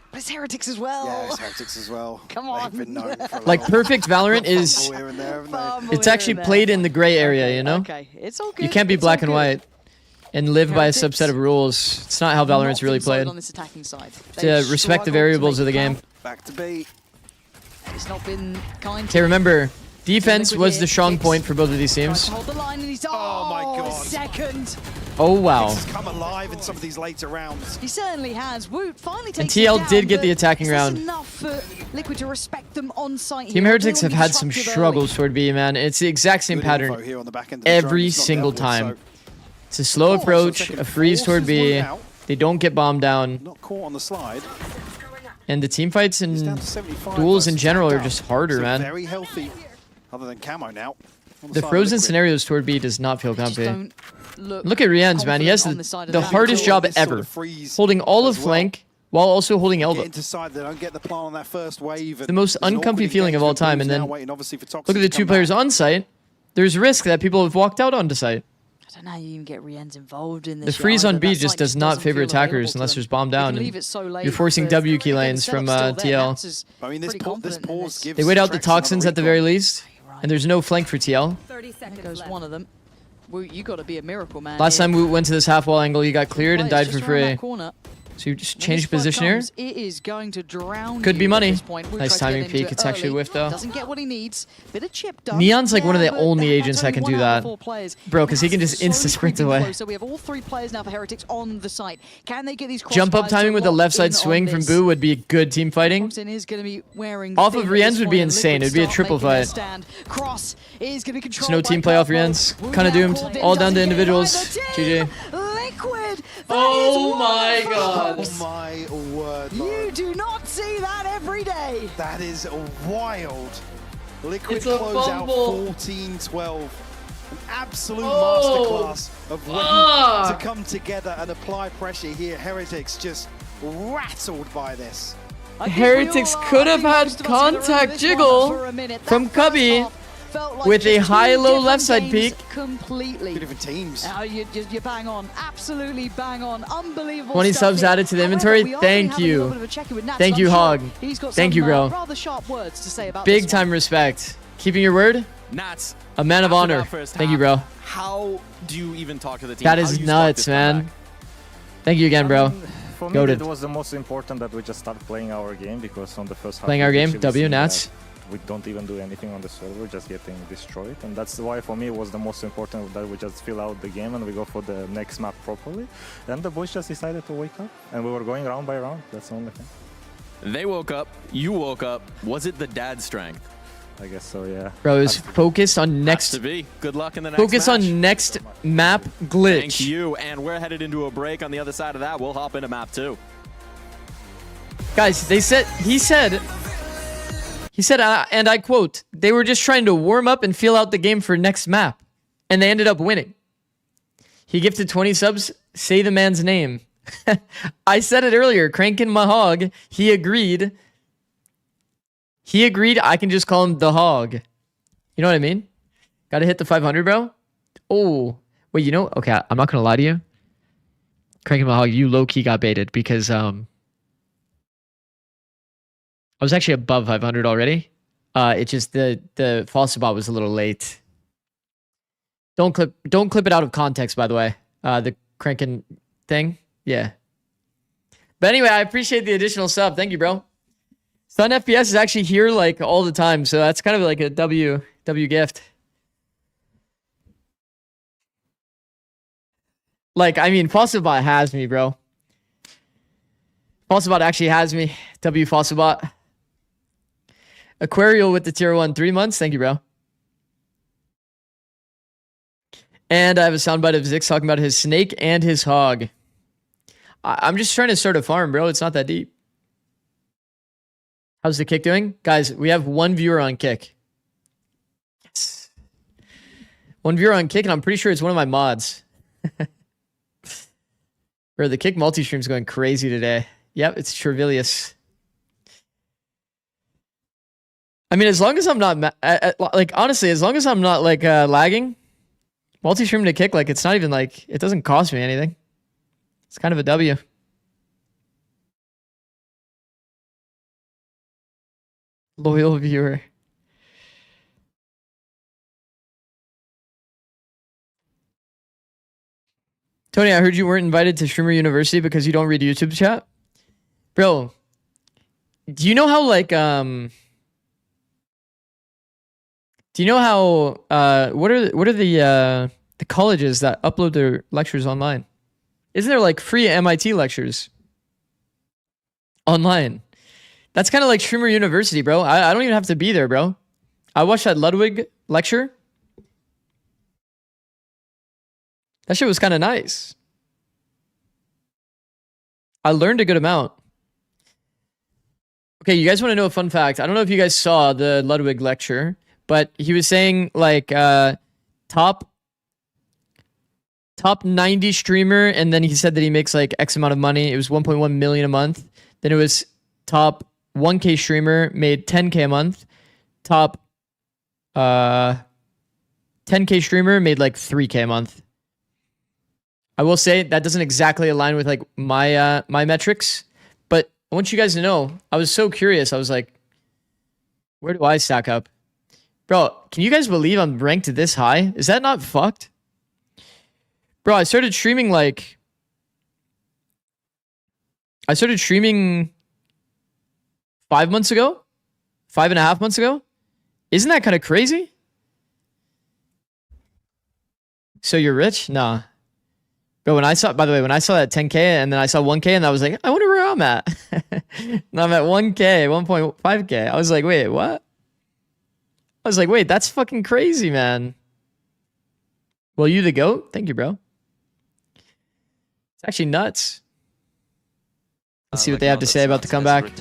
But it's Heretics as well. Yeah, it's Heretics as well. Come on. They've been known for Like perfect Valorant is, it's actually played in the gray area, you know? Okay, it's all good. You can't be black and white and live by a subset of rules. It's not how Valorant's really played. On this attacking side. To respect the variables of the game. Back to B. It's not been kind. Okay, remember, defense was the strong point for both of these teams. Hold the line and he's oh my god. Second. Oh wow. He's come alive in some of these later rounds. He certainly has. Woot finally takes and TL down, did get the attacking round. Enough for Liquid to respect them on site. Team Heretics have had some struggles toward B, man. It's the exact same pattern every single time. It's a slow approach, a freeze toward B. They don't get bombed down. Not caught on the slide. And the team fights and duels in general are just harder, man. Very healthy, other than camo now. The frozen scenarios toward B does not feel comfy. Look at Rien's, man. He has the hardest job ever. Holding all of flank while also holding elbow. The most uncomfy feeling of all time. And then look at the two players on site. There's risk that people have walked out onto site. I don't know how you even get Rien's involved in The this. freeze yet on either. B That just site does not doesn't favor feel attackers available to unless them. there's bomb They down. can And leave it so late, you're forcing but W key again, the lanes from setup's still there. TL. Nats is I mean, this pretty pause confident in this. gives They wait out the Trex another toxins at the recon. very least, and there's no flank for TL. 30 There seconds goes left. one of them. Well, you got to be a miracle man. Last here. time we went to this half wall angle, you got cleared and Players died for just around that free. corner. So you just When change this flood position here. comes, it is going to drown Could be you at money. this point. We'll Nice try to get timing into peek. it It's actually early. whiffed though. Doesn't get what he needs. Bit of chip done. Neon's like one of the but only that's agents that only can one do out of that. 4 players. Bro, because he can Nats just slowly insta-sprint creeping away. closer. We have all 3 players now for Heretics on the site. Can they get these Jump up crossfires timing to with the lock left in side on swing from this? Boo would be good team fighting. Foxen is going to be wearing Off of thin at Rien's this would be point, and insane. Liquid It'd be a start triple making their fight. stand. Cross is going to be There's controlled no by team playoff Purple. Rien's. Wu Kind of now doomed. called in, All down doesn't to get it individuals. either. Team GG. Liquid. Oh my god. Oh my word, You Lauren. do not see that every day. That is wild. Liquid It's a close out fumble. 14-12. An absolute Oh. masterclass of when Ah. to come together and apply pressure here. Heretics just rattled by this. I think Heretics we all are. could I have think had most of us are gonna remember contact this jiggle one for a minute. That from first Cubby half felt like with a just two high-low different left side games peek. Completely. 2 different teams. You're bang on. Absolutely bang on. Unbelievable 20 stuff subs here. added to the However, inventory. we are Thank having a you. little bit of a check-in with Nats, Thank and you, I'm sure Hog. He's got Thank some, you, bro. rather sharp words to say about Big this one. time respect. Keeping your word. Nats, A man of after honor. that first Thank you, half, bro. How do you even talk to the team? That How is do you start nuts, this man. comeback? Thank you again, bro. For me, Goated. it was the most important that we just start playing our game, because on the first half Playing we our game, actually W, seen Nats. that we don't even do anything on the server, just getting destroyed, and that's why for me it was the most important that we just fill out the game and we go for the next map properly. And the boys just decided to wake up, and we were going round by round. That's the only thing. They woke up. You woke up. Was it the dad strength? I guess so, yeah. Bro, is focused on Has next. to be. Good luck in the next Focus match. on next map glitch. Thank you. And we're headed into a break. On the other side of that, we'll hop into map 2. Guys, he said, and I quote, they were just trying to warm up and feel out the game for next map. And they ended up winning. He gifted 20 subs. Say the man's name. I said it earlier. Crankin' my hog. He agreed. I can just call him the hog. You know what I mean? Gotta hit the 500, bro. Oh, wait, you know? Okay, I'm not gonna lie to you. Crankin' my hog, you low-key got baited because, I was actually above 500 already. It just the false bot was a little late. Don't clip it out of context, by the way. The cranking thing. Yeah. But anyway, I appreciate the additional sub. Thank you, bro. Sun FPS is actually here like all the time, so that's kind of like a W gift. Like, I mean, Fossilbot has me, bro. Fossilbot actually has me. W Fossilbot. Aquarial with the tier 1 3 months. Thank you, bro. And I have a soundbite of Zikz talking about his snake and his hog. I'm just trying to start a farm, bro. It's not that deep. How's the kick doing? Guys, we have 1 viewer on kick. Yes. 1 viewer on kick, and I'm pretty sure it's one of my mods. Bro, the kick multi-stream's going crazy today. Yep, it's Trevilius. I mean, as long as I'm not, like, honestly, as long as I'm not, like, lagging, multi-stream to kick, like, it's not even, like, it doesn't cost me anything. It's kind of a W. Loyal viewer. Tony, I heard you weren't invited to Streamer University because you don't read YouTube chat. Bro, do you know how, like, do you know how, what are the colleges that upload their lectures online? Isn't there, like, free MIT lectures online? That's kind of like Streamer University, bro. I don't even have to be there, bro. I watched that Ludwig lecture. That shit was kind of nice. I learned a good amount. Okay, you guys want to know a fun fact? I don't know if you guys saw the Ludwig lecture, but he was saying, like, top 90 streamer, and then he said that he makes, like, X amount of money. It was 1.1 million a month. Then it was top 1K streamer, made 10K a month. Top 10K streamer made like 3K a month. I will say that doesn't exactly align with like my my metrics, but I want you guys to know I was so curious. I was like, where do I stack up? Bro, can you guys believe I'm ranked this high? Is that not fucked? Bro, I started streaming 5 months ago? 5.5 months ago? Isn't that kind of crazy? So you're rich? Nah. Bro, when I saw, by the way, when I saw that 10K and then I saw 1K and I was like, I wonder where I'm at. And I'm at 1K, 1.5K. I was like, wait, what? I was like, wait, that's fucking crazy, man. Well, you the GOAT? Thank you, bro. It's actually nuts. Let's see what they have to say about the comeback.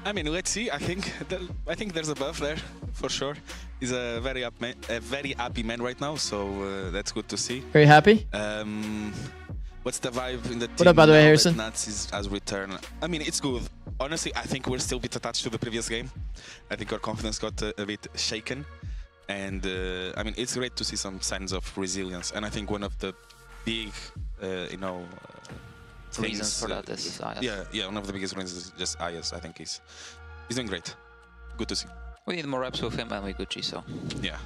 I mean, let's see. I think there's a buff there for sure. He's a very happy man right now, so that's good to see. Very happy. What's the vibe in the team? What up, by the way, Harrison? Nuts has returned. I mean, it's good. Honestly, I think we're still a bit attached to the previous game. I think our confidence got a bit shaken, and I mean, it's great to see some signs of resilience. And I think one of the big, reasons for that is IS. Yeah, one of the biggest reasons is just IS. I think he's doing great. Good to see. We need more reps with him and we Gucci, so. Yeah.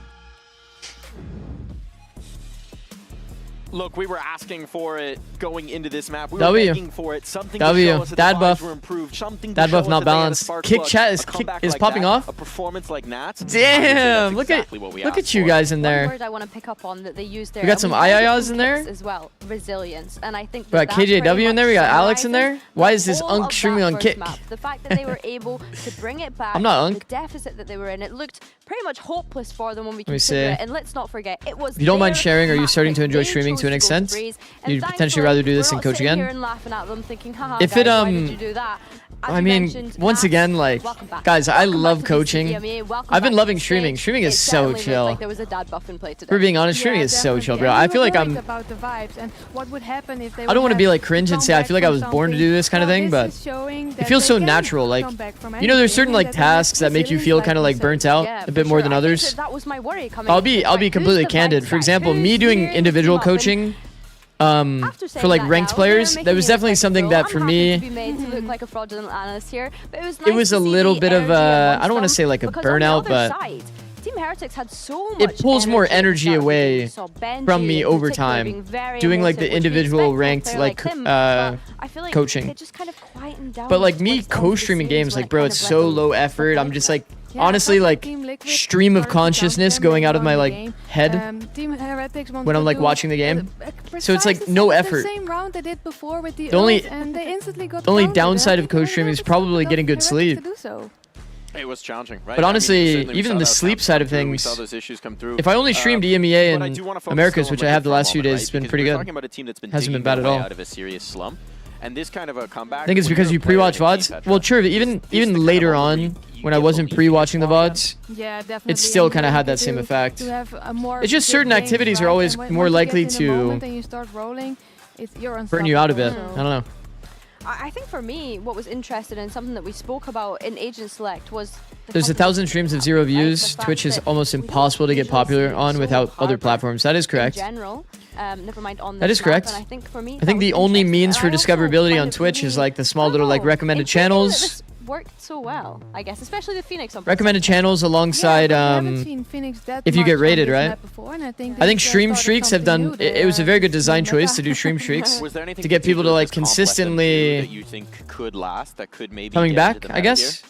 Look, we were asking for it going into this map. We were begging for it. Something to show us that Dad the buff. vibes were improved. Something to Dad show buff us not that they had a balanced. spark Kick plug. chat A is comeback popping like off. that, a performance like Nat's. Damn! Look at you guys in One there. word I want to pick up on that they used there. We got some IIRs in there as well. Resilience, and I think we got KJW in there. We got Alex in there. Why is this Unk streaming on Kick? The fact that they were able to bring it back. I'm not Unk. The deficit that they were in, it looked pretty much hopeless for them when we Let me consider see. it. And let's not forget, it was. If you don't mind their sharing, are you map starting to pick. enjoy They streaming chose to an go extent? threes, and You'd potentially thankfully, rather do we're this not and coach sitting here again? and laughing at them, thinking, haha, If guys, it why did you do that? As I you mean, mentioned, once Nat, again, like, welcome back. guys, I Welcome love back to VCT coaching. EMEA. Welcome I've been back loving to streaming. stage. Streaming is It so certainly looked chill. like there was a dad buff in play today. For being honest, streaming is so chill, bro. I feel like I'm. about the vibes and what would happen if they I don't want to be like cringe and say I feel like I was born to do this kind of thing, but it feels so natural. Like, you know, there's certain like tasks that make you feel kind of like burnt out a bit more than others. That was my worry coming I'll be completely candid. For example, me doing individual coaching for like ranked players, that was definitely something that for me it was a little bit of a, I don't want to say like a burnout, but Team Heretics had so much it pulls more energy away from me over time doing like the individual ranked like coaching. But like me co-streaming games, like bro, it's so low effort. I'm just like honestly like stream of consciousness going out of my like head when I'm like watching the game. So it's like no effort. The only downside of co-streaming is probably getting good sleep. It was challenging, right? But honestly, I mean, even the sleep side of things, if I only streamed EMEA and Americas, which I have the last few days, it's been pretty good. Hasn't been bad at all. Out of a serious slump, and this kind of a comeback. I think it's because you pre-watch VODs. Well, sure, even later on, when I wasn't pre-watching the VODs, it still kind of had that same effect. It's just certain activities are always more likely to burn you out a bit. I don't know. I think for me, what was interesting and something that we spoke about in Agent Select was there's 1,000 streams of 0 views. Twitch is almost impossible to get popular on without other platforms. That is correct. Never mind on that is correct. And I think for me, I think the only means for discoverability on Twitch is like the small little like recommended channels. Worked so well, I guess, especially the Phoenix. Recommended channels alongside if you get rated, right? I think stream streaks have done. It was a very good design choice to do stream streaks to get people to like consistently that you think could last, that could maybe coming back. I guess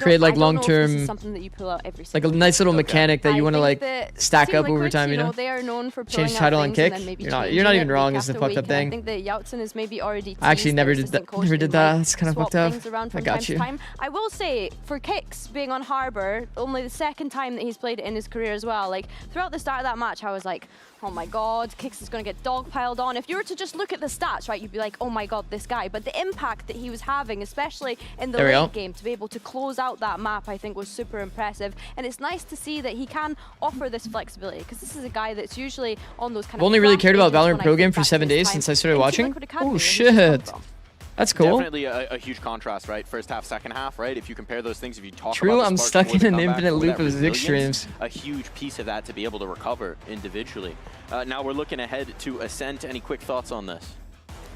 create like long term, like a nice little mechanic that you want to like stack up over time. You know, they are known for change title and kick. You're not even wrong. Is the fucked up thing. I think that Yautzen is maybe already. I actually never did that. Never did that. It's kind of fucked up. I got you. I will say, for Kix being on Harbor, only the second time that he's played it in his career as well. Like, throughout the start of that match, I was like, oh my god, Kix is going to get dogpiled on. If you were to just look at the stats, right, you'd be like, oh my god, this guy. But the impact that he was having, especially in the late game, to be able to close out that map, I think was super impressive. And it's nice to see that he can offer this flexibility, because this is a guy that's usually on those kind I've only really cared about VALORANT Pro Game for 7 days since I started watching. Oh shit. That's cool. Definitely a huge contrast, right? First half, second half, right? If you compare those things, if you talk True, about the I'm spark stuck before in the an comeback, infinite or loop that of Zikz resilience, streams. a huge piece of that to be able to recover individually. Now we're looking ahead to Ascent. Any quick thoughts on this?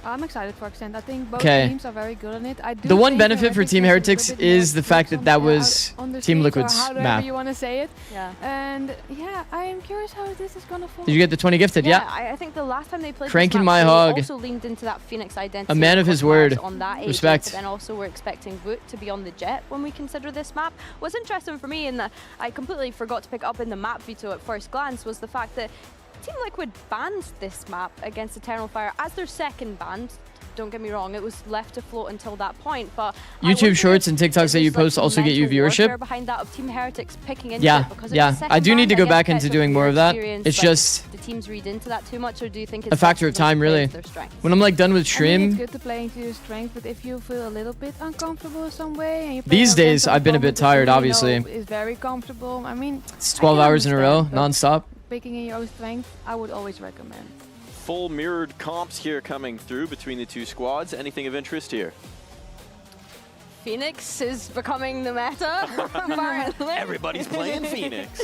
I'm excited for Ascent. I think both 'Kay. teams are very good on it. I do The one think benefit for Team Heretics needs a little bit is more the fact that tricks that on- was on the Team streets or Liquid's however map. you want to say it. Yeah. And yeah, I am curious how this is gonna fall. Did you get the 20 gifted? Yeah. I think the last time they played Cranking this my match, they hog. also leaned into that Phoenix identity. A man of his word. On that agent, Respect. But then also we're expecting Woot to be on the jet when we consider this map. What's interesting for me, and that I completely forgot to pick up in the map veto at first glance, was the fact that Team Liquid banned this map against Eternal Fire as their second ban. Don't get me wrong, it was left to float until that point, but YouTube Shorts and TikToks that you post also get you viewership. Behind that of Team Heretics picking into Yeah, it because yeah. it's the I do second need to ban, go back guess into catch doing up more your of that. experience, It's but just the teams read into that too much, or do you think it's a factor of best for them time, to play really. to their strengths? When I'm like done with I mean, stream, it's good to play into your strength, but if you feel a little bit uncomfortable some way, and you play these against days an I've been a bit opponent that tired, you know obviously. is very comfortable. I mean, It's I 12 can hours in a row, understand, but non-stop. Picking in your own strength, I would always recommend. Full mirrored comps here coming through between the two squads. Anything of interest here? Phoenix is becoming the meta, apparently. Everybody's playing Phoenix.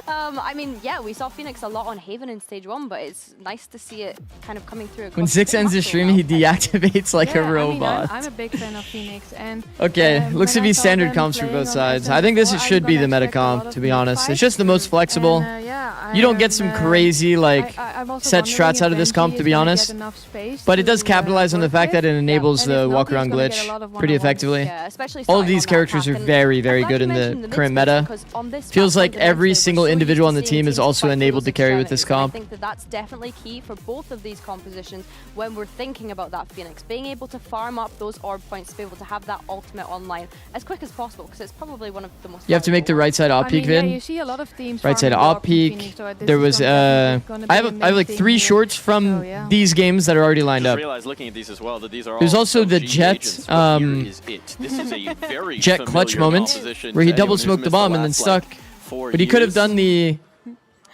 I mean, yeah, we saw Phoenix a lot on Haven in Stage 1, but it's nice to see it kind of coming through. When Zikz ends his stream, he deactivates like a Yeah, I mean, robot. I'm a big fan of Phoenix, and Okay, looks to when be I saw standard them comps for playing both on sides. Ascent I think this before, should I'm be gonna the meta expect a lot comp, of to be good honest. It's fights. just the most flexible. And, yeah, You don't get some crazy like I'm also set wondering strats if out of this Benji comp, to is be gonna honest. get enough space But it does to, capitalize on the work fact with. that it enables And if the not, walk he's around gonna get a glitch lot of pretty one-on-ones. effectively. Yeah, especially All of starting these on that characters are pack, and very, I'm very glad good you in mentioned the mid current space, meta. because on this Feels map like every fundamentally, we're single so used individual to on the seeing team is teams also fight for enabled those to carry with this extremities, and comp. I think that that's definitely key for both of these compositions when we're thinking about that Phoenix. Being able to farm up those orb points to be able to have that ultimate online as quick as possible, because it's probably one of the most You have to make the right side op peak yeah, vid. you see a lot of teams Right side farming the op orb from peak. Phoenix, so this There is was gonna I be have a main like thing 3 here. shorts from So, yeah. these games that are already lined Just up. realized looking at these as well that these are There's all also the OG Jet, agents, but here is it. This is a very Jet clutch familiar moment composition where he to double anyone who's smoked the missed bomb and then last, stuck. like, 4 But he could have years. done the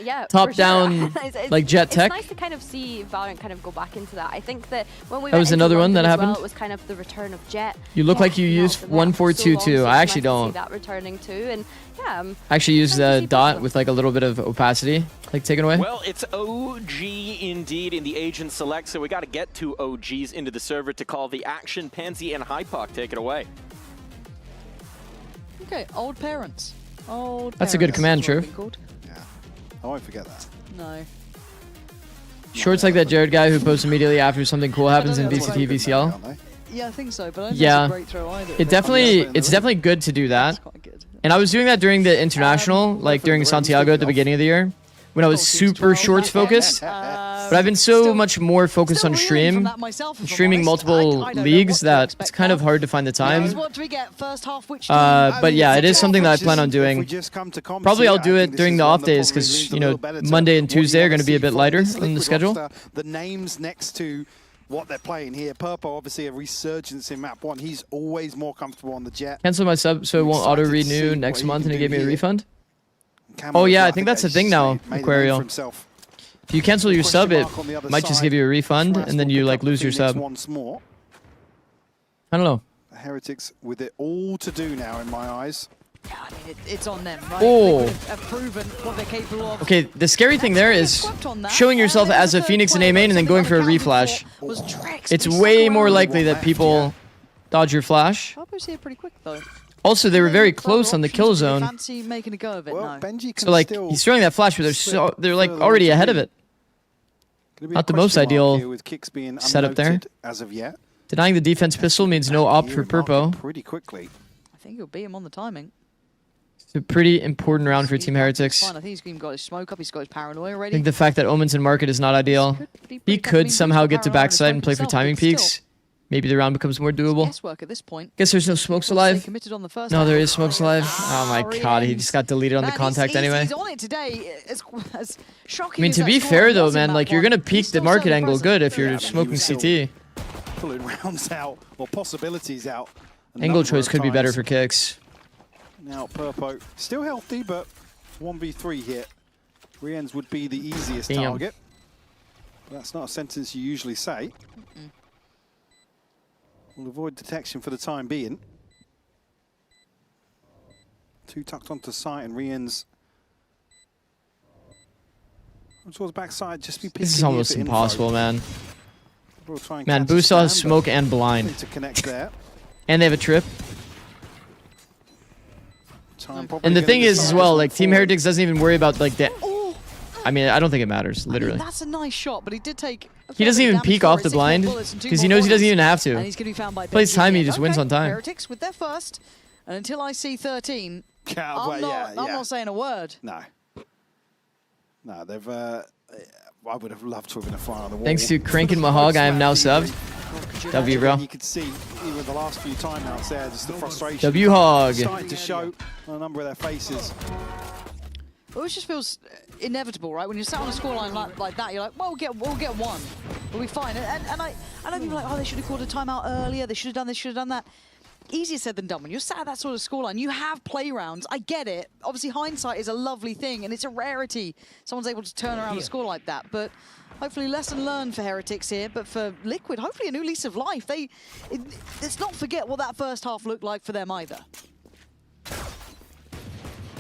Yeah, top for sure. down like jet it's tech. nice to kind of see Valorant kind of go back into that. I think that when we That went was into another one London that as well, happened? it was kind of the return of Jet. You look like you used the map for so 142 long, so I it's actually nice to don't. see that returning too, and yeah. I actually used the dot with like a little bit of opacity like taken away. Well, it's OG indeed in the agent select, so we got to get 2 OGs into the server to call the action. Pansy and Hypoc, take it away. Okay, old parents. Old That's a good command, parents is what Trev. they're called. I won't forget that. No. Shorts like that Jared guy who posts immediately after something cool happens in VCT VCL. Yeah, I think so, but I don't Yeah, think it's a great throw either. it's definitely good to do that. And I was doing that during the international, like during Santiago at the beginning of the year, when I was super shorts focused. But I've been so much more focused on stream, streaming multiple leagues that it's kind of hard to find the time. What do we get? First half, which But yeah, it is something that I plan on doing. Probably I'll do it during the off days because, you know, Monday and Tuesday are going to be a bit lighter on the schedule. The names next to what they're playing here. Purpo, obviously a resurgence in map 1. He's always more comfortable on the jet. Cancel my sub so it won't auto renew next month and it gave me a refund. Oh yeah, I think that's the thing now, Aquarial. If you cancel your sub, it might just give you a refund and then you like lose your sub. Once more. I don't know. The Heretics with it all to do now in my eyes. Yeah, I mean, it's on them, right? Oh. They have proven what they're capable of. Okay, the scary thing there is showing yourself as a Phoenix in A main and then going for a reflash. It's way more likely that people dodge your flash. Purpo's here pretty quick though. Also, they were very close on the kill zone. Fancy making a go of it now. So like, he's throwing that flash, but they're like already ahead of it. Not the most ideal setup there. As of yet. Denying the defense pistol means no op for Purpo. Pretty quickly. I think he'll beat him on the timing. It's a pretty important round for Team Heretics. Fine. I think he's got his smoke up, he's got his paranoia I ready. think the fact that Omens and Market is not ideal. He could somehow get to backside and play for timing peaks. Maybe the round becomes more doable. Guesswork at this point. Guess there's no smokes alive. Committed on the first No, half. there is smokes alive. Oh my god, he just got deleted on the contact anyway. He's on it today. As shocking I mean, as to that be score fair though, was in man, map like you're one, gonna peak the market angle good if you're smoking CT. Pulling rounds out, or possibilities out. Angle choice could be better for kicks. Now Purpo still healthy, but 1v3 here. Riens would be the easiest Damn. target. But that's not a sentence you usually say. We'll avoid detection for the time being. 2 tucked onto site and Rian's towards backside. Just be picking. This is almost here for impossible, info. man. We'll try and Man, catch a Boost has spam, smoke but and blind. nothing to connect there. And they have a trip. Time probably And the gonna thing is decide as this well, one like Team forward. Heretics doesn't even worry about like that. I mean, I don't think it matters, I literally. mean, that's a nice shot, but he did take. He doesn't even peek off the blind because he knows he doesn't even have to. And he's going to be found by Plays Benji time, he again. just wins Okay, on time. Heretics with their first, and until I see 13, Yeah, I'm yeah. not saying a word. No. No, they've. I would have loved to have been a fire on the wall. Thanks to Crank and Mahog, I am now subbed. W, bro. You could see even the last few timeouts there, just the frustration. W Hog. Starting to show on a number of their faces. Well, it just feels inevitable, right? When you're sat on a scoreline like that, you're like, well, we'll get one. We'll be fine. And I know people are like, oh, they should have called a timeout earlier. They should have done this, should have done that. Easier said than done. When you're sat at that sort of scoreline, you have play rounds. I get it. Obviously, hindsight is a lovely thing, and it's a rity. Someone's able to turn around a score like that. But hopefully, lesson learned for Heretics here. But for Liquid, hopefully a new lease of life. Let's not forget what that first half looked like for them either.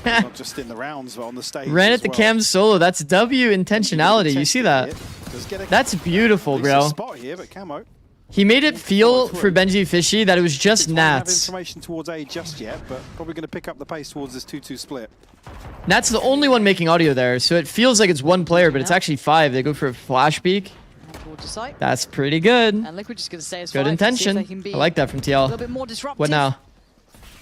Not just in the rounds, but on the stage. Ran as at the well. cam solo. That's W intentionality. You see that? That's beautiful, bro. Spot here, but Camo. He made it feel for Benji Fishy that it was just Don't have Nats. information towards A just yet, but probably going to pick up the pace towards this 2-2 split. Nats the only one making audio there, so it feels like it's one player, but it's actually 5. They go for a flash peek. Towards the site. That's pretty good. And Liquid just going to stay as Good five to see if intention. they can be I like that from a TL. little bit more disruptive. What now?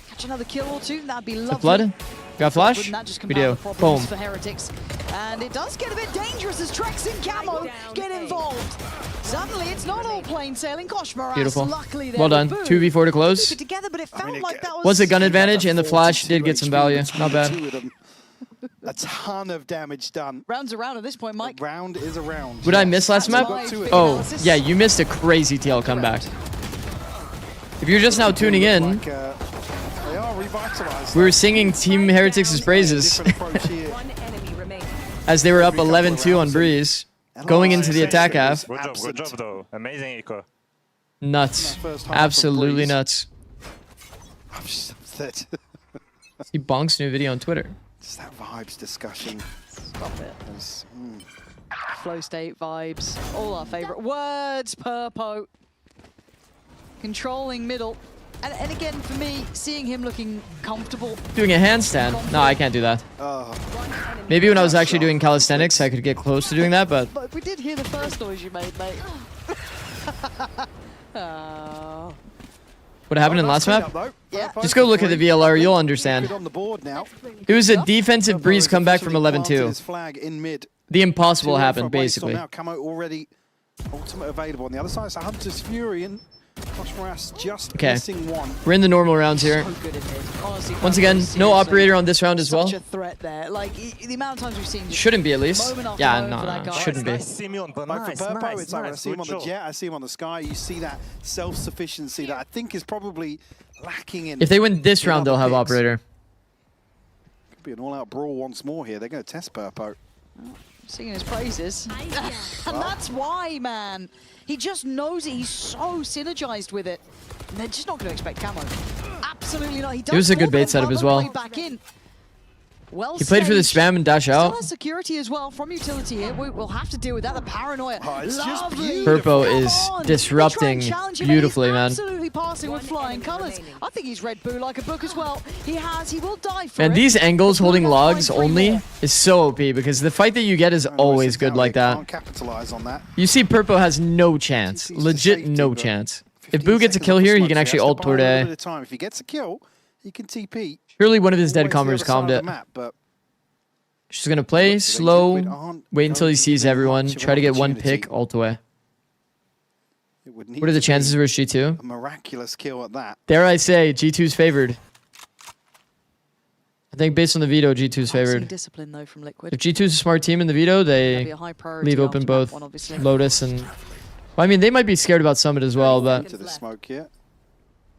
Catch another kill or two. That'd be lovely. The flood? Got flash? Wouldn't that just We compound do. the problems Boom. for Heretics? And it does get a bit dangerous as Trex and Camo get involved. Suddenly, it's not all plain sailing. Koshmaras, Beautiful. luckily there Well done. with 2v4 to close. Keep it together, but it felt like that Was a gun advantage, and the flash did get some value. Not bad. A ton of damage done. Rounds around at this point, Mike. A round is a round. What did I miss last map? Oh, yeah, you missed a crazy TL comeback. If you're just now tuning in, They are revitalized. we were singing Team Heretics' praises as they were up 11-2 on Breeze, going into the attack half. Good job though. Amazing eco. Nuts. Absolutely nuts. I'm just upset. See Bonk's new video on Twitter. Just that vibes discussion. Stop it. Flow state vibes. All our favorite words, Purpo. Controlling middle. And again, for me, seeing him looking comfortable. Doing a handstand. No, I can't do that. Maybe when I was actually doing calisthenics, I could get close to doing that, but But we did hear the first noise you made, mate. Oh. what happened in last map? Yeah. Just go look at the VLR, you'll understand. On the board now. It was a defensive Breeze comeback from 11-2. Flag in mid. The impossible 2-0 happened, for a waste. basically. Now Camo already ultimate available. On the other side, it's a Hunter's Fury and Koshmaras just Okay. missing one. We're in the normal rounds here. So good in mid. Honestly, Once again, no operator on this round as well. Such a threat there. Like, the amount of times we've seen... just Shouldn't be at least. moment after Yeah, moment no, for that no, guy. shouldn't be. Simeon, but Like nice, for Purpo, nice, it's like when I nice. see him Good on the job. jet, I see him on the sky, you see that self-sufficiency that I think is probably lacking in... If they win this in round, they'll other have picks. operator. Could be an all-out brawl once more here. They're going to test Purpo. Singing his praises. And that's why, man. He just knows it. He's so synergized with it. And they're just not going to expect Camo. Absolutely not. He does It was a good pull bait them, setup but as they'll well. play Back in. Well He played for the staged. spam and dash Still out. has security as well from utility here. We'll have to deal with that. The paranoia. it's just Lovely. Purpo Come is on. disrupting They try and challenge him, and beautifully, he's man. Absolutely passing with flying colors. I think he's read Boo like a book as well. He will die for Man, it. these angles holding Blue logs got 3 only more. is so OP because the fight that you get is always good like that. Can't capitalize on that. You see Purpo has no chance. Legit no chance. If Boo gets a kill here, he can actually ult toward A. If he gets a kill, he can TP. Surely one of his dead Always the comers other side calmed of it. the map, but She's gonna play slow, wait until he sees everyone, try to get one pick, ult away. it would need What are the to chances be versus G2? a miraculous kill at that. Dare I say, G2's favored. I think based on the veto, G2's favored. Discipline though from Liquid. If G2's a smart team in the veto, That'd be they a high priority leave open after map both one, obviously. Lotus and... Well, I mean, they might be scared about Summit as well, but To the smoke here.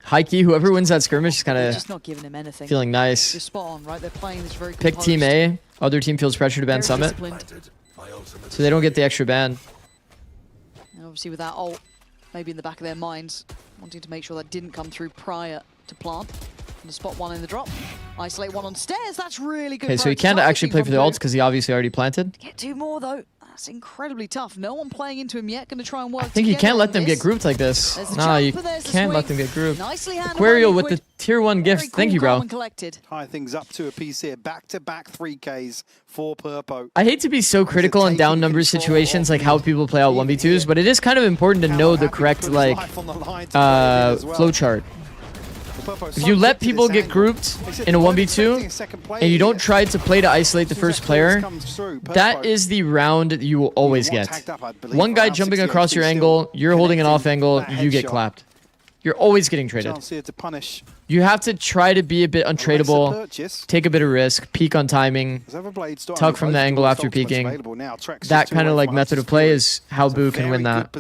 high key, whoever wins that skirmish is kind They're of just not giving him anything. feeling nice. Just spot on, right? They're playing this very Pick Team A, other team feels pressure to ban Very Summit, disciplined. so they don't get the extra ban. And obviously with that ult, maybe in the back of their minds, wanting to make sure that didn't come through prior to plant. And spot one in the drop. Isolate one on stairs. That's really good. Okay, so he can't actually play for the ults because he obviously already planted. Get two more though. That's incredibly tough. No one playing into him yet. Going to try and work. I think you can't let them get grouped like this. Nah, you can't let them get grouped. Aquarial with the tier 1 gift. Thank you, bro. Tie things up to a piece here. Back-to-back 3Ks for Purpo. I hate to be so critical in down number situations, like how people play out 1v2s, but it is kind of important to know the correct like flow chart. If you let people get grouped in a 1v2 and you don't try to play to isolate the first player, that is the round you will always get. One guy jumping across your angle, you're holding an off angle, you get clapped. You're always getting traded. You have to try to be a bit untradeable, take a bit of risk, peek on timing, tuck from the angle after peeking. That kind of like method of play is how Boo can win that.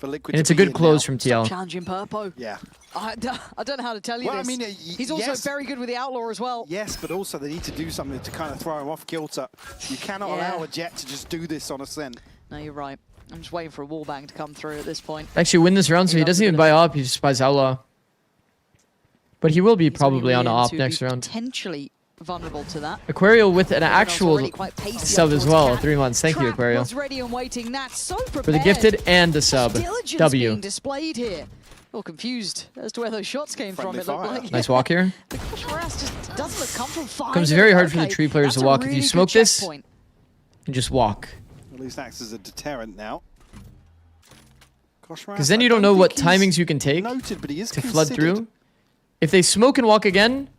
And it's a good close from TL. Challenging Purpo. Yeah. I don't know how to tell you Well, this. I mean, He's also very good with the Outlaw as well. Yes, but also they need to do something to kind of throw him off kilter. You cannot allow a Jet to just do this on a scent. No, you're right. I'm just waiting for a wallbang to come through at this point. Actually win this round, so he doesn't even buy op, he just buys Outlaw. But he will be probably on op next round. Potentially vulnerable to that. Aquarial with an actual sub as well, 3 months. Thank you, Aquarial. Was ready and waiting. That's so prepared. For the gifted and the sub. Diligence W. being displayed here. A little confused as to where those shots came from. It looked like. Nice walk here. The Koshmaras just doesn't look comfortable. Becomes very hard for the tree players to walk. If you smoke this, and just walk. At least acts as a deterrent now. Because then you don't know what timings you can take to flood through. If they smoke and walk again,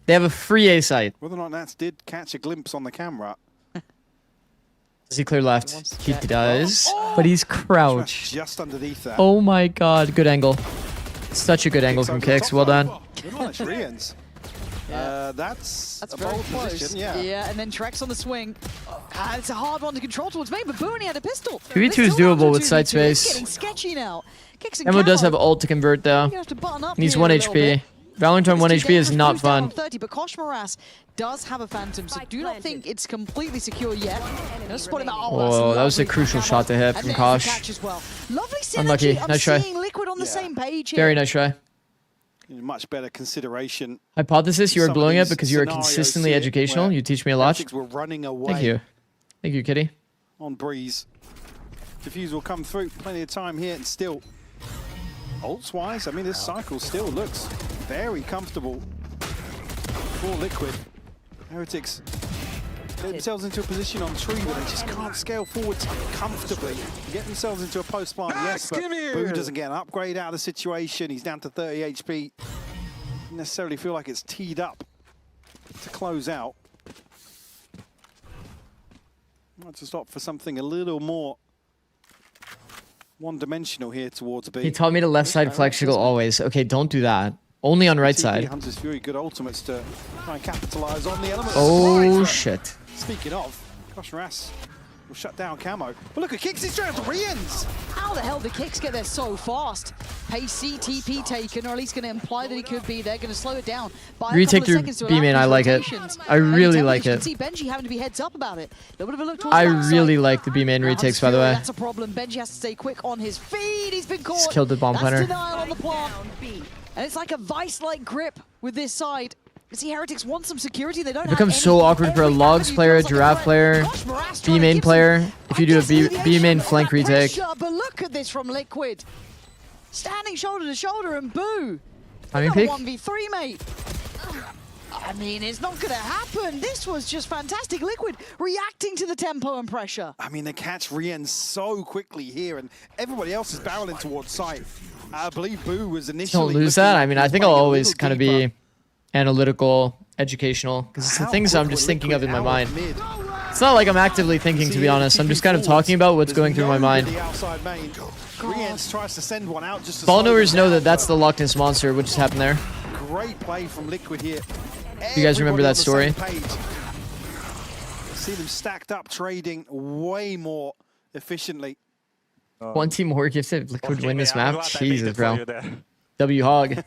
they have a free A site. Whether or not Nats did catch a glimpse on the camera. Does he clear left? He does, but he's crouched. Just underneath that. Oh my god, good angle. Such a good angle from Kicks, well done. Good nice Rians. That's a very bold close. position, yeah. And then Trex on the swing. It's a hard one to control towards me, but Booney had a pistol. 3v2 is doable with side It's space. getting sketchy now. Kicks and Emo does Camo. have ult to convert though. You have to button up Needs here 1 a little bit. HP. VALORANT on 1 It's HP too is not dangerous. Boo's down fun. on 30, but Koshmaras does have a Phantom, so do not think it's completely secure yet. Gonna spot him out. Oh, that was a crucial shot to hit from Kosh. Lovely synergy. Unlucky. I'm Nice try. seeing Liquid on the same page here. Very nice try. Much better consideration. Hypothesis, you are Some of blowing it these because you are scenarios consistently here educational. where You teach me a lot. Heretics were running away. Thank you. Thank you, Kitty. On Breeze. Diffuse will come through. Plenty of time here and still. Ults-wise, I mean, this cycle still looks very comfortable for Liquid. Heretics get themselves into a position on tree where they just can't scale forward comfortably. Get themselves into a post plant, yes, but Boo doesn't get an upgrade out of the situation. He's down to 30 HP. Doesn't necessarily feel like it's teed up to close out. Might just opt for something a little more one-dimensional here towards B. He taught me to left side flex jiggle always. Okay, don't do that. Only on right side. Hunter's Fury, good ultimates to try and capitalize on the element. Oh, shit. Speaking of, Koshmaras will shut down Camo. But look at Kicks, he's straight to Rians. How the hell did Kicks get there so fast? Pace CTP taken, or at least going to imply that he could be. They're going to slow it down by Retake through B main, I like it. I really like You it. can see Benji having to be heads up about it. A little bit of a look towards I backside. really like the B main retakes, by the way. That's a problem. Benji has to stay quick on his feet. He's been caught. Just killed the bomb That's planner. denial on the plant. And it's like a vice-like grip with this side. You see, Heretics want some security. They don't It becomes so awkward for a Logs player, a Giraffe player, B main player, if you do a B main flank retake. But look at this from Liquid. Standing shoulder to shoulder and Boo. Timing peak? 1v3, mate. I mean, it's not going to happen. This was just fantastic. Liquid reacting to the tempo and pressure. I mean, they catch Rian so quickly here, and everybody else is barreling towards sight. I believe Boo was initially. Don't lose that. I mean, I think I'll always kind of be analytical, educational, because it's the things I'm just thinking of in my mind. It's not like I'm actively thinking, to be honest. I'm just kind of talking about what's going through my mind. Rian tries to send one out just to Ball knowers know that that's the Loch Ness Monster, what just happened there. Great play from Liquid here. You guys remember that story? See them stacked up, trading way more efficiently. One team more gifted Liquid win this map? Jesus, bro. W Hog.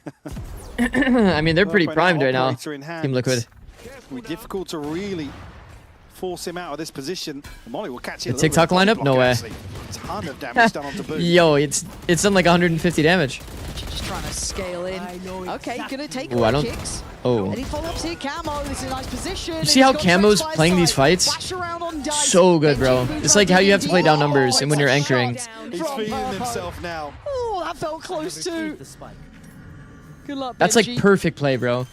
I mean, they're pretty primed right now, Team Liquid. It'll be difficult to really force him out of this position. Molly will catch it. The TikTok lineup? No way. Ton of damage done onto Boo. Yo, it's done like 150 damage. Just trying to scale in. Okay, gonna take Ooh, I don't. kicks. Oh. Any follow-ups here? Camo, this is a nice position. You see how Camo's playing these fights? So good, bro. It's like how you have to play down numbers and when you're anchoring. He's feeling himself now. Oh, that felt close too. Good luck, That's like Benji. perfect play, bro.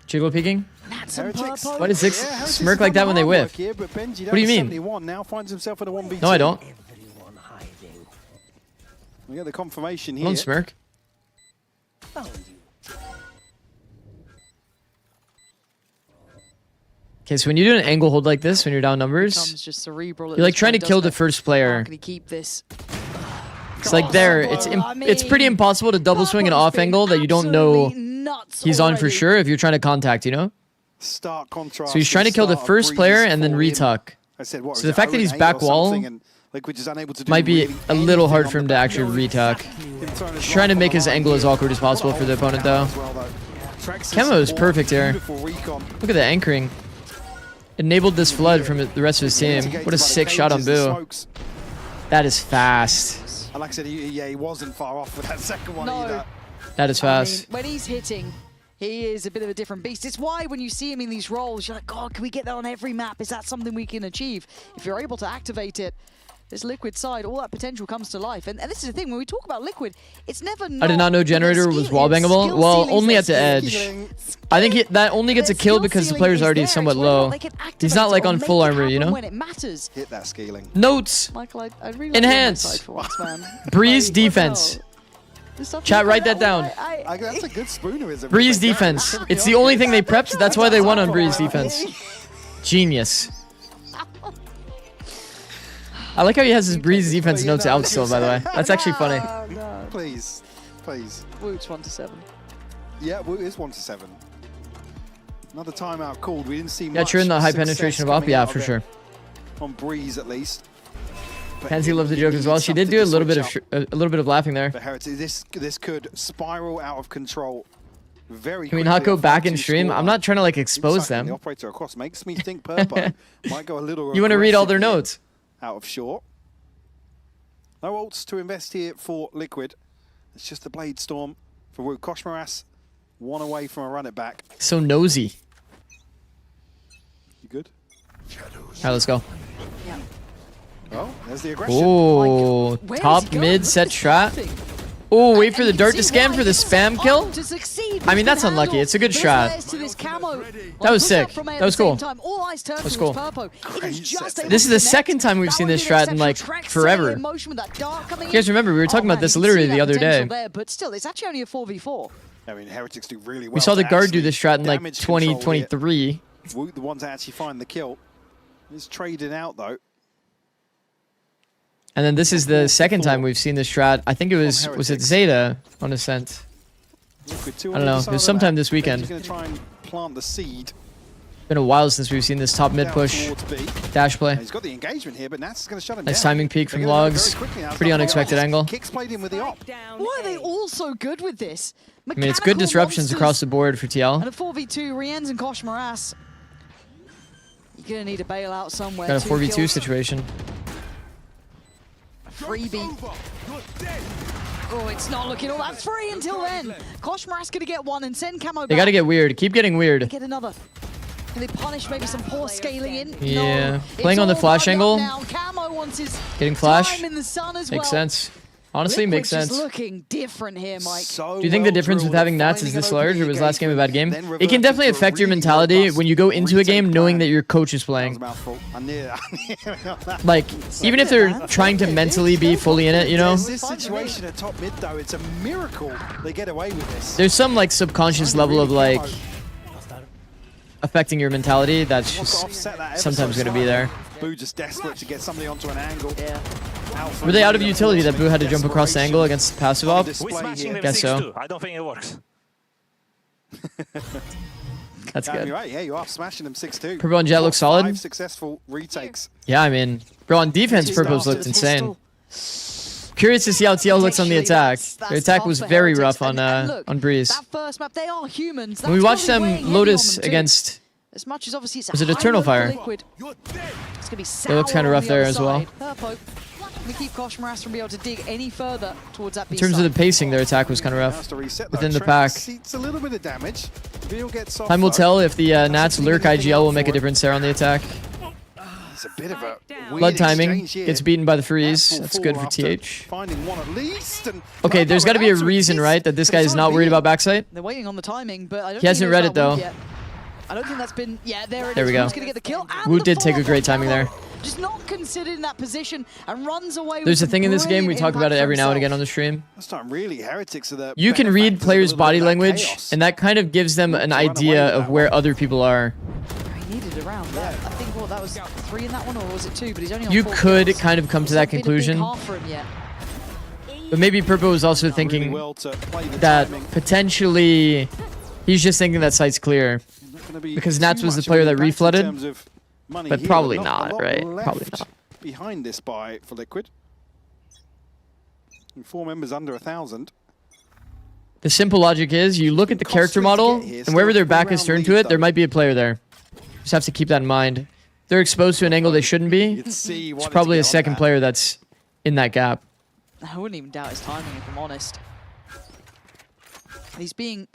Jiggle peeking? Heretics. Why does Zikz smirk like that when they whiff? Here, but Benji What do you mean? 71 now finds himself in a 1v2. No, I don't. We get the confirmation I here. don't smirk. Okay, so when you do an angle hold like this, when you're down numbers, Just cerebral at you're like this trying to point, kill the doesn't first it? player. How can he keep this? It's like there. It's pretty impossible to double swing an off angle that you don't know he's on for sure if you're trying to contact, you know? Stark contrast. So he's trying to kill the first player and then retuck. So the fact that he's back wall might be a little hard for him to actually retuck. He's trying to make his angle as awkward as possible for the opponent though. Camo is perfect here. Look at the anchoring. Enabled this flood from the rest of his team. What a sick shot on Boo. That is fast. And like I said, he wasn't far off with that second one either. That is fast. When he's hitting, he is a bit of a different beast. It's why when you see him in these roles, you're like, God, can we get that on every map? Is that something we can achieve? If you're able to activate it, this Liquid side, all that potential comes to life. And this is the thing, when we talk about Liquid, it's never I did not know Generator was wallbangable. Well, only at the edge. I think that only gets a kill because the player's already somewhat low. He's not like on full armor, you know? When it matters. Hit that scaling. Notes. Michael, I'd really Enhance. like for once, man. Breeze defense. Chat, write that down. That's a good spoonerism. Breeze defense. It's the only thing they prepped. That's why they won on Breeze defense. Genius. I like how he has his Breeze defense notes out still, by the way. That's actually funny. Please. Please. Woot's 1-7. Yeah, Woot is 1-7. Another timeout called. We didn't see much. Yeah, true in the high success penetration of coming up. Yeah, out for it. sure. On Breeze, at least. Pansy loved the joke as well. She did do a little bit of laughing there. For Heretics, this could spiral out of control very Can we quickly. not go A back in 5-2 stream? score. I'm not trying to like expose Cycling them. The operator across makes me think Purpo might go a little. You want to read all their aggressive notes? here Out of short. No ults to invest here for Liquid. It's just the Blade Storm for Woot. Koshmaras, one away from a run it back. So nosy. You good? All right, let's go. Oh, there's the aggression. Oh, top mid set strat. Oh, wait for the dart to scam for the spam kill. I mean, that's unlucky. It's a good shot. That was sick. That was cool. That was cool. This is the second time we've seen this strat in like forever. You guys remember, we were talking about this literally the other day. But still, it's actually only a 4v4. I mean, Heretics do really well. We saw the to guard do actually this strat in like damage control here. 2023. Woot, the one to actually find the kill. He's trading out though. And then this is the second time we've seen this strat. I think it was it Zeta on Ascent? I don't know. It was sometime this weekend. He's going to try and plant the seed. Been a while since we've seen this top mid push. Dash play. He's got the engagement here, but Nats is going to shut him Nice down. timing peek from Logs. Pretty unexpected angle. Kicks played in with the op. Why are they all so good with this? I mean, it's good disruptions across the board for TL. And a 4v2, Rienz and Koshmaras. You're going to need a bailout somewhere. Got a 4v2 situation. Freebie. Oh, it's not looking all that free until then. Koshmaras going to get one and send Camo back. They got to get weird. Keep getting weird. Get another. Can they punish maybe some poor scaling in? Yeah. No. Playing on the flash angle. Camo wants his Getting flash. time in the sun as Makes well. sense. Honestly, makes sense. Just looking different here, Mike. Do you think the difference with having Nats is this large, or was last game a bad game? It can definitely affect your mentality when you go into a game knowing that your coach is playing. Like, even if they're trying to mentally be fully in it, you know? This situation at top mid though, it's a miracle they get away with this. There's some like subconscious level of like affecting your mentality that's just sometimes going to be there. Boo just desperate to get somebody onto an angle. Yeah. Were they out of utility that Boo had to jump across the angle against passive op? Guess so. I don't think it works. That's good. You're right, yeah, you are smashing them 6-2. Purple and Jet looks solid. 5 successful retakes. Yeah, I mean, bro, on defense, Purple's looked insane. Curious to see how TL looks on the attack. The attack was very rough on Breeze. That first map, they are humans. When we watched them Lotus against As much as obviously it's Was it a Eternal high load Fire? for Liquid, it's gonna be It looks kind of rough there as well. Purpo, we keep Koshmaras from being able to dig any further towards that B In terms side. of the pacing, their attack was kind of rough within the pack. It's a little bit of damage. Veal gets off Time will though. tell if the Nats lurk IGL will make a difference there on the attack. It's a bit of a weird Blood timing exchange here. gets beaten by the freeze. Full That's good for after TH. Finding one at least. And Okay, there's got to be a reason, right, that this guy is not worried about backside. They're waiting on the timing, but I don't He hasn't think read knows it though. that Wood yet. I don't think that's been. Yeah, there it There is. we go. Who's gonna get the kill? And Wood the did take a follow-up great from timing there. Purpo. Just not considered in that position and runs away. There's a with thing in this game, we brilliant talk about it impact every for now and himself. again on the stream. This time, really, Heretics are the You can read benefactors of players' a little body bit of that language, chaos. and that kind of gives them an idea of where other people are. He needed around that. I think what that was 3 in that one, or was it 2? But he's only on You 4 could kills. kind of come to It's that not been a big conclusion. half for him yet. But maybe Purpo was also thinking well to play the that timing. potentially he's just thinking that site's clear. Gonna be Because Nats too was the much of player an that impact in reflooded. terms of money But here, probably a not, lot right? left Probably not. Behind this for Liquid. And 4 members under 1,000. The simple logic is you look at the character model, and wherever their back is turned to it, there might be a player there. Just have to keep that in mind. They're exposed to an angle they shouldn't be. It's probably a second player that's in that gap. I wouldn't even doubt his timing, if I'm honest. He's being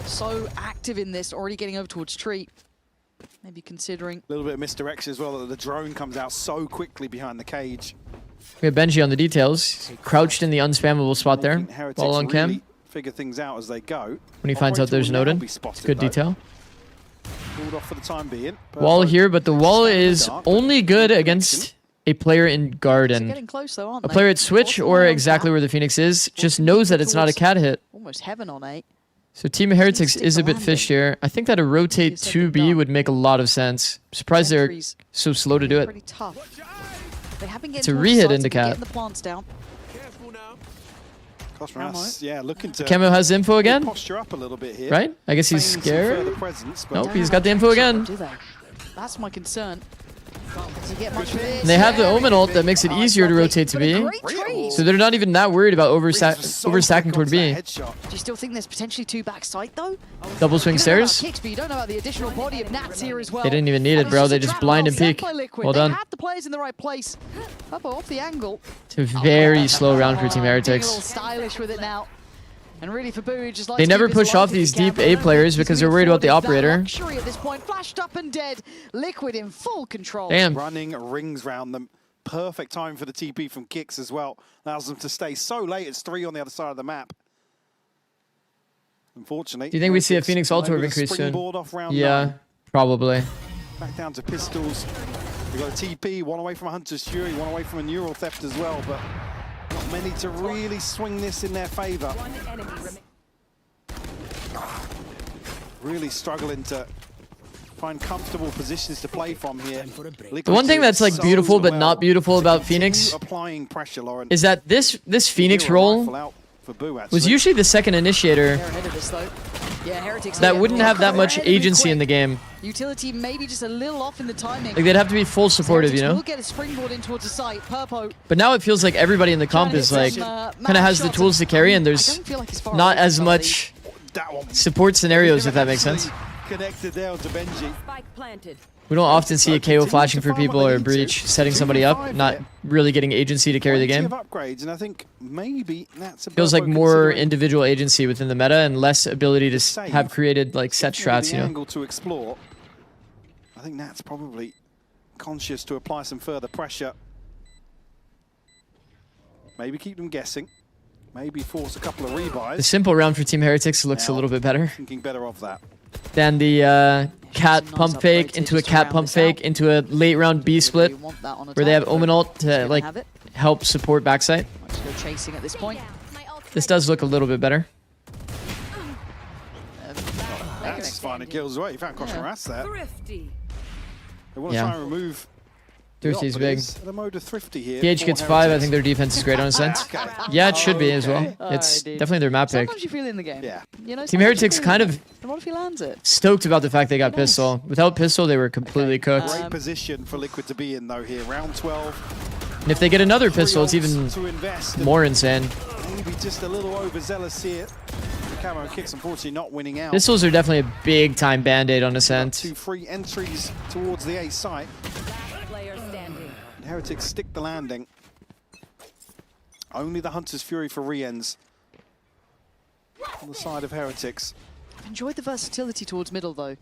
so active in this, already getting over towards Tree. Maybe considering. A little bit of misdirection as well, that the drone comes out so quickly behind the cage. We have Benji on the details. Crouched in the unspammable spot there. Heretics Ball on cam. really figure things out as they go. When he finds out there's an Odin. It's good detail. Pulled off for the time being. Wall here, but the wall is only good against a player in Garden. Getting close though, aren't A they? player at Switch or exactly where the Phoenix is just knows that it's not a cat hit. Almost heaven on 8. So Team Heretics is a bit fished here. I think that a rotate 2B would make a lot of sense. I'm surprised they're so slow to do it. Pretty tough. They have been It's getting a towards re-hit the into sides, but cat. getting the plants down. Cosmos, yeah, looking to Camo has info again, posture up a little bit here. right? I guess he's Feigning some further scared. presence, but Nope, he's got the info again. Do they? That's my concern. Does he get much of this? And they have the Omen ult that makes it easier to rotate to B. So they're not even that worried about overstacking toward B. Do you still think there's potentially 2 backside though? Double swing You know about stairs. kicks, but you don't know about the additional body of Nats here as well. They didn't even need it, And bro. it's They a just trap blind and set peek. by Liquid. Well They done. have the players in the right place. Up off the angle. It's a very slow round for Team Being a little Heretics. stylish with it now. And really for Boo, just like They never push off these deep A players because they're worried about the operator. luxury at this point, flashed up and dead. Liquid in full control. Damn. running rings round them. Perfect time for the TP from Kicks as well. Allows them to stay so late. It's 3 on the other side of the map. Unfortunately. Do you think we see a Heretics Phoenix maybe Ultra the increase soon? springboard off round Yeah, 9. probably. Back down to pistols. We got a TP, one away from a Hunter's Fury, one away from a Neural Theft as well, but not many to really swing this in their favor. Really struggling to find comfortable positions to play from here. The one thing that's like so beautiful but well not beautiful to about continue Phoenix applying pressure, Lauren. is that this Phoenix role Out for Boo, was actually. usually the second initiator They're ahead of this though. Yeah, Heretics that here. wouldn't have that much Ahead of it agency quick. in the game. Utility maybe just a little off in the timing. Like they'd have to be full supportive, you Heretics know? will get a springboard in towards the site. Purpo. But now it feels like everybody in the comp is like kind of has the tools to carry, and there's not as much support scenarios, if that makes sense. Connected there to Benji. Spike planted. We don't often see a KO flashing for people or a breach, setting somebody up, not really getting agency to carry the Plenty game. of upgrades, and I think maybe that's Feels like more individual agency within the meta and less ability to have created like set strats, the you know? angle to explore. I think Nat's probably conscious to apply some further pressure. Maybe keep them guessing. Maybe force a couple of rebuys. The simple round for Team Heretics looks a little bit better Thinking better of that. than the cat pump fake into a cat pump fake into a late round B split where they have Omen ult to like help support backside. Just go chasing at this point. This does look a little bit better. That's finding kills away. You found Koshmaras there. Thrifty. They want to Yeah. try and remove Thrifty's the big. operators. The mode of Thrifty here. PH for gets 5. I Heretics. think their defense is great on a sense. Yeah, it should be as well. It's definitely their map pick. Sometimes you feel in the game. Yeah. You know, Team sometimes you Heretics feel kind in of it. And what if he lands it? stoked about the fact they got pistol. Without pistol, they were completely cooked. Great position for Liquid to be in though here. Round 12. And if they get another pistol, it's Three even ults to invest and more insane. maybe just a little overzealous here. Camo Kicks, unfortunately, not winning out. Pistols are definitely a big time band-aid on Ascent. 2 free entries towards the A site. Player standing. And Heretics stick the landing. Only the Hunter's Fury for Riens on the side of Heretics. I've enjoyed the versatility towards middle, though.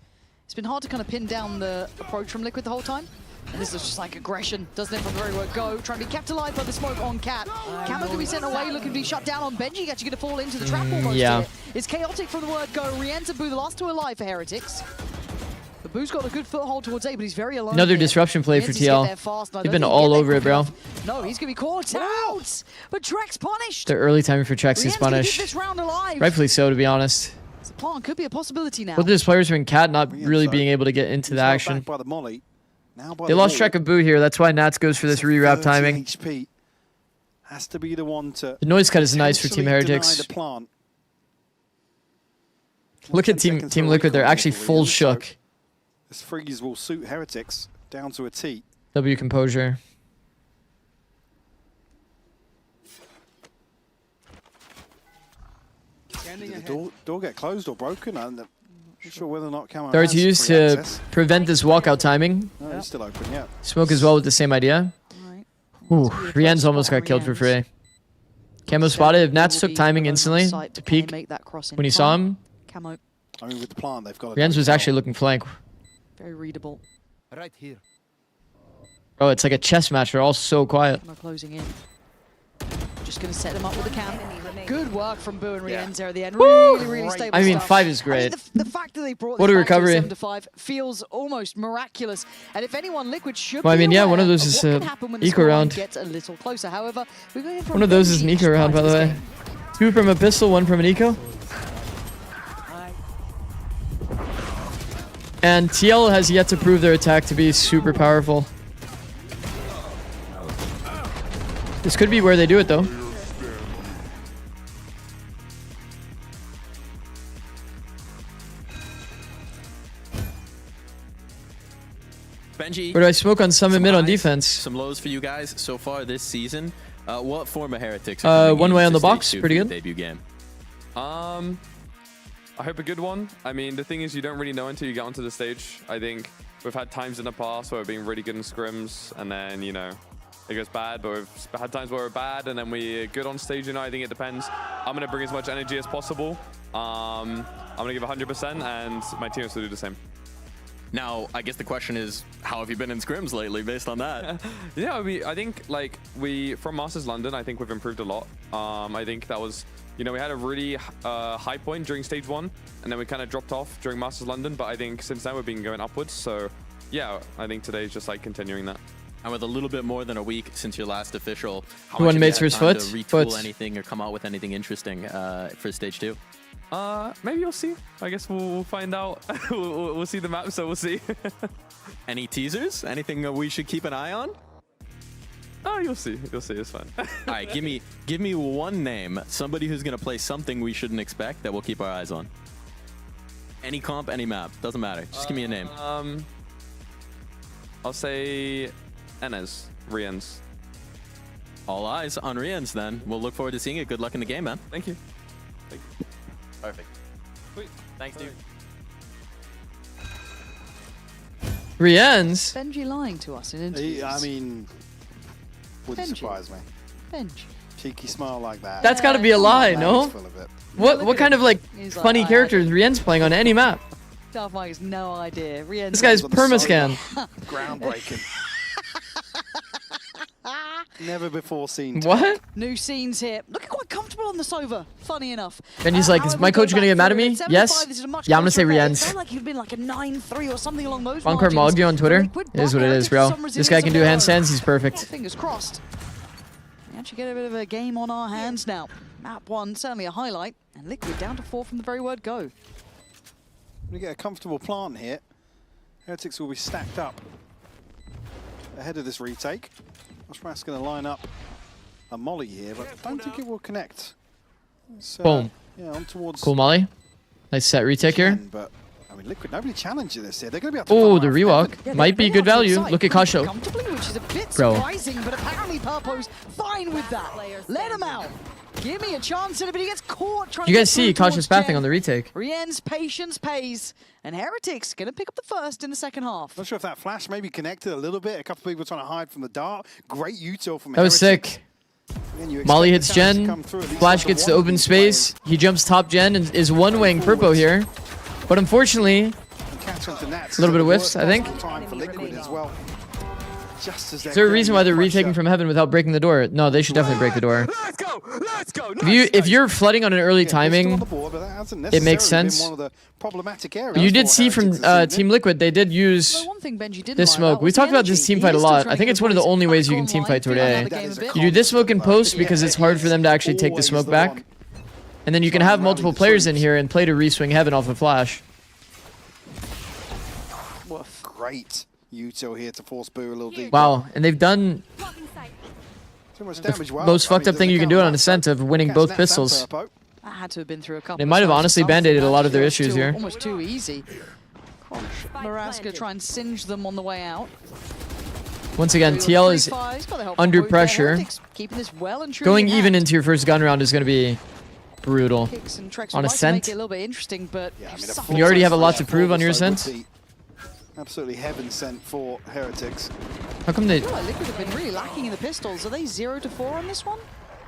It's been hard to kind of pin down the approach from Liquid the whole time. And this is just like aggression, doesn't it, from the very word go. Trying to be kept alive by the smoke on Cat. Camo can be sent away, looking to be shut down on Benji. Actually going to fall into the trap almost here. It's chaotic from the word go. Riens and Boo, the last 2 alive for Heretics. The Boo's got a good foothold towards A, but he's very alone. Another here. disruption play for TL. They've been all over it, bro. No, he's going to be caught out. But Trex punished. The early timing for Trex is Riens gonna keep punished. this round alive. Rightfully so, to be honest. The plan could be a possibility now. Both of those players are in Cat, not really being able to get into the action. By the molly. Now by They the lost wall. track of Boo here. That's why Nats goes for this rewrap 30 timing. HP has to be the one to. The noise cut is nice for Team potentially deny Heretics. the plant. Look at Team Liquid. They're actually full shook. This freeze will suit Heretics down to a T. W composure. Did the door get closed or broken? I'm not sure whether or not Camo They're has used free to access. prevent this walkout timing. No, it's still open, yeah. Smoke as well with the same idea. Ooh, Rien's almost got killed for free. Camo spotted. If Nats took timing instantly to peek when he saw him, Camo. I mean, with the plant, they've got. Rien's was actually looking flank. Very readable. Right here. Oh, it's like a chess match. They're all so quiet. Camo closing in. Just going to set them up with the cam. Good work from Boo and Riens there at the end. Really stable I mean, stuff. 5 is great. I mean, the fact that they brought What this a back to recovery. 7-5 feels almost miraculous. And if anyone, Liquid should Well, I be mean, yeah, aware one of those of is what can happen when the eco scoreline round. gets a little closer. However, we're going for One of those is an Benji eco round, by the this way. game. 2 from a pistol, 1 from an eco. And TL has yet to prove their attack to be super powerful. This could be where they do it, though. Benji, Where do I smoke on Summit mid on highs, defense? Some lows for you guys so far this season. What form of Heretics? One way on the box, pretty good. Debut game. I hope a good one. I mean, the thing is, you don't really know until you get onto the stage. I think we've had times in the past where we're being really good in scrims, and then, you know, it goes bad, but we've had times where we're bad, and then we're good on stage, you know. I think it depends. I'm going to bring as much energy as possible. I'm going to give 100%, and my team is to do the same. Now, I guess the question is, how have you been in scrims lately based on that? Yeah, I think, like, from Masters London, I think we've improved a lot. I think that was, you know, we had a really high point during stage 1, and then we kind of dropped off during Masters London, but I think since then we've been going upwards. So, yeah, I think today is just, like, continuing that. And with a little bit more than a week since your last official, how Who much won have you mates had versus time foot? to retool Foot. anything or come out with anything interesting for stage 2? Maybe you'll see. I guess we'll find out. we'll see the map, so we'll see. Any teasers? Anything we should keep an eye on? Oh, you'll see. You'll see. It's fun. All right, give me one name, somebody who's gonna play something we shouldn't expect that we'll keep our eyes on. Any comp, any map, doesn't matter. Just give me a name. I'll say Enes, Riens. All eyes on Riens then. We'll look forward to seeing it. Good luck in the game, man. Thank you. Perfect. Sweet. Thanks, dude. Riens? Benji lying to us in interviews. I mean, wouldn't Benji. surprise me. Benji. Cheeky smile like that. That's got to be a lie, no? Full of it. What kind of like He's like, funny I character is Rien's playing on any map? Darth Mike has no idea. Riens This guy's on the permascan. Groundbreaking. Never before seen. What? New scenes here. Looking quite comfortable on the Sova, funny enough. Benji's like, is my coach gonna get mad at me? Yes? Yeah, I'm gonna say It Riens. felt like he'd been like a 9-3 or something along those Encore margins. Moggy on Twitter. It is what it is, bro. This guy can do handstands. He's perfect. Fingers crossed. We actually get a bit of a game on our hands now. Map 1, certainly a highlight. And Liquid down to 4 from the very word go. We get a comfortable plant here. Heretics will be stacked up ahead of this retake. Oshmask's going to line up a molly here, but I don't think it will connect. So, Boom. Yeah, on towards. Cool molly. Nice set retake here. But I mean, Liquid, nobody challenging this here. They're going to be able to. Oh, the fire off rewalk might be good value. Look at Kasho. Comfortably, which is a bit Bro. surprising, but apparently Purpo's fine with that. Let him out. Give me a chance in it, but he gets caught trying You to guys get see through cautious towards pathing Jen. on the retake. Rien's patience pays, and Heretics going to pick up the first in the second half. Not sure if that flash maybe connected a little bit. A couple of people trying to hide from the dart. Great util from That was Heretics. sick. Again, you Molly expect hits the challenge to Jen. come through, at least Flash after gets one to of open these space. He jumps top Jen and is one-weighing Purpo here. But unfortunately, Catch onto Nats. a little bit of whiffs, I think. Time for Liquid as well. Just as Is there a reason why they're retaking from heaven without breaking the door? No, they should definitely break the door. Let's go! Let's go! If you're flooding on an early timing, it makes sense. One of the problematic areas But you did for see from Heretics this Team Liquid, they did use One thing Benji didn't this like smoke. about We was talked the about this energy. team He fight a is still lot. trying I to think get it's one of the boys only ways you back can team fight online, today. feel like the game a bit You do this smoke in post because it's hard for them to actually take the smoke back. And then you can have multiple players in here and play to re-swing heaven off a flash. Great util here to force Boo a little deeper. Wow, and they've done Too much the damage. Wow. most I mean, fucked up does thing it you can count do on on that? Ascent of winning Catch both Nats and pistols. Purpo. That had to have been through a couple They of might have times. honestly Some band-aided a lot of their feels issues too- here. Almost too easy. Maraska try and singe them on the way out. Once again, TL is under pressure. Keeping this well and truly Going in even hand. into your first gun round is going to be brutal. Kicks and treks On would like to make Ascent, it a little bit interesting, but when you already have a lot to prove on your Ascent. Absolutely heaven sent for Heretics. How come they... I feel like Liquid have been really lacking in the pistols. Are they 0 to 4 on this one?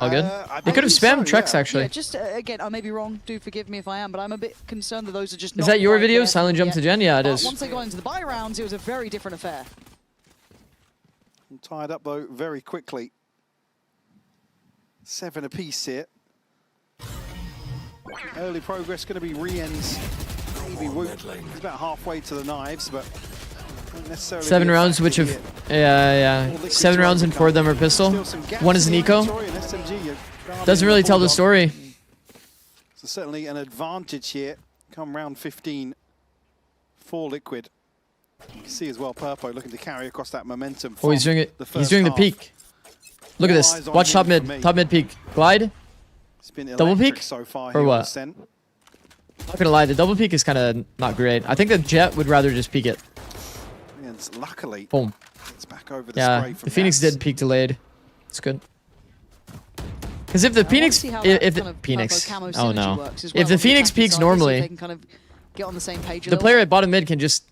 All good? I They could have believe spammed so, Trex, yeah. actually. Yeah, just again, I may be wrong. Do forgive me if I am, but I'm a bit concerned that those are just. Is not that your quite video? there Silent jump yet. to Jen? Yeah, it But is. Once they got into the buy rounds, it was a very different affair. Tied up though very quickly. 7 apiece here. Early progress going to be Rien's maybe Woot. He's about halfway to the knives, but not necessarily 7 be a rounds, factor which have... here. Yeah. 7 rounds and 4 of them are pistol. Still some gaps One is in the Nico. inventory, and SMG, you're guarding Doesn't really tell the Bulldog. story. So certainly an advantage here come round 15 for Liquid. You can see as well Purpo looking to carry across that momentum. Oh, he's from doing it. the He's first doing the half. peek. Look at All this. eyes on Watch him top for mid. me. Top mid peek. Glide. It's been Double electric peek? so far Or here on what? Ascent. Not gonna lie, the double peek is kind of not great. I think the Jet would rather just peek it. And luckily, Boom. it's back over the Yeah, spray from the Phoenix Nats. did peek delayed. It's good. Because if the Phoenix, see how if that the kind of Phoenix, camo oh synergy no, works as if well the on Phoenix attacking peeks side, see if they normally, can kind of get on the same page a the little player bit. at bottom mid can just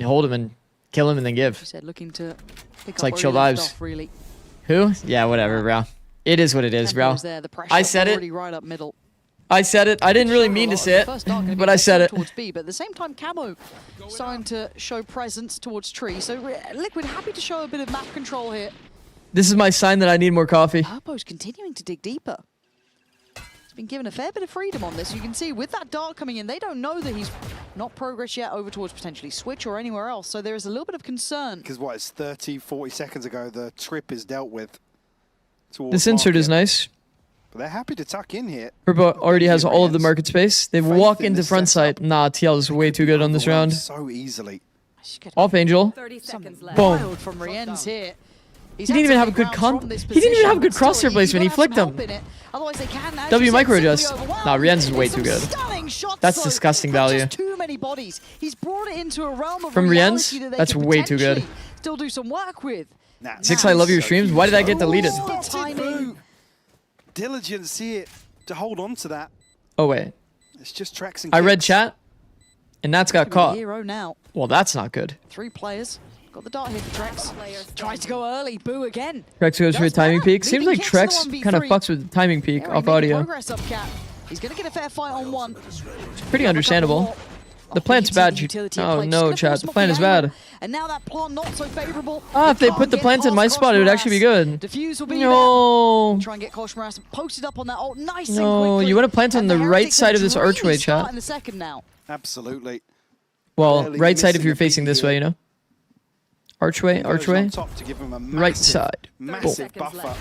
hold him and kill him and then give. He said looking to pick It's up like where chill he left vibes. off, really. Who? Yeah, whatever, bro. It is what it is, bro. Tempo's there, the pressure I said it. already right up middle. I said it. I didn't really mean to say First dart gonna it, be but I said it. towards B, but at the same time, Camo starting to show presence towards Tree. So Liquid happy to show a bit of map control here. This is my sign that I need more coffee. Purpo's continuing to dig deeper. He's been given a fair bit of freedom on this. You can see with that dart coming in, they don't know that he's not progressed yet over towards potentially Switch or anywhere else. So there is a little bit of concern. Because what, it's 30, 40 seconds ago, the trip is dealt with. towards This insert is market. nice. But they're happy to tuck in here. Purpo already has all of the market space. They walk in into this front setup. side. Nah, TL is way too good on this round. So easily. Off Angel. 30 seconds left. Boom. Wild from Rien's here. He didn't even have a good he didn't even have a good crosshair placement. He flicked him. Otherwise they can, as W you said, micro simply adjust. overwhelm. Nah, Rien's is way Some too good. stunning shots, That's though, disgusting but value. just too many bodies. He's brought it into a realm of From reality Rien's? that they That's can way too good. potentially Still do some work with. Zikz, I love your streams. Why did that get deleted? The timing. Diligence here to hold on to that. Oh, wait. It's just tracks and I read kicks. chat, and that's got Could be the caught. hero now. Well, that's not good. 3 players. Got the dart here for Trex. Tries to go early. Boo again. Trex goes for a timing peak. Seems like Leading kicks Trex to the kind of 1v3. fucks with the timing peak Yeah, off he made audio. progress up, Cat. He's going to get a fair fight on one. Pretty understandable. The plant's bad. Oh no, chat. The plant is bad. And now that plant not so favorable. Ah, if they put the plant in my spot, it would actually be good. Diffuse will be No. there. Try and get Koshmaras posted up on that ult nice and No, quickly. you want to plant on And the right Heretics side of are this really archway, starting chat. the second now. Absolutely. Well, Barely right side if missing you're a facing beat this here. way, you know? Archway, Goes archway. on top to give him a Right massive, side. Massive Boom. buffer.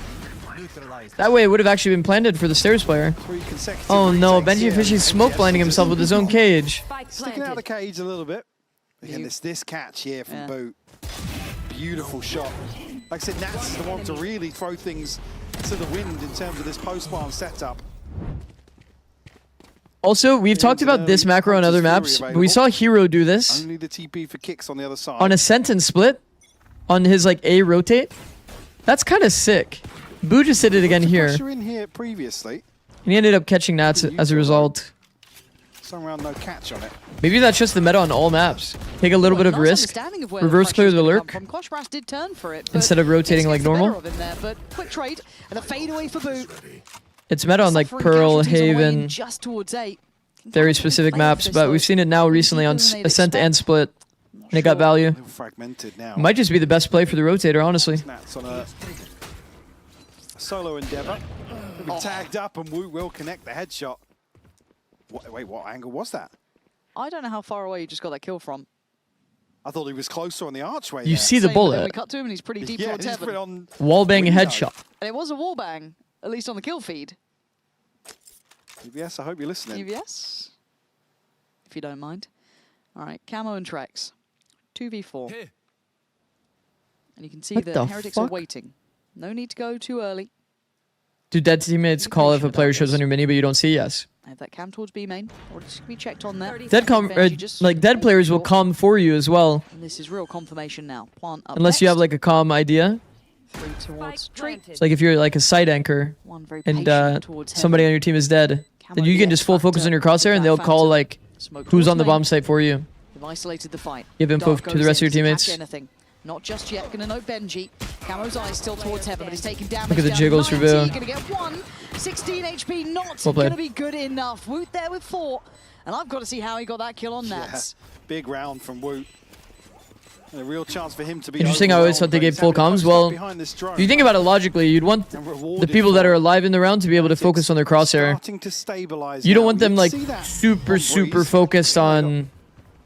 That way it would have actually been planted for the stairs player. 3 consecutive Oh no, retakes Benji here. Fishy's smoke blinding himself with his own cage. Sticking out of the cage a little bit. Again, this catch here from Boo. Beautiful shot. Like I said, Nats is the one to really throw things to the wind in terms of this post-plant setup. Also, we've talked about this macro on other maps, but we saw Hero do this Only the TP for kicks on the other side. on a sentence split on his like A rotate. That's kind of sick. Boo just did it again here. Pressure in here previously. And he ended up catching Nats as a result. Some round no catch on it. Maybe that's just the meta on all maps. Take a little bit of risk, reverse clear the lurk, Did turn for it, instead of rotating like normal. But quick trade and a fade away for Boot. It's meta on like Pearl, Haven, just towards 8. very specific maps, but we've seen it now recently on Ascent and Split, and it got value. Fragmented now. Might just be the best play for the rotator, honestly. Nats on a solo endeavor. He'll be tagged up and Wu will connect the headshot. Wait, what angle was that? I don't know how far away you just got that kill from. I thought he was closer on the archway. You see the bullet. We cut to him and he's pretty deep towards heaven. Wallbang headshot. And it was a wallbang, at least on the kill feed. EVS, I hope you're listening. EVS, if you don't mind. All right, Camo and Trex, 2v4. And you can see that Heretics are waiting. No need to go too early. Do dead teammates call if a player shows on your mini, but you don't see? Yes. I have that cam towards B main, or just be checked on there. Dead players will calm for you as well. And this is real confirmation now. Plant up Unless you have like a calm idea. 3 towards tree. It's like if you're like a side anchor and somebody on your team is dead, then you can just full focus on your crosshair and they'll call like who's on the bomb site for you. They've isolated the fight. Give info to the rest of your teammates. Not just yet. Gonna note Benji. Camo's eyes still towards heaven, but he's taking damage. Look at the jiggles for Boo. Gonna get 1. 16 HP, not gonna be good enough. Woot there with 4. And I've got to see how he got that kill on Nats. Big round from Woot. A real chance for him to be interesting. I always thought they gave full comms. Well, if you think about it logically, you'd want the people that are alive in the round to be able to focus on their crosshair. You don't want them like super focused on.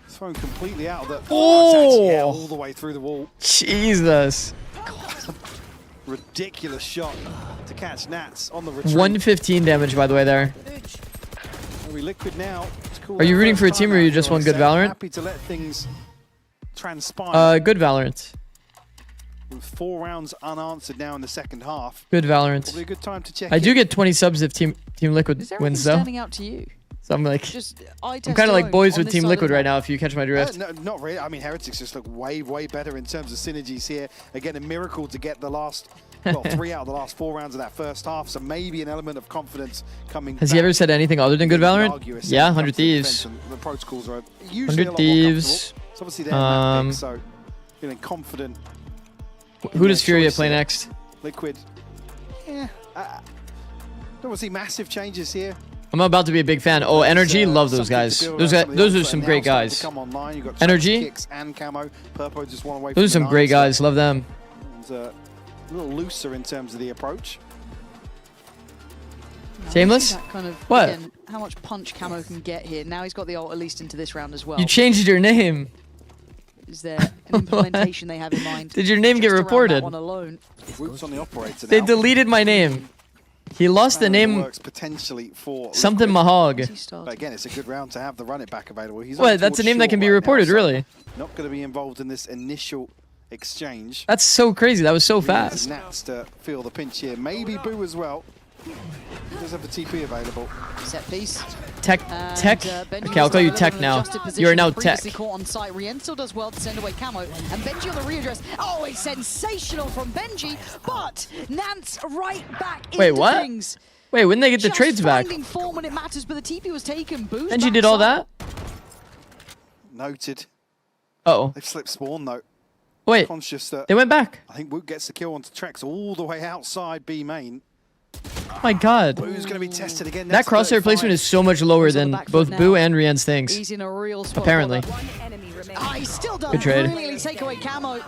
Thrown completely out of the all the way through the wall. Jesus. Ridiculous shot to catch Nats on the retreat. 115 damage, by the way, there. Liquid now. Are you rooting for a team or you just want good Valorant? Happy to let things transpire. Good Valorant. With 4 rounds unanswered now in the second half. Good Valorant. Probably a good time to check I do get 20 subs if Team Liquid wins, though. Standing out to you? So I'm like, I'm kind of like boys with Team Liquid right now, if you catch my drift. No, not really. I mean, Heretics just look way better in terms of synergies here. Again, a miracle to get the last, well, 3 out of the last 4 rounds of that first half. So maybe an element of confidence coming. Has he ever said anything other than good Valorant? Yeah, 100 Thieves. The protocols are usually 100 Thieves. It's obviously they're big, so feeling confident. Who does Furia play next? Liquid. Yeah. Don't want to see massive changes here. I'm about to be a big fan. Oh, Energy, love those guys. Those are some great guys. Energy, those are some great guys. Love them. A little looser in terms of the approach. Shameless? What? Again, how much punch Camo can get here. Now he's got the ult at least into this round as well. You changed your name. Is there an implementation they have in mind? Did your name get reported? On the operator they deleted my name. He lost the name potentially for something Mahog. But again, it's a good round to have the run it back available. What? That's a name that can be reported, really? Not going to be involved in this initial exchange. That's so crazy. That was so fast. Nats to feel the pinch here. Maybe Boo as well. He does have the TP available. Set piece. Tech. Okay, I'll call you Tech now. You are now Tech. Caught on site. Rien still does well to send away Camo. And Benji on the readdress. Oh, it's sensational from Benji. But Nance right back into things. Wait, when they get the trades back? Finding form when it matters, but the TP was taken. Boo's Benji did all that? Noted. Uh-oh. They've slipped spawn, though. Wait, conscious that they went back. I think Woot gets the kill onto Trex all the way outside B main. Oh my god. Boo's going to be tested again. That crosshair placement is so much lower than both Boo and Rien's things. He's in a real spot. Apparently. He's still done good trade. Really take away Camo.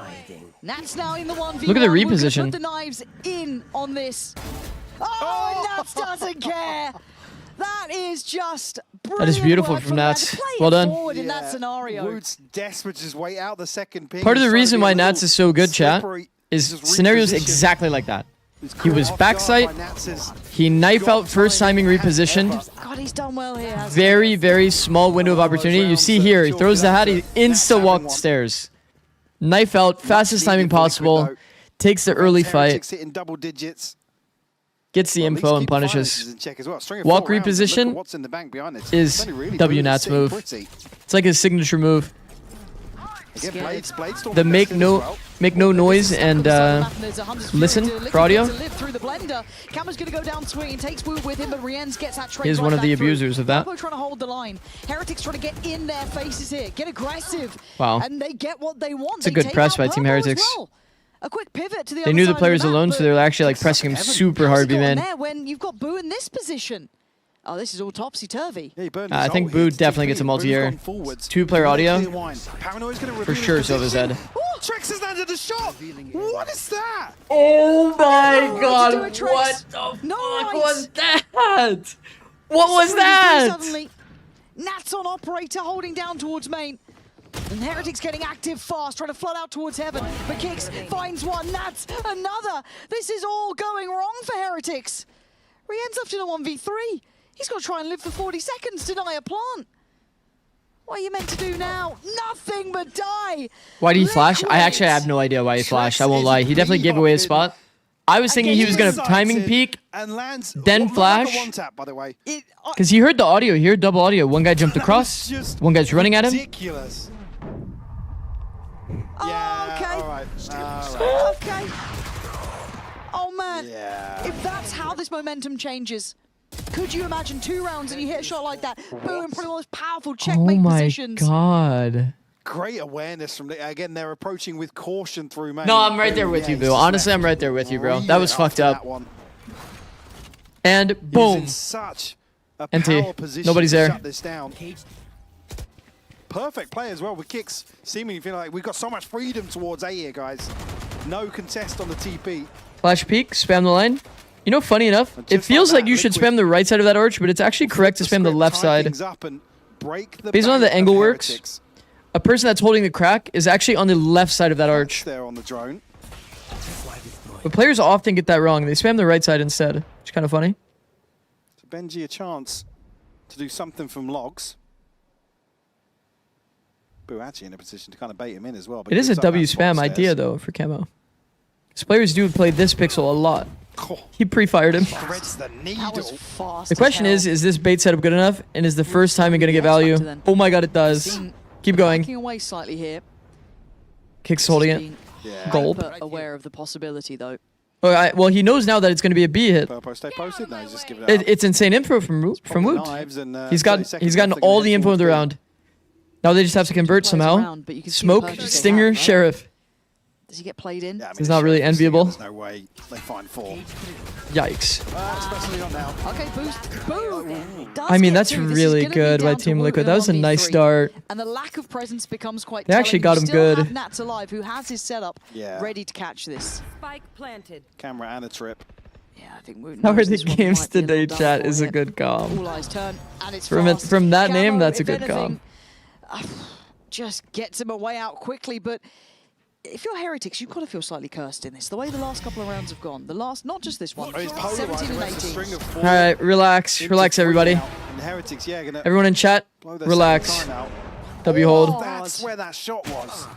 Nats now in the 1v1. Look at the reposition. Put the knives in on this. Oh, Nats doesn't care. That is just brilliant. That is beautiful from Nats. Well done. In that scenario. Woot's desperate to just wait out the second ping. Part of the reason why Nats is so good, chat, is scenarios exactly like that. He was backside. He knife out first timing repositioned. God, he's done well here. Very small window of opportunity. You see here, he throws the hat, he insta walked stairs. Knife out, fastest timing possible. Takes the early fight. Gets the info and punishes. Walk reposition is W Nat's move. It's like his signature move. Again, Bladestorm the make invested as no well. make no noise and listen for audio. Camera's going to go down swinging, takes Wu with him, but Rienz gets that trade He's right one of the back through. abusers of that. Turbo trying to hold the line. Heretics trying to get in their faces here, get aggressive. Wow. And they get what they want. It's a good press by Team Heretics. A quick pivot to the They other knew the side of players map, alone, so but they were actually like pressing him super hard, how's it B-man. gone there when you've got Boo in this position? Oh, this is all topsy-turvy. Yeah, he burned I his think ult Boo here to definitely TP. gets a Boo's multi-air. gone forwards. 2-player audio. Clear wine. Paranoia's gonna For reveal sure, his Silva's position. dead. Oh, Trex has landed a shot. What is that? Oh my god, to do it, Trex. what the No fuck rights. was that? What was that? Suddenly, Nats on operator holding down towards main. And Heretics getting active fast, trying to flood out towards heaven. But Kicks finds one, Nats another. This is all going wrong for Heretics. Rien's left in a 1v3. He's got to try and live for 40 seconds, deny a plant. What are you meant to do now? Nothing but die. Why did he flash? I actually have no idea why he flashed. I won't lie. He definitely gave away his spot. I was thinking he was going to timing peek, and lands then flash. One tap, by the way. Because he heard the audio. He heard double audio. One guy jumped across. One guy's running at him. Ridiculous. Oh, okay. All right. Okay. Oh, man. Yeah. If that's how this momentum changes, could you imagine 2 rounds and you hit a shot like that? Boom, probably one of the most powerful Oh checkmate my positions. god. Great awareness from again. They're approaching with caution through main. No, I'm right there with you, Boo. Honestly, I'm right there with you, bro. That was fucked up. And boom. He's in such a NT. power position Nobody's to there. shut this down. Perfect play as well with Kicks. Seemingly feeling like we've got so much freedom towards A here, guys. No contest on the TP. Flash peek, spam the line. You know, funny enough, it feels like you should spam the right side of that arch, but it's actually correct to spam the left side. Based on how the angle works, a person that's holding the crack is actually on the left side of that arch. There on the drone. But players often get that wrong. They spam the right side instead, which is kind of funny. So Benji a chance to do something from logs. Boo actually in a position to kind of bait him in as well. But It is a gives up W that spot spam stairs. idea, though, for camo. Because players do play this pixel a lot. He pre-fired him. Threads the needle. The question is this bait setup good enough? And is the first timing going to get value? Oh my god, it does. Keep going. Backing away slightly here. Kicks holding it. Gold. Hyper aware of the possibility, though. Oh, well, he knows now that it's going to be a B hit. Purpo stay posted. No, he's just giving it out. It's insane info from Woot. He's gotten all the info in the round. Now they just have to convert somehow. Smoke, Stinger, Sheriff. Does he get played in? Yeah, I mean, It's not really enviable. There's no way they find 4. Yikes. Especially not now. Okay, boost. Boom. I mean, that's really good by Team Liquid. That was a nice start. And the lack of presence becomes quite They actually got telling. him You still good. have Nats alive, who has his setup ready to catch this. Spike planted. Camera and a trip. Yeah, I think Woot How are knows the this one games might be a today, little chat? down Is for a him. good calm. All eyes turn, and it's From fast. from that Camo, name, that's a if good anything, calm. Just gets him away out quickly, but if you're Heretics, you've got to feel slightly cursed in this. The way the last couple of rounds have gone. The last, not just this one, 17 and 18. All right, relax, relax, everybody. And Heretics, yeah, gonna Everyone in chat, blow their relax. second time out. W Oh, hold. that's where that shot was.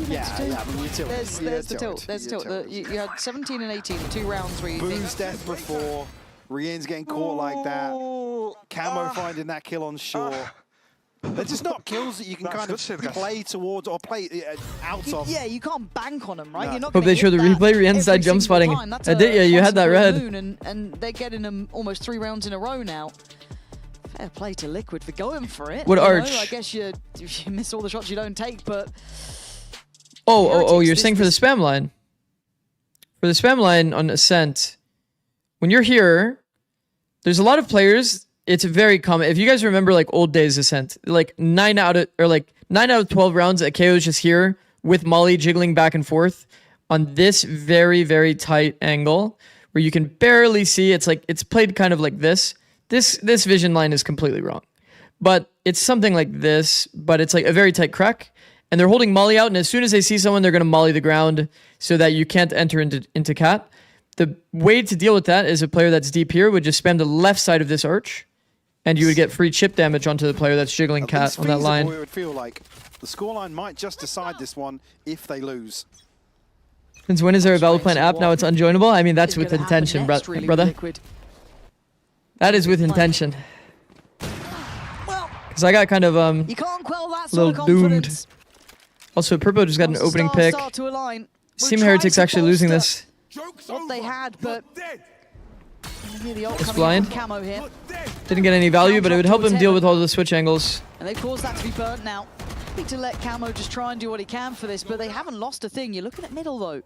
Yeah, I mean, you tilt. There's the tilt. There's the tilt. You had 17 and 18, 2 rounds where you Boo's think... death before. Rien's getting caught like that. Camo finding that kill on shore. They're just not kills that you can kind of play towards or play out of. Yeah, you can't bank on them, right? No. You're not Hope they show the replay. Rien's side jump spotting. I did, yeah, you had that red. And they're getting them almost 3 rounds in a row now. Fair play to Liquid for going for it. What you know, arch? I guess you miss all the shots you don't take, but... Oh, you're saying for the spam line. For the spam line on Ascent, when you're here, there's a lot of players. It's very common. If you guys remember like old days Ascent, like 9 out of 12 rounds at KO is just here with Molly jiggling back and forth on this very, very tight angle where you can barely see. It's like it's played kind of like this. This vision line is completely wrong. But it's something like this, but it's like a very tight crack. And they're holding Molly out, and as soon as they see someone, they're going to Molly the ground so that you can't enter into cat. The way to deal with that is a player that's deep here would just spam the left side of this arch, and you would get free chip damage onto the player that's jiggling cat on that line. It would feel like the scoreline might just decide this one if they lose. Since when is there a VALORANT app? Now it's unjoinable? I mean, that's with intention, brother. That is with intention. Because Because I got kind of You can't quell that little sort of doomed. confidence. Also, Purpo just got an opening pick. Start to align. We're Team trying Heretics to actually losing bolster this. what they had, but hear the ult It's coming in blind. from Camo here. Didn't get any value, but it would help him deal with all the switch angles. And they've caused that to be burnt now. Need to let Camo just try and do what he can for this, but they haven't lost a thing. You're looking at middle though.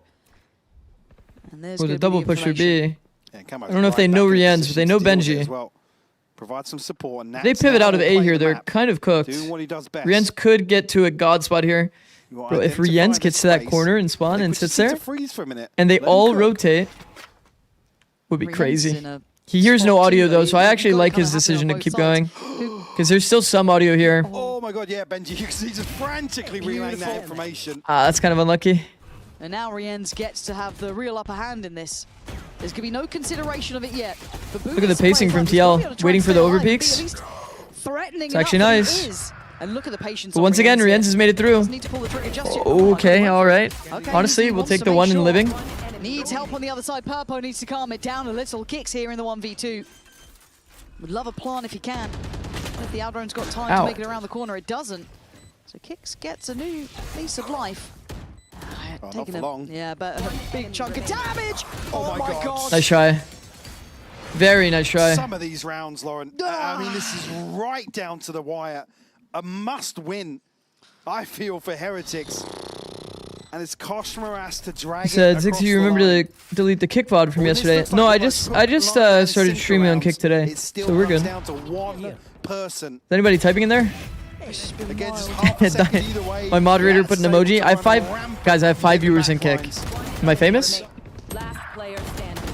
And there's Well, the gonna double be push would information. be. Yeah, Camo's I don't know if they right know back in Rienz, but position they know to deal with it Benji. as well. Provide some support. And They Nats pivot now out of will A play here. the They're map, kind of cooked. doing what he does best. Rienz could get to a god spot here. You will Bro, if identify Rienz the gets to that space. corner and spawn and Liquid sits just needs there, to freeze for a minute. and they Let him all cook. rotate, would be Rienz crazy. in a He hears no spot audio too, though, so I You've actually got like kind his of happening decision on to keep both going. sides. Because there's still some audio here. Oh my god, yeah, Benji, he's just frantically relaying that information. That's kind of unlucky. And now Rienz gets to have the real upper hand in this. There's going to be no consideration of it yet. But Look at the pacing from TL, waiting for the overpeaks. Threatening It's actually enough, and nice. it is. And look at the patience. But on once again, Rienz Rienz has made it through. Doesn't need to pull the trigger just yet. Okay, all right. Okay, Honestly, he we'll wants take to the make one in sure. living. Needs help on the other side. Purpo needs to calm it down a little. Kicks here in the 1v2. Would love a plan if he can. If the Aldron's got time Ow. to make it around the corner, it doesn't. So Kicks gets a new lease of life. Not Taking for a, long. yeah, but a big chunk of damage. Oh my god. Nice try. Very nice try. Some of these rounds, Lauren, I mean, this is right down to the wire. A must win, I feel, for Heretics. And it's Koshmar has to drag Said it Zikz, across you the remember line. to delete the kick VOD from Well, this yesterday? looks like No, the I most just hook, line, and started sinker streaming on rounds. Kick today, It still so we're comes good. down to one person. Is anybody typing in there? Again, just half a second either way. My moderator Yeah, put an Sable emoji. to I have run 5 rampant guys. I have 5 in the viewers in Kick. backlines. Am I famous? Last player standing.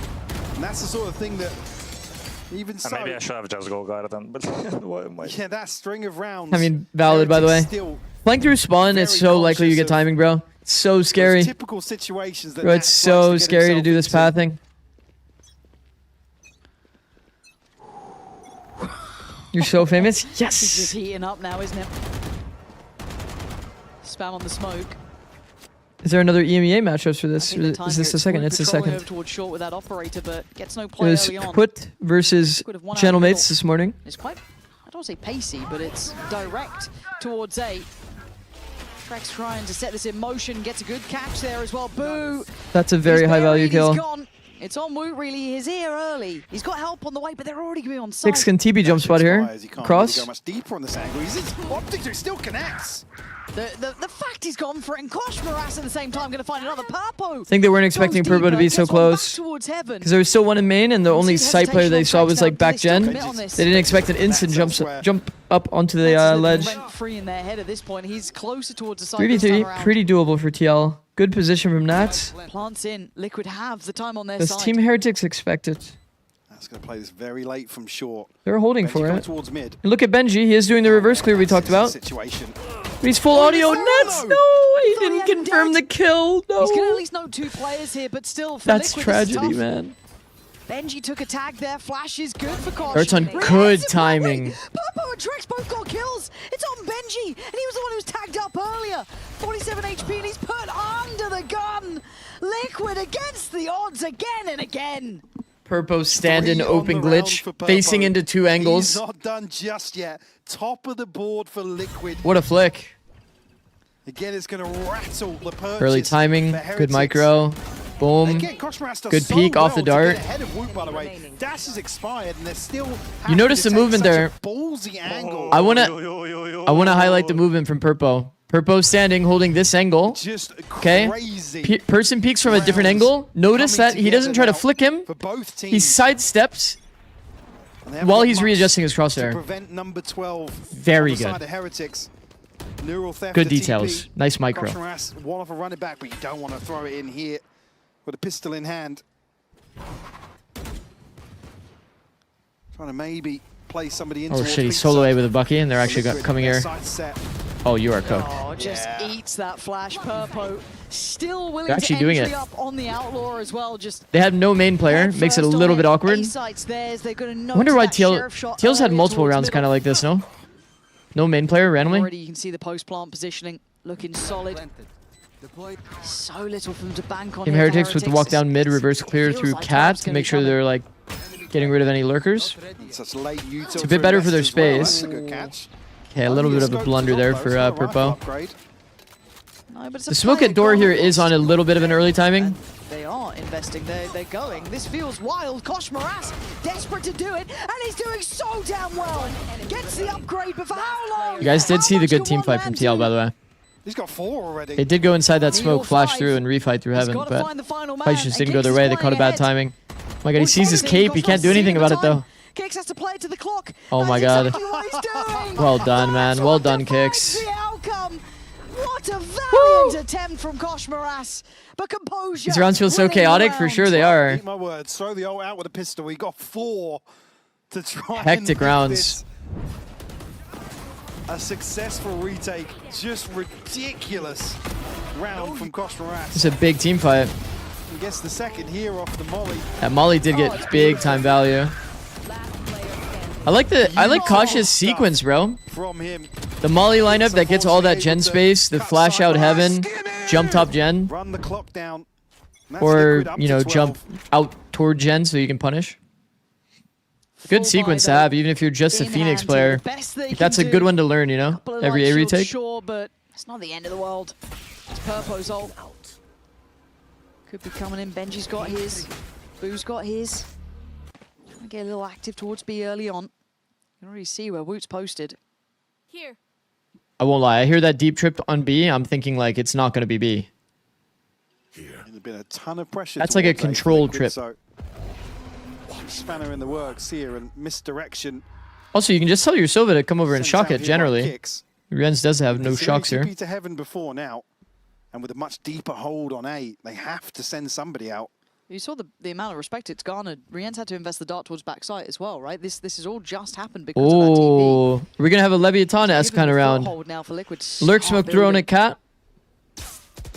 And that's the sort of thing that even so. Maybe I should have just go garden, but why am I? Yeah, that string of rounds. I mean, valid by the way. Heretics still Playing through spawn, it's very so likely you conscious get of timing, bro. It's so those scary. typical situations that Bro, it's Nats so likes to get scary to himself do this into. pathing. You're so famous? He's Yes! just heating up now, isn't it? Spam on the smoke. Is there another EMEA matchups for this? I think the time Is here this the it's second? Wood It's the patrolling second. over towards short with that operator, but gets no It play was early on. Quit versus Liquid have won out of the Channel middle. Mates this morning. It's quite, I don't want to say pacey, but it's direct towards A. Trex trying to set this in motion, gets a good catch there as well. Boo! That's a very high value He's kill. gone. It's on Woot, really. He's here early. He's got help on the way, but they're already going to be on site. Zikz can TP jump spot here. He can't Cross. really go much deeper on this angle. He's optic it still connects. The fact he's gone for it, and Koshmaras at the same time going to find another Purpo. I think they weren't expecting Goes Purpo to be deeper, so gets one back close. towards heaven. Because there was still one in main, and the only Seems site player they saw was like back gen. Commit on this. They didn't expect an instant jump up onto the ledge. Free in their head at this point. He's closer towards the side this time 3v3, around. pretty doable for TL. Good position from Nats. Plants in. Liquid have the time on their Does side. Team Heretics expect it? That's going to play this very late from short. They're holding Benji for going it. towards mid. And look at Benji. He is doing the reverse clear we talked about. Situation. But he's full audio. Nats! No! He didn't confirm the kill. No! He's going to at least know 2 players here, but still for That's Liquid, this is tragedy, tough. man. Benji took a tag there. Flash is good for Kosh. It's on Rienz good is timing. Purpo and Trex both got kills. It's on Benji, and he was the one who was tagged up earlier. 47 HP, and he's put under the gun. Liquid against the odds again and again. Purpo stand in 3 on open the round glitch, for Purpo. facing into 2 angles. He's not done just yet. Top of the board for Liquid. What a flick. Again, it's going to rattle the purchase. Early timing, for good Heretics. micro. Boom. Again, Koshmaras does Good so peek off the well to dart. get ahead of Woot, by the way. Dash is expired, and they're still. You notice the movement there. Ballsy angle. I wanna highlight the movement from Purpo. Purpo standing, holding this angle. Just Okay. crazy. Person peeks from a different angle. Notice that he doesn't try to flick him. For both teams. He sidesteps And they haven't while got he's much readjusting his to crosshair. prevent number 12. Very on the good. side of Heretics. Neural theft Good to details. TP. Nice micro. Koshmaras, one off a running back, but you don't want to throw it in here with a pistol in hand. Trying to maybe play somebody into. Oh shit, he's solo A with a Bucky, and they're actually coming here. Oh, you are cooked. Oh, just eats that flash. Purpo still willing They're actually to doing entry it. up on the Outlaw as well. Just They have no main player, makes it a little bit awkward. I Wonder why TL's had multiple rounds kind of like this, no? No main player randomly? Already you can see the post-plant positioning looking solid. So little for them to bank on. Team here for Heretics with the walk down mid, reverse clear feels through like Cat Tap's to gonna make be sure coming. they're like getting rid of any lurkers. Such late It's a bit better for their space. That's a good catch. Okay, a little bit of a blunder there for Purpo. No, but it's The smoke at door here is on a little bit of an early timing. They are investing. They're going. This feels wild. Kosh Moras desperate to do it, and he's doing so damn well. Gets the upgrade, but for how long? You guys did see the good team fight from TL, by the way. He's got 4 already. They did go inside that smoke, flash through, and refight through heaven, but fights just didn't go their way. They caught a bad timing. Oh my god, he sees his cape. He can't do anything about it, though. Kix has to play it to the clock. Oh my god. Well done, man. Well done, Kix. The outcome. What a valiant attempt from Kosh Moras. But composure. These rounds feel so chaotic. For sure they are. Eat my words. Throw the ult out with a pistol. He got 4 to try. Hectic rounds. A successful retake. Just ridiculous round from Kosh Moras. It's a big team fight. I guess the second here off the Molly. That Molly did get big time value. I like Kosh's sequence, bro. From him. The Molly lineup that gets all that gen space, the flash out heaven, jump top gen, Run the clock down. or, you know, jump out toward gen so you can punish. Good sequence to have, even if you're just a Phoenix player. That's a good one to learn, you know, every A retake. Sure, but it's not the end of the world. It's Purpo's ult. Could be coming in. Benji's got his. Boo's got his. Trying to get a little active towards B early on. You can already see where Woot's posted. Here. I won't lie, I hear that deep trip on B, I'm thinking like it's not going to be B. There's been a ton of pressure. That's like a towards controlled Liquid, trip. So spanner in the works here and misdirection. Also, you can just tell your Silva to come over and shock it generally. Renz does have no shocks here. To heaven before now, and with a much deeper hold on A, they have to send somebody out. You saw the amount of respect it's garnered. Rien's had to invest the dart towards backside as well, right? This has all just happened because of that TP. Oh, we're going to have a Leviathan-esque kind of round. Now for Liquid. Lurk smoke thrown at Cat.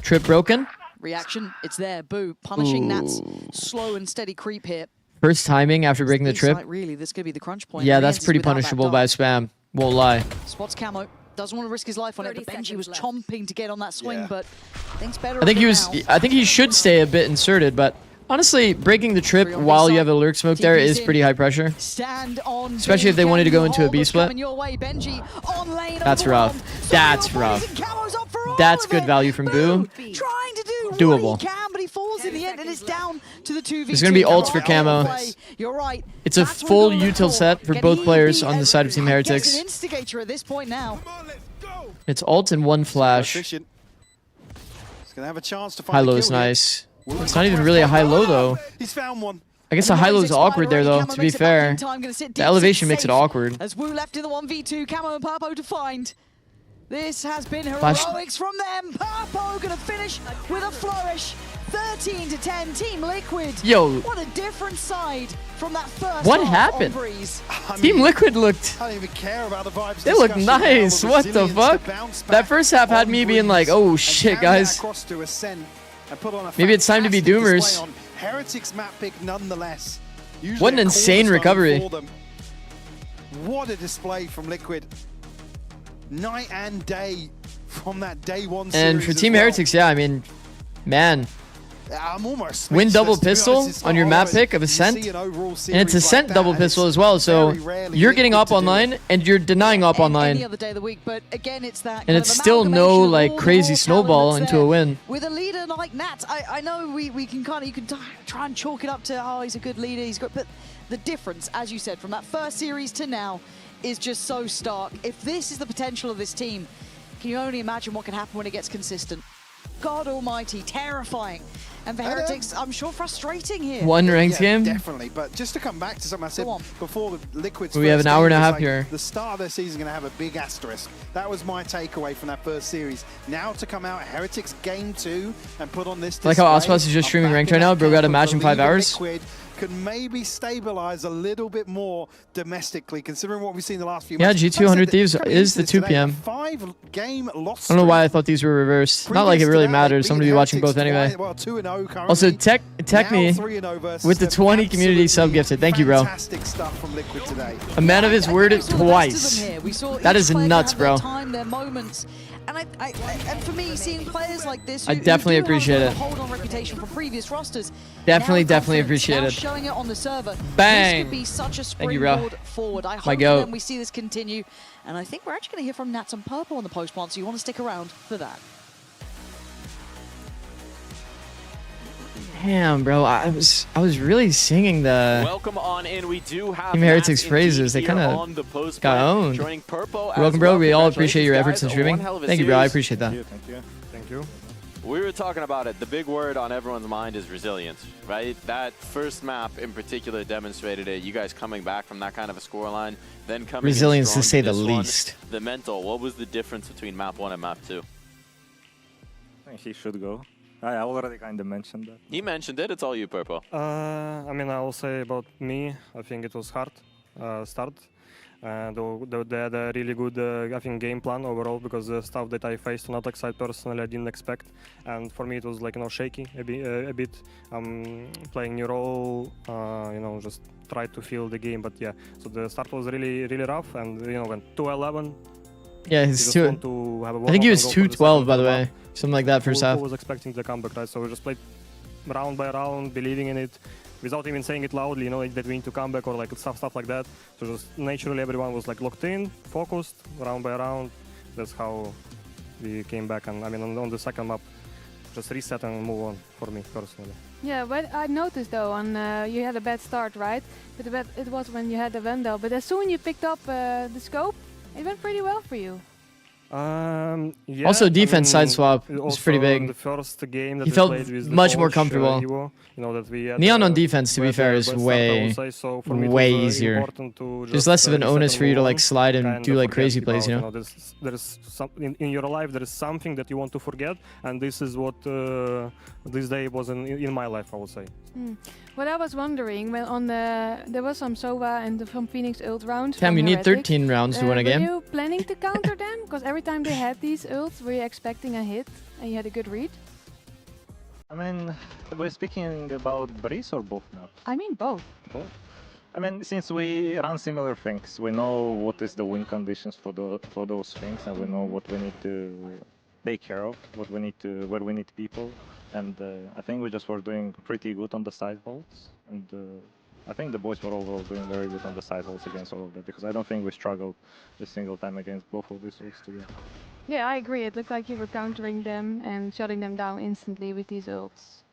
Trip broken. Reaction, it's there. Boo, punishing Nat's slow and steady creep here. First timing after breaking the trip. Really, this could be the crunch point. Yeah, that's pretty punishable by spam. Won't lie. Spots camo. Doesn't want to risk his life on it, but Benji was chomping to get on that swing, but thinks better. I think he should stay a bit inserted, but honestly, breaking the trip while you have a lurk smoke there is pretty high pressure. Especially if they wanted to go into a B split. That's rough. That's rough. That's good value from Boo. Doable. But he falls in the end, and it's down to the 2v2. There's going to be ults for camo. You're right. It's a full util set for both players on the side of Team Heretics. It's an instigator at this point now. It's ult and one flash. He's going to have a chance to find High-low is nice. It's not even really a high-low, though. He's found one. I guess the high-low is awkward there, though, to be fair. The elevation makes it awkward. As Wu left in the 1v2, Camo and Purpo to find. This has been heroics from them. Purpo going to finish with a flourish. 13-10, Team Liquid. Yo. What a different side from that first What happened? Team Liquid looked... I don't even care about the vibes. They look nice. What the fuck? That first half had me being like, oh shit, guys. Maybe it's time to be Doomers. Heretics map pick nonetheless. What an insane recovery. What a display from Liquid. Night and day from that day one series. And for Team Heretics, yeah, I mean, man. I'm almost win double pistol on your map pick of Ascent, and it's Ascent double pistol as well, so you're getting up online and you're denying up online. Any other day of the week, but again, it's that and it's still no like crazy snowball into a win. With a leader like Nat, I know we can kind of, you can try and chalk it up to, oh, he's a good leader, he's got, but the difference, as you said, from that first series to now is just so stark. If this is the potential of this team, can you only imagine what can happen when it gets consistent? God almighty, terrifying. And for Heretics, I'm sure frustrating here. One ranked game? Definitely, but just to come back to something I said before the Liquid's we have an hour and a half here. The start of their season is going to have a big asterisk. That was my takeaway from that first series. Now to come out Heretics Game 2 and put on this display. Like how Ospas is just streaming ranked right now, bro got a match in 5 hours. Liquid can maybe stabilize a little bit more domestically, considering what we've seen the last few months. Yeah, G200 Thieves is the 2 p.m. 5-game loss. I don't know why I thought these were reversed. Not like it really matters. I'm going to be watching both anyway. Also, Techme with the 20 community sub gifted. Thank you, bro. A man of his word twice. That is nuts, bro. And and for me, seeing players like this, I definitely appreciate it. Hold on reputation from previous rosters. Definitely Now appreciate now it. Showing it on the server. Bang! This could be such a Thank you, bro. springboard forward. I My hope goat. then we see this continue. And I think we're actually going to hear from Nats and Purple on the post plant, so you want to stick around for that. Damn, bro, I was really singing the Welcome on in. We do have Team Heretics Nats phrases. They indeed kind here of on the post got plant, owned. joining Purple You're welcome, as bro. well. We all appreciate your efforts in Congratulations, streaming. guys. One hell of a Thank you, bro. I series. appreciate that. Thank you. Thank you. We were talking about it. The big word on everyone's mind is resilience, right? That first map in particular demonstrated it. You guys coming back from that kind of a scoreline, then coming in Resilience, to strong say the this one. least. The mental. What was the difference between map 1 and map 2? I think he should go. I already kind of mentioned that. He mentioned it. It's all you, Purple. I mean, I will say about me, I think it was hard start. They had a really good, I think, game plan overall, because the stuff that I faced on attack side personally I didn't expect, and for me it was like, you know, shaky a bit. Playing new role, you know, just try to feel the game, but yeah. So the start was really rough, and you know, when 2-11. Yeah, he's two. I think he was 2-12, by the way, something like that first half. Who was expecting the comeback, right? So we just played round by round, believing in it, without even saying it loudly, you know, like that we need to come back or like stuff like that. So just naturally everyone was like locked in, focused, round by round. That's how we came back. And I mean, on the second map, just reset and move on for me personally. Yeah, but I noticed though, you had a bad start, right? But it was when you had the Vandal. But as soon you picked up the scope, it went pretty well for you. Yeah, Also, defense side swap was also pretty big. The first game that He we felt played with the much more coach, comfortable. Ivo, you know, that we had, Neon on defense, to be bad- fair, bad is start, I way, would say. So for me it way was, easier. important to There's just, less of an reset onus and for you move to on, like slide and kind do of like forget crazy plays, you about, know? There is some in your life. There is something that you want to forget, and this is what this day was in my life, I would say. What I was wondering, when there was some Sova and from Phoenix ult rounds. Cam, from you need Heretics. 13 rounds to win a game. Were you planning to counter them? Because every time they had these ults, were you expecting a hit and you had a good read? I mean, we're speaking about Breeze or both now? I mean both. Both. I mean, since we run similar things, we know what is the win conditions for those things, and we know what we need to take care of, where we need people, and I think we just were doing pretty good on the side holds, and I think the boys were overall doing very good on the side holds against all of that, because I don't think we struggled a single time against both of these ults together. Yeah, I agree. It looked like you were countering them and shutting them down instantly with these ults.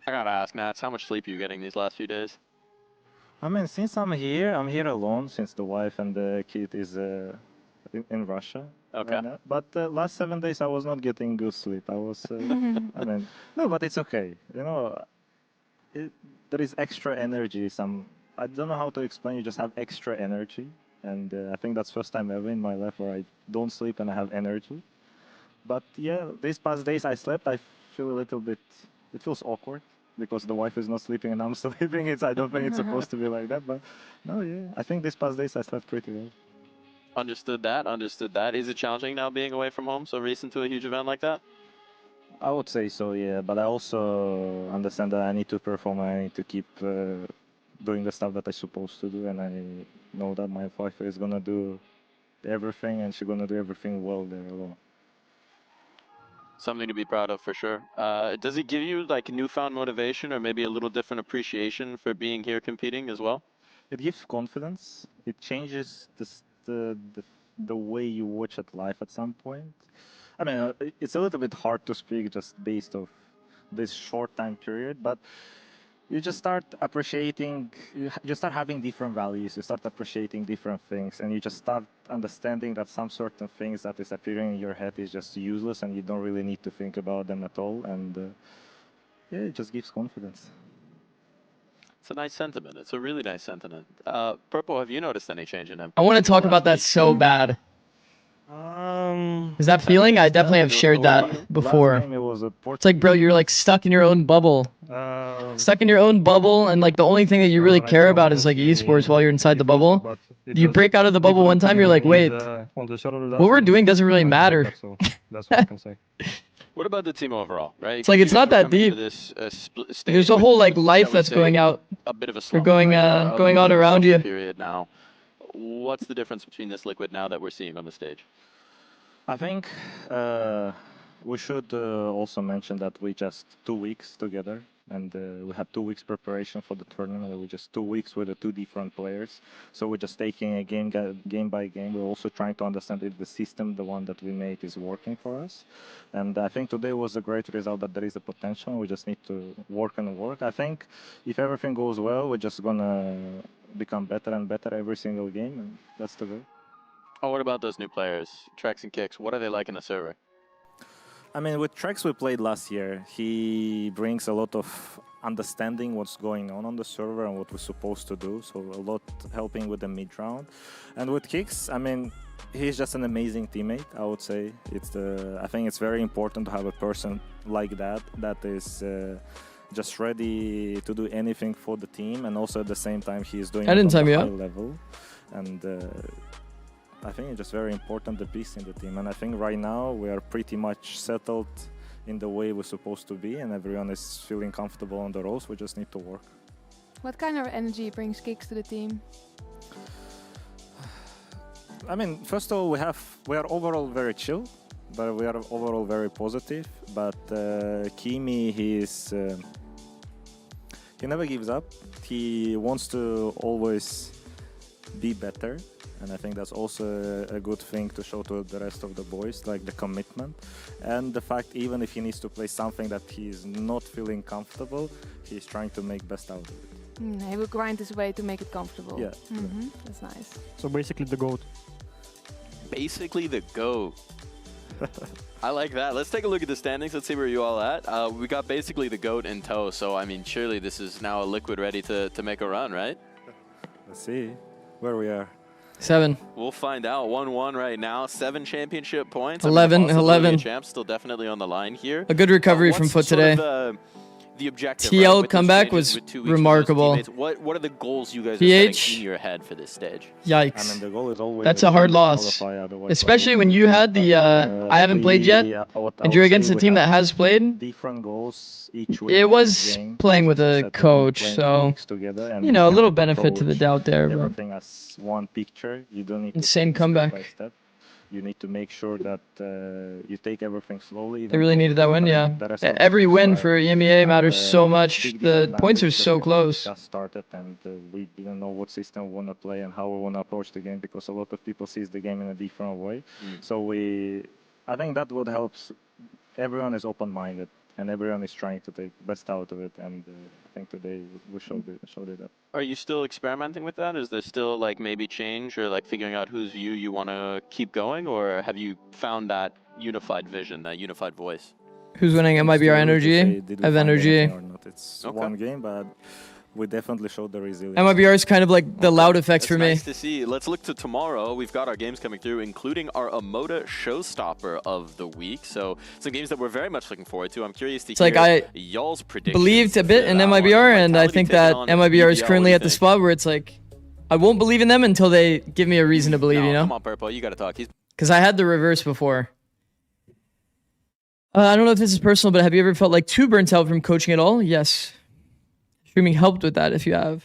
I gotta ask, Nats, how much sleep are you getting these last few days? I mean, since I'm here alone, since the wife and the kid is in Russia. Okay. Right now. But last 7 days I was not getting good sleep. I was, I mean, no, but it's okay. You know, there is extra energy. I don't know how to explain. You just have extra energy, and I think that's first time ever in my life where I don't sleep and I have energy. But yeah, these past days I slept. I feel a little bit. It feels awkward because the wife is not sleeping and I'm sleeping. I don't think it's supposed to be like that. But no, yeah, I think these past days I slept pretty well. Understood that, understood that. Is it challenging now being away from home so recent to a huge event like that? I would say so, yeah. But I also understand that I need to perform and I need to keep doing the stuff that I'm supposed to do. And I know that my wife is going to do everything and she's going to do everything well there alone. Something to be proud of for sure. Does it give you like newfound motivation or maybe a little different appreciation for being here competing as well? It gives confidence. It changes the way you watch at life at some point. I mean, it's a little bit hard to speak just based off this short time period, but you just start appreciating, you start having different values, you start appreciating different things, and you just start understanding that some certain things that is appearing in your head is just useless and you don't really need to think about them at all, and yeah, it just gives confidence. It's a nice sentiment. It's a really nice sentiment. Purple, have you noticed any change in him? I want to talk about that so bad. Is that feeling? I definitely have shared that before. It's like, bro, you're like stuck in your own bubble. Stuck in your own bubble, and like the only thing that you really care about is like esports while you're inside the bubble. You break out of the bubble one time, you're like, wait, what we're doing doesn't really matter. That's what I can say. What about the team overall, right? It's like it's not that deep. There's a whole like life that's going out, a bit of a or slump, going right? going on around you. Period now. What's the difference between this Liquid now that we're seeing on the stage? I think we should also mention that we just 2 weeks together, and we had 2 weeks preparation for the tournament. We just 2 weeks with the 2 different players, so we're just taking a game by game. We're also trying to understand if the system, the one that we made, is working for us. And I think today was a great result, that there is a potential. We just need to work and work. I think if everything goes well, we're just gonna become better and better every single game, and that's the goal. Oh, what about those new players, Trex and Kicks? What are they like in the server? I mean, with Trex we played last year. He brings a lot of understanding what's going on the server and what we're supposed to do. So a lot helping with the mid round. And with Kicks, I mean, he's just an amazing teammate, I would say. I think it's very important to have a person like that is just ready to do anything for the team, and also at the same time he's doing it on a high level. And I think it's just very important, the piece in the team. And I think right now we are pretty much settled in the way we're supposed to be, and everyone is feeling comfortable on the roles. We just need to work. What kind of energy brings Zikz to the team? I mean, first of all, we are overall very chill, but we are overall very positive. But Kimi, he never gives up. He wants to always be better. And I think that's also a good thing to show to the rest of the boys, like the commitment. And the fact, even if he needs to play something that he's not feeling comfortable, he's trying to make best out of it. He will grind his way to make it comfortable. Yeah. That's nice. So basically the GOAT. Basically the GOAT. I like that. Let's take a look at the standings. Let's see where you all at. We got basically the GOAT in tow, so I mean, surely this is now a Liquid ready to make a run, right? Let's see where we are. 7. We'll find out. 1-1 right now. 7 championship points. 11. 11. Champs still definitely on the line here. A good recovery from Foot today. The objective, TL right, comeback was remarkable. What are the goals you guys are setting in your head for this stage? Yikes. I mean, the goal is always That's a hard loss. Especially when you had the I haven't played yet, and you're against a team that has played. Different goals each week. It was playing with a coach, so, you know, a little benefit to the doubt there. Everything as one picture. You don't need insane to comeback. Step by step. You need to make sure that you take everything slowly. They really needed that win, yeah. Every win for EMEA matters so much. The points are so close. Just started, and we didn't know what system we want to play and how we want to approach the game, because a lot of people sees the game in a different way. So I think that would help. Everyone is open-minded, and everyone is trying to take best out of it, and I think today we showed it up. Are you still experimenting with that? Is there still like maybe change or like figuring out whose view you want to keep going, or have you found that unified vision, that unified voice? Who's winning? MIBR Energy? I have Energy. It's one game, but we definitely showed the resilience. MIBR is kind of like the loud effects for me. Nice to see. Let's look to tomorrow. We've got our games coming through, including our Amoda showstopper of the week. So some games that we're very much looking forward to. I'm curious to hear y'all's predictions. Believed a bit in MIBR, and I think that MIBR is currently at the spot where it's like, I won't believe in them until they give me a reason to believe, you know? Come on, Purple, you gotta talk. Because I had the reverse before. I don't know if this is personal, but have you ever felt like too burnt out from coaching at all? Yes. Streaming helped with that if you have.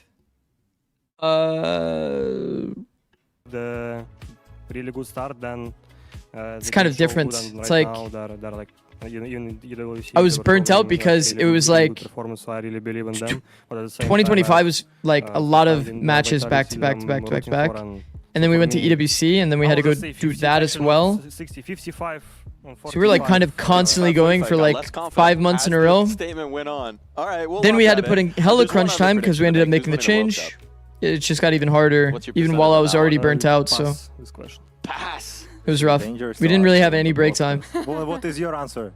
The really good start, then it's kind of different. It's like they're like I was burnt out because it was like 2025 was like a lot of matches back to back, and then we went to EWC, and then we had to go do that as well. 60, 55. So we were like kind of constantly going for like 5 months in a row. Statement went on. All right, then we had to put in hella crunch time because we ended up making the change. It just got even harder, even while I was already burnt out. So pass. It was rough. We didn't really have any break time. What is your answer?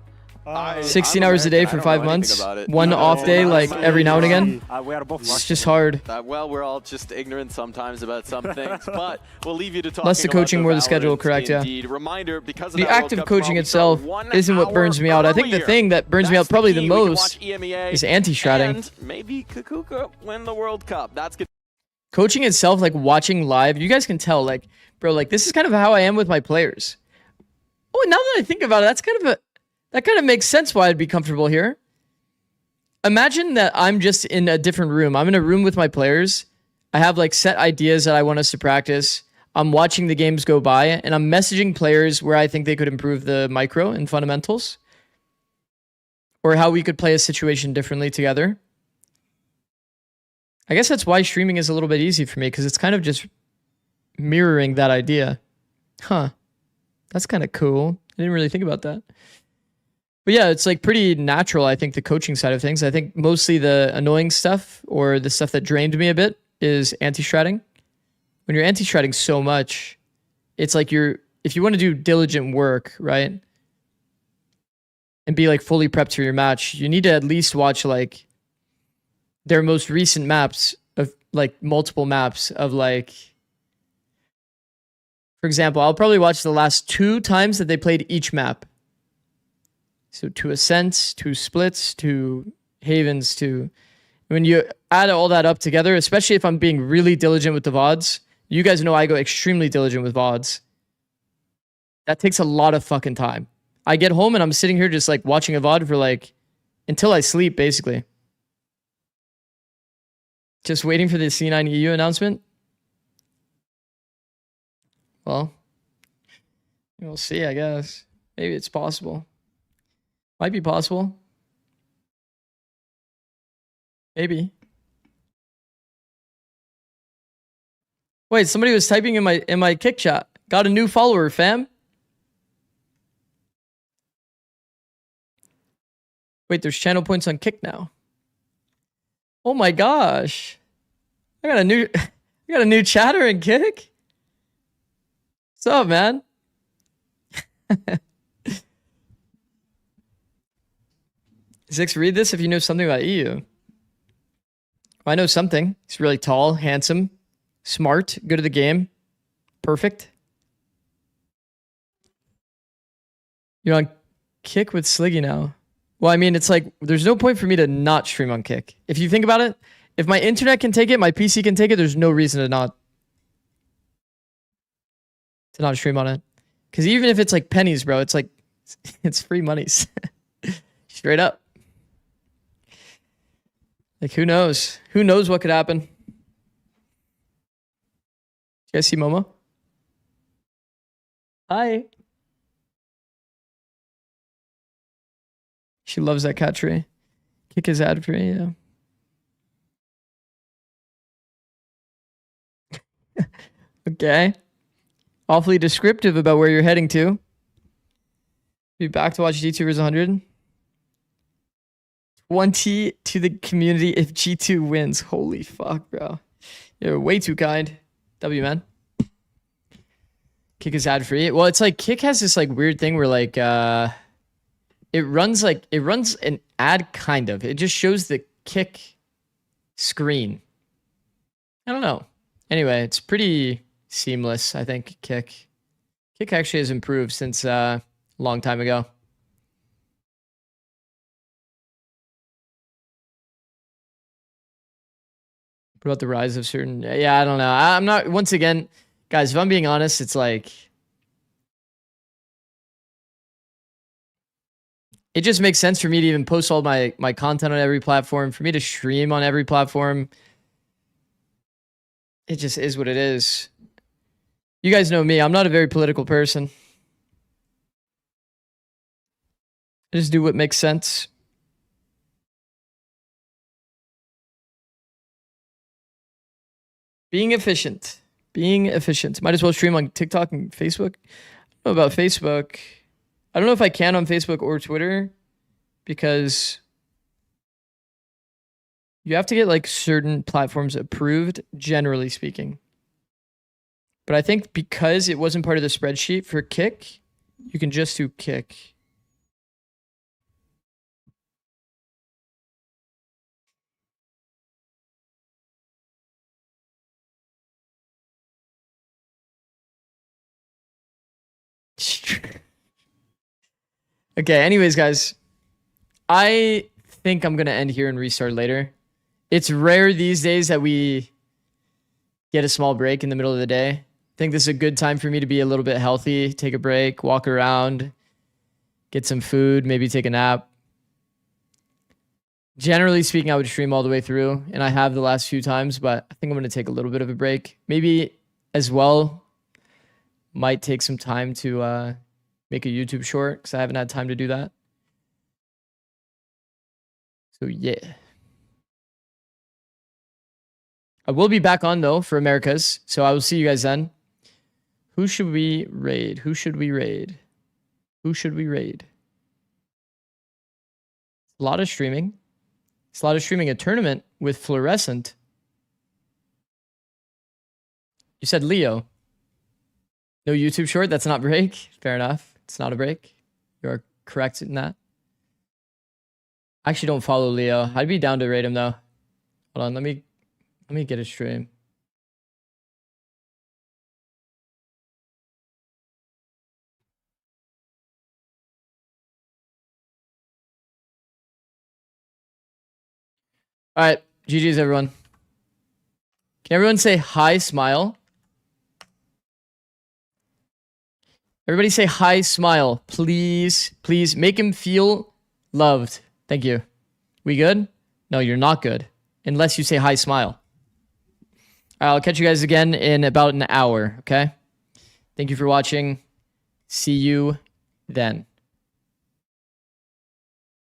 16 hours a day for 5 months. One off day, like every now and again. It's just hard. Well, we're all just ignorant sometimes about some things, but we'll leave you to talk. Less the coaching, more the schedule, correct? Yeah. Reminder, because of the active coaching itself isn't what burns me out. I think the thing that burns me out probably the most is anti-stratting. Maybe Kakuka win the World Cup. That's good. Coaching itself, like watching live, you guys can tell, like, bro, like this is kind of how I am with my players. Oh, now that I think about it, that kind of makes sense why I'd be comfortable here. Imagine that I'm just in a different room. I'm in a room with my players. I have like set ideas that I want us to practice. I'm watching the games go by, and I'm messaging players where I think they could improve the micro and fundamentals, or how we could play a situation differently together. I guess that's why streaming is a little bit easy for me, because it's kind of just mirroring that idea. Huh. That's kind of cool. I didn't really think about that. But yeah, it's like pretty natural, I think, the coaching side of things. I think mostly the annoying stuff, or the stuff that drained me a bit, is anti-stratting. When you're anti-stratting so much, it's like if you want to do diligent work, right? And be like fully prepped for your match, you need to at least watch like their most recent maps of like multiple maps of like, for example, I'll probably watch the last 2 times that they played each map. So 2 Ascents, 2 Splits, 2 Havens, when you add all that up together, especially if I'm being really diligent with the VODs, you guys know I go extremely diligent with VODs. That takes a lot of fucking time. I get home and I'm sitting here just like watching a VOD for like, until I sleep, basically. Just waiting for the C9 EU announcement. Well, we'll see, I guess. Maybe it's possible. Might be possible. Maybe. Wait, somebody was typing in my kick chat. Got a new follower, fam. Wait, there's channel points on Kick now. Oh my gosh. I got a new chatter in Kick. What's up, man? Zikz, read this if you know something about EU. I know something. He's really tall, handsome, smart, good at the game. Perfect. You're on Kick with Sliggy now. Well, I mean, it's like, there's no point for me to not stream on Kick. If you think about it, if my internet can take it, my PC can take it, there's no reason to not stream on it. Because even if it's like pennies, bro, it's like, it's free monies. Straight up. Like, who knows? Who knows what could happen? You guys see Momo? Hi. She loves that cat tree. Kick is ad free, yeah. Okay. Awfully descriptive about where you're heading to. Be back to watch G2 vs 100. 20 to the community if G2 wins. Holy fuck, bro. You're way too kind. W, man. Kick is ad free. Well, it's like Kick has this like weird thing where like it runs an ad kind of. It just shows the Kick screen. I don't know. Anyway, it's pretty seamless, I think, Kick. Kick actually has improved since a long time ago. What about the rise of certain... Yeah, I don't know. I'm not... Once again, guys, if I'm being honest, it's like... It just makes sense for me to even post all my content on every platform, for me to stream on every platform. It just is what it is. You guys know me. I'm not a very political person. I just do what makes sense. Being efficient. Being efficient. Might as well stream on TikTok and Facebook. I don't know about Facebook. I don't know if I can on Facebook or Twitter, because you have to get like certain platforms approved, generally speaking. But I think because it wasn't part of the spreadsheet for Kick, you can just do Kick. Okay, anyways, guys, I think I'm going to end here and restart later. It's rare these days that we get a small break in the middle of the day. I think this is a good time for me to be a little bit healthy, take a break, walk around, get some food, maybe take a nap. Generally speaking, I would stream all the way through, and I have the last few times, but I think I'm going to take a little bit of a break. Maybe as well, Might take some time to make a YouTube short because I haven't had time to do that. So yeah. I will be back on though for Americas. So I will see you guys then. Who should we raid? Who should we raid? Who should we raid? A lot of streaming. It's a lot of streaming. A tournament with Fluorescent. You said Leo. No YouTube short. That's not break. Fair enough. It's not a break. You are correct in that. I actually don't follow Leo. I'd be down to raid him though. Hold on. Let me get a stream. All right, GG's everyone. Can everyone say hi, smile? Everybody say hi, smile. Please, please make him feel loved. Thank you. We good? No, you're not good. Unless you say hi, smile. All right, I'll catch you guys again in about an hour, okay? Thank you for watching. See you then.